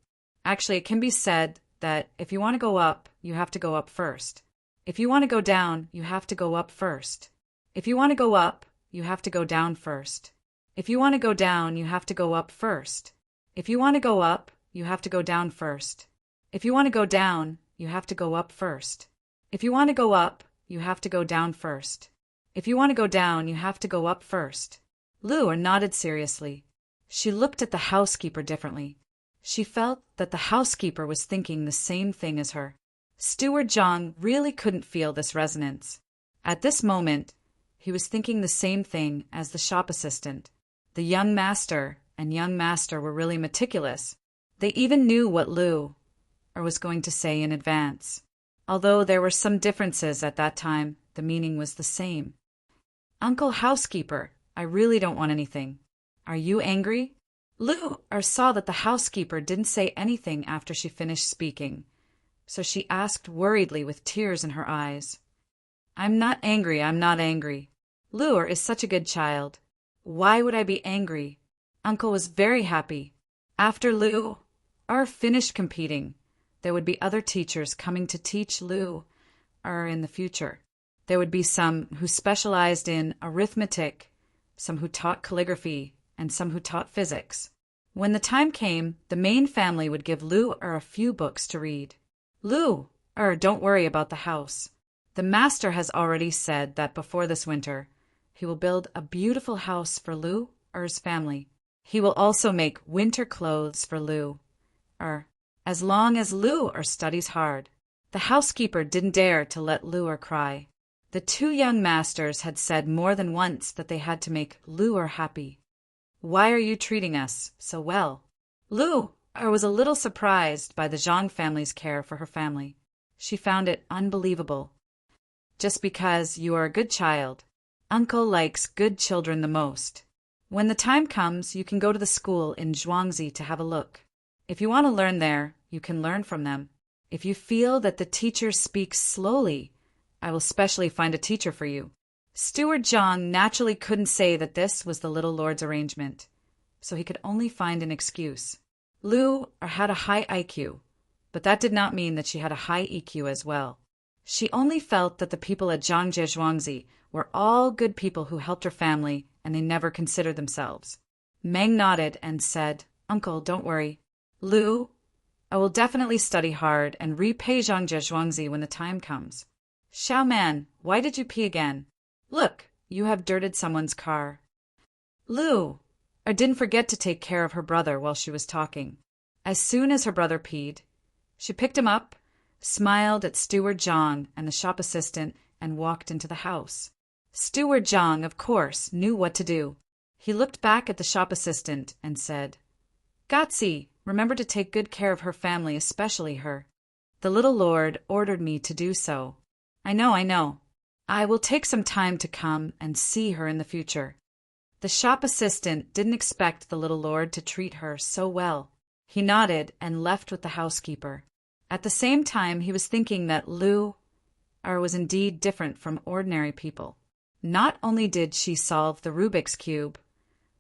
S1: Actually, it can be said that if you want to go up, you have to go up first. If you want to go down, you have to go up first. If you want to go up, you have to go down first. If you want to go down, you have to go up first. If you want to go up, you have to go down first. If you want to go down, you have to go up first. If you want to go up, you have to go down first. If you want to go down, you have to go up first. Lu nodded seriously. She looked at the housekeeper differently. She felt that the housekeeper was thinking the same thing as her. Steward Zhang really couldn't feel this resonance. At this moment, he was thinking the same thing as the shop assistant. The young master and young master were really meticulous. They even knew what Lu was going to say in advance. Although there were some differences at that time, the meaning was the same. Uncle Housekeeper, I really don't want anything. Are you angry? Lu saw that the housekeeper didn't say anything after she finished speaking, so she asked worriedly with tears in her eyes. I'm not angry, I'm not angry. Lu is such a good child. Why would I be angry? Uncle was very happy. After Lu finished competing, there would be other teachers coming to teach Lu in the future. There would be some who specialized in arithmetic, some who taught calligraphy, and some who taught physics. When the time came, the main family would give Lu a few books to read. Lu, don't worry about the house. The master has already said that before this winter, he will build a beautiful house for Lu's family. He will also make winter clothes for Lu, as long as Lu studies hard. The housekeeper didn't dare to let Lu cry. The two young masters had said more than once that they had to make Lu happy. Why are you treating us so well? Lu was a little surprised by the Zhang family's care for her family. She found it unbelievable. Just because you are a good child. Uncle likes good children the most. When the time comes, you can go to the school in Zhuangzi to have a look. If you want to learn there, you can learn from them. If you feel that the teacher speaks slowly, I will specially find a teacher for you. Steward Zhang naturally couldn't say that this was the little lord's arrangement, so he could only find an excuse. Lu had a high IQ, but that did not mean that she had a high EQ as well. She only felt that the people at Zhangji Zhuangzi were all good people who helped her family, and they never considered themselves. Meng nodded and said, Uncle, don't worry. Lu, I will definitely study hard and repay Zhangji Zhuangzi when the time comes. Xiao Man, why did you pee again? Look, you have dirted someone's car. Lu didn't forget to take care of her brother while she was talking. As soon as her brother peed, she picked him up, smiled at Steward Zhang and the shop assistant, and walked into the house. Steward Zhang, of course, knew what to do. He looked back at the shop assistant and said, Gotzi, remember to take good care of her family, especially her. The little lord ordered me to do so. I know. I will take some time to come and see her in the future. The shop assistant didn't expect the little lord to treat her so well. He nodded and left with the housekeeper. At the same time, he was thinking that Lu was indeed different from ordinary people. Not only did she solve the Rubik's Cube,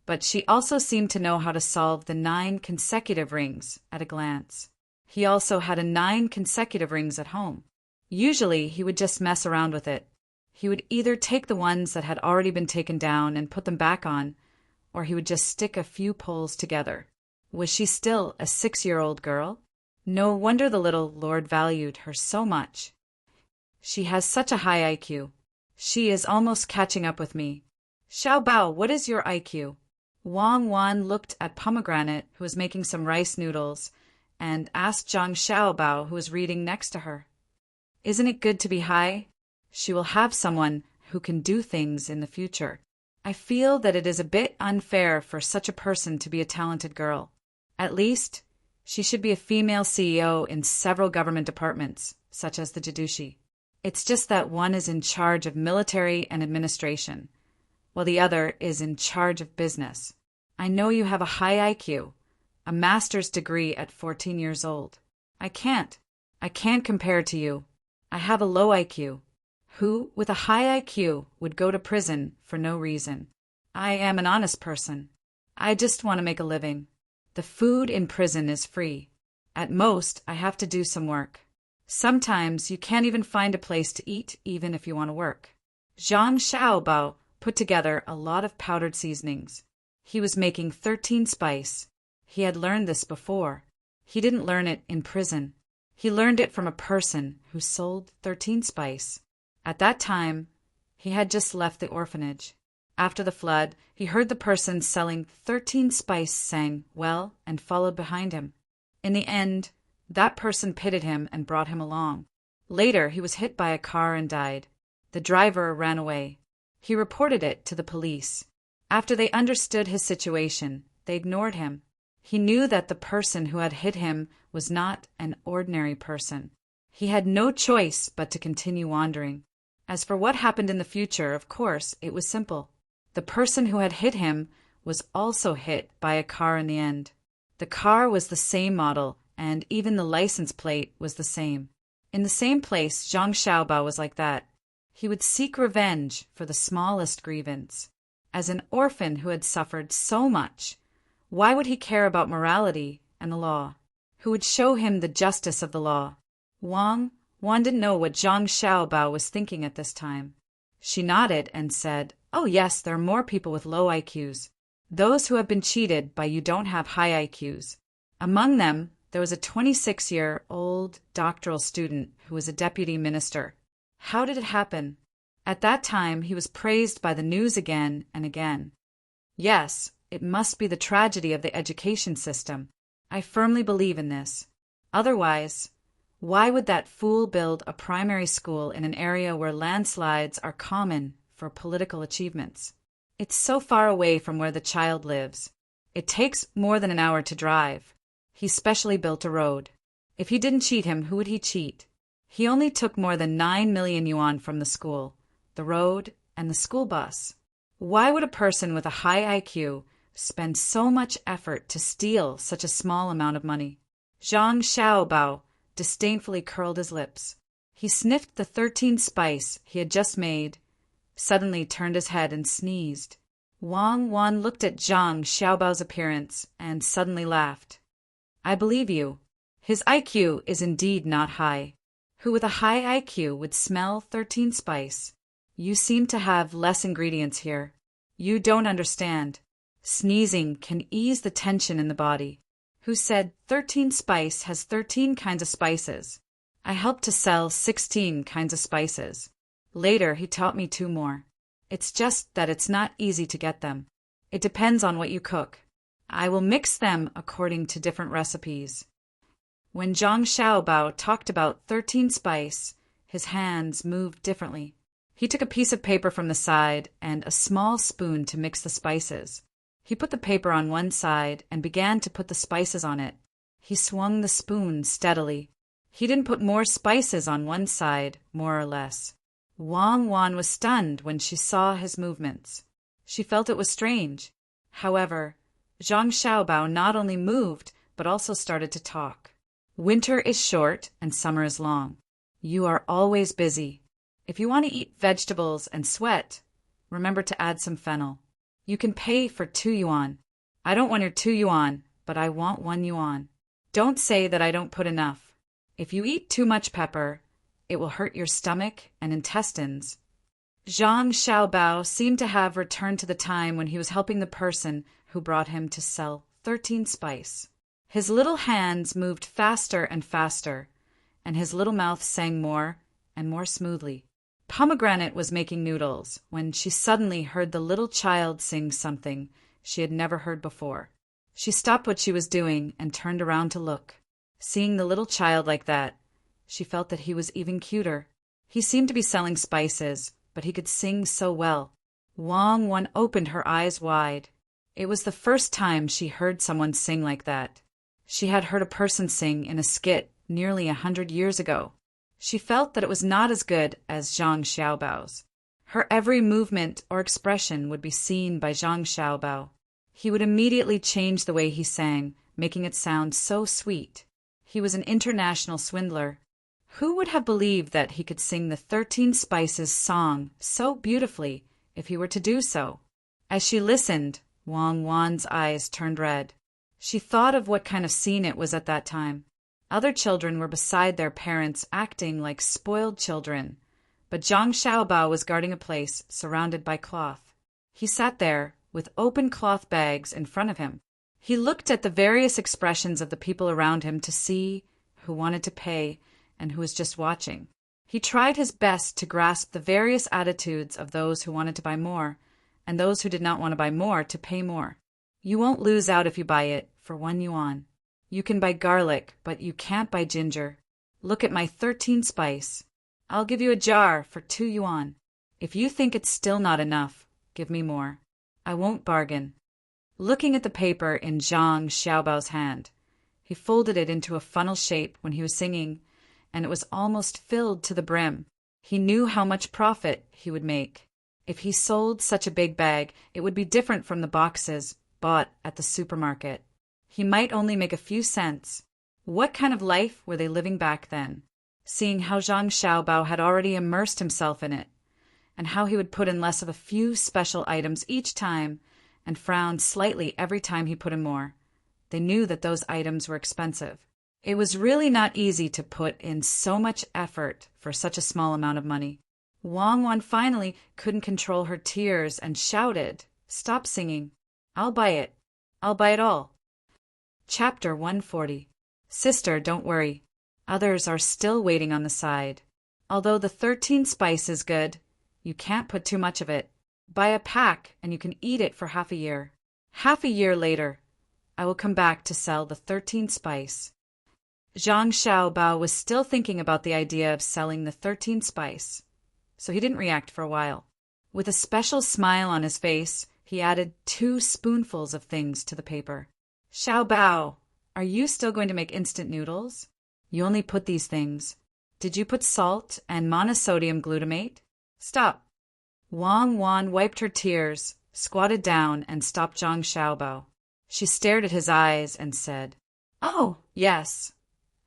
S1: but she also seemed to know how to solve the 9 consecutive rings at a glance. He also had 9 consecutive rings at home. Usually, he would just mess around with it. He would either take the ones that had already been taken down and put them back on, or he would just stick a few poles together. Was she still a 6-year-old girl? No wonder the little lord valued her so much. She has such a high IQ. She is almost catching up with me. Xiao Bao, what is your IQ? Wang Wan looked at Pomegranate, who was making some rice noodles, and asked Zhang Xiaobao, who was reading next to her. Isn't it good to be high? She will have someone who can do things in the future. I feel that it is a bit unfair for such a person to be a talented girl. At least, she should be a female CEO in several government departments, such as the Jidushi. It's just that one is in charge of military and administration, while the other is in charge of business. I know you have a high IQ, a master's degree at 14 years old. I can't. I can't compare to you. I have a low IQ. Who, with a high IQ, would go to prison for no reason? I am an honest person. I just want to make a living. The food in prison is free. At most, I have to do some work. Sometimes you can't even find a place to eat even if you want to work. Zhang Xiaobao put together a lot of powdered seasonings. He was making 13 spice. He had learned this before. He didn't learn it in prison. He learned it from a person who sold 13 spice. At that time, he had just left the orphanage. After the flood, he heard the person selling 13 spice sang well and followed behind him. In the end, that person pitied him and brought him along. Later, he was hit by a car and died. The driver ran away. He reported it to the police. After they understood his situation, they ignored him. He knew that the person who had hit him was not an ordinary person. He had no choice but to continue wandering. As for what happened in the future, of course, it was simple. The person who had hit him was also hit by a car in the end. The car was the same model, and even the license plate was the same. In the same place, Zhang Xiaobao was like that. He would seek revenge for the smallest grievance. As an orphan who had suffered so much, why would he care about morality and the law? Who would show him the justice of the law? Wang didn't know what Zhang Xiaobao was thinking at this time. She nodded and said, "Oh yes, there are more people with low IQs. Those who have been cheated by you don't have high IQs." Among them, there was a 26-year-old doctoral student who was a deputy minister. How did it happen? At that time, he was praised by the news again and again. Yes, it must be the tragedy of the education system. I firmly believe in this. Otherwise, why would that fool build a primary school in an area where landslides are common for political achievements? It's so far away from where the child lives. It takes more than an hour to drive. He specially built a road. If he didn't cheat him, who would he cheat? He only took more than 9 million yuan from the school, the road, and the school bus. Why would a person with a high IQ spend so much effort to steal such a small amount of money? Zhang Xiaobao disdainfully curled his lips. He sniffed the 13 spice he had just made, suddenly turned his head and sneezed. Wang looked at Zhang Xiaobao's appearance and suddenly laughed. I believe you. His IQ is indeed not high. Who with a high IQ would smell 13 spice? You seem to have less ingredients here. You don't understand. Sneezing can ease the tension in the body. Who said 13 spice has 13 kinds of spices? I helped to sell 16 kinds of spices. Later, he taught me 2 more. It's just that it's not easy to get them. It depends on what you cook. I will mix them according to different recipes. When Zhang Xiaobao talked about 13 spice, his hands moved differently. He took a piece of paper from the side and a small spoon to mix the spices. He put the paper on one side and began to put the spices on it. He swung the spoon steadily. He didn't put more spices on one side, more or less. Wang was stunned when she saw his movements. She felt it was strange. However, Zhang Xiaobao not only moved, but also started to talk. Winter is short and summer is long. You are always busy. If you want to eat vegetables and sweat, remember to add some fennel. You can pay for 2 yuan. I don't want your 2 yuan, but I want 1 yuan. Don't say that I don't put enough. If you eat too much pepper, it will hurt your stomach and intestines. Zhang Xiaobao seemed to have returned to the time when he was helping the person who brought him to sell 13 spice. His little hands moved faster and faster, and his little mouth sang more and more smoothly. Pomegranate was making noodles when she suddenly heard the little child sing something she had never heard before. She stopped what she was doing and turned around to look. Seeing the little child like that, she felt that he was even cuter. He seemed to be selling spices, but he could sing so well. Wang opened her eyes wide. It was the first time she heard someone sing like that. She had heard a person sing in a skit nearly 100 years ago. She felt that it was not as good as Zhang Xiaobao's. Her every movement or expression would be seen by Zhang Xiaobao. He would immediately change the way he sang, making it sound so sweet. He was an international swindler. Who would have believed that he could sing the 13 Spices song so beautifully if he were to do so? As she listened, Wang Wan's eyes turned red. She thought of what kind of scene it was at that time. Other children were beside their parents acting like spoiled children, but Zhang Xiaobao was guarding a place surrounded by cloth. He sat there with open cloth bags in front of him. He looked at the various expressions of the people around him to see who wanted to pay and who was just watching. He tried his best to grasp the various attitudes of those who wanted to buy more, and those who did not want to buy more to pay more. You won't lose out if you buy it for 1 yuan. You can buy garlic, but you can't buy ginger. Look at my 13 spice. I'll give you a jar for 2 yuan. If you think it's still not enough, give me more. I won't bargain. Looking at the paper in Zhang Xiaobao's hand, he folded it into a funnel shape when he was singing, and it was almost filled to the brim. He knew how much profit he would make. If he sold such a big bag, it would be different from the boxes bought at the supermarket. He might only make a few cents. What kind of life were they living back then? Seeing how Zhang Xiaobao had already immersed himself in it, and how he would put in less of a few special items each time and frowned slightly every time he put in more. They knew that those items were expensive. It was really not easy to put in so much effort for such a small amount of money. Wang Wan finally couldn't control her tears and shouted, "Stop singing. I'll buy it. I'll buy it all." Chapter 140. Sister, don't worry. Others are still waiting on the side. Although the 13 spice is good, you can't put too much of it. Buy a pack and you can eat it for half a year. Half a year later, I will come back to sell the 13 spice. Zhang Xiaobao was still thinking about the idea of selling the 13 spice, so he didn't react for a while. With a special smile on his face, he added 2 spoonfuls of things to the paper. "Xiaobao, are you still going to make instant noodles? You only put these things. Did you put salt and monosodium glutamate? Stop." Wang Wan wiped her tears, squatted down, and stopped Zhang Xiaobao. She stared at his eyes and said, "Oh, yes.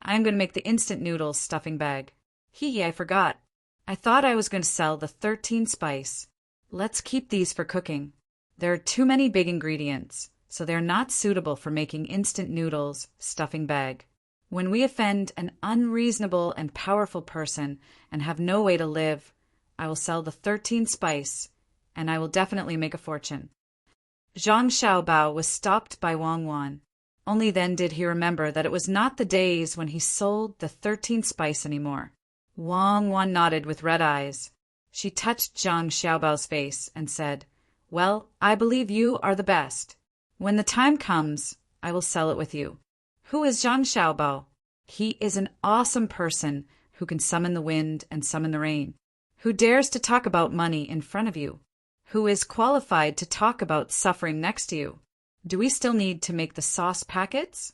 S1: I'm going to make the instant noodles stuffing bag. I forgot. I thought I was going to sell the 13 spice. Let's keep these for cooking. There are too many big ingredients, so they're not suitable for making instant noodles stuffing bag. When we offend an unreasonable and powerful person and have no way to live, I will sell the 13 spice, and I will definitely make a fortune." Zhang Xiaobao was stopped by Wang Wan. Only then did he remember that it was not the days when he sold the 13 spice anymore. Wang Wan nodded with red eyes. She touched Zhang Xiaobao's face and said, "Well, I believe you are the best. When the time comes, I will sell it with you." Who is Zhang Xiaobao? He is an awesome person who can summon the wind and summon the rain, who dares to talk about money in front of you, who is qualified to talk about suffering next to you. Do we still need to make the sauce packets?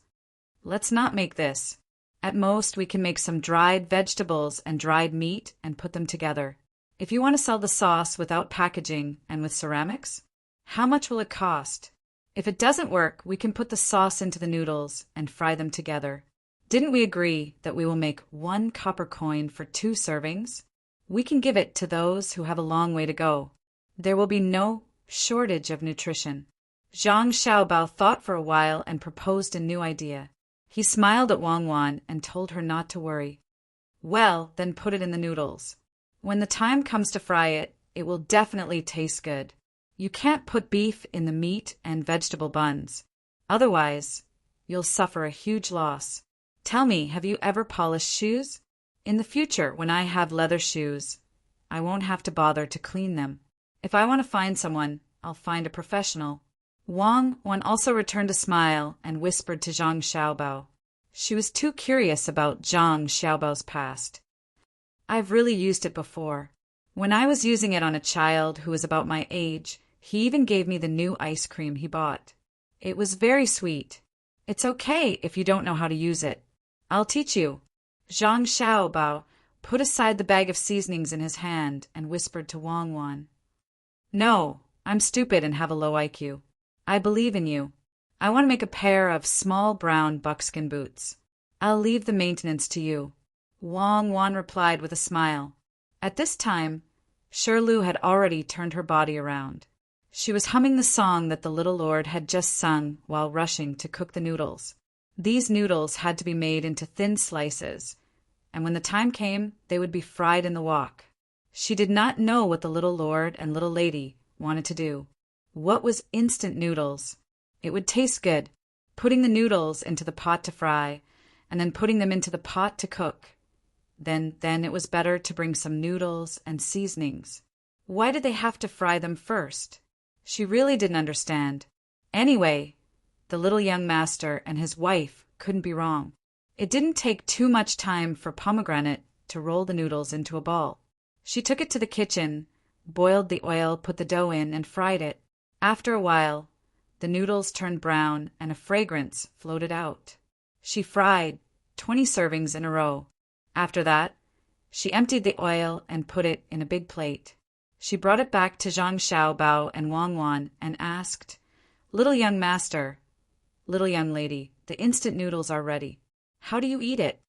S1: Let's not make this. At most, we can make some dried vegetables and dried meat and put them together. If you want to sell the sauce without packaging and with ceramics, how much will it cost? If it doesn't work, we can put the sauce into the noodles and fry them together. Didn't we agree that we will make 1 copper coin for 2 servings? We can give it to those who have a long way to go. There will be no shortage of nutrition. Zhang Xiaobao thought for a while and proposed a new idea. He smiled at Wang Wan and told her not to worry. "Well, then put it in the noodles. When the time comes to fry it, it will definitely taste good. You can't put beef in the meat and vegetable buns. Otherwise, you'll suffer a huge loss. Tell me, have you ever polished shoes? In the future, when I have leather shoes, I won't have to bother to clean them. If I want to find someone, I'll find a professional." Wang Wan also returned a smile and whispered to Zhang Xiaobao. She was too curious about Zhang Xiaobao's past. "I've really used it before. When I was using it on a child who was about my age, he even gave me the new ice cream he bought. It was very sweet. It's okay if you don't know how to use it. I'll teach you." Zhang Xiaobao put aside the bag of seasonings in his hand and whispered to Wang Wan. "No, I'm stupid and have a low IQ. I believe in you. I want to make a pair of small brown buckskin boots. I'll leave the maintenance to you," Wang Wan replied with a smile. At this time, Shirlu had already turned her body around. She was humming the song that the little lord had just sung while rushing to cook the noodles. These noodles had to be made into thin slices, and when the time came, they would be fried in the wok. She did not know what the little lord and little lady wanted to do. What was instant noodles? It would taste good. Putting the noodles into the pot to fry, and then putting them into the pot to cook. Then it was better to bring some noodles and seasonings. Why did they have to fry them first? She really didn't understand. Anyway, the little young master and his wife couldn't be wrong. It didn't take too much time for Pomegranate to roll the noodles into a ball. She took it to the kitchen, boiled the oil, put the dough in, and fried it. After a while, the noodles turned brown and a fragrance floated out. She fried 20 servings in a row. After that, she emptied the oil and put it in a big plate. She brought it back to Zhang Xiaobao and Wang Wan and asked, "Little young master, little young lady, the instant noodles are ready. How do you eat it?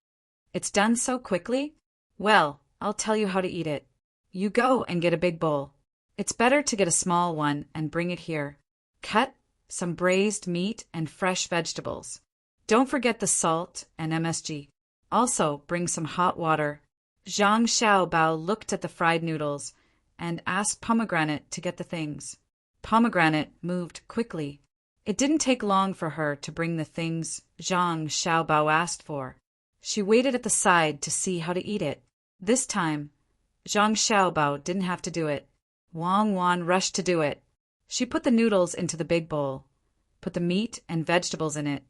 S1: It's done so quickly? Well, I'll tell you how to eat it. You go and get a big bowl. It's better to get a small one and bring it here. Cut some braised meat and fresh vegetables. Don't forget the salt and MSG. Also, bring some hot water." Zhang Xiaobao looked at the fried noodles and asked Pomegranate to get the things. Pomegranate moved quickly. It didn't take long for her to bring the things Zhang Xiaobao asked for. She waited at the side to see how to eat it. This time, Zhang Xiaobao didn't have to do it. Wang Wan rushed to do it. She put the noodles into the big bowl, put the meat and vegetables in it,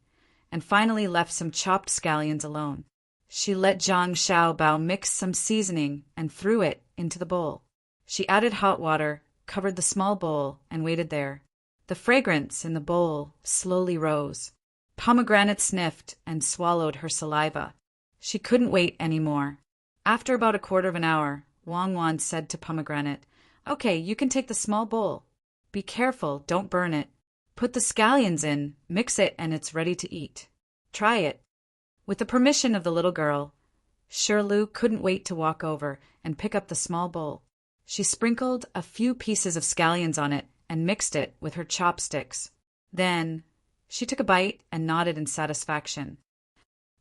S1: and finally left some chopped scallions alone. She let Zhang Xiaobao mix some seasoning and threw it into the bowl. She added hot water, covered the small bowl, and waited there. The fragrance in the bowl slowly rose. Pomegranate sniffed and swallowed her saliva. She couldn't wait any more. After about a quarter of an hour, Wang Wan said to Pomegranate, "Okay, you can take the small bowl. Be careful, don't burn it. Put the scallions in, mix it, and it's ready to eat. Try it." With the permission of the little girl, Shirlu couldn't wait to walk over and pick up the small bowl. She sprinkled a few pieces of scallions on it and mixed it with her chopsticks. Then she took a bite and nodded in satisfaction.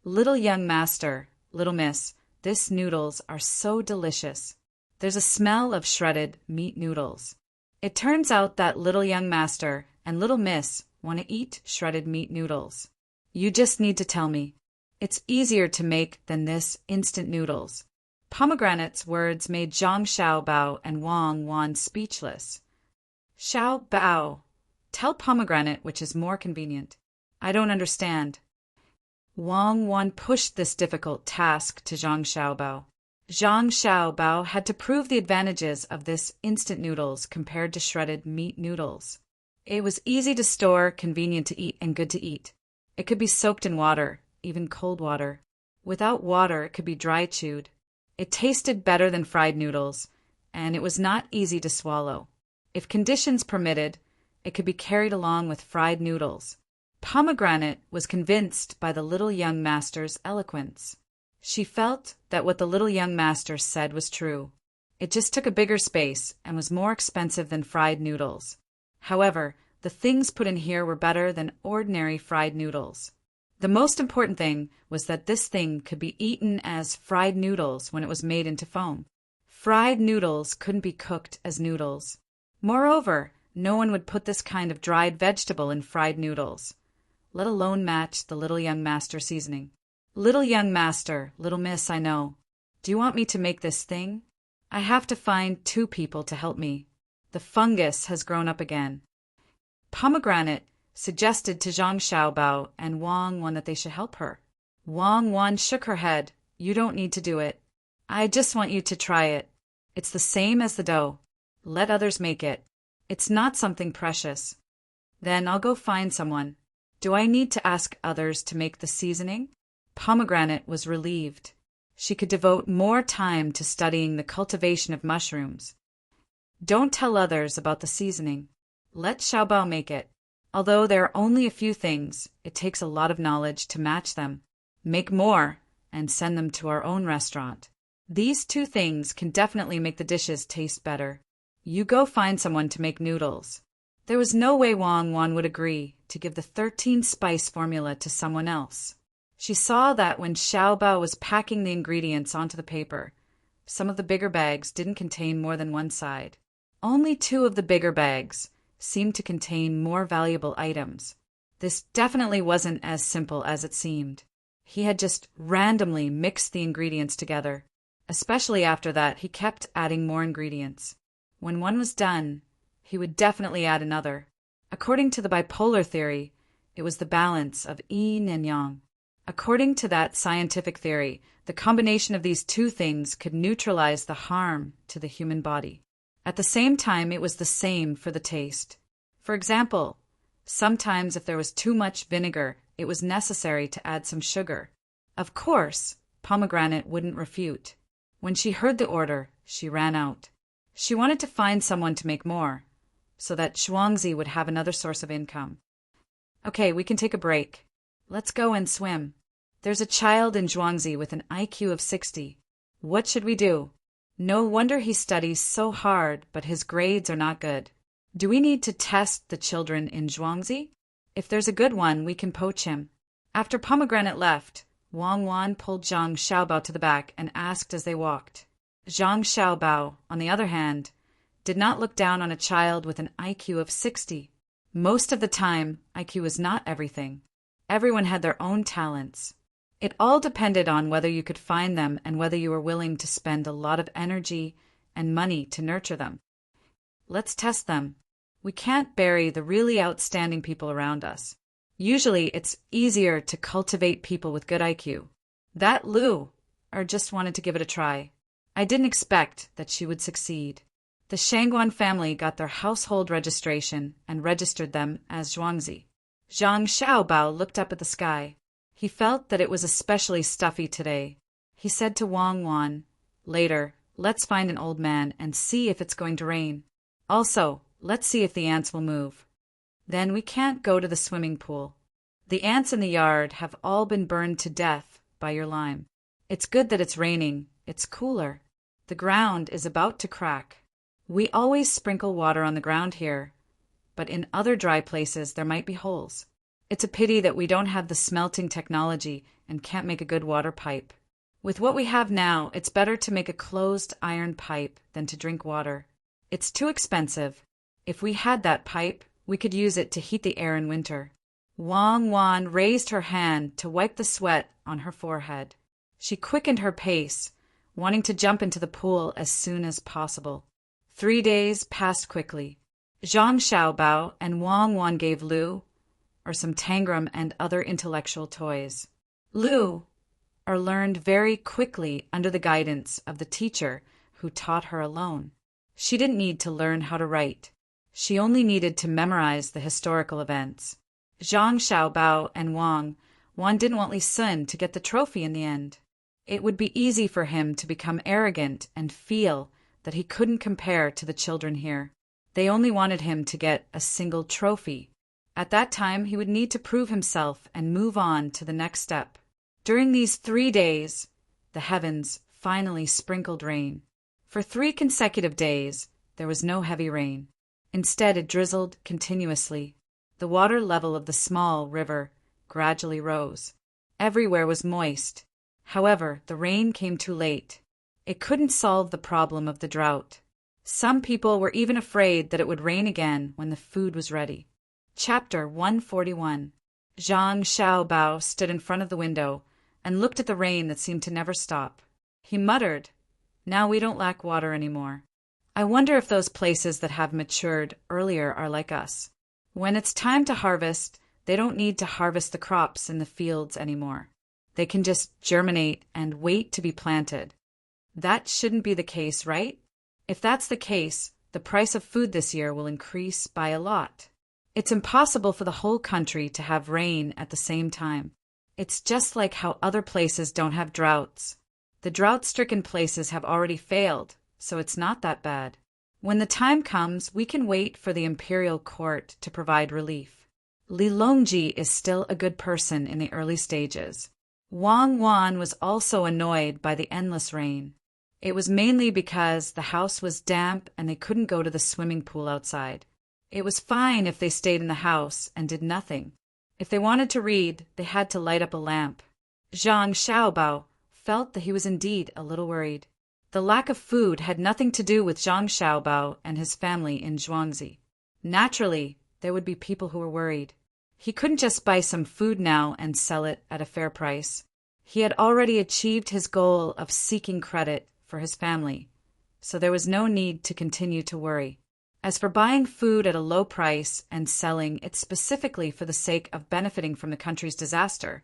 S1: "Little young master, little miss, these noodles are so delicious. There's a smell of shredded meat noodles." It turns out that little young master and little miss want to eat shredded meat noodles. You just need to tell me. It's easier to make than this instant noodles. Pomegranate's words made Zhang Xiaobao and Wang Wan speechless. "Xiaobao, tell Pomegranate which is more convenient. I don't understand." Wang Wan pushed this difficult task to Zhang Xiaobao. Zhang Xiaobao had to prove the advantages of this instant noodles compared to shredded meat noodles. It was easy to store, convenient to eat, and good to eat. It could be soaked in water, even cold water. Without water, it could be dry chewed. It tasted better than fried noodles, and it was not easy to swallow. If conditions permitted, it could be carried along with fried noodles. Pomegranate was convinced by the little young master's eloquence. She felt that what the little young master said was true. It just took a bigger space and was more expensive than fried noodles. However, the things put in here were better than ordinary fried noodles. The most important thing was that this thing could be eaten as fried noodles when it was made into foam. Fried noodles couldn't be cooked as noodles. Moreover, no one would put this kind of dried vegetable in fried noodles, let alone match the little young master seasoning. "Little young master, little miss, I know. Do you want me to make this thing? I have to find 2 people to help me. The fungus has grown up again." Pomegranate suggested to Zhang Xiaobao and Wang Wan that they should help her. Wang Wan shook her head. "You don't need to do it. I just want you to try it. It's the same as the dough. Let others make it. It's not something precious. Then I'll go find someone. Do I need to ask others to make the seasoning?" Pomegranate was relieved. She could devote more time to studying the cultivation of mushrooms. "Don't tell others about the seasoning. Let Xiaobao make it. Although there are only a few things, it takes a lot of knowledge to match them. make more, and send them to our own restaurant. These two things can definitely make the dishes taste better. You go find someone to make noodles." There was no way Wang Wan would agree to give the 13-spice formula to someone else. She saw that when Xiao Bao was packing the ingredients onto the paper, some of the bigger bags didn't contain more than one side. Only 2 of the bigger bags seemed to contain more valuable items. This definitely wasn't as simple as it seemed. He had just randomly mixed the ingredients together. Especially after that, he kept adding more ingredients. When one was done, he would definitely add another. According to the bipolar theory, it was the balance of yin and yang. According to that scientific theory, the combination of these two things could neutralize the harm to the human body. At the same time, it was the same for the taste. For example, sometimes if there was too much vinegar, it was necessary to add some sugar. Of course, Pomegranate wouldn't refute. When she heard the order, she ran out. She wanted to find someone to make more, so that Zhuangzi would have another source of income. "Okay, we can take a break. Let's go and swim. There's a child in Zhuangzi with an IQ of 60. What should we do? No wonder he studies so hard, but his grades are not good. Do we need to test the children in Zhuangzi? If there's a good one, we can poach him." After Pomegranate left, Wang Wan pulled Zhang Xiaobao to the back and asked as they walked. Zhang Xiaobao, on the other hand, did not look down on a child with an IQ of 60. Most of the time, IQ is not everything. Everyone had their own talents. It all depended on whether you could find them and whether you were willing to spend a lot of energy and money to nurture them. Let's test them. We can't bury the really outstanding people around us. Usually, it's easier to cultivate people with good IQ. That Lu, just wanted to give it a try. I didn't expect that she would succeed. The Shangguan family got their household registration and registered them as Zhuangzi. Zhang Xiaobao looked up at the sky. He felt that it was especially stuffy today. He said to Wang Wan, "Later, let's find an old man and see if it's going to rain. Also, let's see if the ants will move. Then we can't go to the swimming pool. The ants in the yard have all been burned to death by your lime. It's good that it's raining. It's cooler. The ground is about to crack. We always sprinkle water on the ground here, but in other dry places there might be holes. It's a pity that we don't have the smelting technology and can't make a good water pipe. With what we have now, it's better to make a closed iron pipe than to drink water. It's too expensive. If we had that pipe, we could use it to heat the air in winter." Wang Wan raised her hand to wipe the sweat on her forehead. She quickened her pace, wanting to jump into the pool as soon as possible. 3 days passed quickly. Zhang Xiaobao and Wang Wan gave Lu, some tangram and other intellectual toys. Lu, learned very quickly under the guidance of the teacher who taught her alone. She didn't need to learn how to write. She only needed to memorize the historical events. Zhang Xiaobao and Wang Wan didn't want Li Sun to get the trophy in the end. It would be easy for him to become arrogant and feel that he couldn't compare to the children here. They only wanted him to get a single trophy. At that time, he would need to prove himself and move on to the next step. During these 3 days, the heavens finally sprinkled rain. For 3 consecutive days, there was no heavy rain. Instead, it drizzled continuously. The water level of the small river gradually rose. Everywhere was moist. However, the rain came too late. It couldn't solve the problem of the drought. Some people were even afraid that it would rain again when the food was ready. Chapter 141. Zhang Xiaobao stood in front of the window and looked at the rain that seemed to never stop. He muttered, "Now we don't lack water anymore. I wonder if those places that have matured earlier are like us. When it's time to harvest, they don't need to harvest the crops in the fields anymore. They can just germinate and wait to be planted. That shouldn't be the case, right? If that's the case, the price of food this year will increase by a lot. It's impossible for the whole country to have rain at the same time. It's just like how other places don't have droughts. The drought-stricken places have already failed, so it's not that bad. When the time comes, we can wait for the imperial court to provide relief. Li Longji is still a good person in the early stages. Wang Wan was also annoyed by the endless rain. It was mainly because the house was damp and they couldn't go to the swimming pool outside. It was fine if they stayed in the house and did nothing. If they wanted to read, they had to light up a lamp. Zhang Xiaobao felt that he was indeed a little worried. The lack of food had nothing to do with Zhang Xiaobao and his family in Zhuangzi. Naturally, there would be people who were worried. He couldn't just buy some food now and sell it at a fair price. He had already achieved his goal of seeking credit for his family, so there was no need to continue to worry. As for buying food at a low price and selling it specifically for the sake of benefiting from the country's disaster,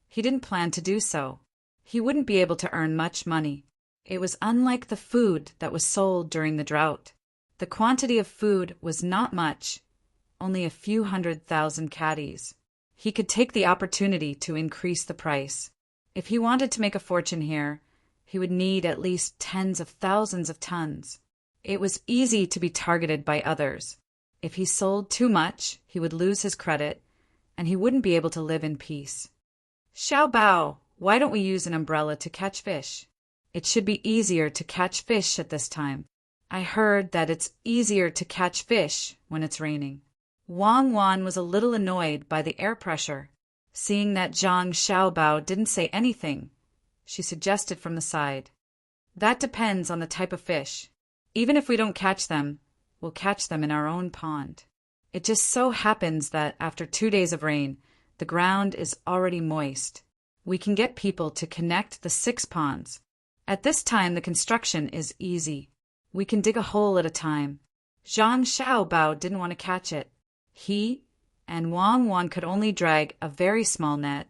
S1: he didn't plan to do so. He wouldn't be able to earn much money. It was unlike the food that was sold during the drought. The quantity of food was not much, only a few 100,000 caddies. He could take the opportunity to increase the price. If he wanted to make a fortune here, he would need at least tens of thousands of tons. It was easy to be targeted by others. If he sold too much, he would lose his credit, and he wouldn't be able to live in peace. Xiao Bao, why don't we use an umbrella to catch fish? It should be easier to catch fish at this time. I heard that it's easier to catch fish when it's raining. Wang Wan was a little annoyed by the air pressure. Seeing that Zhang Xiaobao didn't say anything, she suggested from the side. That depends on the type of fish. Even if we don't catch them, we'll catch them in our own pond. It just so happens that after 2 days of rain, the ground is already moist. We can get people to connect the 6 ponds. At this time, the construction is easy. We can dig a hole at a time. Zhang Xiaobao didn't want to catch it. He and Wang Wan could only drag a very small net,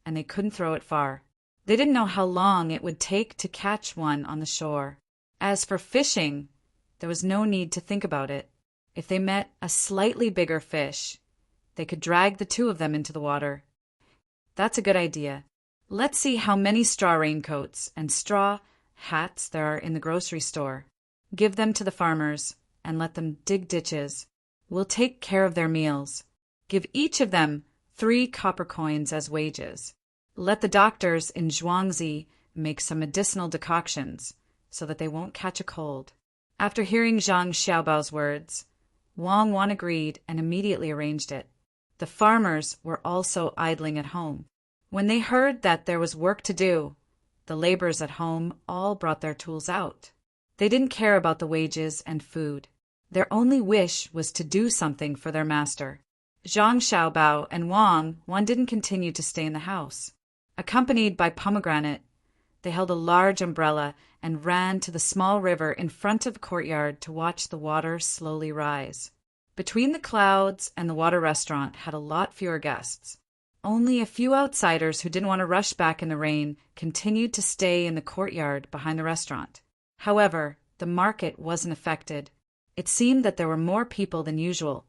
S1: and they couldn't throw it far. They didn't know how long it would take to catch one on the shore. As for fishing, there was no need to think about it. If they met a slightly bigger fish, they could drag the 2 of them into the water. That's a good idea. Let's see how many straw raincoats and straw hats there are in the grocery store. Give them to the farmers and let them dig ditches. We'll take care of their meals. Give each of them 3 copper coins as wages. Let the doctors in Zhuangzi make some medicinal decoctions so that they won't catch a cold. After hearing Zhang Xiaobao's words, Wang Wan agreed and immediately arranged it. The farmers were also idling at home. When they heard that there was work to do, the laborers at home all brought their tools out. They didn't care about the wages and food. Their only wish was to do something for their master. Zhang Xiaobao and Wang Wan didn't continue to stay in the house. Accompanied by Pomegranate, they held a large umbrella and ran to the small river in front of the courtyard to watch the water slowly rise. Between the clouds and the water restaurant had a lot fewer guests. Only a few outsiders who didn't want to rush back in the rain continued to stay in the courtyard behind the restaurant. However, the market wasn't affected. It seemed that there were more people than usual.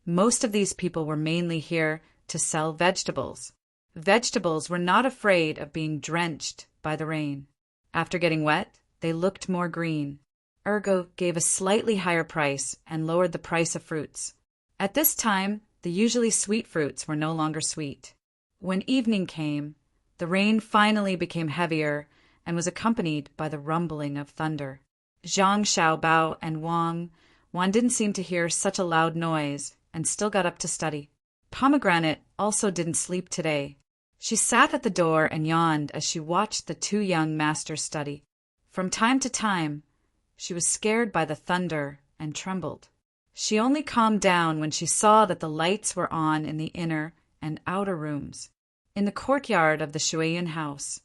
S1: Most of these people were mainly here to sell vegetables. Vegetables were not afraid of being drenched by the rain. After getting wet, they looked more green. Ergo gave a slightly higher price and lowered the price of fruits. At this time, the usually sweet fruits were no longer sweet. When evening came, the rain finally became heavier and was accompanied by the rumbling of thunder. Zhang Xiaobao and Wang Wan didn't seem to hear such a loud noise and still got up to study. Pomegranate also didn't sleep today. She sat at the door and yawned as she watched the 2 young masters study. From time to time, she was scared by the thunder and trembled. She only calmed down when she saw that the lights were on in the inner and outer rooms. In the courtyard of the Shuiyun house,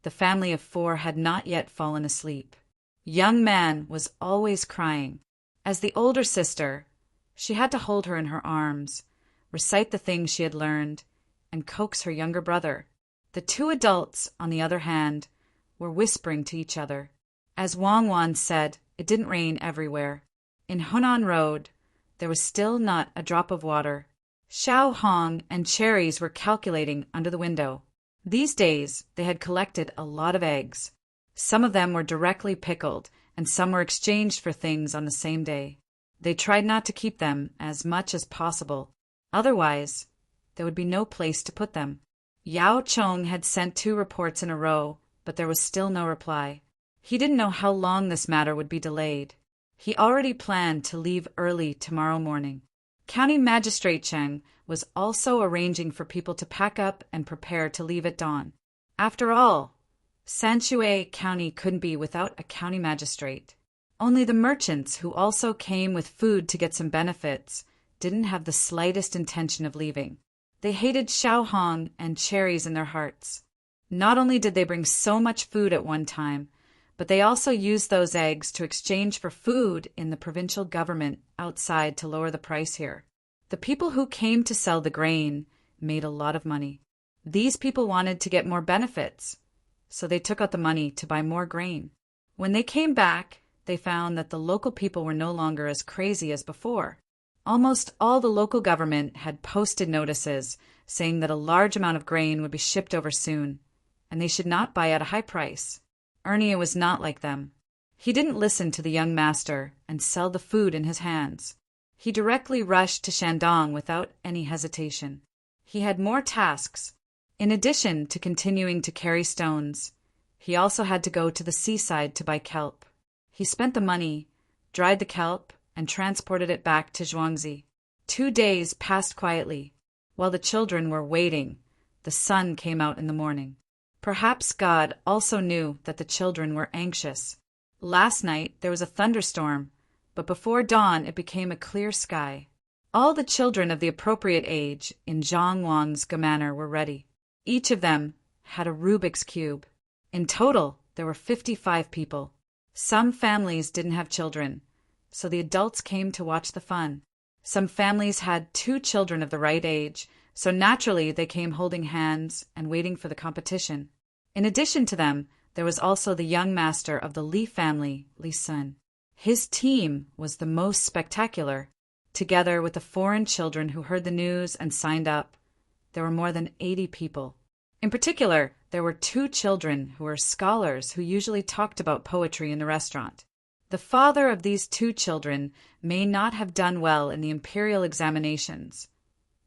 S1: the family of 4 had not yet fallen asleep. Young Man was always crying. As the older sister, she had to hold her in her arms, recite the things she had learned, and coax her younger brother. The 2 adults, on the other hand, were whispering to each other. As Wang Wan said, it didn't rain everywhere. In Hunan Road, there was still not a drop of water. Xiao Hong and Cherries were calculating under the window. These days, they had collected a lot of eggs. Some of them were directly pickled, and some were exchanged for things on the same day. They tried not to keep them as much as possible. Otherwise, there would be no place to put them. Yao Chong had sent 2 reports in a row, but there was still no reply. He didn't know how long this matter would be delayed. He already planned to leave early tomorrow morning. County Magistrate Cheng was also arranging for people to pack up and prepare to leave at dawn. After all, Sanshui County couldn't be without a county magistrate. Only the merchants, who also came with food to get some benefits, didn't have the slightest intention of leaving. They hated Xiaohong and cherries in their hearts. Not only did they bring so much food at one time, but they also used those eggs to exchange for food in the provincial government outside to lower the price here. The people who came to sell the grain made a lot of money. These people wanted to get more benefits, so they took out the money to buy more grain. When they came back, they found that the local people were no longer as crazy as before. Almost all the local government had posted notices saying that a large amount of grain would be shipped over soon, and they should not buy at a high price. Ernie was not like them. He didn't listen to the young master and sell the food in his hands. He directly rushed to Shandong without any hesitation. He had more tasks. In addition to continuing to carry stones, he also had to go to the seaside to buy kelp. He spent the money, dried the kelp, and transported it back to Zhuangzi. 2 days passed quietly. While the children were waiting, the sun came out in the morning. Perhaps God also knew that the children were anxious. Last night there was a thunderstorm, but before dawn it became a clear sky. All the children of the appropriate age in Zhang Wang's manor were ready. Each of them had a Rubik's Cube. In total, there were 55 people. Some families didn't have children, so the adults came to watch the fun. Some families had 2 children of the right age, so naturally they came holding hands and waiting for the competition. In addition to them, there was also the young master of the Li family, Li Sun. His team was the most spectacular. Together with the foreign children who heard the news and signed up, there were more than 80 people. In particular, there were 2 children who were scholars who usually talked about poetry in the restaurant. The father of these 2 children may not have done well in the imperial examinations,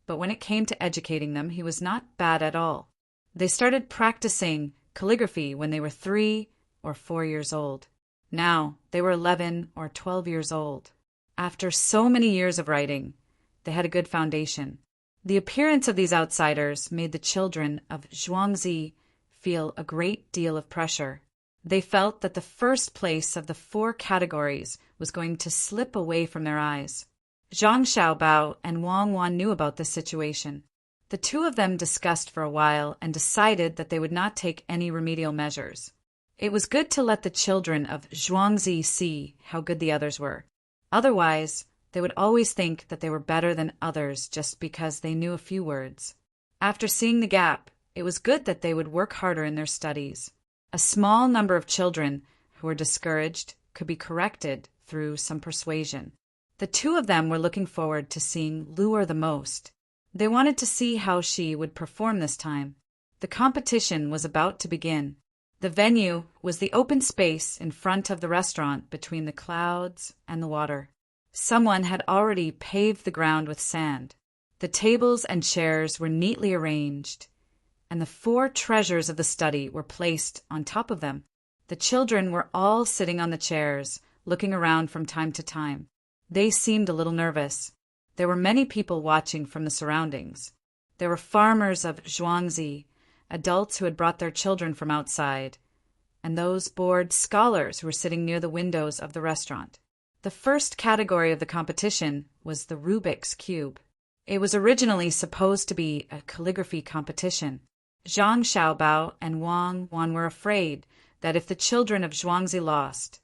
S1: but when it came to educating them, he was not bad at all. They started practicing calligraphy when they were 3 or 4 years old. Now they were 11 or 12 years old. After so many years of writing, they had a good foundation. The appearance of these outsiders made the children of Zhuangzi feel a great deal of pressure. They felt that the first place of the 4 categories was going to slip away from their eyes. Zhang Xiaobao and Wang Wan knew about this situation. The 2 of them discussed for a while and decided that they would not take any remedial measures. It was good to let the children of Zhuangzi see how good the others were. Otherwise, they would always think that they were better than others just because they knew a few words. After seeing the gap, it was good that they would work harder in their studies. A small number of children who were discouraged could be corrected through some persuasion. The 2 of them were looking forward to seeing Luer the most. They wanted to see how she would perform this time. The competition was about to begin. The venue was the open space in front of the restaurant between the clouds and the water. Someone had already paved the ground with sand. The tables and chairs were neatly arranged, and the 4 treasures of the study were placed on top of them. The children were all sitting on the chairs, looking around from time to time. They seemed a little nervous. There were many people watching from the surroundings. There were farmers of Zhuangzi, adults who had brought their children from outside, and those bored scholars who were sitting near the windows of the restaurant. The first category of the competition was the Rubik's Cube. It was originally supposed to be a calligraphy competition. Zhang Xiaobao and Wang Wan were afraid that if the children of Zhuangzi lost,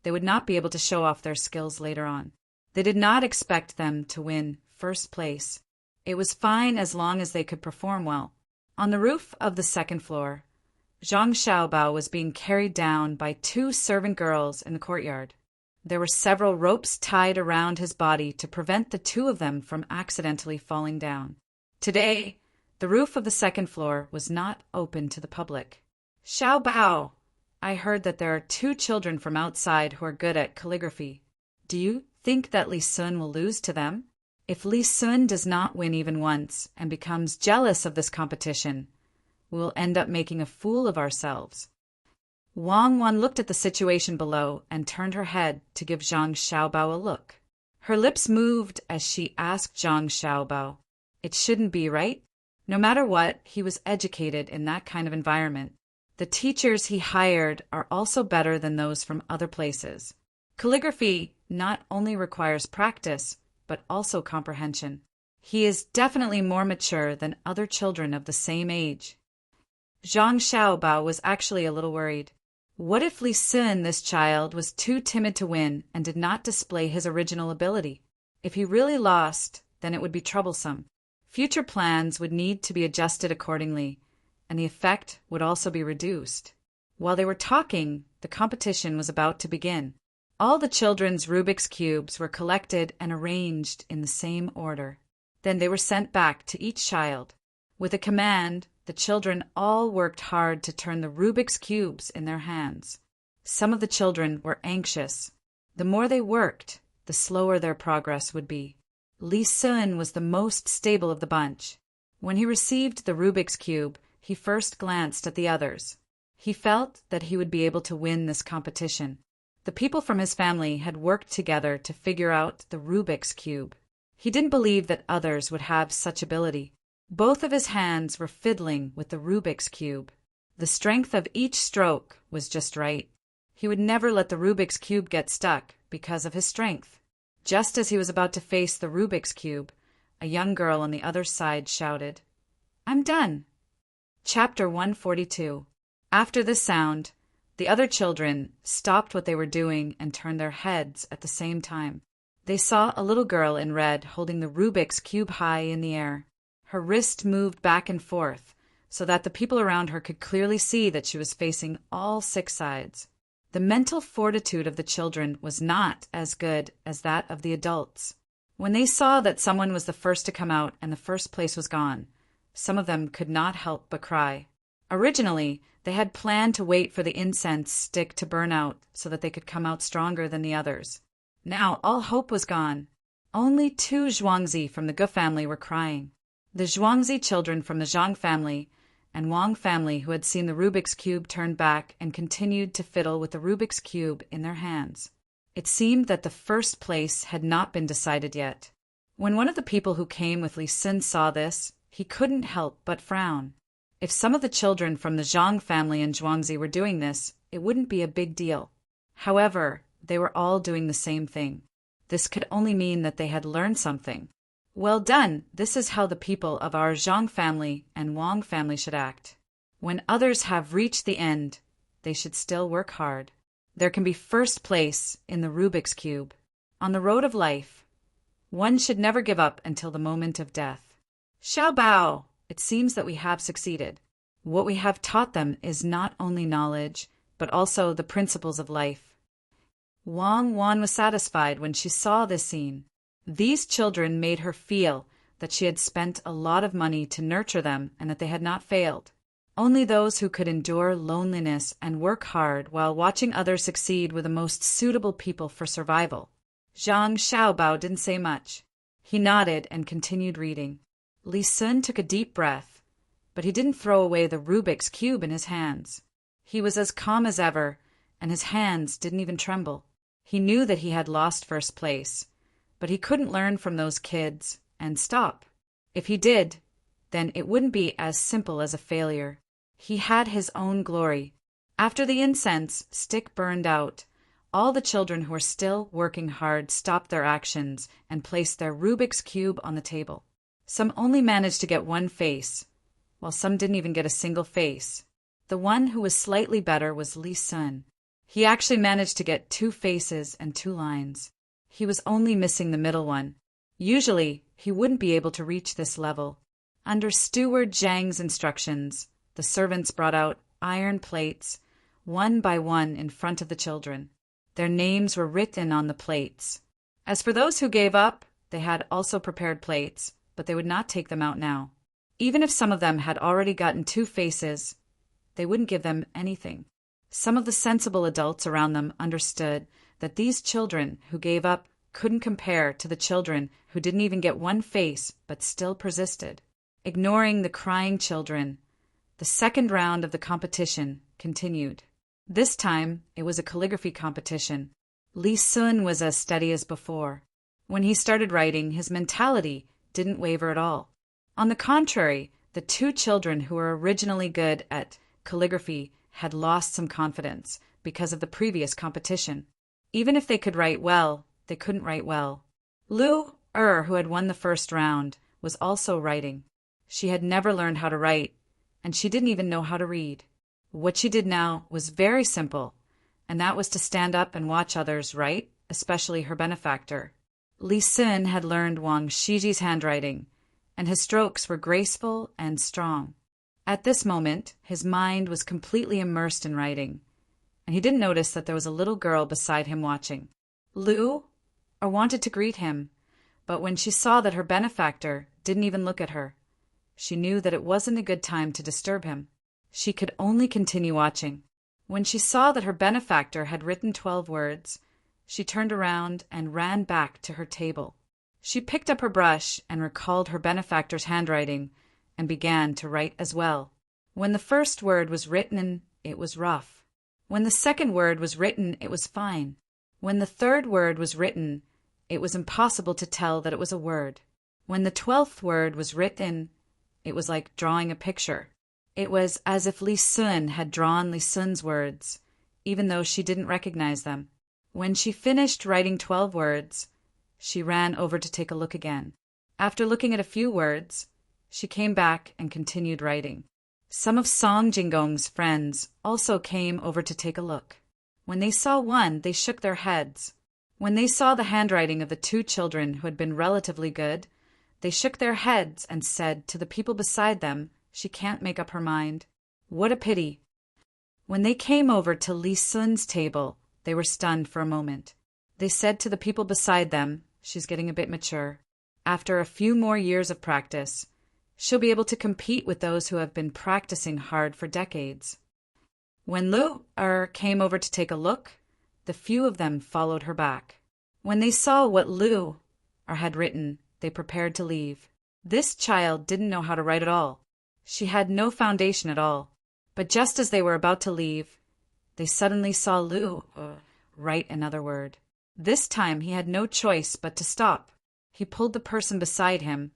S1: they would not be able to show off their skills later on. They did not expect them to win first place. It was fine as long as they could perform well. On the roof of the 2nd floor, Zhang Xiaobao was being carried down by 2 servant girls in the courtyard. There were several ropes tied around his body to prevent the 2 of them from accidentally falling down. Today, the roof of the 2nd floor was not open to the public. Xiaobao, I heard that there are 2 children from outside who are good at calligraphy. Do you think that Li Sun will lose to them? If Li Sun does not win even once and becomes jealous of this competition, we will end up making a fool of ourselves. Wang Wan looked at the situation below and turned her head to give Zhang Xiaobao a look. Her lips moved as she asked Zhang Xiaobao, "It shouldn't be, right?" No matter what, he was educated in that kind of environment. The teachers he hired are also better than those from other places. Calligraphy not only requires practice, but also comprehension. He is definitely more mature than other children of the same age. Zhang Xiaobao was actually a little worried. What if Li Sun, this child, was too timid to win and did not display his original ability? If he really lost, then it would be troublesome. Future plans would need to be adjusted accordingly, and the effect would also be reduced. While they were talking, the competition was about to begin. All the children's Rubik's Cubes were collected and arranged in the same order. Then they were sent back to each child. With a command, the children all worked hard to turn the Rubik's Cubes in their hands. Some of the children were anxious. The more they worked, the slower their progress would be. Li Sun was the most stable of the bunch. When he received the Rubik's Cube, he first glanced at the others. He felt that he would be able to win this competition. The people from his family had worked together to figure out the Rubik's Cube. He didn't believe that others would have such ability. Both of his hands were fiddling with the Rubik's Cube. The strength of each stroke was just right. He would never let the Rubik's Cube get stuck because of his strength. Just as he was about to face the Rubik's Cube, a young girl on the other side shouted, "I'm done." Chapter 142. After this sound, the other children stopped what they were doing and turned their heads at the same time. They saw a little girl in red holding the Rubik's Cube high in the air. Her wrist moved back and forth so that the people around her could clearly see that she was facing all 6 sides. The mental fortitude of the children was not as good as that of the adults. When they saw that someone was the first to come out and the first place was gone, some of them could not help but cry. Originally, they had planned to wait for the incense stick to burn out so that they could come out stronger than the others. Now all hope was gone. Only 2 Zhuangzi from the Gu family were crying. The Zhuangzi children from the Zhang family and Wang family who had seen the Rubik's Cube turned back and continued to fiddle with the Rubik's Cube in their hands. It seemed that the first place had not been decided yet. When one of the people who came with Li Sun saw this, he couldn't help but frown. If some of the children from the Zhang family and Zhuangzi were doing this, it wouldn't be a big deal. However, they were all doing the same thing. This could only mean that they had learned something. Well done, this is how the people of our Zhang family and Wang family should act. When others have reached the end, they should still work hard. There can be first place in the Rubik's Cube. On the road of life, one should never give up until the moment of death. Xiaobao, it seems that we have succeeded. What we have taught them is not only knowledge, but also the principles of life. Wang Wan was satisfied when she saw this scene. These children made her feel that she had spent a lot of money to nurture them and that they had not failed. Only those who could endure loneliness and work hard while watching others succeed were the most suitable people for survival. Zhang Xiaobao didn't say much. He nodded and continued reading. Li Sun took a deep breath, but he didn't throw away the Rubik's Cube in his hands. He was as calm as ever, and his hands didn't even tremble. He knew that he had lost first place, but he couldn't learn from those kids and stop. If he did, then it wouldn't be as simple as a failure. He had his own glory. After the incense stick burned out, all the children who were still working hard stopped their actions and placed their Rubik's Cube on the table. Some only managed to get one face, while some didn't even get a single face. The one who was slightly better was Li Sun. He actually managed to get 2 faces and 2 lines. He was only missing the middle one. Usually, he wouldn't be able to reach this level. Under Steward Zhang's instructions, the servants brought out iron plates, one by one in front of the children. Their names were written on the plates. As for those who gave up, they had also prepared plates, but they would not take them out now. Even if some of them had already gotten 2 faces, they wouldn't give them anything. Some of the sensible adults around them understood that these children who gave up couldn't compare to the children who didn't even get 1 face but still persisted. Ignoring the crying children, The second round of the competition continued. This time, it was a calligraphy competition. Li Sun was as steady as before. When he started writing, his mentality didn't waver at all. On the contrary, the two children who were originally good at calligraphy had lost some confidence because of the previous competition. Even if they could write well, they couldn't write well. Lu Er, who had won the first round, was also writing. She had never learned how to write, and she didn't even know how to read. What she did now was very simple, and that was to stand up and watch others write, especially her benefactor. Li Sun had learned Wang Shiji's handwriting, and his strokes were graceful and strong. At this moment, his mind was completely immersed in writing, and he didn't notice that there was a little girl beside him watching. Lu wanted to greet him, but when she saw that her benefactor didn't even look at her, she knew that it wasn't a good time to disturb him. She could only continue watching. When she saw that her benefactor had written 12 words, she turned around and ran back to her table. She picked up her brush and recalled her benefactor's handwriting and began to write as well. When the first word was written, it was rough. When the second word was written, it was fine. When the third word was written, it was impossible to tell that it was a word. When the 12th word was written, it was like drawing a picture. It was as if Li Sun had drawn Li Sun's words, even though she didn't recognize them. When she finished writing 12 words, she ran over to take a look again. After looking at a few words, she came back and continued writing. Some of Song Jingong's friends also came over to take a look. When they saw one, they shook their heads. When they saw the handwriting of the two children who had been relatively good, they shook their heads and said to the people beside them, "She can't make up her mind. What a pity." When they came over to Li Sun's table, they were stunned for a moment. They said to the people beside them, "She's getting a bit mature. After a few more years of practice, she'll be able to compete with those who have been practicing hard for decades." When Lu came over to take a look, the few of them followed her back. When they saw what Lu had written, they prepared to leave. This child didn't know how to write at all. She had no foundation at all. But just as they were about to leave, they suddenly saw Lu write another word. This time he had no choice but to stop. He pulled the person beside him,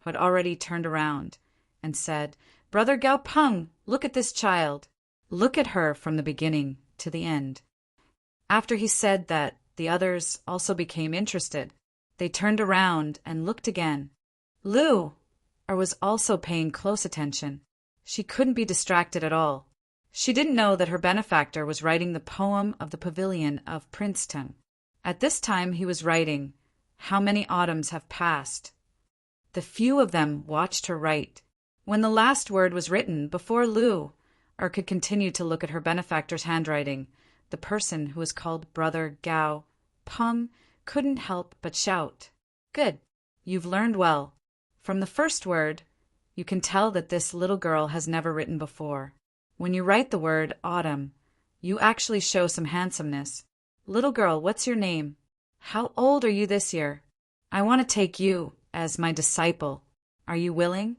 S1: who had already turned around, and said, "Brother Gao Peng, look at this child. Look at her from the beginning to the end." After he said that, the others also became interested. They turned around and looked again. Lu was also paying close attention. She couldn't be distracted at all. She didn't know that her benefactor was writing the poem of the pavilion of Prince Tang. At this time he was writing, "How many autumns have passed?" The few of them watched her write. When the last word was written, before Lu could continue to look at her benefactor's handwriting, the person who was called Brother Gao Peng couldn't help but shout, "Good, you've learned well. From the first word, you can tell that this little girl has never written before. When you write the word autumn, you actually show some handsomeness. Little girl, what's your name? How old are you this year? I want to take you as my disciple. Are you willing?"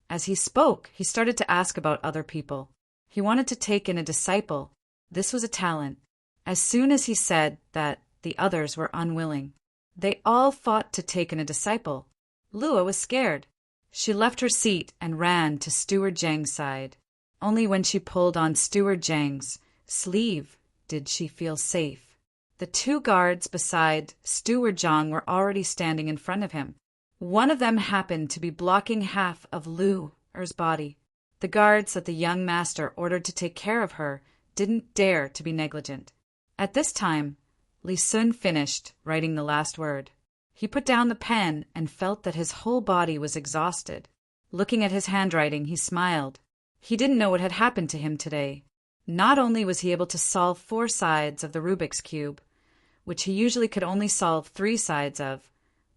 S1: As he spoke, he started to ask about other people. He wanted to take in a disciple. This was a talent. As soon as he said that, the others were unwilling. They all fought to take in a disciple. Lua was scared. She left her seat and ran to Steward Zhang's side. Only when she pulled on Steward Zhang's sleeve did she feel safe. The two guards beside Steward Zhang were already standing in front of him. One of them happened to be blocking half of Lu's body. The guards that the young master ordered to take care of her didn't dare to be negligent. At this time, Li Sun finished writing the last word. He put down the pen and felt that his whole body was exhausted. Looking at his handwriting, he smiled. He didn't know what had happened to him today. Not only was he able to solve 4 sides of the Rubik's Cube, which he usually could only solve 3 sides of,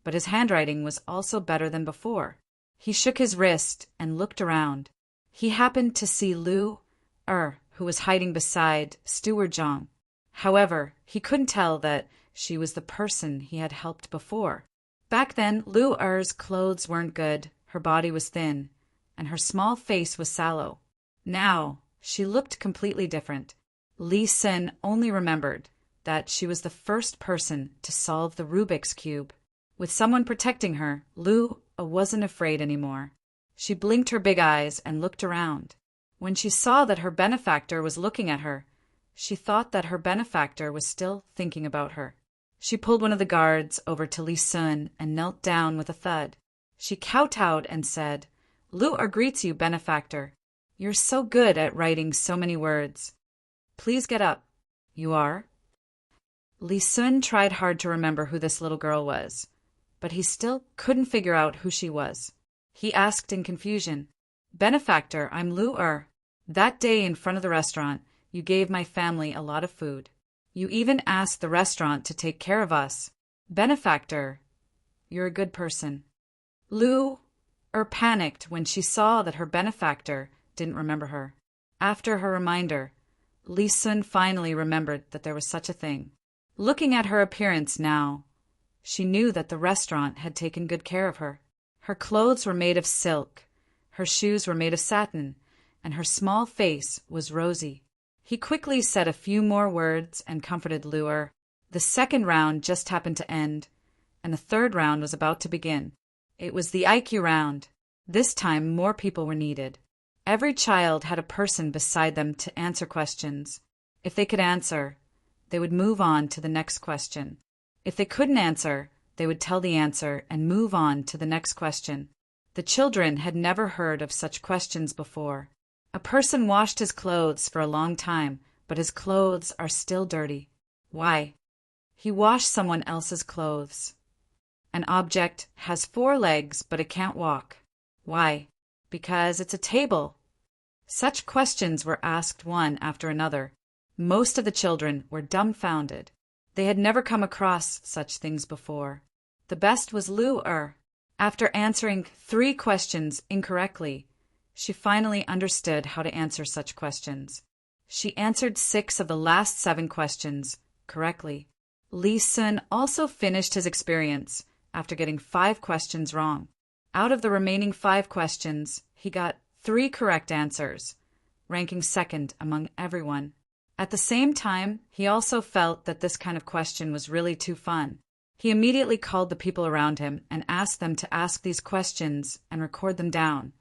S1: but his handwriting was also better than before. He shook his wrist and looked around. He happened to see Lu who was hiding beside Steward Zhang. However, he couldn't tell that she was the person he had helped before. Back then, Lu's clothes weren't good, her body was thin, and her small face was sallow. Now, she looked completely different. Li Sun only remembered that she was the first person to solve the Rubik's Cube. With someone protecting her, Lu wasn't afraid anymore. She blinked her big eyes and looked around. When she saw that her benefactor was looking at her, she thought that her benefactor was still thinking about her. She pulled one of the guards over to Li Sun and knelt down with a thud. She kowtowed and said, "Lu greets you, benefactor. You're so good at writing so many words. Please get up." "You are?" Li Sun tried hard to remember who this little girl was, but he still couldn't figure out who she was. He asked in confusion, "Benefactor, I'm Lu Er. That day in front of the restaurant, you gave my family a lot of food. You even asked the restaurant to take care of us. Benefactor, you're a good person." Lu panicked when she saw that her benefactor didn't remember her. After her reminder, Li Sun finally remembered that there was such a thing. Looking at her appearance now, she knew that the restaurant had taken good care of her. Her clothes were made of silk, her shoes were made of satin, and her small face was rosy. He quickly said a few more words and comforted Lu Er. The second round just happened to end, and the third round was about to begin. It was the IQ round. This time more people were needed. Every child had a person beside them to answer questions. If they could answer, they would move on to the next question. If they couldn't answer, they would tell the answer and move on to the next question. The children had never heard of such questions before. A person washed his clothes for a long time, but his clothes are still dirty. Why? He washed someone else's clothes. An object has 4 legs, but it can't walk. Why? Because it's a table. Such questions were asked one after another. Most of the children were dumbfounded. They had never come across such things before. The best was Lu Er. After answering 3 questions incorrectly, she finally understood how to answer such questions. She answered 6 of the last 7 questions correctly. Li Sun also finished his experience after getting 5 questions wrong. Out of the remaining 5 questions, he got 3 correct answers, ranking second among everyone. At the same time, he also felt that this kind of question was really too fun. He immediately called the people around him and asked them to ask these questions and record them down,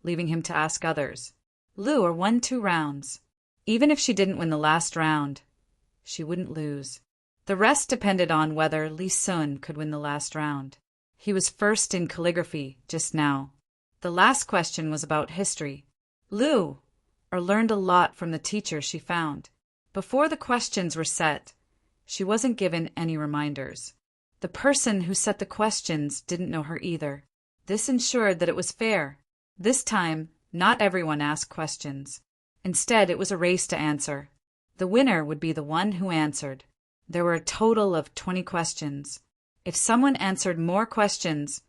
S1: leaving him to ask others. Lu won 2 rounds. Even if she didn't win the last round, she wouldn't lose. The rest depended on whether Li Sun could win the last round. He was first in calligraphy just now. The last question was about history. Lu learned a lot from the teacher she found. Before the questions were set, she wasn't given any reminders. The person who set the questions didn't know her either. This ensured that it was fair. This time, not everyone asked questions. Instead, it was a race to answer. The winner would be the one who answered. There were a total of 20 questions. If someone answered more questions,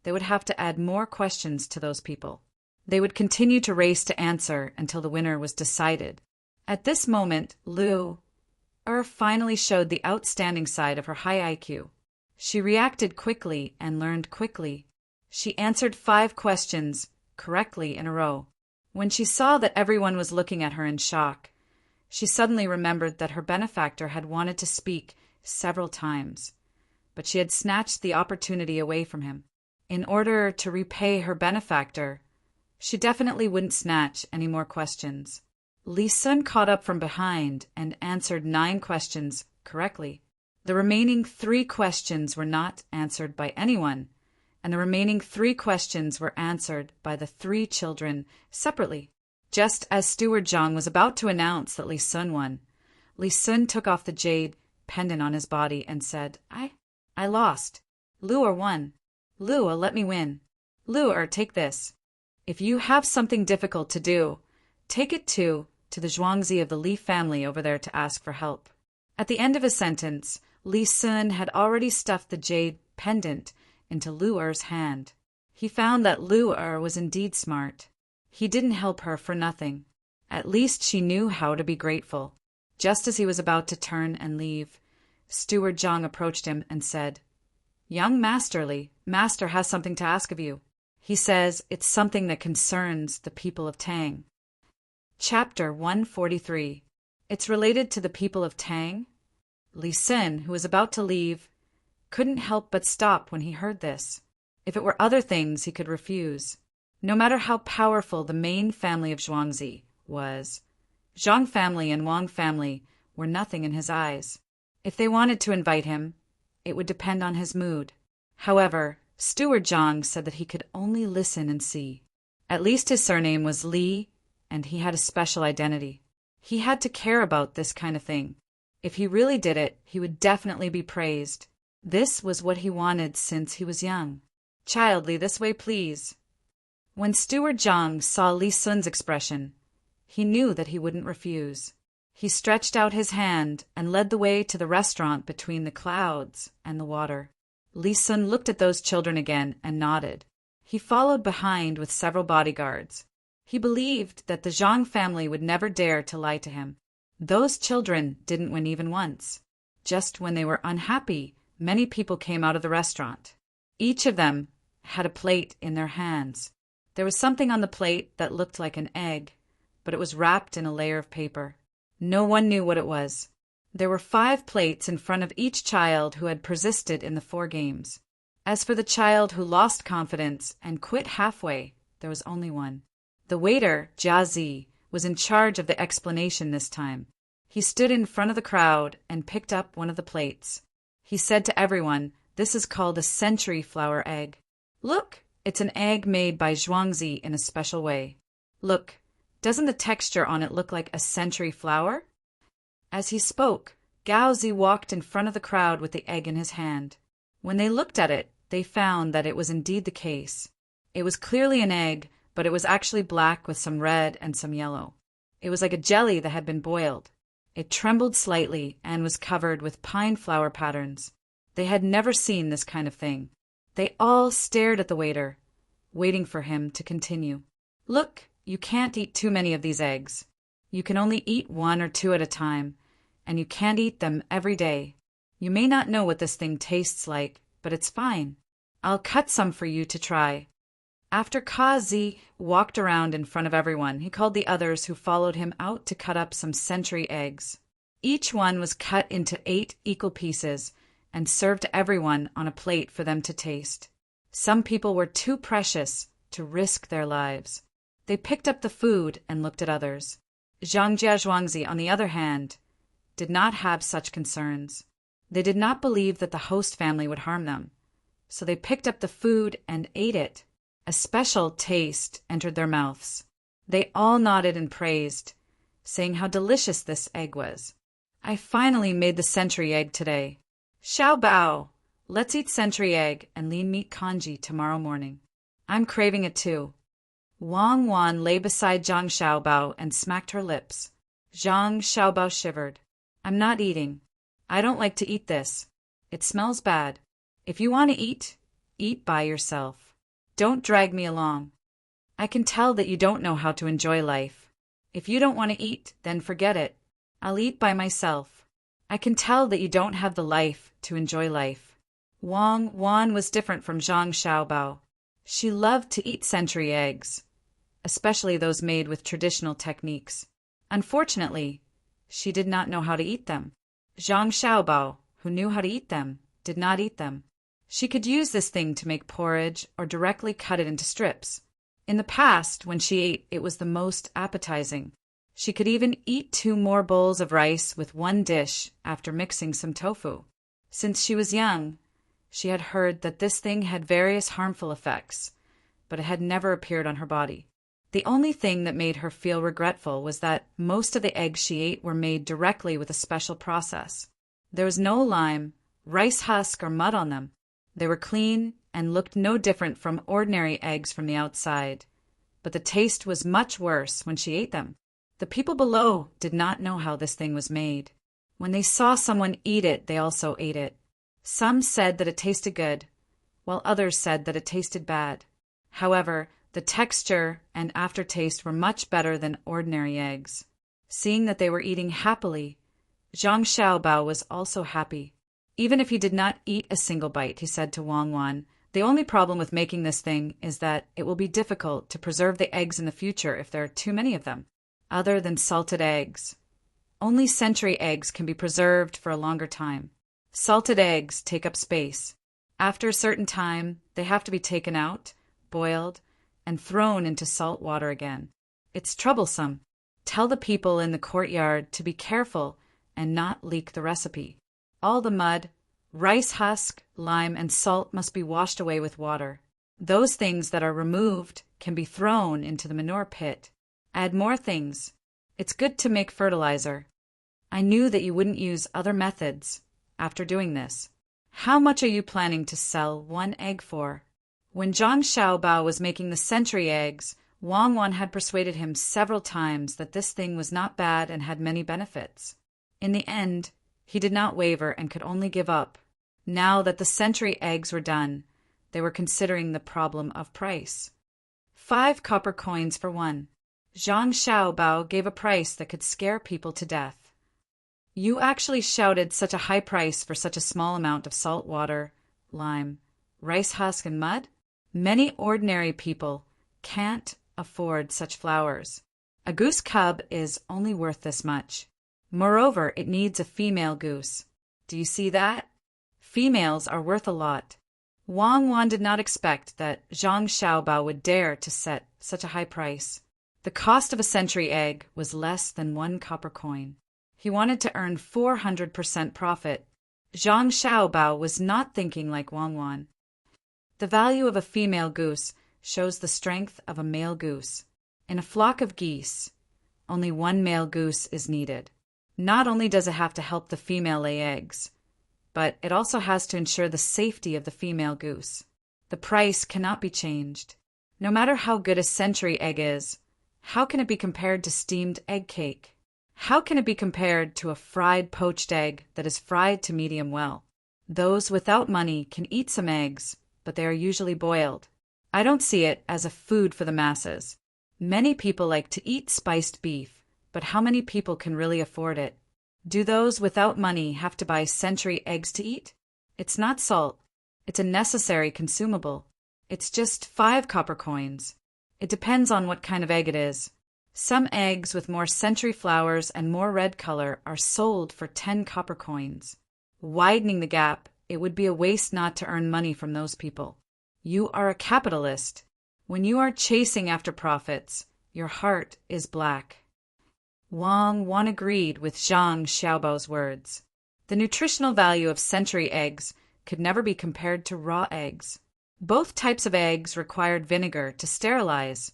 S1: they would have to add more questions to those people. They would continue to race to answer until the winner was decided. At this moment, Lu finally showed the outstanding side of her high IQ. She reacted quickly and learned quickly. She answered 5 questions correctly in a row. When she saw that everyone was looking at her in shock, she suddenly remembered that her benefactor had wanted to speak several times, but she had snatched the opportunity away from him. In order to repay her benefactor, she definitely wouldn't snatch any more questions. Li Sun caught up from behind and answered 9 questions correctly. The remaining 3 questions were not answered by anyone, and the remaining 3 questions were answered by the 3 children separately. Just as Steward Zhang was about to announce that Li Sun won, Li Sun took off the jade pendant on his body and said, I lost. Lu won. Lu, let me win. Lu, take this. If you have something difficult to do, take it to the Zhuangzi of the Li family over there to ask for help. At the end of his sentence, Li Sun had already stuffed the jade pendant into Lu Er's hand. He found that Lu Er was indeed smart. He didn't help her for nothing. At least she knew how to be grateful. Just as he was about to turn and leave, Steward Zhang approached him and said, "Young Master Li, Master has something to ask of you. He says it's something that concerns the people of Tang." Chapter 143. It's related to the people of Tang. Li Sun, who was about to leave, couldn't help but stop when he heard this. If it were other things, he could refuse. No matter how powerful the main family of Zhuangzi was, Zhang family and Wang family were nothing in his eyes. If they wanted to invite him, it would depend on his mood. However, Steward Zhang said that he could only listen and see. At least his surname was Li, and he had a special identity. He had to care about this kind of thing. If he really did it, he would definitely be praised. This was what he wanted since he was young. "Child, Li, this way, please." When Steward Zhang saw Li Sun's expression, he knew that he wouldn't refuse. He stretched out his hand and led the way to the restaurant between the clouds and the water. Li Sun looked at those children again and nodded. He followed behind with several bodyguards. He believed that the Zhang family would never dare to lie to him. Those children didn't win even once. Just when they were unhappy, many people came out of the restaurant. Each of them had a plate in their hands. There was something on the plate that looked like an egg, but it was wrapped in a layer of paper. No one knew what it was. There were 5 plates in front of each child who had persisted in the 4 games. As for the child who lost confidence and quit halfway, there was only one. The waiter, Jiazi, was in charge of the explanation this time. He stood in front of the crowd and picked up one of the plates. He said to everyone, "This is called a century flower egg. Look, it's an egg made by Zhuangzi in a special way. Look, doesn't the texture on it look like a century flower?" As he spoke, Gaozi walked in front of the crowd with the egg in his hand. When they looked at it, they found that it was indeed the case. It was clearly an egg, but it was actually black with some red and some yellow. It was like a jelly that had been boiled. It trembled slightly and was covered with pine flower patterns. They had never seen this kind of thing. They all stared at the waiter, waiting for him to continue. "Look, you can't eat too many of these eggs. You can only eat 1 or 2 at a time, and you can't eat them every day. You may not know what this thing tastes like, but it's fine. I'll cut some for you to try." After Kazi walked around in front of everyone, he called the others who followed him out to cut up some century eggs. Each one was cut into 8 equal pieces and served to everyone on a plate for them to taste. Some people were too precious to risk their lives. They picked up the food and looked at others. Zhangjia Zhuangzi, on the other hand, did not have such concerns. They did not believe that the host family would harm them, so they picked up the food and ate it. A special taste entered their mouths. They all nodded and praised, saying how delicious this egg was. "I finally made the century egg today. Xiao Bao, let's eat century egg and lean meat congee tomorrow morning. I'm craving it too." Wang Wan lay beside Zhang Xiaobao and smacked her lips. Zhang Xiaobao shivered. "I'm not eating. I don't like to eat this. It smells bad. If you want to eat, eat by yourself. Don't drag me along. I can tell that you don't know how to enjoy life. If you don't want to eat, then forget it. I'll eat by myself. I can tell that you don't have the life to enjoy life." Wang Wan was different from Zhang Xiaobao. She loved to eat century eggs, especially those made with traditional techniques. Unfortunately, she did not know how to eat them. Zhang Xiaobao, who knew how to eat them, did not eat them. She could use this thing to make porridge or directly cut it into strips. In the past, when she ate, it was the most appetizing. She could even eat 2 more bowls of rice with 1 dish after mixing some tofu. Since she was young, she had heard that this thing had various harmful effects, but it had never appeared on her body. The only thing that made her feel regretful was that most of the eggs she ate were made directly with a special process. There was no lime, rice husk, or mud on them. They were clean and looked no different from ordinary eggs from the outside, but the taste was much worse when she ate them. The people below did not know how this thing was made. When they saw someone eat it, they also ate it. Some said that it tasted good, while others said that it tasted bad. However, the texture and aftertaste were much better than ordinary eggs. Seeing that they were eating happily, Zhang Xiaobao was also happy. Even if he did not eat a single bite, he said to Wang Wan, "The only problem with making this thing is that it will be difficult to preserve the eggs in the future if there are too many of them." other than salted eggs. Only century eggs can be preserved for a longer time. Salted eggs take up space. After a certain time, they have to be taken out, boiled, and thrown into salt water again. It's troublesome. Tell the people in the courtyard to be careful and not leak the recipe. All the mud, rice husk, lime, and salt must be washed away with water. Those things that are removed can be thrown into the manure pit. Add more things. It's good to make fertilizer. I knew that you wouldn't use other methods after doing this. How much are you planning to sell one egg for? When Zhang Xiaobao was making the century eggs, Wang Wan had persuaded him several times that this thing was not bad and had many benefits. In the end, he did not waver and could only give up. Now that the century eggs were done, they were considering the problem of price. 5 copper coins for one. Zhang Xiaobao gave a price that could scare people to death. You actually shouted such a high price for such a small amount of salt water, lime, rice husk, and mud? Many ordinary people can't afford such flowers. A goose cub is only worth this much. Moreover, it needs a female goose. Do you see that? Females are worth a lot. Wang Wan did not expect that Zhang Xiaobao would dare to set such a high price. The cost of a century egg was less than 1 copper coin. He wanted to earn 400% profit. Zhang Xiaobao was not thinking like Wang Wan. The value of a female goose shows the strength of a male goose. In a flock of geese, only one male goose is needed. Not only does it have to help the female lay eggs, but it also has to ensure the safety of the female goose. The price cannot be changed. No matter how good a century egg is, how can it be compared to steamed egg cake? How can it be compared to a fried poached egg that is fried to medium well? Those without money can eat some eggs, but they are usually boiled. I don't see it as a food for the masses. Many people like to eat spiced beef, but how many people can really afford it? Do those without money have to buy century eggs to eat? It's not salt. It's a necessary consumable. It's just 5 copper coins. It depends on what kind of egg it is. Some eggs with more century flowers and more red color are sold for 10 copper coins. Widening the gap, it would be a waste not to earn money from those people. You are a capitalist. When you are chasing after profits, your heart is black. Wang Wan agreed with Zhang Xiaobao's words. The nutritional value of century eggs could never be compared to raw eggs. Both types of eggs required vinegar to sterilize,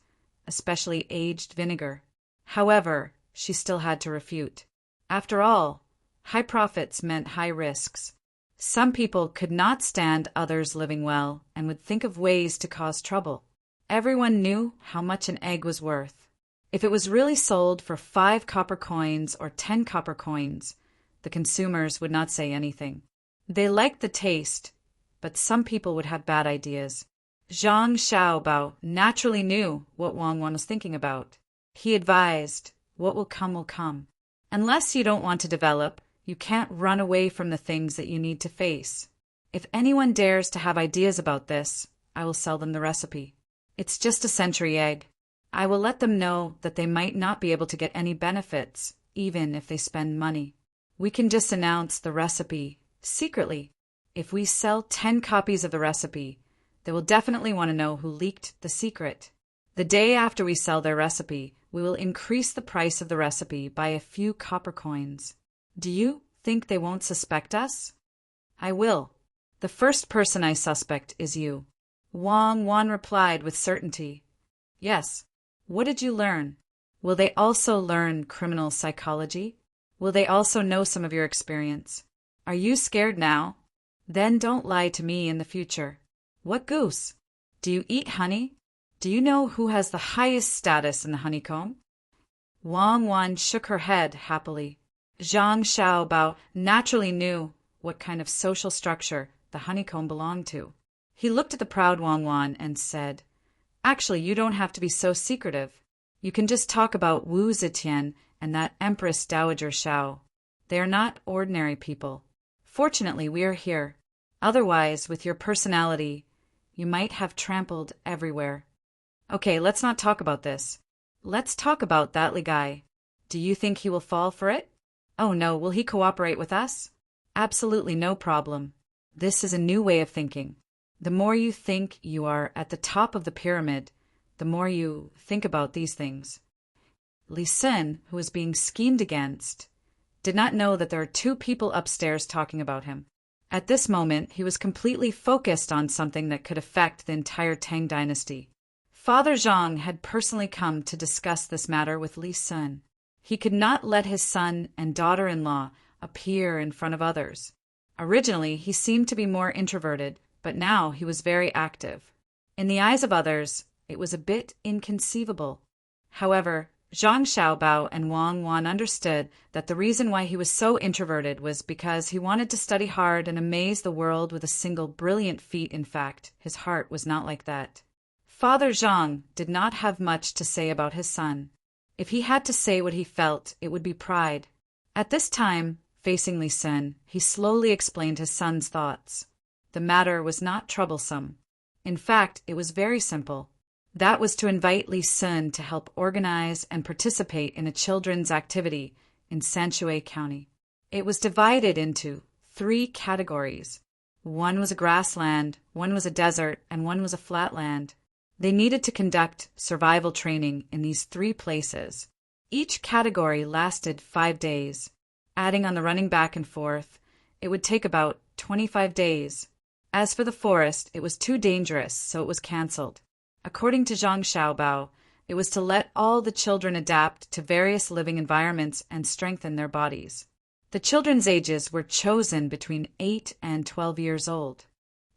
S1: especially aged vinegar. However, she still had to refute. After all, high profits meant high risks. Some people could not stand others living well and would think of ways to cause trouble. Everyone knew how much an egg was worth. If it was really sold for 5 copper coins or 10 copper coins, the consumers would not say anything. They liked the taste, but some people would have bad ideas. Zhang Xiaobao naturally knew what Wang Wan was thinking about. He advised, what will come will come. Unless you don't want to develop, you can't run away from the things that you need to face. If anyone dares to have ideas about this, I will sell them the recipe. It's just a century egg. I will let them know that they might not be able to get any benefits, even if they spend money. We can just announce the recipe secretly. If we sell 10 copies of the recipe, they will definitely want to know who leaked the secret. The day after we sell their recipe, we will increase the price of the recipe by a few copper coins. Do you think they won't suspect us? I will. The first person I suspect is you. Wang Wan replied with certainty. Yes. What did you learn? Will they also learn criminal psychology? Will they also know some of your experience? Are you scared now? Then don't lie to me in the future. What goose? Do you eat honey? Do you know who has the highest status in the honeycomb? Wang Wan shook her head happily. Zhang Xiaobao naturally knew what kind of social structure the honeycomb belonged to. He looked at the proud Wang Wan and said, Actually, you don't have to be so secretive. You can just talk about Wu Zetian and that Empress Dowager Shao. They are not ordinary people. Fortunately, we are here. Otherwise, with your personality, you might have trampled everywhere. Okay, let's not talk about this. Let's talk about that Li guy. Do you think he will fall for it? Oh no, will he cooperate with us? Absolutely no problem. This is a new way of thinking. The more you think you are at the top of the pyramid, the more you think about these things. Li Sun, who was being schemed against, did not know that there are two people upstairs talking about him. At this moment, he was completely focused on something that could affect the entire Tang dynasty. Father Zhang had personally come to discuss this matter with Li Sun. He could not let his son and daughter-in-law appear in front of others. Originally, he seemed to be more introverted, but now he was very active. In the eyes of others, it was a bit inconceivable. However, Zhang Xiaobao and Wang Wan understood that the reason why he was so introverted was because he wanted to study hard and amaze the world with a single brilliant feat. In fact, his heart was not like that. Father Zhang did not have much to say about his son. If he had to say what he felt, it would be pride. At this time, facing Li Sun, he slowly explained his son's thoughts. The matter was not troublesome. In fact, it was very simple. That was to invite Li Sun to help organize and participate in a children's activity in Sanshui County. It was divided into 3 categories. One was a grassland, one was a desert, and one was a flatland. They needed to conduct survival training in these 3 places. Each category lasted 5 days. Adding on the running back and forth, it would take about 25 days. As for the forest, it was too dangerous, so it was cancelled. According to Zhang Xiaobao, it was to let all the children adapt to various living environments and strengthen their bodies. The children's ages were chosen between 8 and 12 years old.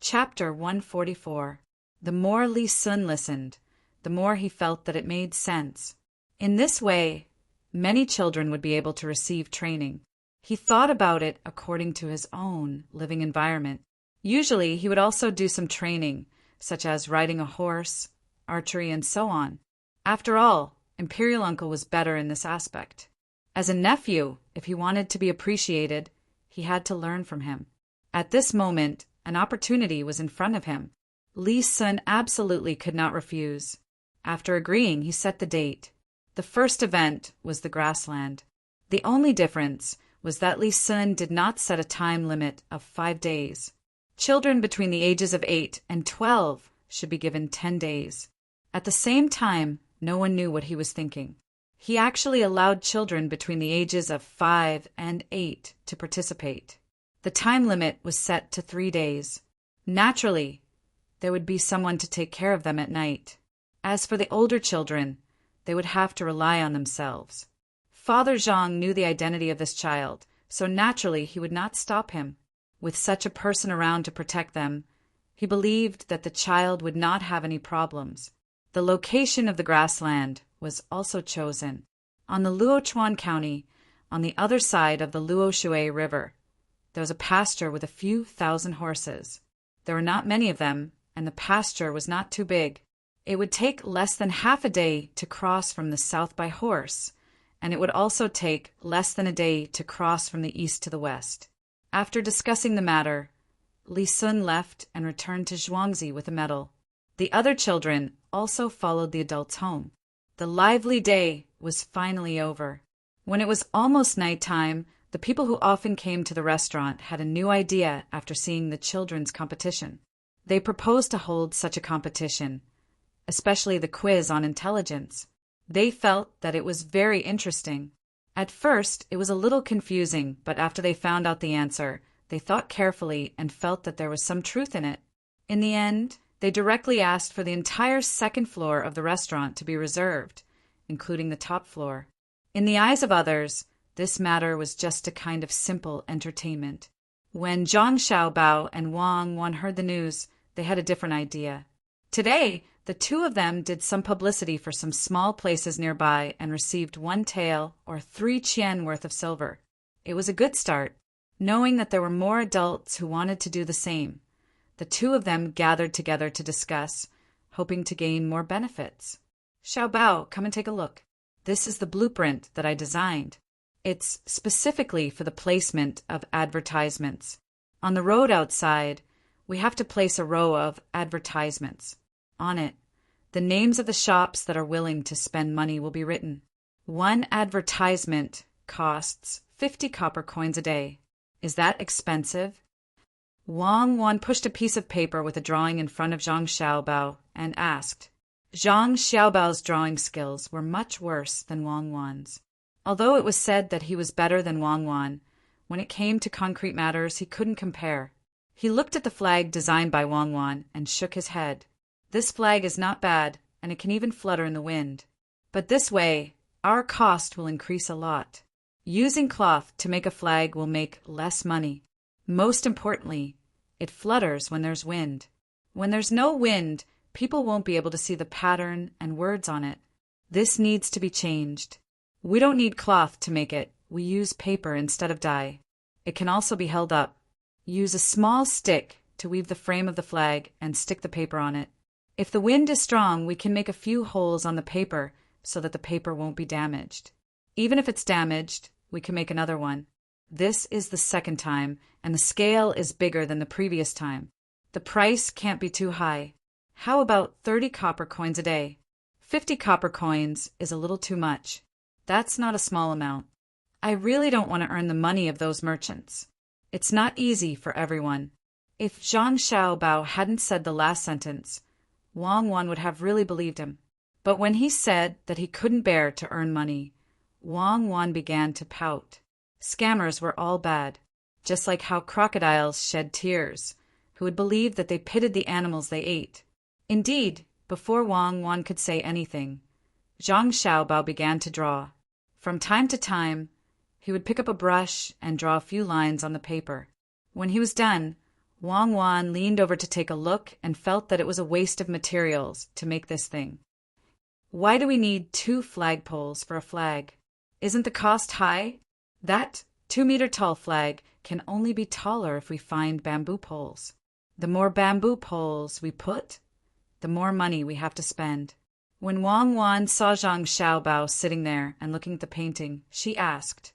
S1: Chapter 144. The more Li Sun listened, the more he felt that it made sense. In this way, many children would be able to receive training. He thought about it according to his own living environment. Usually, he would also do some training, such as riding a horse, archery, and so on. After all, Imperial Uncle was better in this aspect. As a nephew, if he wanted to be appreciated, he had to learn from him. At this moment, an opportunity was in front of him. Li Sun absolutely could not refuse. After agreeing, he set the date. The first event was the grassland. The only difference was that Li Sun did not set a time limit of 5 days. Children between the ages of 8 and 12 should be given 10 days. At the same time, no one knew what he was thinking. He actually allowed children between the ages of 5 and 8 to participate. The time limit was set to 3 days. Naturally, there would be someone to take care of them at night. As for the older children, they would have to rely on themselves. Father Zhang knew the identity of this child, so naturally he would not stop him. With such a person around to protect them, he believed that the child would not have any problems. The location of the grassland was also chosen. On the Luochuan County, on the other side of the Luoshui River, there was a pasture with a few thousand horses. There were not many of them, and the pasture was not too big. It would take less than half a day to cross from the south by horse, and it would also take less than a day to cross from the east to the west. After discussing the matter, Li Sun left and returned to Zhuangzi with a medal. The other children also followed the adults home. The lively day was finally over. When it was almost nighttime, the people who often came to the restaurant had a new idea after seeing the children's competition. They proposed to hold such a competition, especially the quiz on intelligence. They felt that it was very interesting. At first, it was a little confusing, but after they found out the answer, they thought carefully and felt that there was some truth in it. In the end, they directly asked for the entire second floor of the restaurant to be reserved, including the top floor. In the eyes of others, this matter was just a kind of simple entertainment. When Zhang Xiaobao and Wang Wan heard the news, they had a different idea. Today, the two of them did some publicity for some small places nearby and received 1 tael or 3 qian worth of silver. It was a good start. Knowing that there were more adults who wanted to do the same, the two of them gathered together to discuss, hoping to gain more benefits. Xiaobao, come and take a look. This is the blueprint that I designed. It's specifically for the placement of advertisements. On the road outside, we have to place a row of advertisements. On it, The names of the shops that are willing to spend money will be written. One advertisement costs 50 copper coins a day. Is that expensive? Wang Wan pushed a piece of paper with a drawing in front of Zhang Xiaobao and asked. Zhang Xiaobao's drawing skills were much worse than Wang Wan's. Although it was said that he was better than Wang Wan, when it came to concrete matters he couldn't compare. He looked at the flag designed by Wang Wan and shook his head. This flag is not bad, and it can even flutter in the wind. But this way, our cost will increase a lot. Using cloth to make a flag will make less money. Most importantly, it flutters when there's wind. When there's no wind, people won't be able to see the pattern and words on it. This needs to be changed. We don't need cloth to make it. We use paper instead of dye. It can also be held up. Use a small stick to weave the frame of the flag and stick the paper on it. If the wind is strong, we can make a few holes on the paper so that the paper won't be damaged. Even if it's damaged, we can make another one. This is the second time, and the scale is bigger than the previous time. The price can't be too high. How about 30 copper coins a day? 50 copper coins is a little too much. That's not a small amount. I really don't want to earn the money of those merchants. It's not easy for everyone. If Zhang Xiaobao hadn't said the last sentence, Wang Wan would have really believed him. But when he said that he couldn't bear to earn money, Wang Wan began to pout. Scammers were all bad, just like how crocodiles shed tears, who would believe that they pitted the animals they ate. Indeed, before Wang Wan could say anything, Zhang Xiaobao began to draw. From time to time, he would pick up a brush and draw a few lines on the paper. When he was done, Wang Wan leaned over to take a look and felt that it was a waste of materials to make this thing. Why do we need 2 flagpoles for a flag? Isn't the cost high? That 2-meter-tall flag can only be taller if we find bamboo poles. The more bamboo poles we put, the more money we have to spend. When Wang Wan saw Zhang Xiaobao sitting there and looking at the painting, she asked,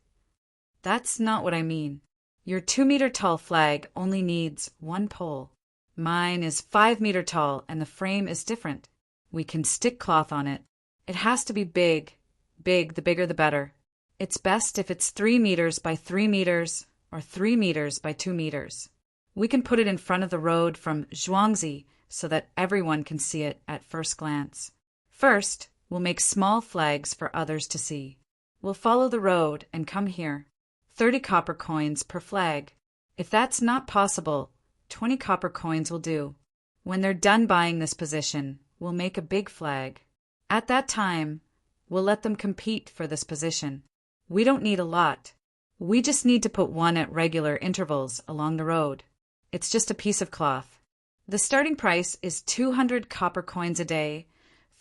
S1: "That's not what I mean. Your 2-meter-tall flag only needs 1 pole. Mine is 5-meter tall and the frame is different. We can stick cloth on it. It has to be big. Big, the bigger the better. It's best if it's 3 meters by 3 meters or 3 meters by 2 meters. We can put it in front of the road from Zhuangzi so that everyone can see it at first glance. First, we'll make small flags for others to see. We'll follow the road and come here. 30 copper coins per flag. If that's not possible, 20 copper coins will do. When they're done buying this position, we'll make a big flag. At that time, we'll let them compete for this position. We don't need a lot. We just need to put one at regular intervals along the road. It's just a piece of cloth. The starting price is 200 copper coins a day,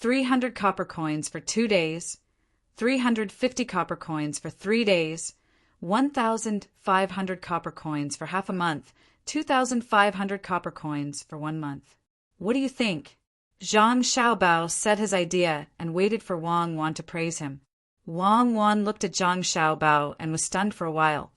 S1: 300 copper coins for 2 days, 350 copper coins for 3 days, 1,500 copper coins for half a month, 2,500 copper coins for 1 month. What do you think? Zhang Xiaobao said his idea and waited for Wang Wan to praise him. Wang Wan looked at Zhang Xiaobao and was stunned for a while.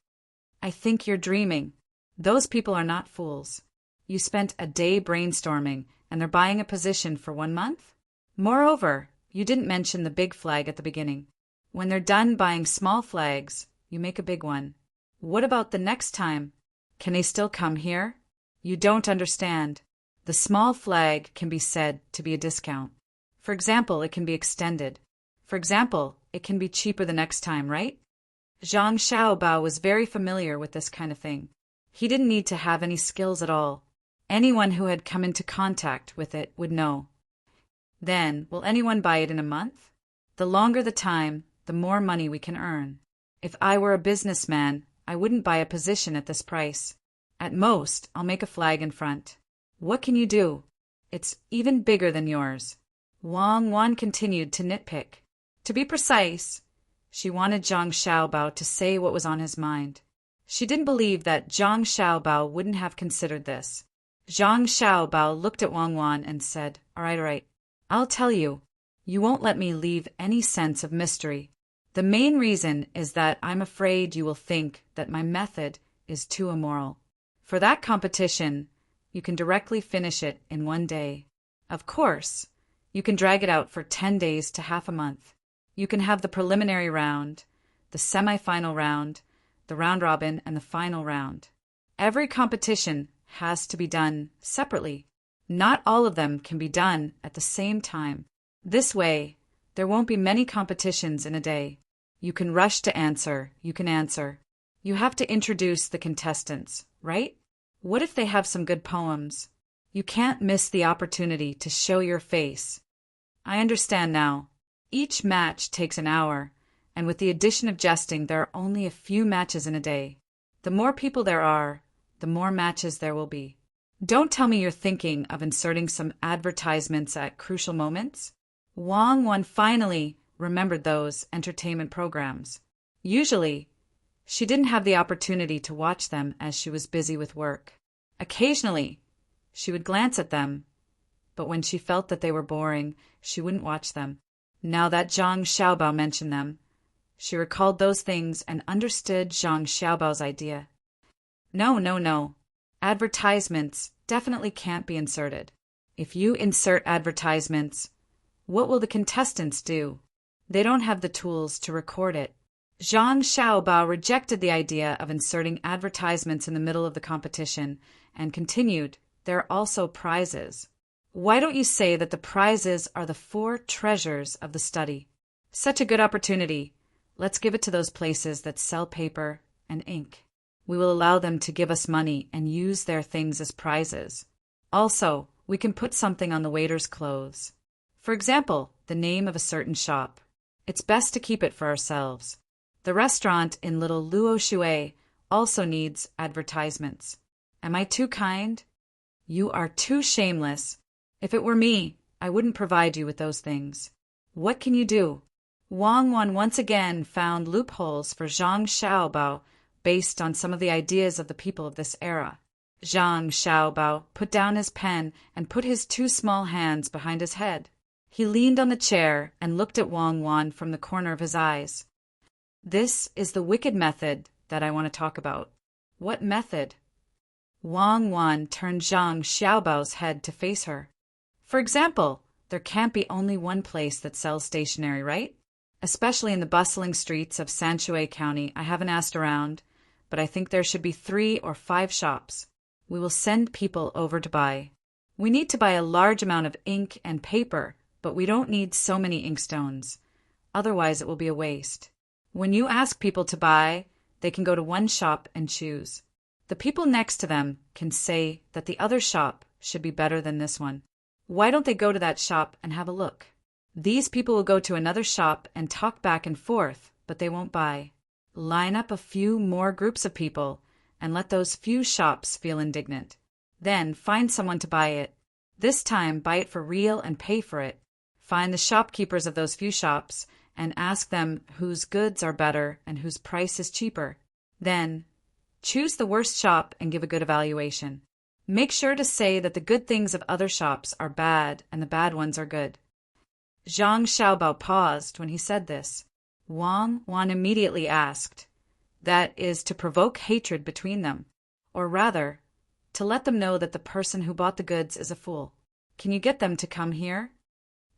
S1: I think you're dreaming. Those people are not fools. You spent a day brainstorming and they're buying a position for 1 month? Moreover, you didn't mention the big flag at the beginning. When they're done buying small flags, you make a big one. What about the next time? Can they still come here? You don't understand. The small flag can be said to be a discount. For example, it can be extended. For example, it can be cheaper the next time, right? Zhang Xiaobao was very familiar with this kind of thing. He didn't need to have any skills at all. Anyone who had come into contact with it would know. Then, will anyone buy it in a month? The longer the time, the more money we can earn. If I were a businessman, I wouldn't buy a position at this price. At most, I'll make a flag in front. What can you do? It's even bigger than yours. Wang Wan continued to nitpick. To be precise, she wanted Zhang Xiaobao to say what was on his mind. She didn't believe that Zhang Xiaobao wouldn't have considered this. Zhang Xiaobao looked at Wang Wan and said, all right. I'll tell you. You won't let me leave any sense of mystery. The main reason is that I'm afraid you will think that my method is too immoral. For that competition, you can directly finish it in 1 day. Of course, You can drag it out for 10 days to half a month. You can have the preliminary round, the semi-final round, the round robin, and the final round. Every competition has to be done separately. Not all of them can be done at the same time. This way, there won't be many competitions in a day. You can rush to answer. You can answer. You have to introduce the contestants, right? What if they have some good poems? You can't miss the opportunity to show your face. I understand now. Each match takes an hour, and with the addition of jesting, there are only a few matches in a day. The more people there are, the more matches there will be. Don't tell me you're thinking of inserting some advertisements at crucial moments. Wang Wan finally remembered those entertainment programs. Usually, she didn't have the opportunity to watch them as she was busy with work. Occasionally, she would glance at them, but when she felt that they were boring, she wouldn't watch them. Now that Zhang Xiaobao mentioned them, she recalled those things and understood Zhang Xiaobao's idea. No. Advertisements definitely can't be inserted. If you insert advertisements, what will the contestants do? They don't have the tools to record it. Zhang Xiaobao rejected the idea of inserting advertisements in the middle of the competition and continued, there are also prizes. Why don't you say that the prizes are the 4 treasures of the study? Such a good opportunity. Let's give it to those places that sell paper and ink. We will allow them to give us money and use their things as prizes. Also, we can put something on the waiter's clothes. For example, the name of a certain shop. It's best to keep it for ourselves. The restaurant in Little Luo Shui also needs advertisements. Am I too kind? You are too shameless. If it were me, I wouldn't provide you with those things. What can you do? Wang Wan once again found loopholes for Zhang Xiaobao based on some of the ideas of the people of this era. Zhang Xiaobao put down his pen and put his 2 small hands behind his head. He leaned on the chair and looked at Wang Wan from the corner of his eyes. This is the wicked method that I want to talk about. What method? Wang Wan turned Zhang Xiaobao's head to face her. For example, there can't be only one place that sells stationery, right? Especially in the bustling streets of Sanshui County, I haven't asked around, but I think there should be 3 or 5 shops. We will send people over to buy. We need to buy a large amount of ink and paper, but we don't need so many inkstones. Otherwise, it will be a waste. When you ask people to buy, they can go to one shop and choose. The people next to them can say that the other shop should be better than this one. Why don't they go to that shop and have a look? These people will go to another shop and talk back and forth, but they won't buy. Line up a few more groups of people and let those few shops feel indignant. Then find someone to buy it. This time, buy it for real and pay for it. Find the shopkeepers of those few shops and ask them whose goods are better and whose price is cheaper. Then, choose the worst shop and give a good evaluation. Make sure to say that the good things of other shops are bad and the bad ones are good. Zhang Xiaobao paused when he said this. Wang Wan immediately asked, that is to provoke hatred between them, or rather, to let them know that the person who bought the goods is a fool. Can you get them to come here?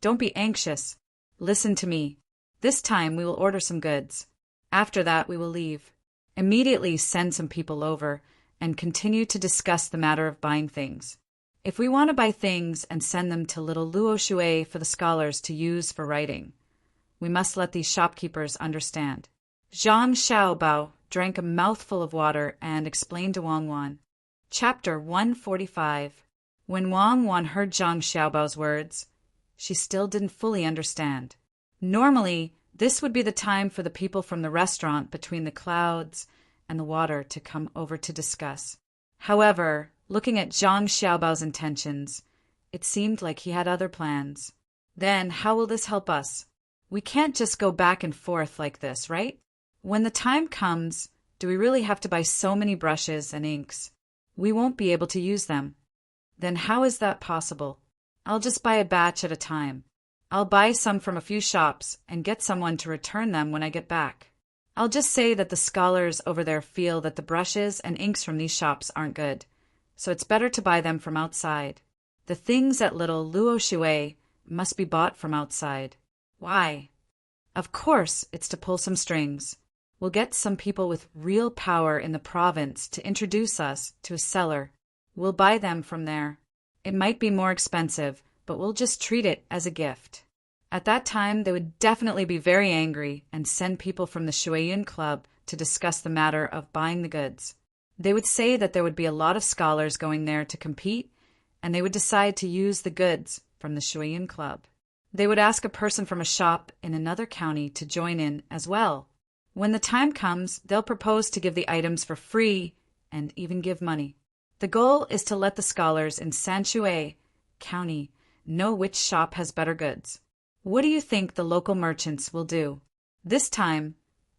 S1: Don't be anxious. Listen to me. This time we will order some goods. After that we will leave. Immediately send some people over and continue to discuss the matter of buying things. If we want to buy things and send them to Little Luo Shui for the scholars to use for writing, we must let these shopkeepers understand. Zhang Xiaobao drank a mouthful of water and explained to Wang Wan. Chapter 145. When Wang Wan heard Zhang Xiaobao's words, she still didn't fully understand. Normally, this would be the time for the people from the restaurant between the clouds and the water to come over to discuss. However, looking at Zhang Xiaobao's intentions, it seemed like he had other plans. Then, how will this help us? We can't just go back and forth like this, right? When the time comes, do we really have to buy so many brushes and inks? We won't be able to use them. Then how is that possible? I'll just buy a batch at a time. I'll buy some from a few shops and get someone to return them when I get back. I'll just say that the scholars over there feel that the brushes and inks from these shops aren't good, so it's better to buy them from outside. The things at Little Luo Shui must be bought from outside. Why? Of course, it's to pull some strings. We'll get some people with real power in the province to introduce us to a seller. We'll buy them from there. It might be more expensive, but we'll just treat it as a gift. At that time, they would definitely be very angry and send people from the Shuiyun Club to discuss the matter of buying the goods. They would say that there would be a lot of scholars going there to compete, and they would decide to use the goods from the Shuiyun Club. They would ask a person from a shop in another county to join in as well. When the time comes, they'll propose to give the items for free and even give money. The goal is to let the scholars in Sanshui County know which shop has better goods. What do you think the local merchants will do? This time,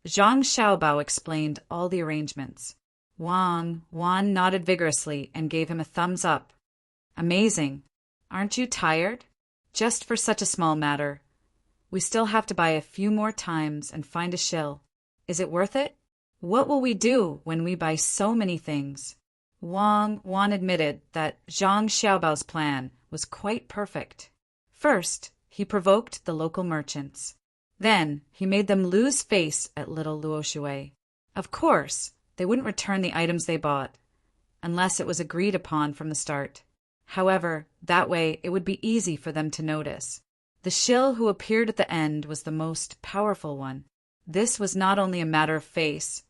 S1: Zhang Xiaobao explained all the arrangements. Wang Wan nodded vigorously and gave him a thumbs up. Amazing. Aren't you tired? Just for such a small matter. We still have to buy a few more times and find a shill. Is it worth it? What will we do when we buy so many things? Wang Wan admitted that Zhang Xiaobao's plan was quite perfect. First, he provoked the local merchants. Then, he made them lose face at little Luo Shui. Of course, they wouldn't return the items they bought, unless it was agreed upon from the start. However, that way it would be easy for them to notice. The shill who appeared at the end was the most powerful one. This was not only a matter of face,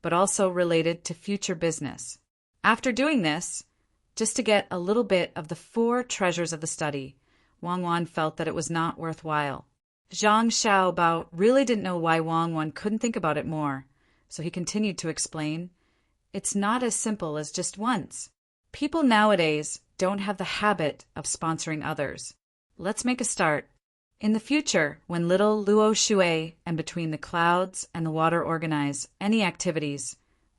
S1: but also related to future business. After doing this, just to get a little bit of the 4 treasures of the study, Wang Wan felt that it was not worthwhile. Zhang Xiaobao really didn't know why Wang Wan couldn't think about it more, so he continued to explain, "It's not as simple as just once. People nowadays don't have the habit of sponsoring others. Let's make a start. In the future, when little Luo Shui and Between the Clouds and the Water organize any activities,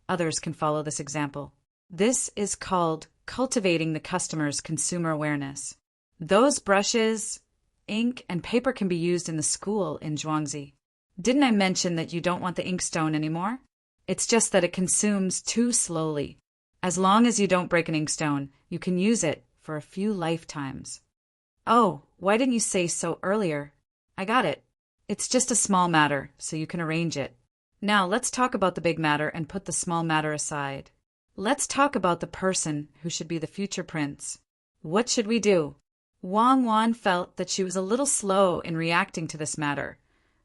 S1: others can follow this example. This is called cultivating the customer's consumer awareness. Those brushes, ink, and paper can be used in the school in Zhuangzi. Didn't I mention that you don't want the inkstone anymore? It's just that it consumes too slowly. As long as you don't break an inkstone, you can use it for a few lifetimes." "Oh, why didn't you say so earlier?" "I got it. It's just a small matter, so you can arrange it. Now let's talk about the big matter and put the small matter aside. Let's talk about the person who should be the future prince. What should we do?" Wang Wan felt that she was a little slow in reacting to this matter,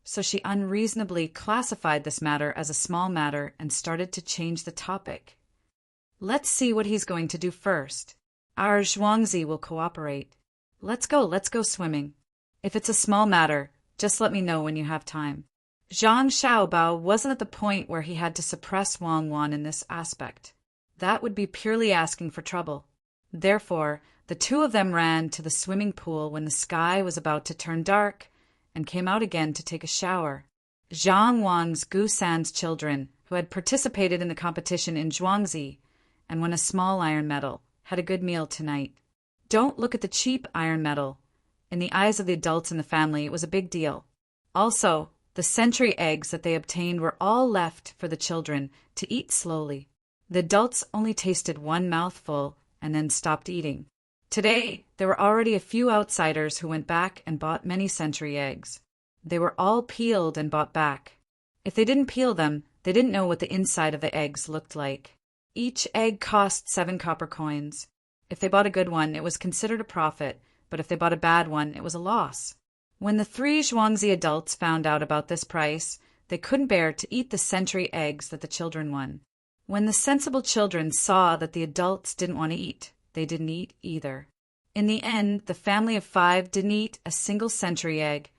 S1: so she unreasonably classified this matter as a small matter and started to change the topic. "Let's see what he's going to do first. Our Zhuangzi will cooperate. Let's go swimming. If it's a small matter, just let me know when you have time." Zhang Xiaobao wasn't at the point where he had to suppress Wang Wan in this aspect. That would be purely asking for trouble. Therefore, the two of them ran to the swimming pool when the sky was about to turn dark and came out again to take a shower. Zhang Wang's Gusan's children, who had participated in the competition in Zhuangzi and won a small iron medal, had a good meal tonight. Don't look at the cheap iron medal. In the eyes of the adults in the family, it was a big deal. Also, the century eggs that they obtained were all left for the children to eat slowly. The adults only tasted one mouthful and then stopped eating. Today, there were already a few outsiders who went back and bought many century eggs. They were all peeled and bought back. If they didn't peel them, they didn't know what the inside of the eggs looked like. Each egg cost 7 copper coins. If they bought a good one, it was considered a profit, but if they bought a bad one, it was a loss. When the 3 Zhuangzi adults found out about this price, they couldn't bear to eat the century eggs that the children won. When the sensible children saw that the adults didn't want to eat, they didn't eat either. In the end, the family of 5 didn't eat a single century egg,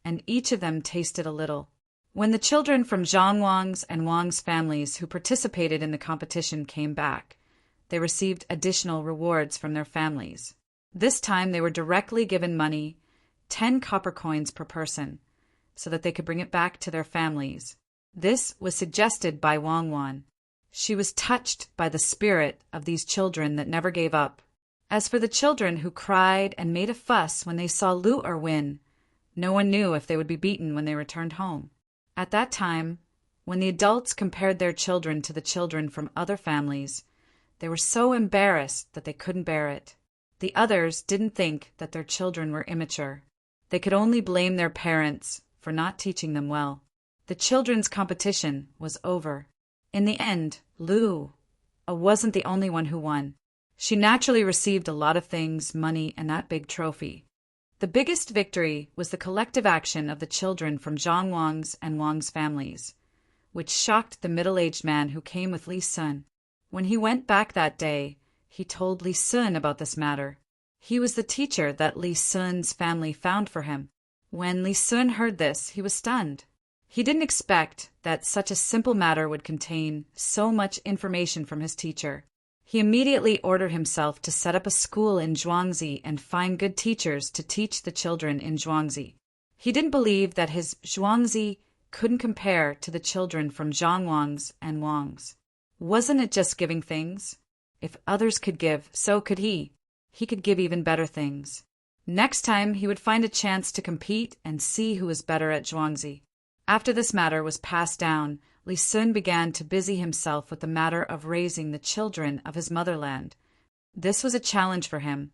S1: and each of them tasted a little. When the children from Zhang Wang's and Wang's families who participated in the competition came back, they received additional rewards from their families. This time they were directly given money, 10 copper coins per person, so that they could bring it back to their families. This was suggested by Wang Wan. She was touched by the spirit of these children that never gave up. As for the children who cried and made a fuss when they saw Lu-er win, no one knew if they would be beaten when they returned home. At that time, when the adults compared their children to the children from other families, they were so embarrassed that they couldn't bear it. The others didn't think that their children were immature. They could only blame their parents for not teaching them well. The children's competition was over. In the end, Lu wasn't the only one who won. She naturally received a lot of things, money, and that big trophy. The biggest victory was the collective action of the children from Zhang Wang's and Wang's families, which shocked the middle-aged man who came with Li Sun. When he went back that day, he told Li Sun about this matter. He was the teacher that Li Sun's family found for him. When Li Sun heard this, he was stunned. He didn't expect that such a simple matter would contain so much information from his teacher. He immediately ordered himself to set up a school in Zhuangzi and find good teachers to teach the children in Zhuangzi. He didn't believe that his Zhuangzi couldn't compare to the children from Zhang Wang's and Wang's. Wasn't it just giving things? If others could give, so could he. He could give even better things. Next time, he would find a chance to compete and see who was better at Zhuangzi. After this matter was passed down, Li Sun began to busy himself with the matter of raising the children of his motherland. This was a challenge for him,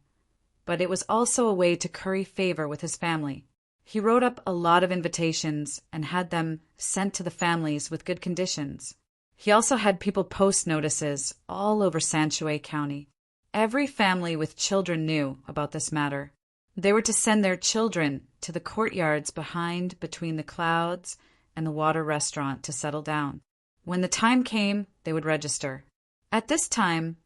S1: but it was also a way to curry favor with his family. He wrote up a lot of invitations and had them sent to the families with good conditions. He also had people post notices all over Sanshui County. Every family with children knew about this matter. They were to send their children to the courtyards behind Between the Clouds and the Water restaurant to settle down. When the time came, they would register. At this time,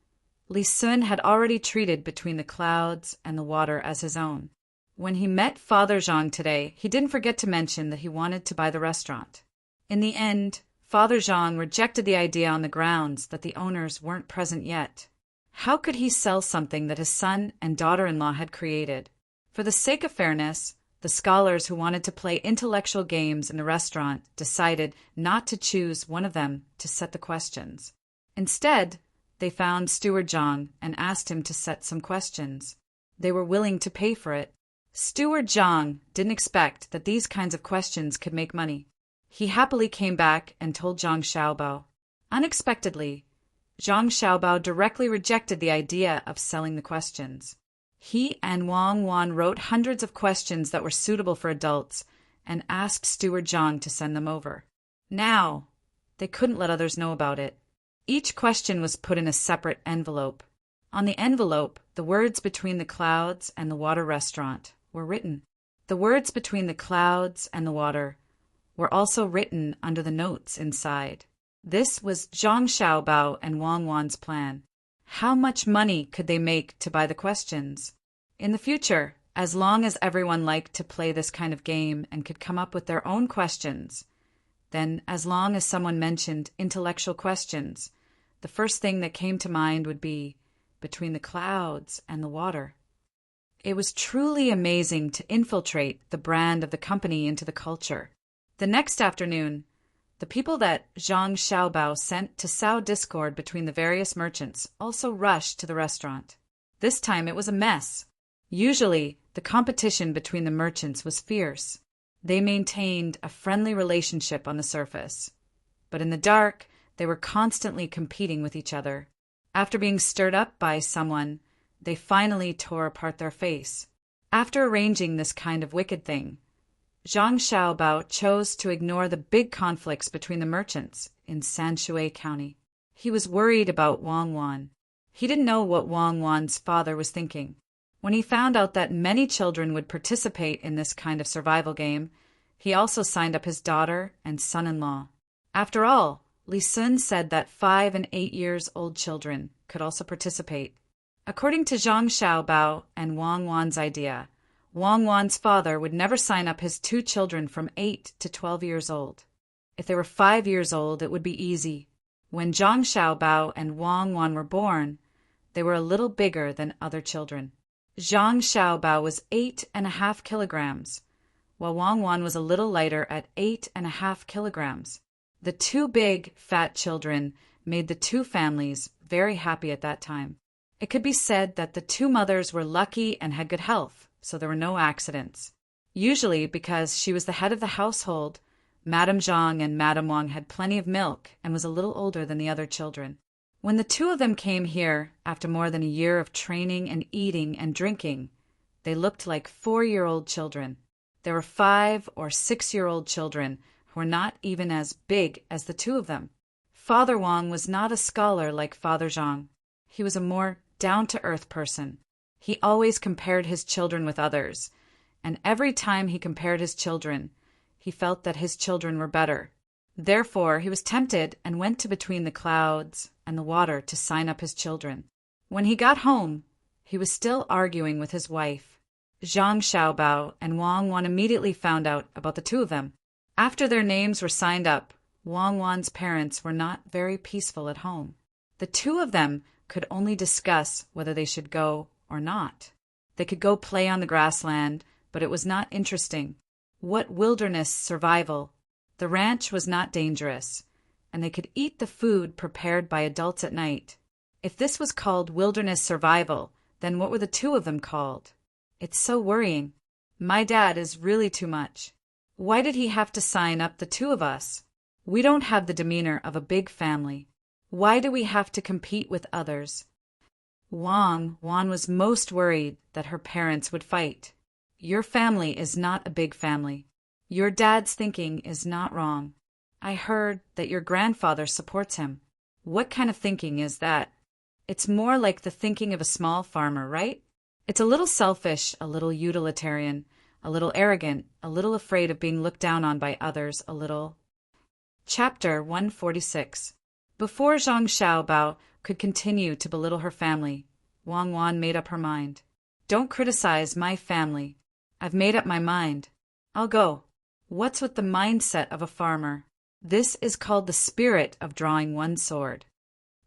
S1: Li Sun had already treated Between the Clouds and the Water as his own. When he met Father Zhang today, he didn't forget to mention that he wanted to buy the restaurant. In the end, Father Zhang rejected the idea on the grounds that the owners weren't present yet. How could he sell something that his son and daughter-in-law had created? For the sake of fairness, the scholars who wanted to play intellectual games in the restaurant decided not to choose one of them to set the questions. Instead, they found Steward Zhang and asked him to set some questions. They were willing to pay for it. Steward Zhang didn't expect that these kinds of questions could make money. He happily came back and told Zhang Xiaobao. Unexpectedly, Zhang Xiaobao directly rejected the idea of selling the questions. He and Wang Wan wrote hundreds of questions that were suitable for adults and asked Steward Zhang to send them over. Now, they couldn't let others know about it. Each question was put in a separate envelope. On the envelope, the words Between the Clouds and the Water restaurant were written. The words Between the Clouds and the Water were also written under the notes inside. This was Zhang Xiaobao and Wang Wan's plan. How much money could they make to buy the questions? In the future, as long as everyone liked to play this kind of game and could come up with their own questions, then as long as someone mentioned intellectual questions, the first thing that came to mind would be Between the Clouds and the Water. It was truly amazing to infiltrate the brand of the company into the culture. The next afternoon, the people that Zhang Xiaobao sent to sow discord between the various merchants also rushed to the restaurant. This time it was a mess. Usually, the competition between the merchants was fierce. They maintained a friendly relationship on the surface. But in the dark, they were constantly competing with each other. After being stirred up by someone, they finally tore apart their face. After arranging this kind of wicked thing, Zhang Xiaobao chose to ignore the big conflicts between the merchants in Sanshui County. He was worried about Wang Wan. He didn't know what Wang Wan's father was thinking. When he found out that many children would participate in this kind of survival game, he also signed up his daughter and son-in-law. After all, Li Sun said that 5 and 8 years old children could also participate. According to Zhang Xiaobao and Wang Wan's idea, Wang Wan's father would never sign up his 2 children from 8 to 12 years old. If they were 5 years old, it would be easy. When Zhang Xiaobao and Wang Wan were born, they were a little bigger than other children. Zhang Xiaobao was 8.5 kilograms, while Wang Wan was a little lighter at 8.5 kilograms. The 2 big, fat children made the 2 families very happy at that time. It could be said that the 2 mothers were lucky and had good health, so there were no accidents. Usually, because she was the head of the household, Madame Zhang and Madame Wang had plenty of milk and was a little older than the other children. When the 2 of them came here, after more than a year of training and eating and drinking, they looked like 4-year-old children. There were 5 or 6-year-old children who were not even as big as the two of them. Father Wang was not a scholar like Father Zhang. He was a more down-to-earth person. He always compared his children with others, and every time he compared his children, he felt that his children were better. Therefore, he was tempted and went to between the clouds and the water to sign up his children. When he got home, he was still arguing with his wife. Zhang Xiaobao and Wang Wan immediately found out about the two of them. After their names were signed up, Wang Wan's parents were not very peaceful at home. The two of them could only discuss whether they should go or not. They could go play on the grassland, but it was not interesting. What wilderness survival? The ranch was not dangerous, and they could eat the food prepared by adults at night. If this was called wilderness survival, then what were the two of them called? It's so worrying. My dad is really too much. Why did he have to sign up the two of us? We don't have the demeanor of a big family. Why do we have to compete with others? Wang Wan was most worried that her parents would fight. Your family is not a big family. Your dad's thinking is not wrong. I heard that your grandfather supports him. What kind of thinking is that? It's more like the thinking of a small farmer, right? It's a little selfish, a little utilitarian, a little arrogant, a little afraid of being looked down on by others, a little. Chapter 146. Before Zhang Xiaobao could continue to belittle her family, Wang Wan made up her mind. Don't criticize my family. I've made up my mind. I'll go. What's with the mindset of a farmer? This is called the spirit of drawing one sword.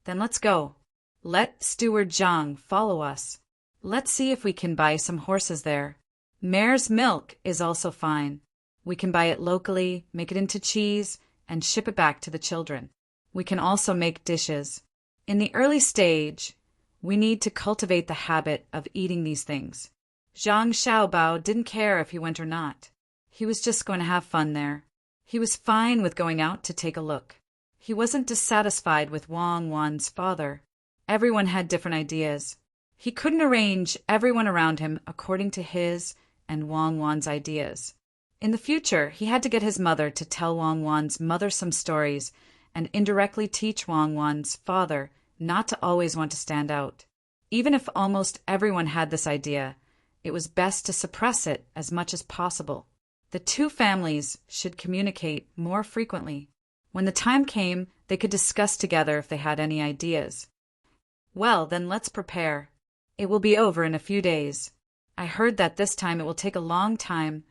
S1: Then let's go. Let Steward Zhang follow us. Let's see if we can buy some horses there. Mare's milk is also fine. We can buy it locally, make it into cheese, and ship it back to the children. We can also make dishes. In the early stage, we need to cultivate the habit of eating these things. Zhang Xiaobao didn't care if he went or not. He was just going to have fun there. He was fine with going out to take a look. He wasn't dissatisfied with Wang Wan's father. Everyone had different ideas. He couldn't arrange everyone around him according to his and Wang Wan's ideas. In the future, he had to get his mother to tell Wang Wan's mother some stories and indirectly teach Wang Wan's father not to always want to stand out. Even if almost everyone had this idea, it was best to suppress it as much as possible. The two families should communicate more frequently. When the time came, they could discuss together if they had any ideas. Well, then let's prepare. It will be over in a few days. I heard that this time it will take a long time,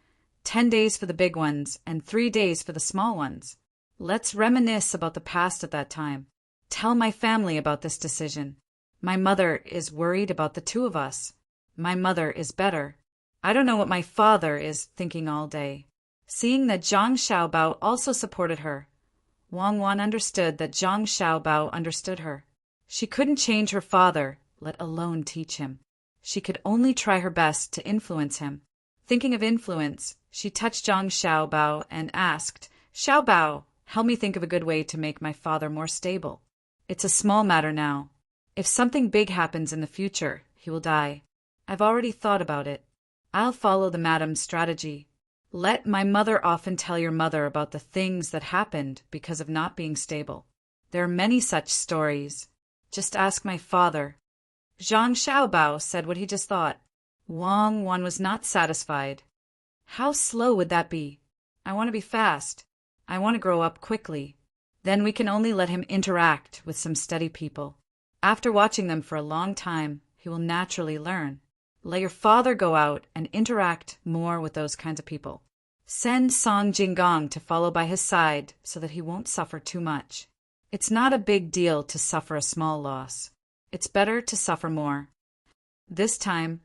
S1: 10 days for the big ones and 3 days for the small ones. Let's reminisce about the past at that time. Tell my family about this decision. My mother is worried about the two of us. My mother is better. I don't know what my father is thinking all day. Seeing that Zhang Xiaobao also supported her, Wang Wan understood that Zhang Xiaobao understood her. She couldn't change her father, let alone teach him. She could only try her best to influence him. Thinking of influence, she touched Zhang Xiaobao and asked, Xiaobao, help me think of a good way to make my father more stable. It's a small matter now. If something big happens in the future, he will die. I've already thought about it. I'll follow the madam's strategy. Let my mother often tell your mother about the things that happened because of not being stable. There are many such stories. Just ask my father. Zhang Xiaobao said what he just thought. Wang Wan was not satisfied. How slow would that be? I want to be fast. I want to grow up quickly. Then we can only let him interact with some steady people. After watching them for a long time, he will naturally learn. Let your father go out and interact more with those kinds of people. Send Song Jinggong to follow by his side so that he won't suffer too much. It's not a big deal to suffer a small loss. It's better to suffer more. This time,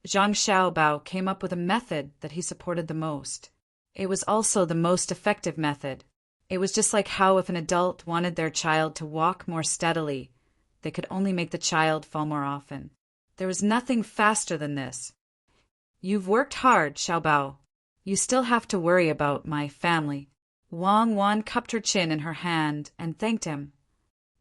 S1: Zhang Xiaobao came up with a method that he supported the most. It was also the most effective method. It was just like how if an adult wanted their child to walk more steadily, they could only make the child fall more often. There was nothing faster than this. You've worked hard, Xiaobao. You still have to worry about my family. Wang Wan cupped her chin in her hand and thanked him.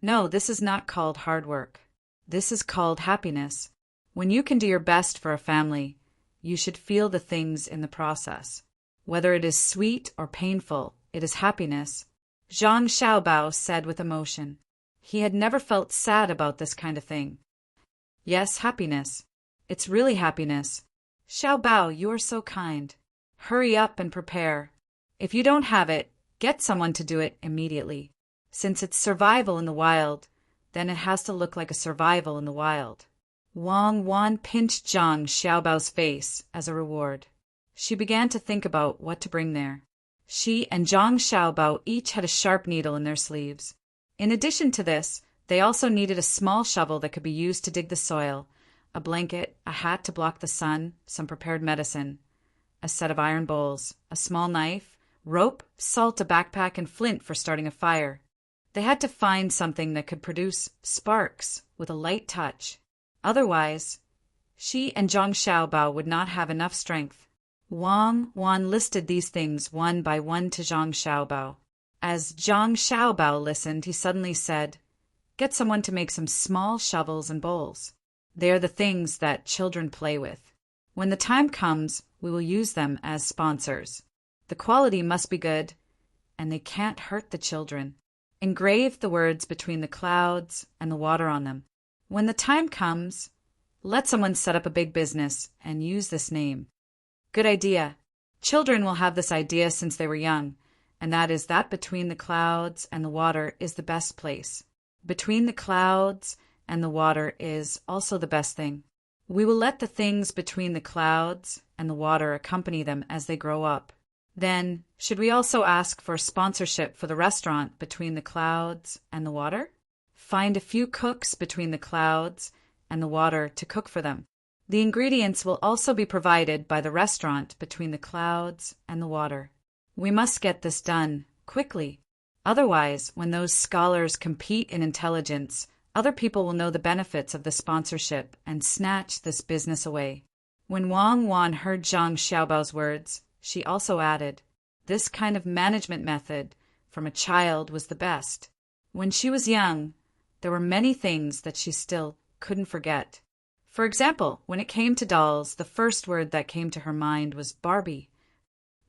S1: No, this is not called hard work. This is called happiness. When you can do your best for a family, you should feel the things in the process. Whether it is sweet or painful, it is happiness, Zhang Xiaobao said with emotion. He had never felt sad about this kind of thing. Yes, happiness. It's really happiness. Xiaobao, you are so kind. Hurry up and prepare. If you don't have it, get someone to do it immediately. Since it's survival in the wild, then it has to look like a survival in the wild. Wang Wan pinched Zhang Xiaobao's face as a reward. She began to think about what to bring there. She and Zhang Xiaobao each had a sharp needle in their sleeves. In addition to this, they also needed a small shovel that could be used to dig the soil, a blanket, a hat to block the sun, some prepared medicine, a set of iron bowls, a small knife, rope, salt, a backpack, and flint for starting a fire. They had to find something that could produce sparks with a light touch. Otherwise, she and Zhang Xiaobao would not have enough strength. Wang Wan listed these things one by one to Zhang Xiaobao. As Zhang Xiaobao listened, he suddenly said, "Get someone to make some small shovels and bowls. They are the things that children play with. When the time comes, we will use them as sponsors. The quality must be good, and they can't hurt the children. Engrave the words between the clouds and the water on them. When the time comes, let someone set up a big business and use this name." Good idea. Children will have this idea since they were young, and that is that between the clouds and the water is the best place. Between the clouds and the water is also the best thing. We will let the things between the clouds and the water accompany them as they grow up. Then, should we also ask for sponsorship for the restaurant between the clouds and the water? Find a few cooks between the clouds and the water to cook for them. The ingredients will also be provided by the restaurant between the clouds and the water. We must get this done quickly. Otherwise, when those scholars compete in intelligence, other people will know the benefits of the sponsorship and snatch this business away. When Wang Wan heard Zhang Xiaobao's words, she also added, "This kind of management method from a child was the best." When she was young, there were many things that she still couldn't forget. For example, when it came to dolls, the first word that came to her mind was Barbie.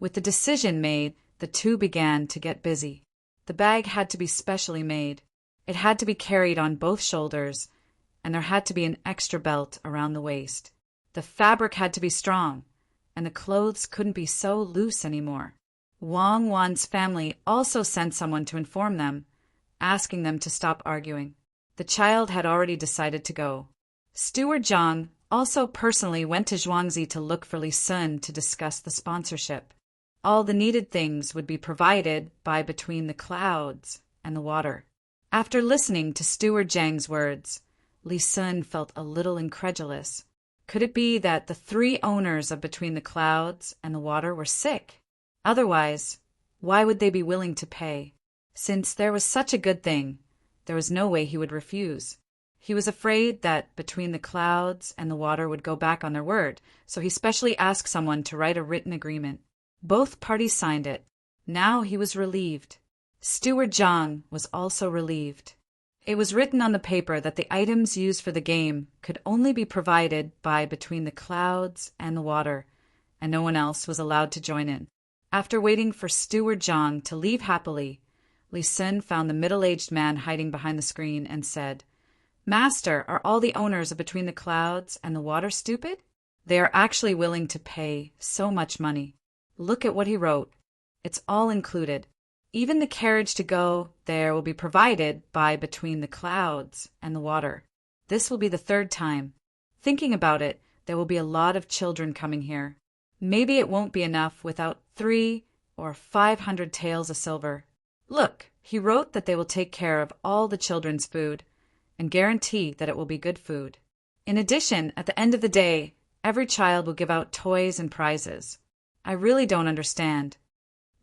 S1: With the decision made, the two began to get busy. The bag had to be specially made. It had to be carried on both shoulders, and there had to be an extra belt around the waist. The fabric had to be strong, and the clothes couldn't be so loose anymore. Wang Wan's family also sent someone to inform them, asking them to stop arguing. The child had already decided to go. Steward Zhang also personally went to Zhuangzi to look for Li Sun to discuss the sponsorship. All the needed things would be provided by between the clouds and the water. After listening to Steward Zhang's words, Li Sun felt a little incredulous. Could it be that the three owners of Between the Clouds and the Water were sick? Otherwise, why would they be willing to pay? Since there was such a good thing, there was no way he would refuse. He was afraid that Between the Clouds and the Water would go back on their word, so he specially asked someone to write a written agreement. Both parties signed it. Now he was relieved. Steward Zhang was also relieved. It was written on the paper that the items used for the game could only be provided by Between the Clouds and the Water, and no one else was allowed to join in. After waiting for Steward Zhang to leave happily, Li Sun found the middle-aged man hiding behind the screen and said, "Master, are all the owners of Between the Clouds and the Water stupid? They are actually willing to pay so much money. Look at what he wrote. It's all included. Even the carriage to go there will be provided by Between the Clouds and the Water. This will be the third time. Thinking about it, there will be a lot of children coming here. Maybe it won't be enough without 300 or 500 taels of silver. Look, he wrote that they will take care of all the children's food and guarantee that it will be good food. In addition, at the end of the day, every child will give out toys and prizes. I really don't understand."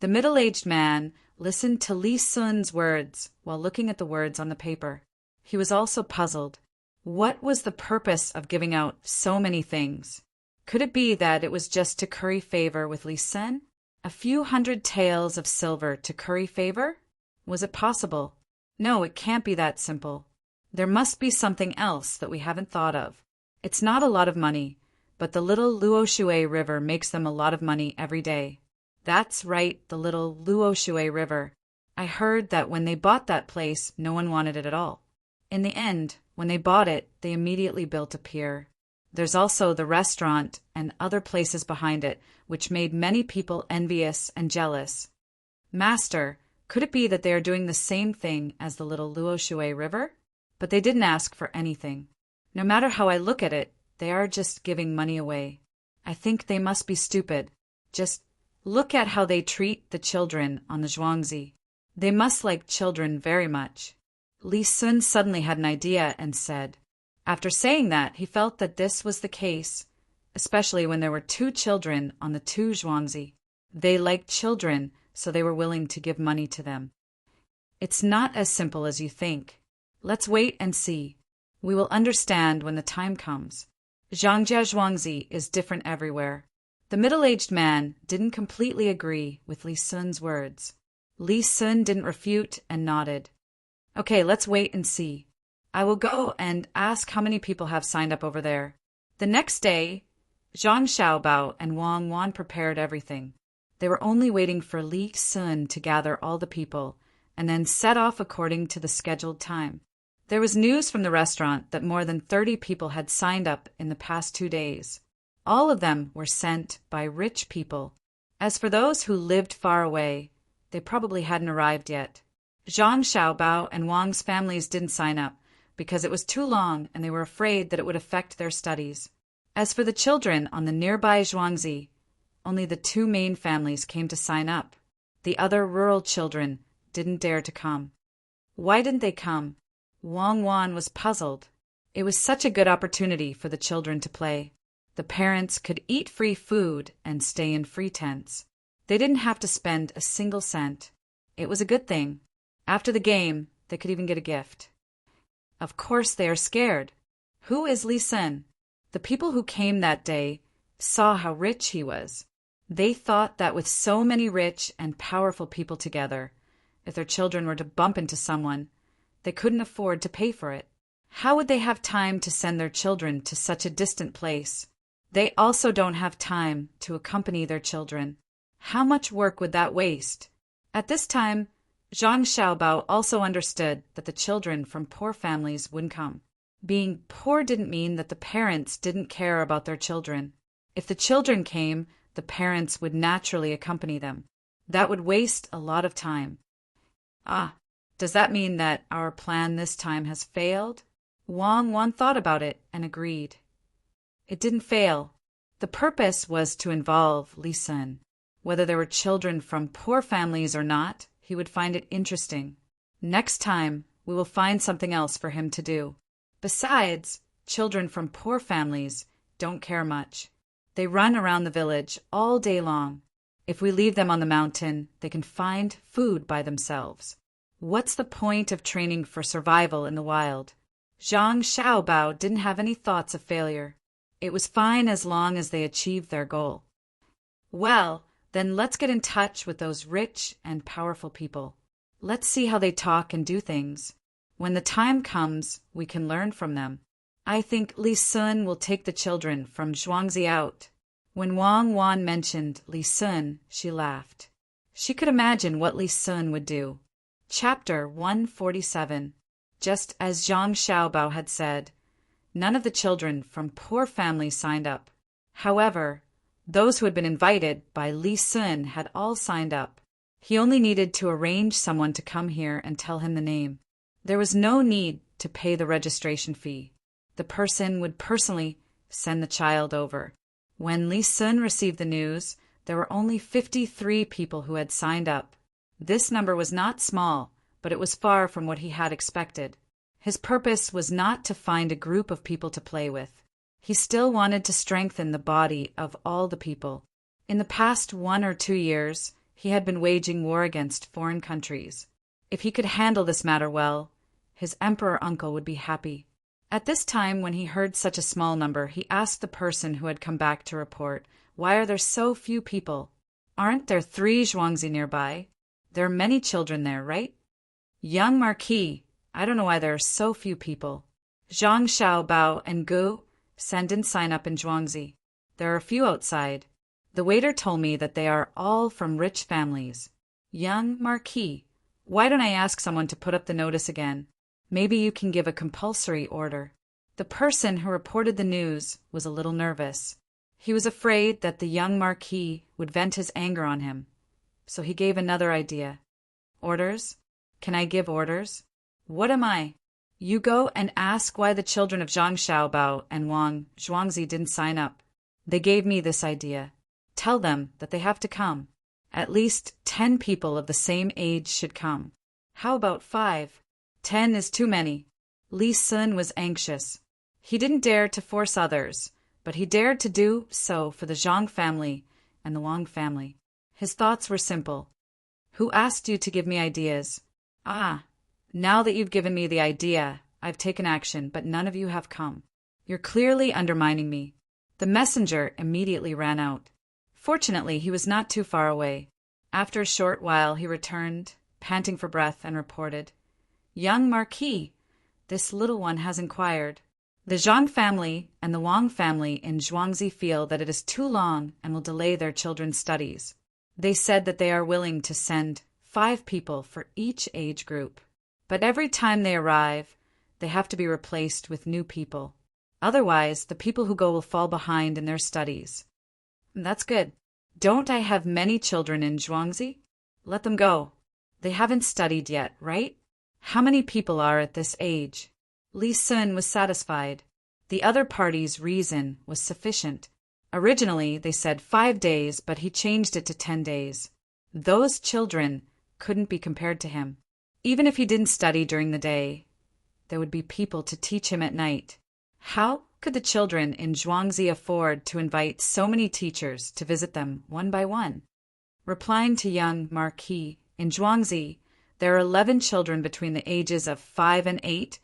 S1: The middle-aged man listened to Li Sun's words while looking at the words on the paper. He was also puzzled. What was the purpose of giving out so many things? Could it be that it was just to curry favor with Li Sun? A few hundred taels of silver to curry favor? Was it possible? No, it can't be that simple. There must be something else that we haven't thought of. It's not a lot of money, but the little Luoshui River makes them a lot of money every day. That's right, the little Luoshui River. I heard that when they bought that place, no one wanted it at all. In the end, when they bought it, they immediately built a pier. There's also the restaurant and other places behind it, which made many people envious and jealous. Master, could it be that they are doing the same thing as the little Luoshui River? But they didn't ask for anything. No matter how I look at it, they are just giving money away. I think they must be stupid. Just look at how they treat the children on the Zhuangzi. They must like children very much. Li Sun suddenly had an idea and said. After saying that, he felt that this was the case, especially when there were 2 children on the 2 Zhuangzi. They liked children, so they were willing to give money to them. It's not as simple as you think. Let's wait and see. We will understand when the time comes. Zhangjia Zhuangzi is different everywhere. The middle-aged man didn't completely agree with Li Sun's words. Li Sun didn't refute and nodded. Okay, let's wait and see. I will go and ask how many people have signed up over there. The next day, Zhang Xiaobao and Wang Wan prepared everything. They were only waiting for Li Sun to gather all the people and then set off according to the scheduled time. There was news from the restaurant that more than 30 people had signed up in the past 2 days. All of them were sent by rich people. As for those who lived far away, they probably hadn't arrived yet. Zhang Xiaobao and Wang's families didn't sign up because it was too long and they were afraid that it would affect their studies. As for the children on the nearby Zhuangzi, only the 2 main families came to sign up. The other rural children didn't dare to come. Why didn't they come? Wang Wan was puzzled. It was such a good opportunity for the children to play. The parents could eat free food and stay in free tents. They didn't have to spend a single cent. It was a good thing. After the game, they could even get a gift. Of course they are scared. Who is Li Sun? The people who came that day saw how rich he was. They thought that with so many rich and powerful people together, if their children were to bump into someone, they couldn't afford to pay for it. How would they have time to send their children to such a distant place? They also don't have time to accompany their children. How much work would that waste? At this time, Zhang Xiaobao also understood that the children from poor families wouldn't come. Being poor didn't mean that the parents didn't care about their children. If the children came, the parents would naturally accompany them. That would waste a lot of time. Does that mean that our plan this time has failed? Wang Wan thought about it and agreed. It didn't fail. The purpose was to involve Li Sun. Whether there were children from poor families or not, he would find it interesting. Next time, we will find something else for him to do. Besides, children from poor families don't care much. They run around the village all day long. If we leave them on the mountain, they can find food by themselves. What's the point of training for survival in the wild? Zhang Xiaobao didn't have any thoughts of failure. It was fine as long as they achieved their goal. Well, then let's get in touch with those rich and powerful people. Let's see how they talk and do things. When the time comes, we can learn from them. I think Li Sun will take the children from Zhuangzi out. When Wang Wan mentioned Li Sun, she laughed. She could imagine what Li Sun would do. Chapter 147. Just as Zhang Xiaobao had said, none of the children from poor families signed up. However, those who had been invited by Li Sun had all signed up. He only needed to arrange someone to come here and tell him the name. There was no need to pay the registration fee. The person would personally send the child over. When Li Sun received the news, there were only 53 people who had signed up. This number was not small, but it was far from what he had expected. His purpose was not to find a group of people to play with. He still wanted to strengthen the body of all the people. In the past 1 or 2 years, he had been waging war against foreign countries. If he could handle this matter well, his emperor uncle would be happy. At this time, when he heard such a small number, he asked the person who had come back to report, "Why are there so few people? Aren't there 3 Zhuangzi nearby? There are many children there, right?" "Young Marquis, I don't know why there are so few people. Zhang Xiaobao and Gu didn't sign up in Zhuangzi. There are a few outside. The waiter told me that they are all from rich families. Young Marquis, why don't I ask someone to put up the notice again? Maybe you can give a compulsory order." The person who reported the news was a little nervous. He was afraid that the young Marquis would vent his anger on him, so he gave another idea. "Orders? Can I give orders? What am I? You go and ask why the children of Zhang Xiaobao and Wang Zhuangzi didn't sign up. They gave me this idea. Tell them that they have to come. At least 10 people of the same age should come. How about 5? 10 is too many." Li Sun was anxious. He didn't dare to force others, but he dared to do so for the Zhang family and the Wang family. His thoughts were simple. "Who asked you to give me ideas? Ah, now that you've given me the idea, I've taken action, but none of you have come. You're clearly undermining me." The messenger immediately ran out. Fortunately, he was not too far away. After a short while, he returned, panting for breath, and reported, "Young Marquis, this little one has inquired. The Zhang family and the Wang family in Zhuangzi feel that it is too long and will delay their children's studies. They said that they are willing to send 5 people for each age group. But every time they arrive, they have to be replaced with new people. Otherwise, the people who go will fall behind in their studies." "That's good. Don't I have many children in Zhuangzi? Let them go. They haven't studied yet, right? How many people are at this age?" Li Sun was satisfied. The other party's reason was sufficient. Originally, they said 5 days, but he changed it to 10 days. Those children couldn't be compared to him. Even if he didn't study during the day, there would be people to teach him at night. How could the children in Zhuangzi afford to invite so many teachers to visit them one by one? Replying to young Marquis, in Zhuangzi, there are 11 children between the ages of 5 and 8,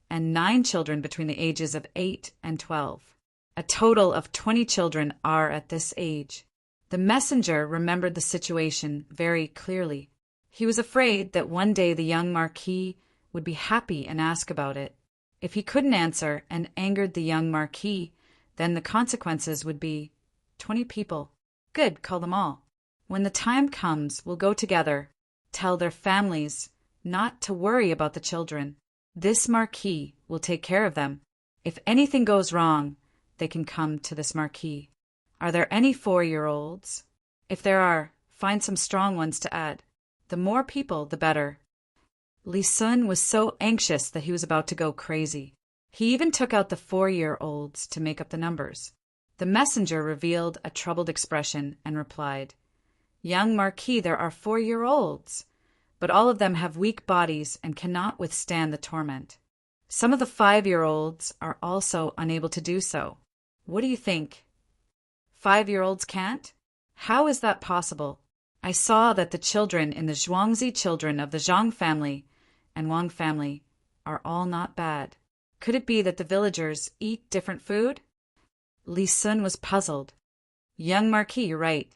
S1: and 9 children between the ages of 8 and 12. A total of 20 children are at this age. The messenger remembered the situation very clearly. He was afraid that one day the young Marquis would be happy and ask about it. If he couldn't answer and angered the young Marquis, then the consequences would be 20 people. Good, call them all. When the time comes, we'll go together. Tell their families not to worry about the children. This Marquis will take care of them. If anything goes wrong, they can come to this Marquis. Are there any 4-year-olds? If there are, find some strong ones to add. The more people, the better." Li Sun was so anxious that he was about to go crazy. He even took out the 4-year-olds to make up the numbers. The messenger revealed a troubled expression and replied, "Young Marquis, there are 4-year-olds, but all of them have weak bodies and cannot withstand the torment. Some of the 5-year-olds are also unable to do so. What do you think? 5-year-olds can't? How is that possible? I saw that the children in the Zhuangzi children of the Zhang family and Wang family are all not bad. Could it be that the villagers eat different food?" Li Sun was puzzled. "Young Marquis, you're right.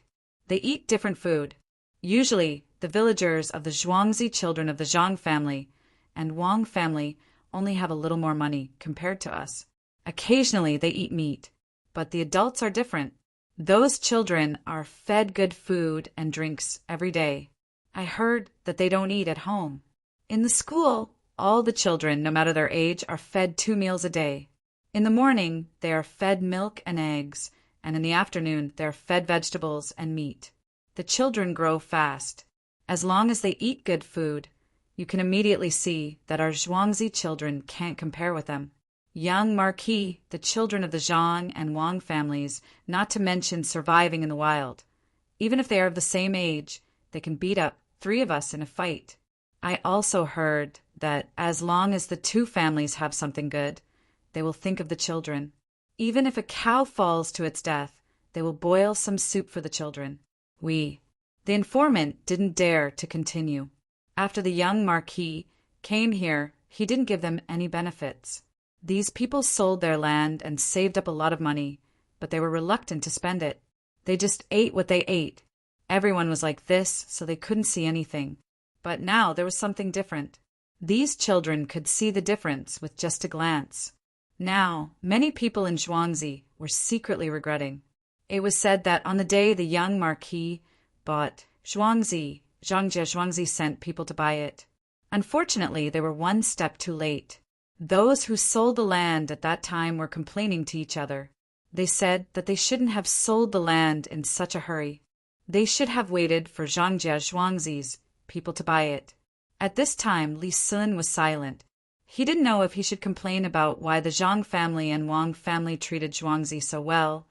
S1: They eat different food. Usually, the villagers of the Zhuangzi children of the Zhang family and Wang family only have a little more money compared to us. Occasionally, they eat meat, but the adults are different. Those children are fed good food and drinks every day. I heard that they don't eat at home. In the school, all the children, no matter their age, are fed 2 meals a day. In the morning, they are fed milk and eggs, and in the afternoon, they are fed vegetables and meat. The children grow fast. As long as they eat good food, you can immediately see that our Zhuangzi children can't compare with them. Young Marquis, the children of the Zhang and Wang families, not to mention surviving in the wild. Even if they are of the same age, they can beat up 3 of us in a fight. I also heard that as long as the 2 families have something good, they will think of the children. Even if a cow falls to its death, they will boil some soup for the children. The informant didn't dare to continue. After the young Marquis came here, he didn't give them any benefits. These people sold their land and saved up a lot of money, but they were reluctant to spend it. They just ate what they ate. Everyone was like this, so they couldn't see anything. But now there was something different. These children could see the difference with just a glance. Now, many people in Zhuangzi were secretly regretting. It was said that on the day the young marquis bought Zhuangzi, Zhuangzi sent people to buy it. Unfortunately, they were one step too late. Those who sold the land at that time were complaining to each other. They said that they shouldn't have sold the land in such a hurry. They should have waited for Zhuangzi's people to buy it. At this time, Li Sun was silent. He didn't know if he should complain about why the Zhang family and Wang family treated Zhuangzi so well,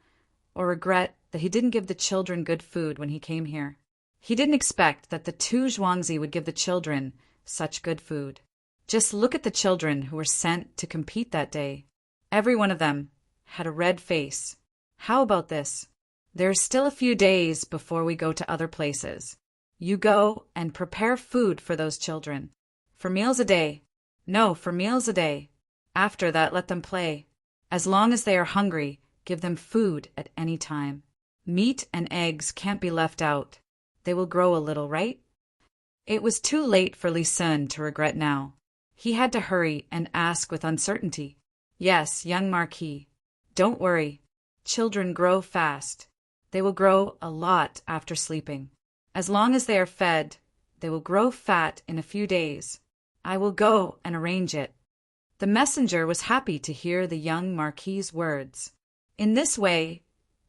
S1: or regret that he didn't give the children good food when he came here. He didn't expect that the two Zhuangzi would give the children such good food. Just look at the children who were sent to compete that day. Every one of them had a red face. How about this? There are still a few days before we go to other places. You go and prepare food for those children. For meals a day. No, for meals a day. After that, let them play. As long as they are hungry, give them food at any time. Meat and eggs can't be left out. They will grow a little, right? It was too late for Li Sun to regret now. He had to hurry and ask with uncertainty. Yes, young Marquis. Don't worry. Children grow fast. They will grow a lot after sleeping. As long as they are fed, they will grow fat in a few days. I will go and arrange it. The messenger was happy to hear the young Marquis's words. In this way,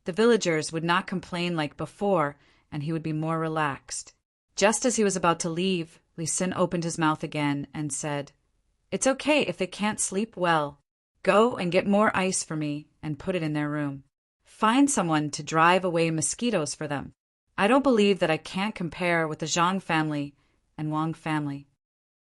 S1: the villagers would not complain like before, and he would be more relaxed. Just as he was about to leave, Li Sun opened his mouth again and said, "It's okay if they can't sleep well. Go and get more ice for me and put it in their room. Find someone to drive away mosquitoes for them. I don't believe that I can't compare with the Zhang family and Wang family."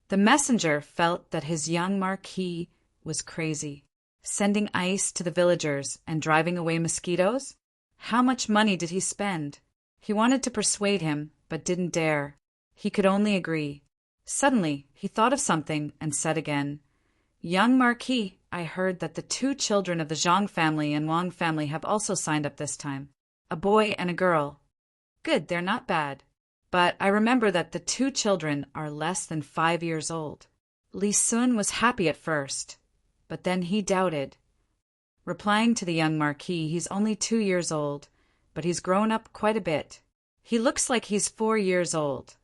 S1: The messenger felt that his young marquis was crazy. Sending ice to the villagers and driving away mosquitoes? How much money did he spend? He wanted to persuade him, but didn't dare. He could only agree. Suddenly, he thought of something and said again, "Young Marquis, I heard that the two children of the Zhang family and Wang family have also signed up this time. A boy and a girl. Good, they're not bad. But I remember that the two children are less than 5 years old." Li Sun was happy at first, but then he doubted. Replying to the young Marquis, he's only 2 years old, but he's grown up quite a bit. He looks like he's 4 years old,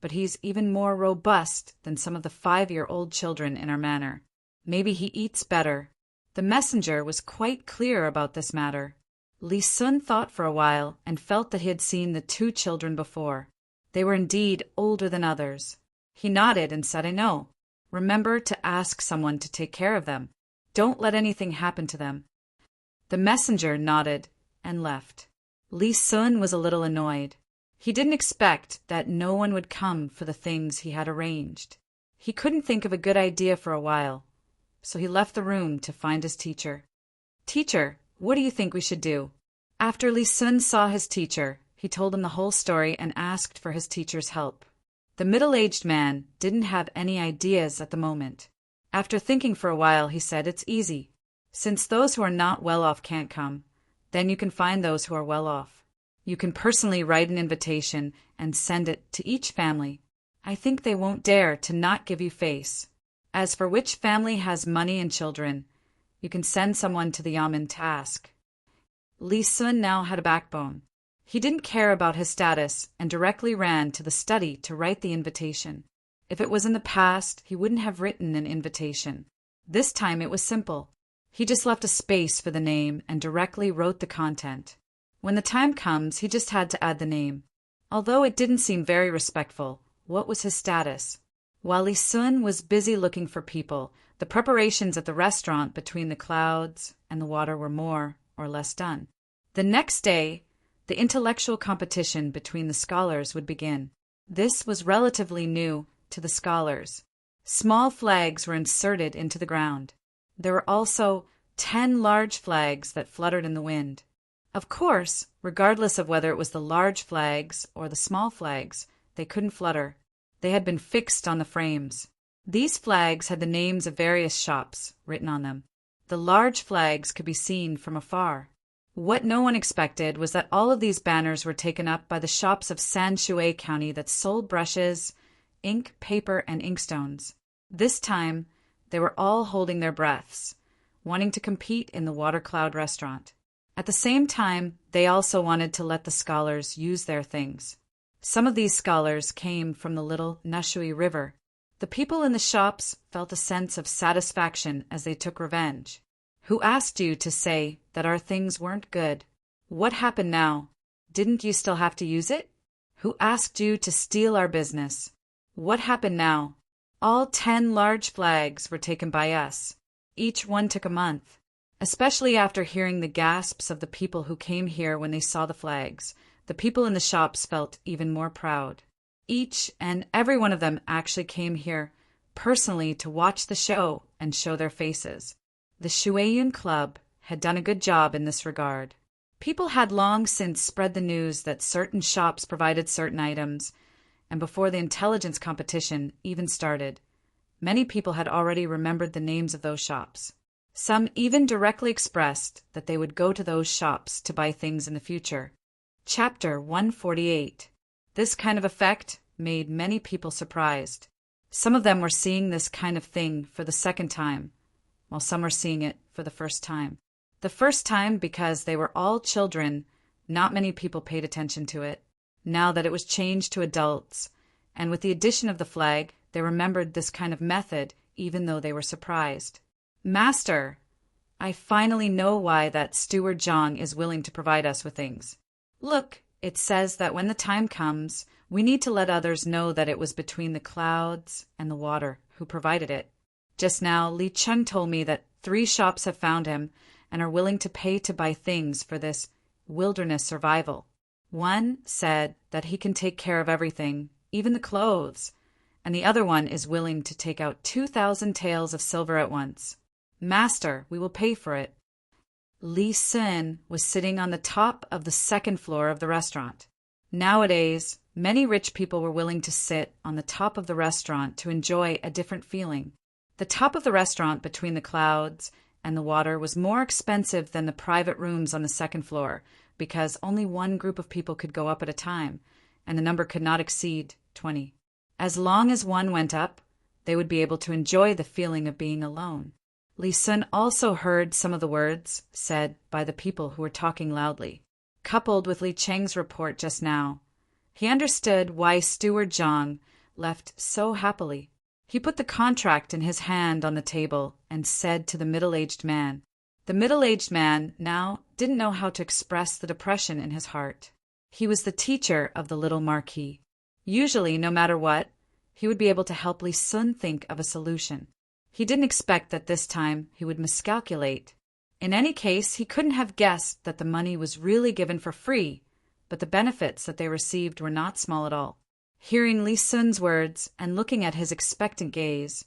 S1: but he's even more robust than some of the 5-year-old children in our manor. Maybe he eats better. The messenger was quite clear about this matter. Li Sun thought for a while and felt that he had seen the two children before. They were indeed older than others. He nodded and said, "I know. Remember to ask someone to take care of them. Don't let anything happen to them." The messenger nodded and left. Li Sun was a little annoyed. He didn't expect that no one would come for the things he had arranged. He couldn't think of a good idea for a while, so he left the room to find his teacher. "Teacher, what do you think we should do?" After Li Sun saw his teacher, he told him the whole story and asked for his teacher's help. The middle-aged man didn't have any ideas at the moment. After thinking for a while, he said, "It's easy. Since those who are not well off can't come, then you can find those who are well off. You can personally write an invitation and send it to each family. I think they won't dare to not give you face. As for which family has money and children, you can send someone to the yamen to ask." Li Sun now had a backbone. He didn't care about his status and directly ran to the study to write the invitation. If it was in the past, he wouldn't have written an invitation. This time it was simple. He just left a space for the name and directly wrote the content. When the time comes, he just had to add the name. Although it didn't seem very respectful, what was his status? While Li Sun was busy looking for people, the preparations at the restaurant between the clouds and the water were more or less done. The next day, the intellectual competition between the scholars would begin. This was relatively new to the scholars. Small flags were inserted into the ground. There were also 10 large flags that fluttered in the wind. Of course, regardless of whether it was the large flags or the small flags, they couldn't flutter. They had been fixed on the frames. These flags had the names of various shops written on them. The large flags could be seen from afar. What no one expected was that all of these banners were taken up by the shops of Sanshui County that sold brushes, ink, paper, and inkstones. This time, they were all holding their breaths, wanting to compete in the Water Cloud restaurant. At the same time, they also wanted to let the scholars use their things. Some of these scholars came from the little Nashui River. The people in the shops felt a sense of satisfaction as they took revenge. Who asked you to say that our things weren't good? What happened now? Didn't you still have to use it? Who asked you to steal our business? What happened now? All 10 large flags were taken by us. Each one took a month. Especially after hearing the gasps of the people who came here when they saw the flags, the people in the shops felt even more proud. Each and every one of them actually came here personally to watch the show and show their faces. The Shueyun Club had done a good job in this regard. People had long since spread the news that certain shops provided certain items, and before the intelligence competition even started, many people had already remembered the names of those shops. Some even directly expressed that they would go to those shops to buy things in the future. Chapter 148. This kind of effect made many people surprised. Some of them were seeing this kind of thing for the second time, while some were seeing it for the first time. The first time because they were all children, not many people paid attention to it. Now that it was changed to adults, and with the addition of the flag, they remembered this kind of method even though they were surprised. Master, I finally know why that Steward Zhang is willing to provide us with things. Look, it says that when the time comes, we need to let others know that it was between the clouds and the water who provided it. Just now, Li Cheng told me that 3 shops have found him and are willing to pay to buy things for this wilderness survival. One said that he can take care of everything, even the clothes, and the other one is willing to take out 2,000 taels of silver at once. Master, we will pay for it. Li Sun was sitting on the top of the 2nd floor of the restaurant. Nowadays, many rich people were willing to sit on the top of the restaurant to enjoy a different feeling. The top of the restaurant between the clouds and the water was more expensive than the private rooms on the 2nd floor because only one group of people could go up at a time, and the number could not exceed 20. As long as one went up, they would be able to enjoy the feeling of being alone. Li Sun also heard some of the words said by the people who were talking loudly. Coupled with Li Cheng's report just now, he understood why Steward Zhang left so happily. He put the contract in his hand on the table and said to the middle-aged man. The middle-aged man now didn't know how to express the depression in his heart. He was the teacher of the little Marquis. Usually, no matter what, he would be able to help Li Sun think of a solution. He didn't expect that this time he would miscalculate. In any case, he couldn't have guessed that the money was really given for free, but the benefits that they received were not small at all. Hearing Li Sun's words and looking at his expectant gaze,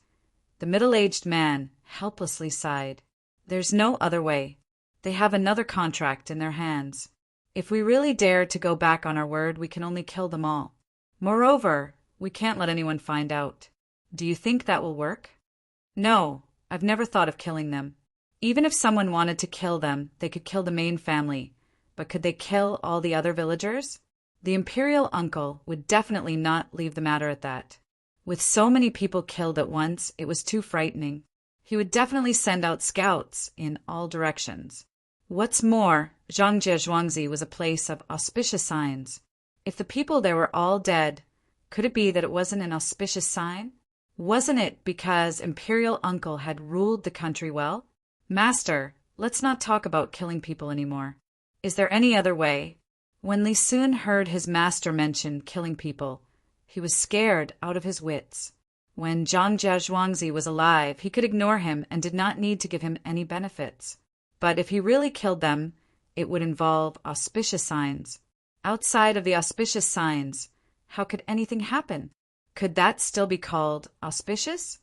S1: the middle-aged man helplessly sighed. There's no other way. They have another contract in their hands. If we really dare to go back on our word, we can only kill them all. Moreover, we can't let anyone find out. Do you think that will work? No, I've never thought of killing them. Even if someone wanted to kill them, they could kill the main family. But could they kill all the other villagers? The imperial uncle would definitely not leave the matter at that. With so many people killed at once, it was too frightening. He would definitely send out scouts in all directions. What's more, Zhangjie Zhuangzi was a place of auspicious signs. If the people there were all dead, could it be that it wasn't an auspicious sign? Wasn't it because Imperial Uncle had ruled the country well? Master, let's not talk about killing people anymore. Is there any other way? When Li Sun heard his master mention killing people, he was scared out of his wits. When Zhangjia Zhuangzi was alive, he could ignore him and did not need to give him any benefits. But if he really killed them, it would involve auspicious signs. Outside of the auspicious signs, how could anything happen? Could that still be called auspicious?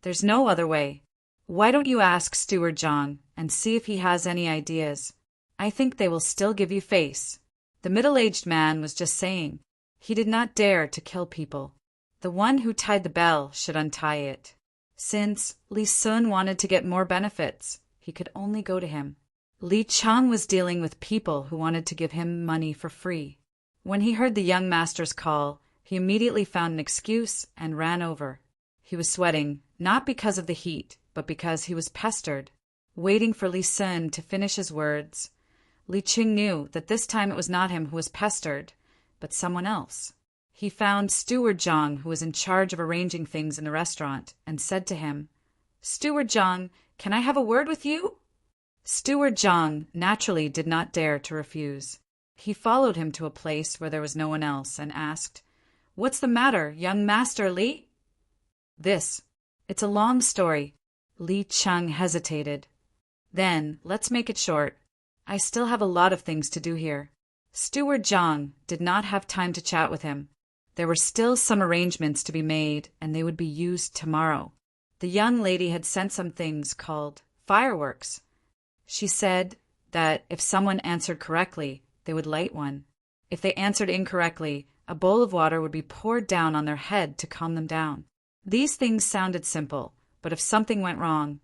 S1: There's no other way. Why don't you ask Steward Zhang and see if he has any ideas? I think they will still give you face. The middle-aged man was just saying. He did not dare to kill people. The one who tied the bell should untie it. Since Li Sun wanted to get more benefits, he could only go to him. Li Cheng was dealing with people who wanted to give him money for free. When he heard the young master's call, he immediately found an excuse and ran over. He was sweating, not because of the heat, but because he was pestered. Waiting for Li Sun to finish his words, Li Qing knew that this time it was not him who was pestered, but someone else. He found Steward Zhang, who was in charge of arranging things in the restaurant, and said to him, "Steward Zhang, can I have a word with you?" Steward Zhang naturally did not dare to refuse. He followed him to a place where there was no one else and asked, "What's the matter, young Master Li?" It's a long story. Li Cheng hesitated. Then, let's make it short. I still have a lot of things to do here. Steward Zhang did not have time to chat with him. There were still some arrangements to be made, and they would be used tomorrow. The young lady had sent some things called fireworks. She said that if someone answered correctly, they would light one. If they answered incorrectly, a bowl of water would be poured down on their head to calm them down. These things sounded simple, but if something went wrong,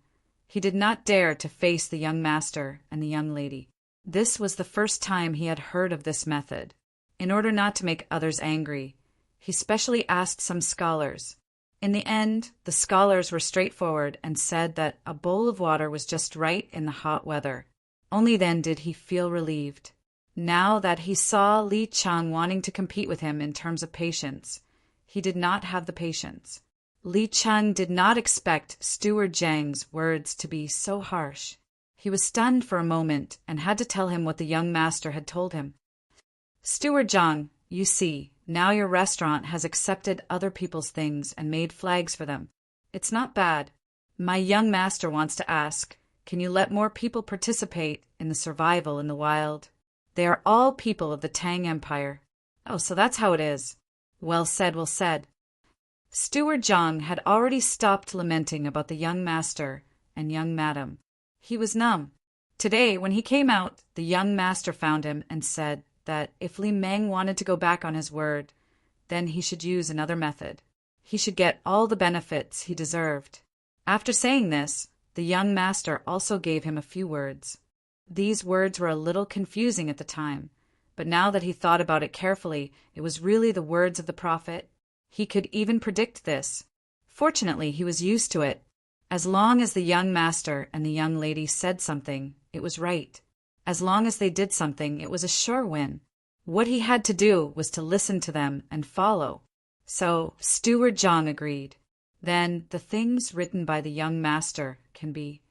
S1: he did not dare to face the young master and the young lady. This was the first time he had heard of this method. In order not to make others angry, he specially asked some scholars. In the end, the scholars were straightforward and said that a bowl of water was just right in the hot weather. Only then did he feel relieved. Now that he saw Li Cheng wanting to compete with him in terms of patience, he did not have the patience. Li Cheng did not expect Steward Zhang's words to be so harsh. He was stunned for a moment and had to tell him what the young master had told him. "Steward Zhang, you see, now your restaurant has accepted other people's things and made flags for them. It's not bad. My young master wants to ask, can you let more people participate in the survival in the wild? They are all people of the Tang Empire." "Oh, so that's how it is. Well said, well said." Steward Zhang had already stopped lamenting about the young master and young madam. He was numb. Today, when he came out, the young master found him and said that if Li Meng wanted to go back on his word, then he should use another method. He should get all the benefits he deserved. After saying this, the young master also gave him a few words. These words were a little confusing at the time, but now that he thought about it carefully, it was really the words of the prophet. He could even predict this. Fortunately, he was used to it. As long as the young master and the young lady said something, it was right. As long as they did something, it was a sure win. What he had to do was to listen to them and follow. So Steward Zhang agreed. Then the things written by the young master can be.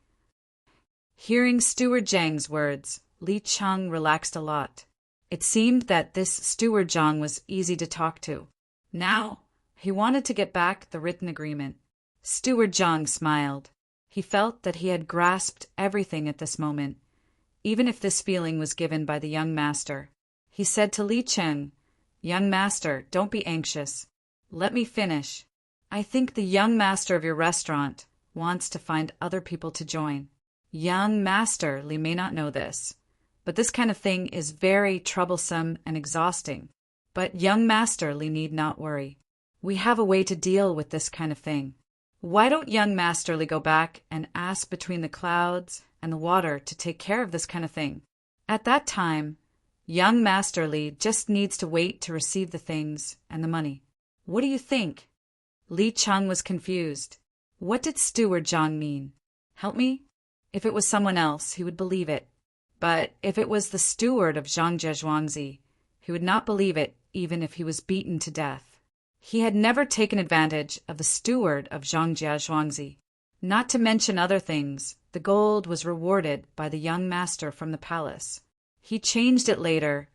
S1: Hearing Steward Zhang's words, Li Cheng relaxed a lot. It seemed that this Steward Zhang was easy to talk to. Now, he wanted to get back the written agreement. Steward Zhang smiled. He felt that he had grasped everything at this moment, even if this feeling was given by the young master. He said to Li Cheng, "Young master, don't be anxious. Let me finish. I think the young master of your restaurant wants to find other people to join. Young master Li may not know this, but this kind of thing is very troublesome and exhausting. But young master Li need not worry. We have a way to deal with this kind of thing. Why don't young master Li go back and ask between the clouds and the water to take care of this kind of thing? At that time, young master Li just needs to wait to receive the things and the money. What do you think?" Li Cheng was confused. What did Steward Zhang mean? Help me? If it was someone else, he would believe it. But if it was the steward of Zhangjie Zhuangzi, he would not believe it even if he was beaten to death. He had never taken advantage of the steward of Zhangjie Zhuangzi. Not to mention other things, the gold was rewarded by the young master from the palace. He changed it later,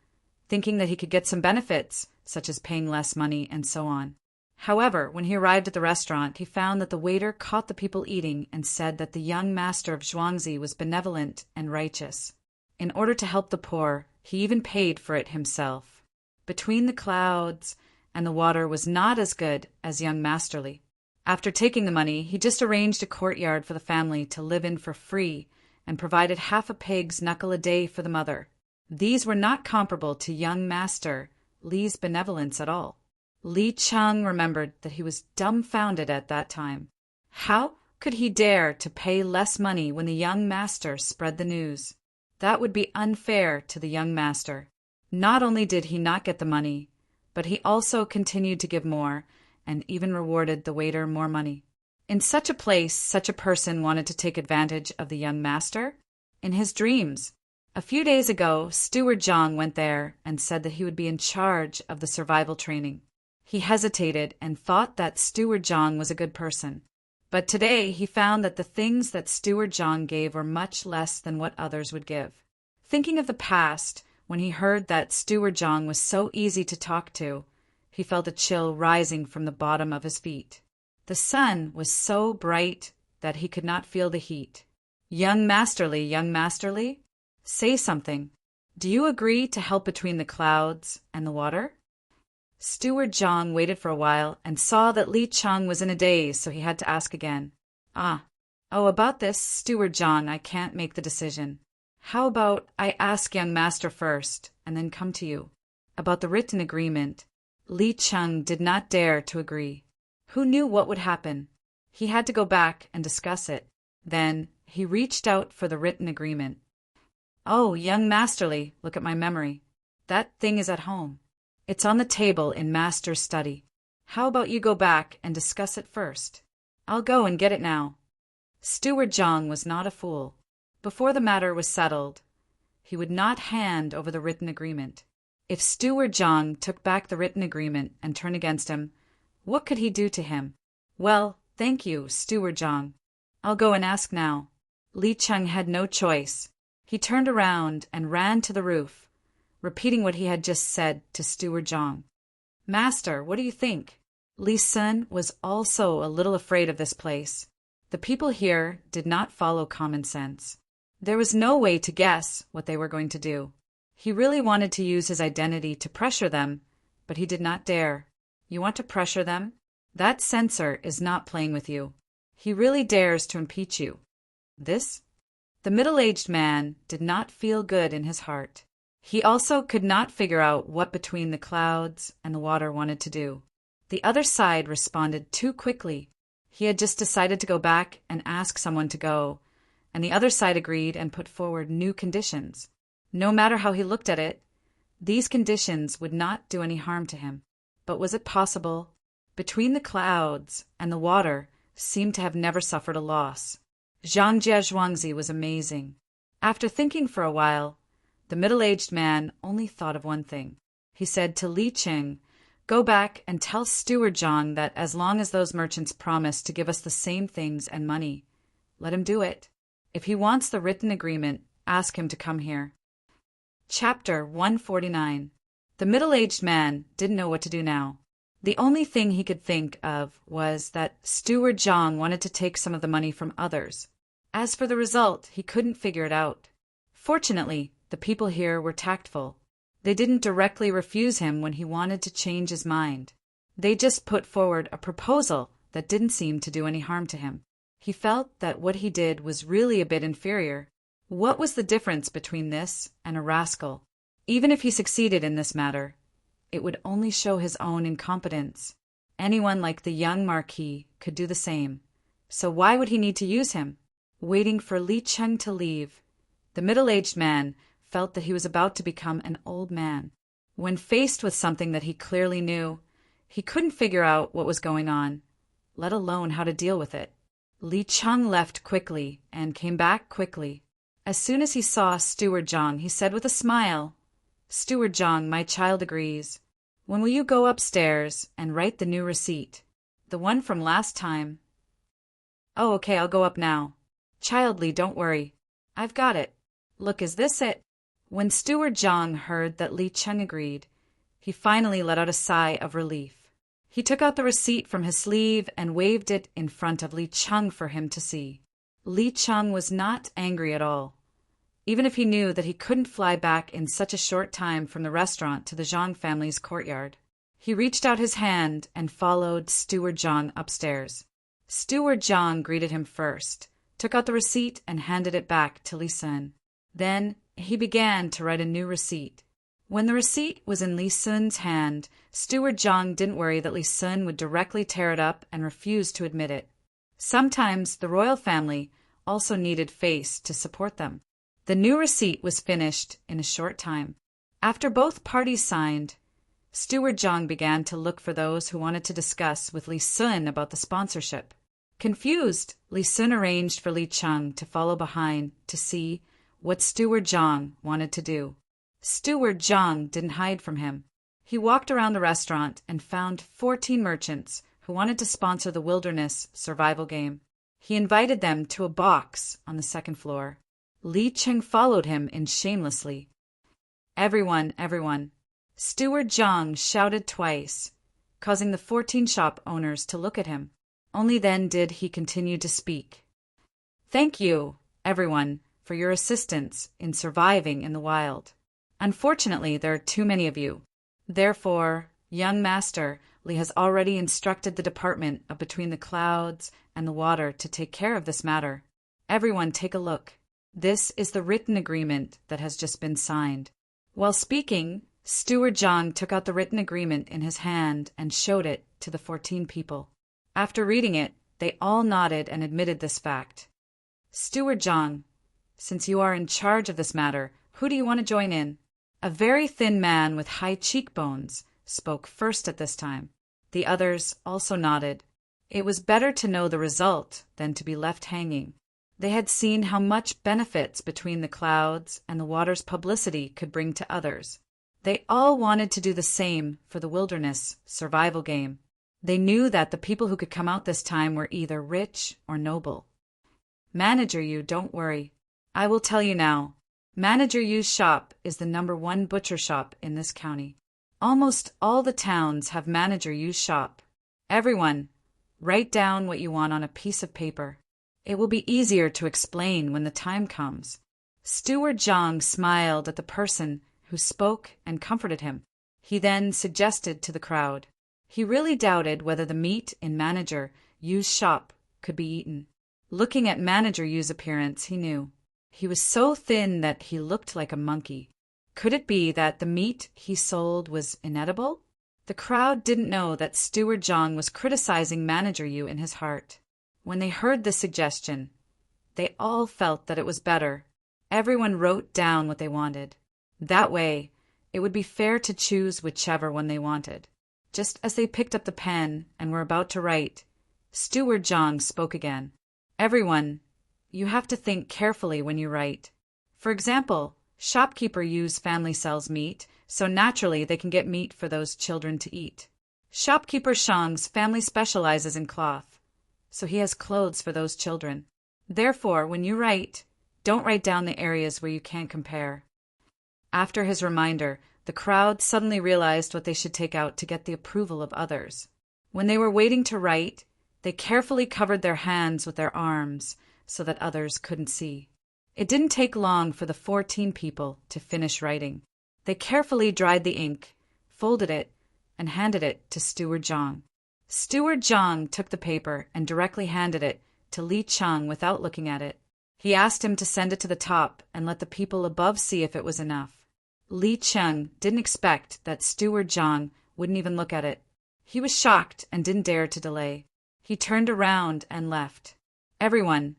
S1: thinking that he could get some benefits, such as paying less money and so on. However, when he arrived at the restaurant, he found that the waiter caught the people eating and said that the young master of Zhuangzi was benevolent and righteous. In order to help the poor, he even paid for it himself. Between the clouds and the water was not as good as young Master Li. After taking the money, he just arranged a courtyard for the family to live in for free and provided half a pig's knuckle a day for the mother. These were not comparable to young Master Li's benevolence at all. Li Cheng remembered that he was dumbfounded at that time. How could he dare to pay less money when the young master spread the news? That would be unfair to the young master. Not only did he not get the money, but he also continued to give more and even rewarded the waiter more money. In such a place, such a person wanted to take advantage of the young master? In his dreams. A few days ago, Steward Zhang went there and said that he would be in charge of the survival training. He hesitated and thought that Steward Zhang was a good person. But today he found that the things that Steward Zhang gave were much less than what others would give. Thinking of the past, when he heard that Steward Zhang was so easy to talk to, he felt a chill rising from the bottom of his feet. The sun was so bright that he could not feel the heat. Young Masterly, say something. Do you agree to help between the clouds and the water? Steward Zhang waited for a while and saw that Li Cheng was in a daze, so he had to ask again. About this, Steward Zhang, I can't make the decision. How about I ask young master first, and then come to you? About the written agreement, Li Cheng did not dare to agree. Who knew what would happen? He had to go back and discuss it. Then he reached out for the written agreement. Oh, young Masterly, look at my memory. That thing is at home. It's on the table in Master's study. How about you go back and discuss it first? I'll go and get it now. Steward Zhang was not a fool. Before the matter was settled, he would not hand over the written agreement. If Steward Zhang took back the written agreement and turned against him, what could he do to him? Well, thank you, Steward Zhang. I'll go and ask now. Li Cheng had no choice. He turned around and ran to the roof, repeating what he had just said to Steward Zhang. Master, what do you think? Li Sun was also a little afraid of this place. The people here did not follow common sense. There was no way to guess what they were going to do. He really wanted to use his identity to pressure them, but he did not dare. You want to pressure them? That censor is not playing with you. He really dares to impeach you. This? The middle-aged man did not feel good in his heart. He also could not figure out what between the clouds and the water wanted to do. The other side responded too quickly. He had just decided to go back and ask someone to go, and the other side agreed and put forward new conditions. No matter how he looked at it, these conditions would not do any harm to him. But was it possible? Between the clouds and the water seemed to have never suffered a loss. Zhang Jiazhuangzi was amazing. After thinking for a while, the middle-aged man only thought of one thing. He said to Li Cheng, go back and tell Steward Zhang that as long as those merchants promise to give us the same things and money, let him do it. If he wants the written agreement, ask him to come here. Chapter 149. The middle-aged man didn't know what to do now. The only thing he could think of was that Steward Zhang wanted to take some of the money from others. As for the result, he couldn't figure it out. Fortunately, the people here were tactful. They didn't directly refuse him when he wanted to change his mind. They just put forward a proposal that didn't seem to do any harm to him. He felt that what he did was really a bit inferior. What was the difference between this and a rascal? Even if he succeeded in this matter, it would only show his own incompetence. Anyone like the young Marquis could do the same. So why would he need to use him? Waiting for Li Cheng to leave, the middle-aged man felt that he was about to become an old man. When faced with something that he clearly knew, he couldn't figure out what was going on, let alone how to deal with it. Li Cheng left quickly and came back quickly. As soon as he saw Steward Zhang, he said with a smile, Steward Zhang, my child agrees. When will you go upstairs and write the new receipt? The one from last time. Oh, okay, I'll go up now. Childly, don't worry. I've got it. Look, is this it? When Steward Zhang heard that Li Cheng agreed, he finally let out a sigh of relief. He took out the receipt from his sleeve and waved it in front of Li Cheng for him to see. Li Cheng was not angry at all, even if he knew that he couldn't fly back in such a short time from the restaurant to the Zhang family's courtyard. He reached out his hand and followed Steward Zhang upstairs. Steward Zhang greeted him first, took out the receipt and handed it back to Li Sun. Then he began to write a new receipt. When the receipt was in Li Sun's hand, Steward Zhang didn't worry that Li Sun would directly tear it up and refuse to admit it. Sometimes the royal family also needed face to support them. The new receipt was finished in a short time. After both parties signed, Steward Zhang began to look for those who wanted to discuss with Li Sun about the sponsorship. Confused, Li Sun arranged for Li Cheng to follow behind to see what Steward Zhang wanted to do. Steward Zhang didn't hide from him. He walked around the restaurant and found 14 merchants who wanted to sponsor the wilderness survival game. He invited them to a box on the second floor. Li Cheng followed him in shamelessly. Everyone, everyone. Steward Zhang shouted twice, causing the 14 shop owners to look at him. Only then did he continue to speak. Thank you, everyone, for your assistance in surviving in the wild. Unfortunately, there are too many of you. Therefore, young master Li has already instructed the department of between the clouds and the water to take care of this matter. Everyone take a look. This is the written agreement that has just been signed. While speaking, Steward Zhang took out the written agreement in his hand and showed it to the 14 people. After reading it, they all nodded and admitted this fact. Steward Zhang, since you are in charge of this matter, who do you want to join in? A very thin man with high cheekbones spoke first at this time. The others also nodded. It was better to know the result than to be left hanging. They had seen how much benefits between the clouds and the water's publicity could bring to others. They all wanted to do the same for the wilderness survival game. They knew that the people who could come out this time were either rich or noble. Manager Yu, don't worry. I will tell you now. Manager Yu's shop is the #1 butcher shop in this county. Almost all the towns have Manager Yu's shop. Everyone, write down what you want on a piece of paper. It will be easier to explain when the time comes. Steward Zhang smiled at the person who spoke and comforted him. He then suggested to the crowd. He really doubted whether the meat in Manager Yu's shop could be eaten. Looking at Manager Yu's appearance, he knew. He was so thin that he looked like a monkey. Could it be that the meat he sold was inedible? The crowd didn't know that Steward Zhang was criticizing Manager Yu in his heart. When they heard this suggestion, they all felt that it was better. Everyone wrote down what they wanted. That way, it would be fair to choose whichever one they wanted. Just as they picked up the pen and were about to write, Steward Zhang spoke again. Everyone, you have to think carefully when you write. For example, shopkeeper Yu's family sells meat, so naturally they can get meat for those children to eat. Shopkeeper Shang's family specializes in cloth, so he has clothes for those children. Therefore, when you write, don't write down the areas where you can't compare. After his reminder, the crowd suddenly realized what they should take out to get the approval of others. When they were waiting to write, they carefully covered their hands with their arms so that others couldn't see. It didn't take long for the 14 people to finish writing. They carefully dried the ink, folded it, and handed it to Steward Zhang. Steward Zhang took the paper and directly handed it to Li Cheng without looking at it. He asked him to send it to the top and let the people above see if it was enough. Li Cheng didn't expect that Steward Zhang wouldn't even look at it. He was shocked and didn't dare to delay. He turned around and left. Everyone,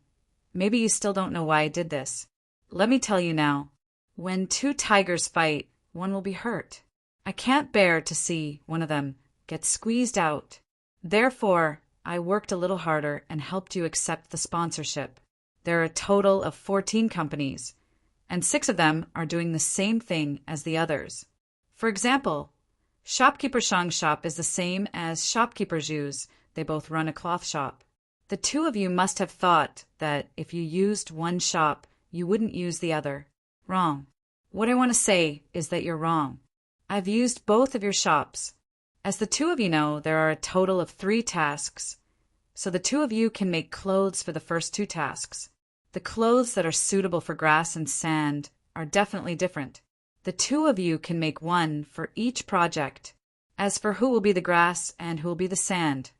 S1: maybe you still don't know why I did this. Let me tell you now. When 2 tigers fight, one will be hurt. I can't bear to see one of them get squeezed out. Therefore, I worked a little harder and helped you accept the sponsorship. There are a total of 14 companies, and 6 of them are doing the same thing as the others. For example, Shopkeeper Shang's shop is the same as Shopkeeper Zhu's. They both run a cloth shop. The 2 of you must have thought that if you used one shop, you wouldn't use the other. Wrong. What I want to say is that you're wrong. I've used both of your shops. As the 2 of you know, there are a total of 3 tasks. So the 2 of you can make clothes for the first 2 tasks. The clothes that are suitable for grass and sand are definitely different. The 2 of you can make one for each project. As for who will be the grass and who will be the sand,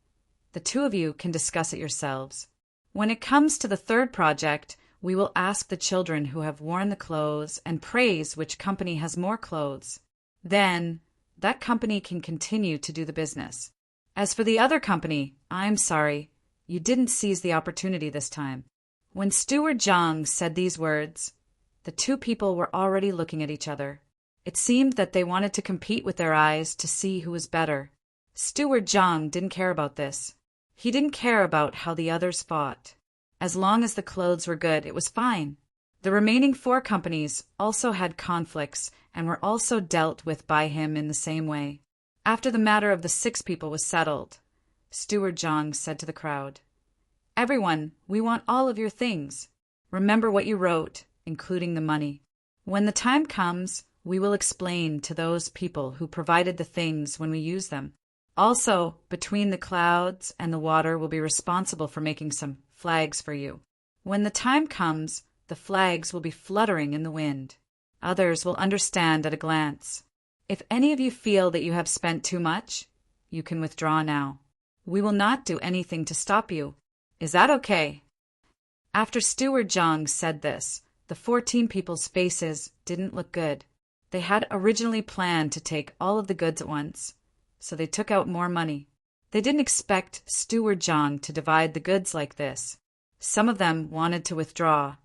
S1: the 2 of you can discuss it yourselves. When it comes to the 3rd project, we will ask the children who have worn the clothes and praise which company has more clothes. Then, that company can continue to do the business. As for the other company, I'm sorry, you didn't seize the opportunity this time. When Steward Zhang said these words, the 2 people were already looking at each other. It seemed that they wanted to compete with their eyes to see who was better. Steward Zhang didn't care about this. He didn't care about how the others fought. As long as the clothes were good, it was fine. The remaining 4 companies also had conflicts and were also dealt with by him in the same way. After the matter of the 6 people was settled, Steward Zhang said to the crowd, "Everyone, we want all of your things. Remember what you wrote, including the money. When the time comes, we will explain to those people who provided the things when we use them. Also, between the clouds and the water will be responsible for making some flags for you. When the time comes, the flags will be fluttering in the wind. Others will understand at a glance. If any of you feel that you have spent too much, you can withdraw now. We will not do anything to stop you. Is that okay?" After Steward Zhang said this, the 14 people's faces didn't look good. They had originally planned to take all of the goods at once, so they took out more money. They didn't expect Steward Zhang to divide the goods like this. Some of them wanted to withdraw,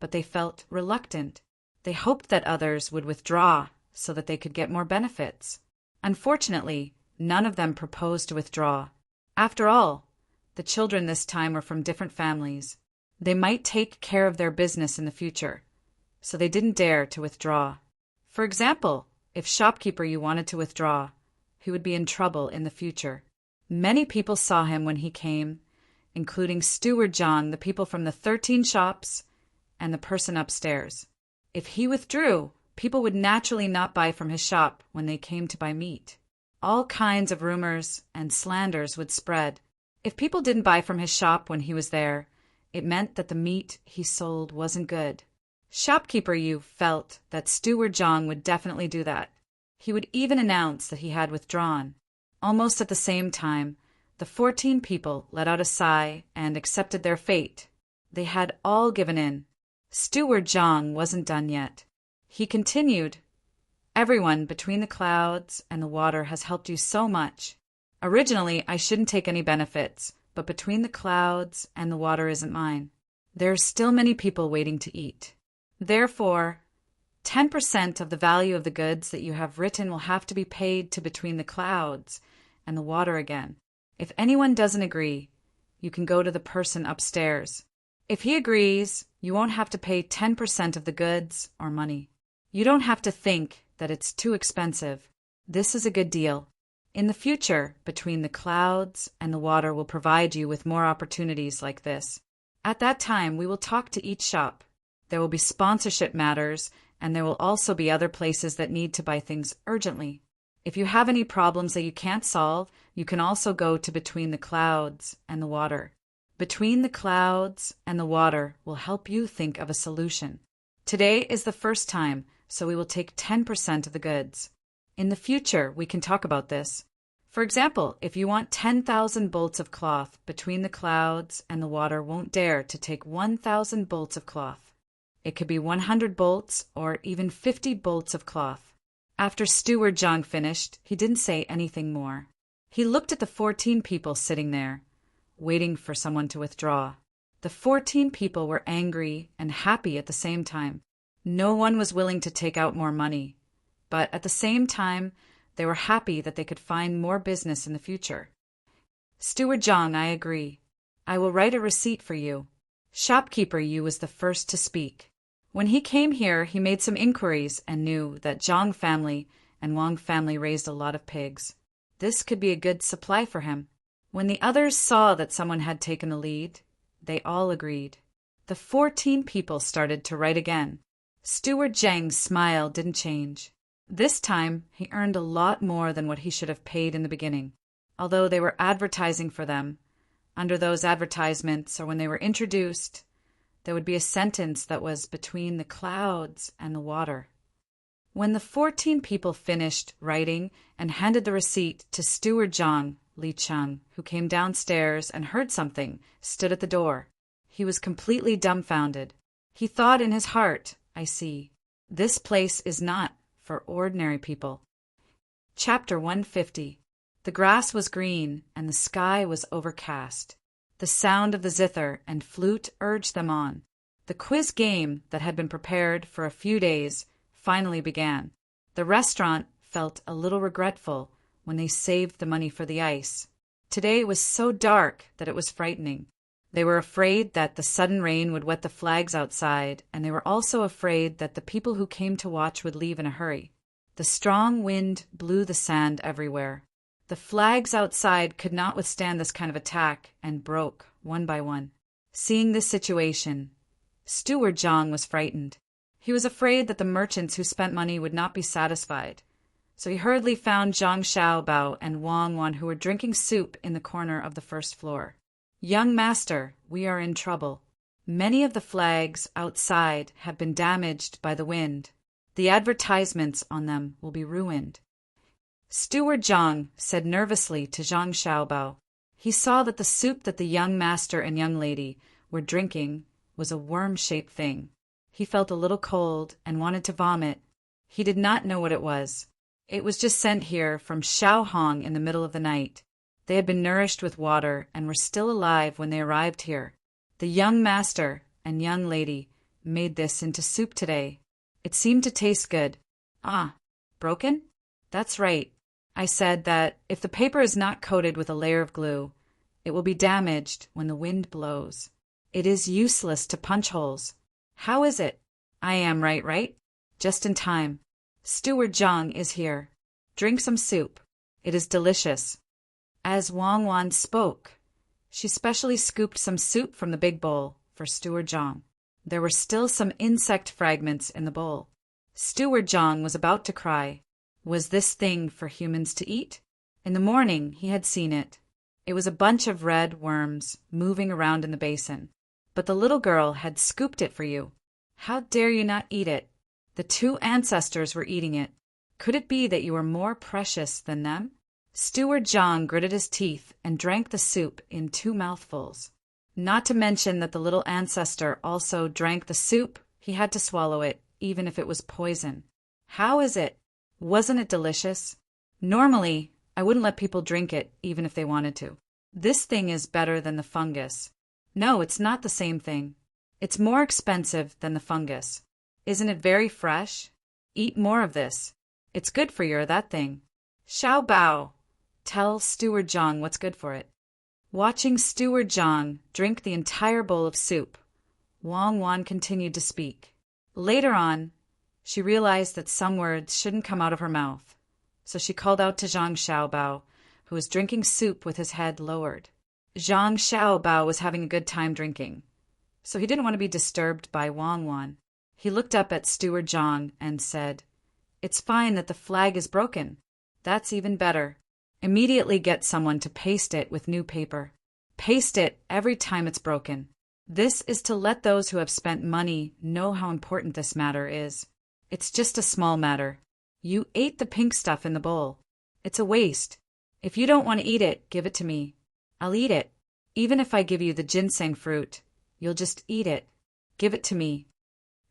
S1: but they felt reluctant. They hoped that others would withdraw so that they could get more benefits. Unfortunately, none of them proposed to withdraw. After all, the children this time were from different families. They might take care of their business in the future, so they didn't dare to withdraw. For example, if shopkeeper you wanted to withdraw, he would be in trouble in the future. Many people saw him when he came, including Steward Zhang, the people from the 13 shops, and the person upstairs. If he withdrew, people would naturally not buy from his shop when they came to buy meat. All kinds of rumors and slanders would spread. If people didn't buy from his shop when he was there, it meant that the meat he sold wasn't good. Shopkeeper Yu felt that Steward Zhang would definitely do that. He would even announce that he had withdrawn. Almost at the same time, the 14 people let out a sigh and accepted their fate. They had all given in. Steward Zhang wasn't done yet. He continued, "Everyone between the clouds and the water has helped you so much. Originally, I shouldn't take any benefits, but between the clouds and the water isn't mine. There are still many people waiting to eat. Therefore, 10% of the value of the goods that you have written will have to be paid to between the clouds and the water again. If anyone doesn't agree, you can go to the person upstairs. If he agrees, you won't have to pay 10% of the goods or money. You don't have to think that it's too expensive. This is a good deal. In the future, between the clouds and the water will provide you with more opportunities like this. At that time, we will talk to each shop. There will be sponsorship matters, and there will also be other places that need to buy things urgently. If you have any problems that you can't solve, you can also go to between the clouds and the water. Between the clouds and the water will help you think of a solution. Today is the first time, so we will take 10% of the goods. In the future, we can talk about this. For example, if you want 10,000 bolts of cloth, between the clouds and the water won't dare to take 1,000 bolts of cloth. It could be 100 bolts or even 50 bolts of cloth." After Steward Zhang finished, he didn't say anything more. He looked at the 14 people sitting there, waiting for someone to withdraw. The 14 people were angry and happy at the same time. No one was willing to take out more money, but at the same time, they were happy that they could find more business in the future. "Steward Zhang, I agree. I will write a receipt for you." Shopkeeper Yu was the first to speak. When he came here, he made some inquiries and knew that Zhang family and Wang family raised a lot of pigs. This could be a good supply for him. When the others saw that someone had taken the lead, they all agreed. The 14 people started to write again. Steward Zhang's smile didn't change. This time, he earned a lot more than what he should have paid in the beginning. Although they were advertising for them, under those advertisements or when they were introduced, there would be a sentence that was between the clouds and the water. When the 14 people finished writing and handed the receipt to Steward Zhang, Li Cheng, who came downstairs and heard something, stood at the door. He was completely dumbfounded. He thought in his heart, "I see. This place is not for ordinary people." Chapter 150. The grass was green and the sky was overcast. The sound of the zither and flute urged them on. The quiz game that had been prepared for a few days finally began. The restaurant felt a little regretful when they saved the money for the ice. Today it was so dark that it was frightening. They were afraid that the sudden rain would wet the flags outside, and they were also afraid that the people who came to watch would leave in a hurry. The strong wind blew the sand everywhere. The flags outside could not withstand this kind of attack and broke one by one. Seeing this situation, Steward Zhang was frightened. He was afraid that the merchants who spent money would not be satisfied. So he hurriedly found Zhang Xiaobao and Wang Wan, who were drinking soup in the corner of the first floor. "Young master, we are in trouble. Many of the flags outside have been damaged by the wind. The advertisements on them will be ruined." Steward Zhang said nervously to Zhang Xiaobao. He saw that the soup that the young master and young lady were drinking was a worm-shaped thing. He felt a little cold and wanted to vomit. He did not know what it was. It was just sent here from Shaohong in the middle of the night. They had been nourished with water and were still alive when they arrived here. The young master and young lady made this into soup today. It seemed to taste good. "Ah, broken?" "That's right. I said that if the paper is not coated with a layer of glue, it will be damaged when the wind blows. It is useless to punch holes. How is it? I am right? Just in time. Steward Zhang is here. Drink some soup. It is delicious." As Wang Wan spoke, she specially scooped some soup from the big bowl for Steward Zhang. There were still some insect fragments in the bowl. Steward Zhang was about to cry. Was this thing for humans to eat? In the morning he had seen it. It was a bunch of red worms moving around in the basin. But the little girl had scooped it for you. How dare you not eat it? The two ancestors were eating it. Could it be that you were more precious than them? Steward Zhang gritted his teeth and drank the soup in 2 mouthfuls. Not to mention that the little ancestor also drank the soup, he had to swallow it, even if it was poison. How is it? Wasn't it delicious? Normally, I wouldn't let people drink it, even if they wanted to. This thing is better than the fungus. No, it's not the same thing. It's more expensive than the fungus. Isn't it very fresh? Eat more of this. It's good for you, that thing. Xiao Bao, tell Steward Zhang what's good for it. Watching Steward Zhang drink the entire bowl of soup, Wang Wan continued to speak. Later on, she realized that some words shouldn't come out of her mouth, so she called out to Zhang Xiaobao, who was drinking soup with his head lowered. Zhang Xiaobao was having a good time drinking, so he didn't want to be disturbed by Wang Wan. He looked up at Steward Zhang and said, "It's fine that the flag is broken. That's even better. Immediately get someone to paste it with new paper. Paste it every time it's broken. This is to let those who have spent money know how important this matter is. It's just a small matter. You ate the pink stuff in the bowl. It's a waste. If you don't want to eat it, give it to me. I'll eat it. Even if I give you the ginseng fruit, you'll just eat it. Give it to me."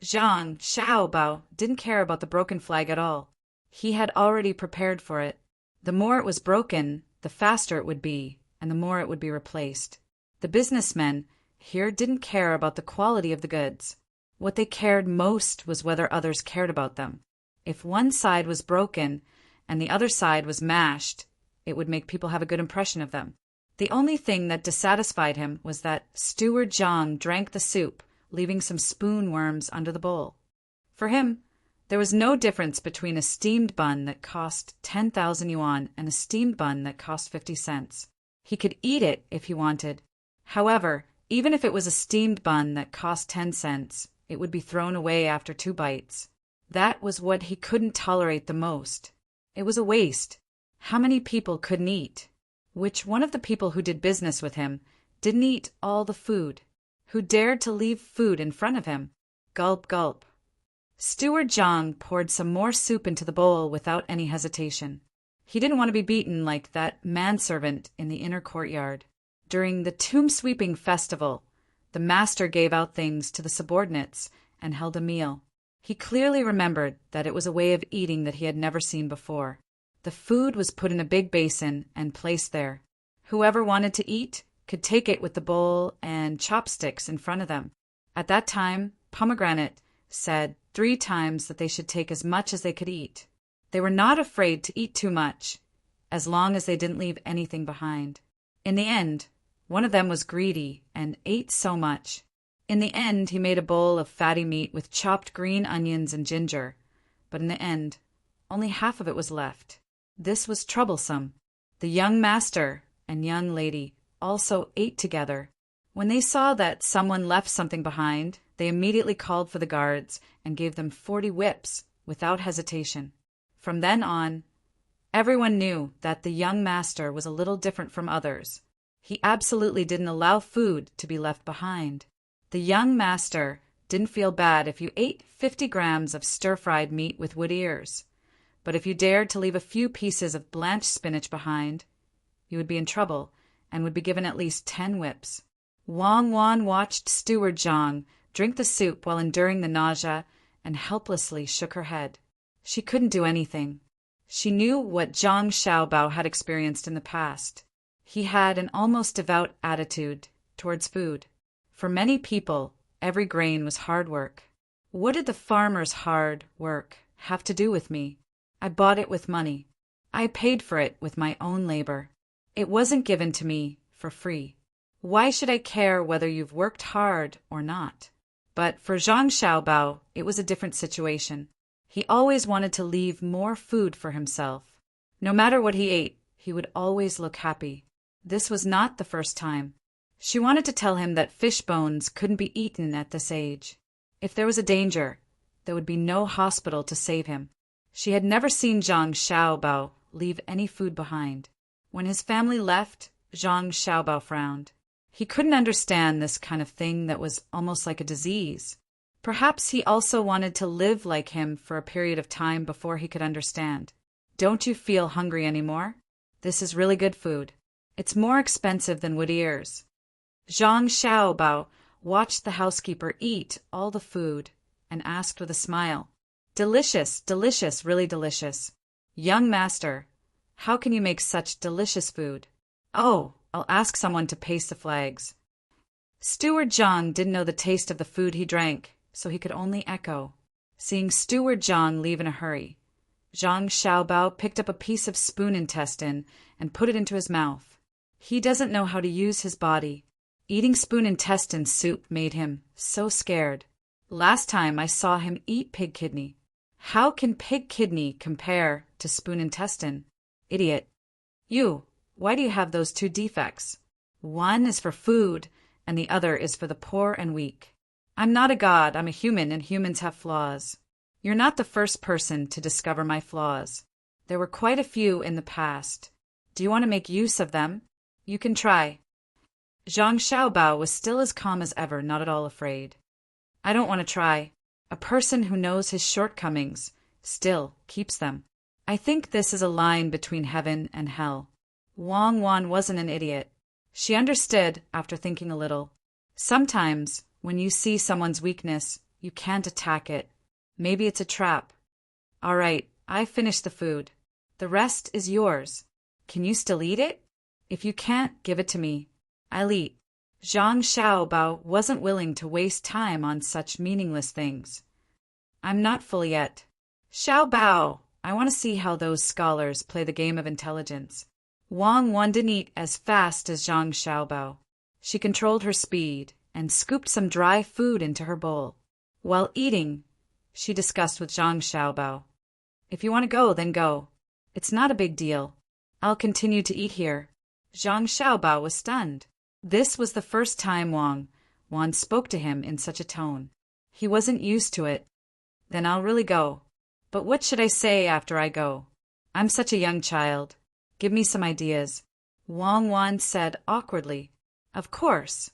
S1: Zhang Xiaobao didn't care about the broken flag at all. He had already prepared for it. The more it was broken, the faster it would be, and the more it would be replaced. The businessmen here didn't care about the quality of the goods. What they cared most was whether others cared about them. If one side was broken and the other side was mashed, it would make people have a good impression of them. The only thing that dissatisfied him was that Steward Zhang drank the soup, leaving some spoon worms under the bowl. For him, there was no difference between a steamed bun that cost 10,000 yuan and a steamed bun that cost 50 cents. He could eat it if he wanted. However, even if it was a steamed bun that cost 10 cents, it would be thrown away after 2 bites. That was what he couldn't tolerate the most. It was a waste. How many people couldn't eat? Which one of the people who did business with him didn't eat all the food? Who dared to leave food in front of him? Gulp, gulp. Steward Zhang poured some more soup into the bowl without any hesitation. He didn't want to be beaten like that manservant in the inner courtyard. During the tomb-sweeping festival, the master gave out things to the subordinates and held a meal. He clearly remembered that it was a way of eating that he had never seen before. The food was put in a big basin and placed there. Whoever wanted to eat could take it with the bowl and chopsticks in front of them. At that time, Pomegranate said 3 times that they should take as much as they could eat. They were not afraid to eat too much, as long as they didn't leave anything behind. In the end, One of them was greedy and ate so much. In the end, he made a bowl of fatty meat with chopped green onions and ginger, but in the end, only half of it was left. This was troublesome. The young master and young lady also ate together. When they saw that someone left something behind, they immediately called for the guards and gave them 40 whips without hesitation. From then on, everyone knew that the young master was a little different from others. He absolutely didn't allow food to be left behind. The young master didn't feel bad if you ate 50 grams of stir-fried meat with wood ears, but if you dared to leave a few pieces of blanched spinach behind, you would be in trouble and would be given at least 10 whips. Wang Wan watched Steward Zhang drink the soup while enduring the nausea and helplessly shook her head. She couldn't do anything. She knew what Zhang Xiaobao had experienced in the past. He had an almost devout attitude towards food. For many people, every grain was hard work. What did the farmer's hard work have to do with me? I bought it with money. I paid for it with my own labor. It wasn't given to me for free. Why should I care whether you've worked hard or not? But for Zhang Xiaobao, it was a different situation. He always wanted to leave more food for himself. No matter what he ate, he would always look happy. This was not the first time. She wanted to tell him that fish bones couldn't be eaten at this age. If there was a danger, there would be no hospital to save him. She had never seen Zhang Xiaobao leave any food behind. When his family left, Zhang Xiaobao frowned. He couldn't understand this kind of thing that was almost like a disease. Perhaps he also wanted to live like him for a period of time before he could understand. Don't you feel hungry anymore? This is really good food. It's more expensive than wood ears. Zhang Xiaobao watched the housekeeper eat all the food and asked with a smile, "Delicious, delicious, really delicious. Young master, how can you make such delicious food?" "Oh, I'll ask someone to paste the flags." Steward Zhang didn't know the taste of the food he drank, so he could only echo. Seeing Steward Zhang leave in a hurry, Zhang Xiaobao picked up a piece of spoon intestine and put it into his mouth. He doesn't know how to use his body. Eating spoon intestine soup made him so scared. Last time I saw him eat pig kidney. How can pig kidney compare to spoon intestine? Idiot. You, why do you have those two defects? One is for food, and the other is for the poor and weak. I'm not a god, I'm a human, and humans have flaws. You're not the first person to discover my flaws. There were quite a few in the past. Do you want to make use of them? You can try. Zhang Xiaobao was still as calm as ever, not at all afraid. I don't want to try. A person who knows his shortcomings still keeps them. I think this is a line between heaven and hell. Wang Wan wasn't an idiot. She understood after thinking a little. Sometimes, when you see someone's weakness, you can't attack it. Maybe it's a trap. All right, I finished the food. The rest is yours. Can you still eat it? If you can't, give it to me. I'll eat. Zhang Xiaobao wasn't willing to waste time on such meaningless things. I'm not full yet. Xiaobao, I want to see how those scholars play the game of intelligence. Wang Wan didn't eat as fast as Zhang Xiaobao. She controlled her speed and scooped some dry food into her bowl. While eating, she discussed with Zhang Xiaobao. If you want to go, then go. It's not a big deal. I'll continue to eat here. Zhang Xiaobao was stunned. This was the first time Wang Wan spoke to him in such a tone. He wasn't used to it. Then I'll really go. But what should I say after I go? I'm such a young child. Give me some ideas. Wang Wan said awkwardly. Of course.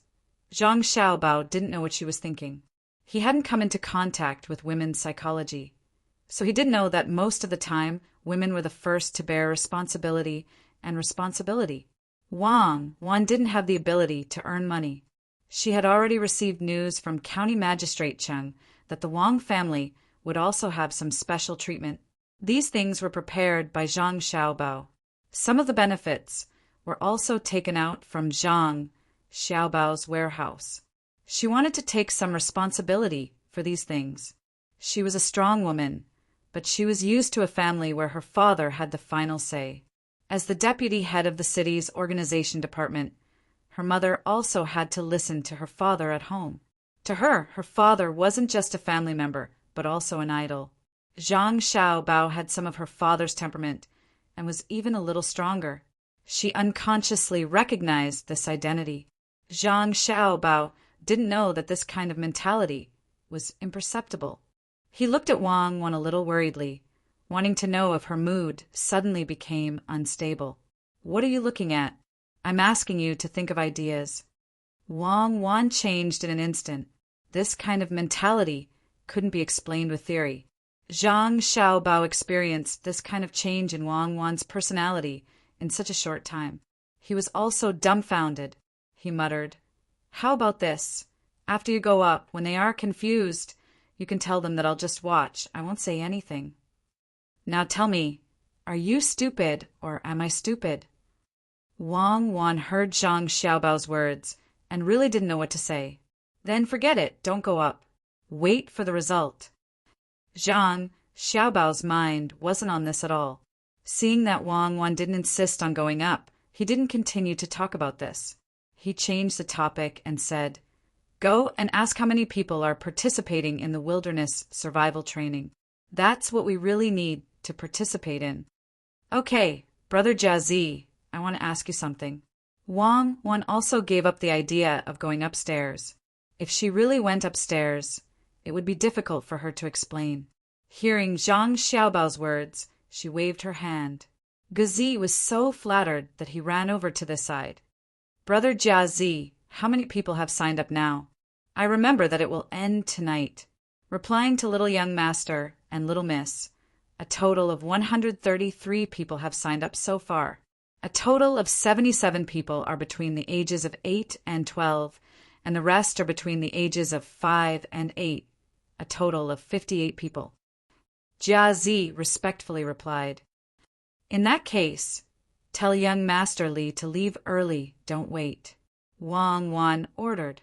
S1: Zhang Xiaobao didn't know what she was thinking. He hadn't come into contact with women's psychology, so he didn't know that most of the time women were the first to bear responsibility and responsibility. Wang Wan didn't have the ability to earn money. She had already received news from County Magistrate Cheng that the Wang family would also have some special treatment. These things were prepared by Zhang Xiaobao. Some of the benefits were also taken out from Zhang Xiaobao's warehouse. She wanted to take some responsibility for these things. She was a strong woman, but she was used to a family where her father had the final say. As the deputy head of the city's organization department, Her mother also had to listen to her father at home. To her, her father wasn't just a family member, but also an idol. Zhang Xiaobao had some of her father's temperament and was even a little stronger. She unconsciously recognized this identity. Zhang Xiaobao didn't know that this kind of mentality was imperceptible. He looked at Wang Wan a little worriedly, wanting to know if her mood suddenly became unstable. "What are you looking at? I'm asking you to think of ideas." Wang Wan changed in an instant. This kind of mentality couldn't be explained with theory. Zhang Xiaobao experienced this kind of change in Wang Wan's personality in such a short time. He was also dumbfounded. He muttered, "How about this? After you go up, when they are confused, you can tell them that I'll just watch. I won't say anything. Now tell me, are you stupid or am I stupid?" Wang Wan heard Zhang Xiaobao's words and really didn't know what to say. "Then forget it. Don't go up. Wait for the result." Zhang Xiaobao's mind wasn't on this at all. Seeing that Wang Wan didn't insist on going up, he didn't continue to talk about this. He changed the topic and said, "Go and ask how many people are participating in the wilderness survival training. That's what we really need to participate in." "Okay, Brother Jiazi, I want to ask you something." Wang Wan also gave up the idea of going upstairs. If she really went upstairs, it would be difficult for her to explain. Hearing Zhang Xiaobao's words, she waved her hand. Gazi was so flattered that he ran over to this side. "Brother Jiazi, how many people have signed up now? I remember that it will end tonight." Replying to Little Young Master and Little Miss, a total of 133 people have signed up so far. A total of 77 people are between the ages of 8 and 12, and the rest are between the ages of 5 and 8, a total of 58 people. Jiazi respectfully replied, "In that case, tell young Master Li to leave early, don't wait," Wang Wan ordered.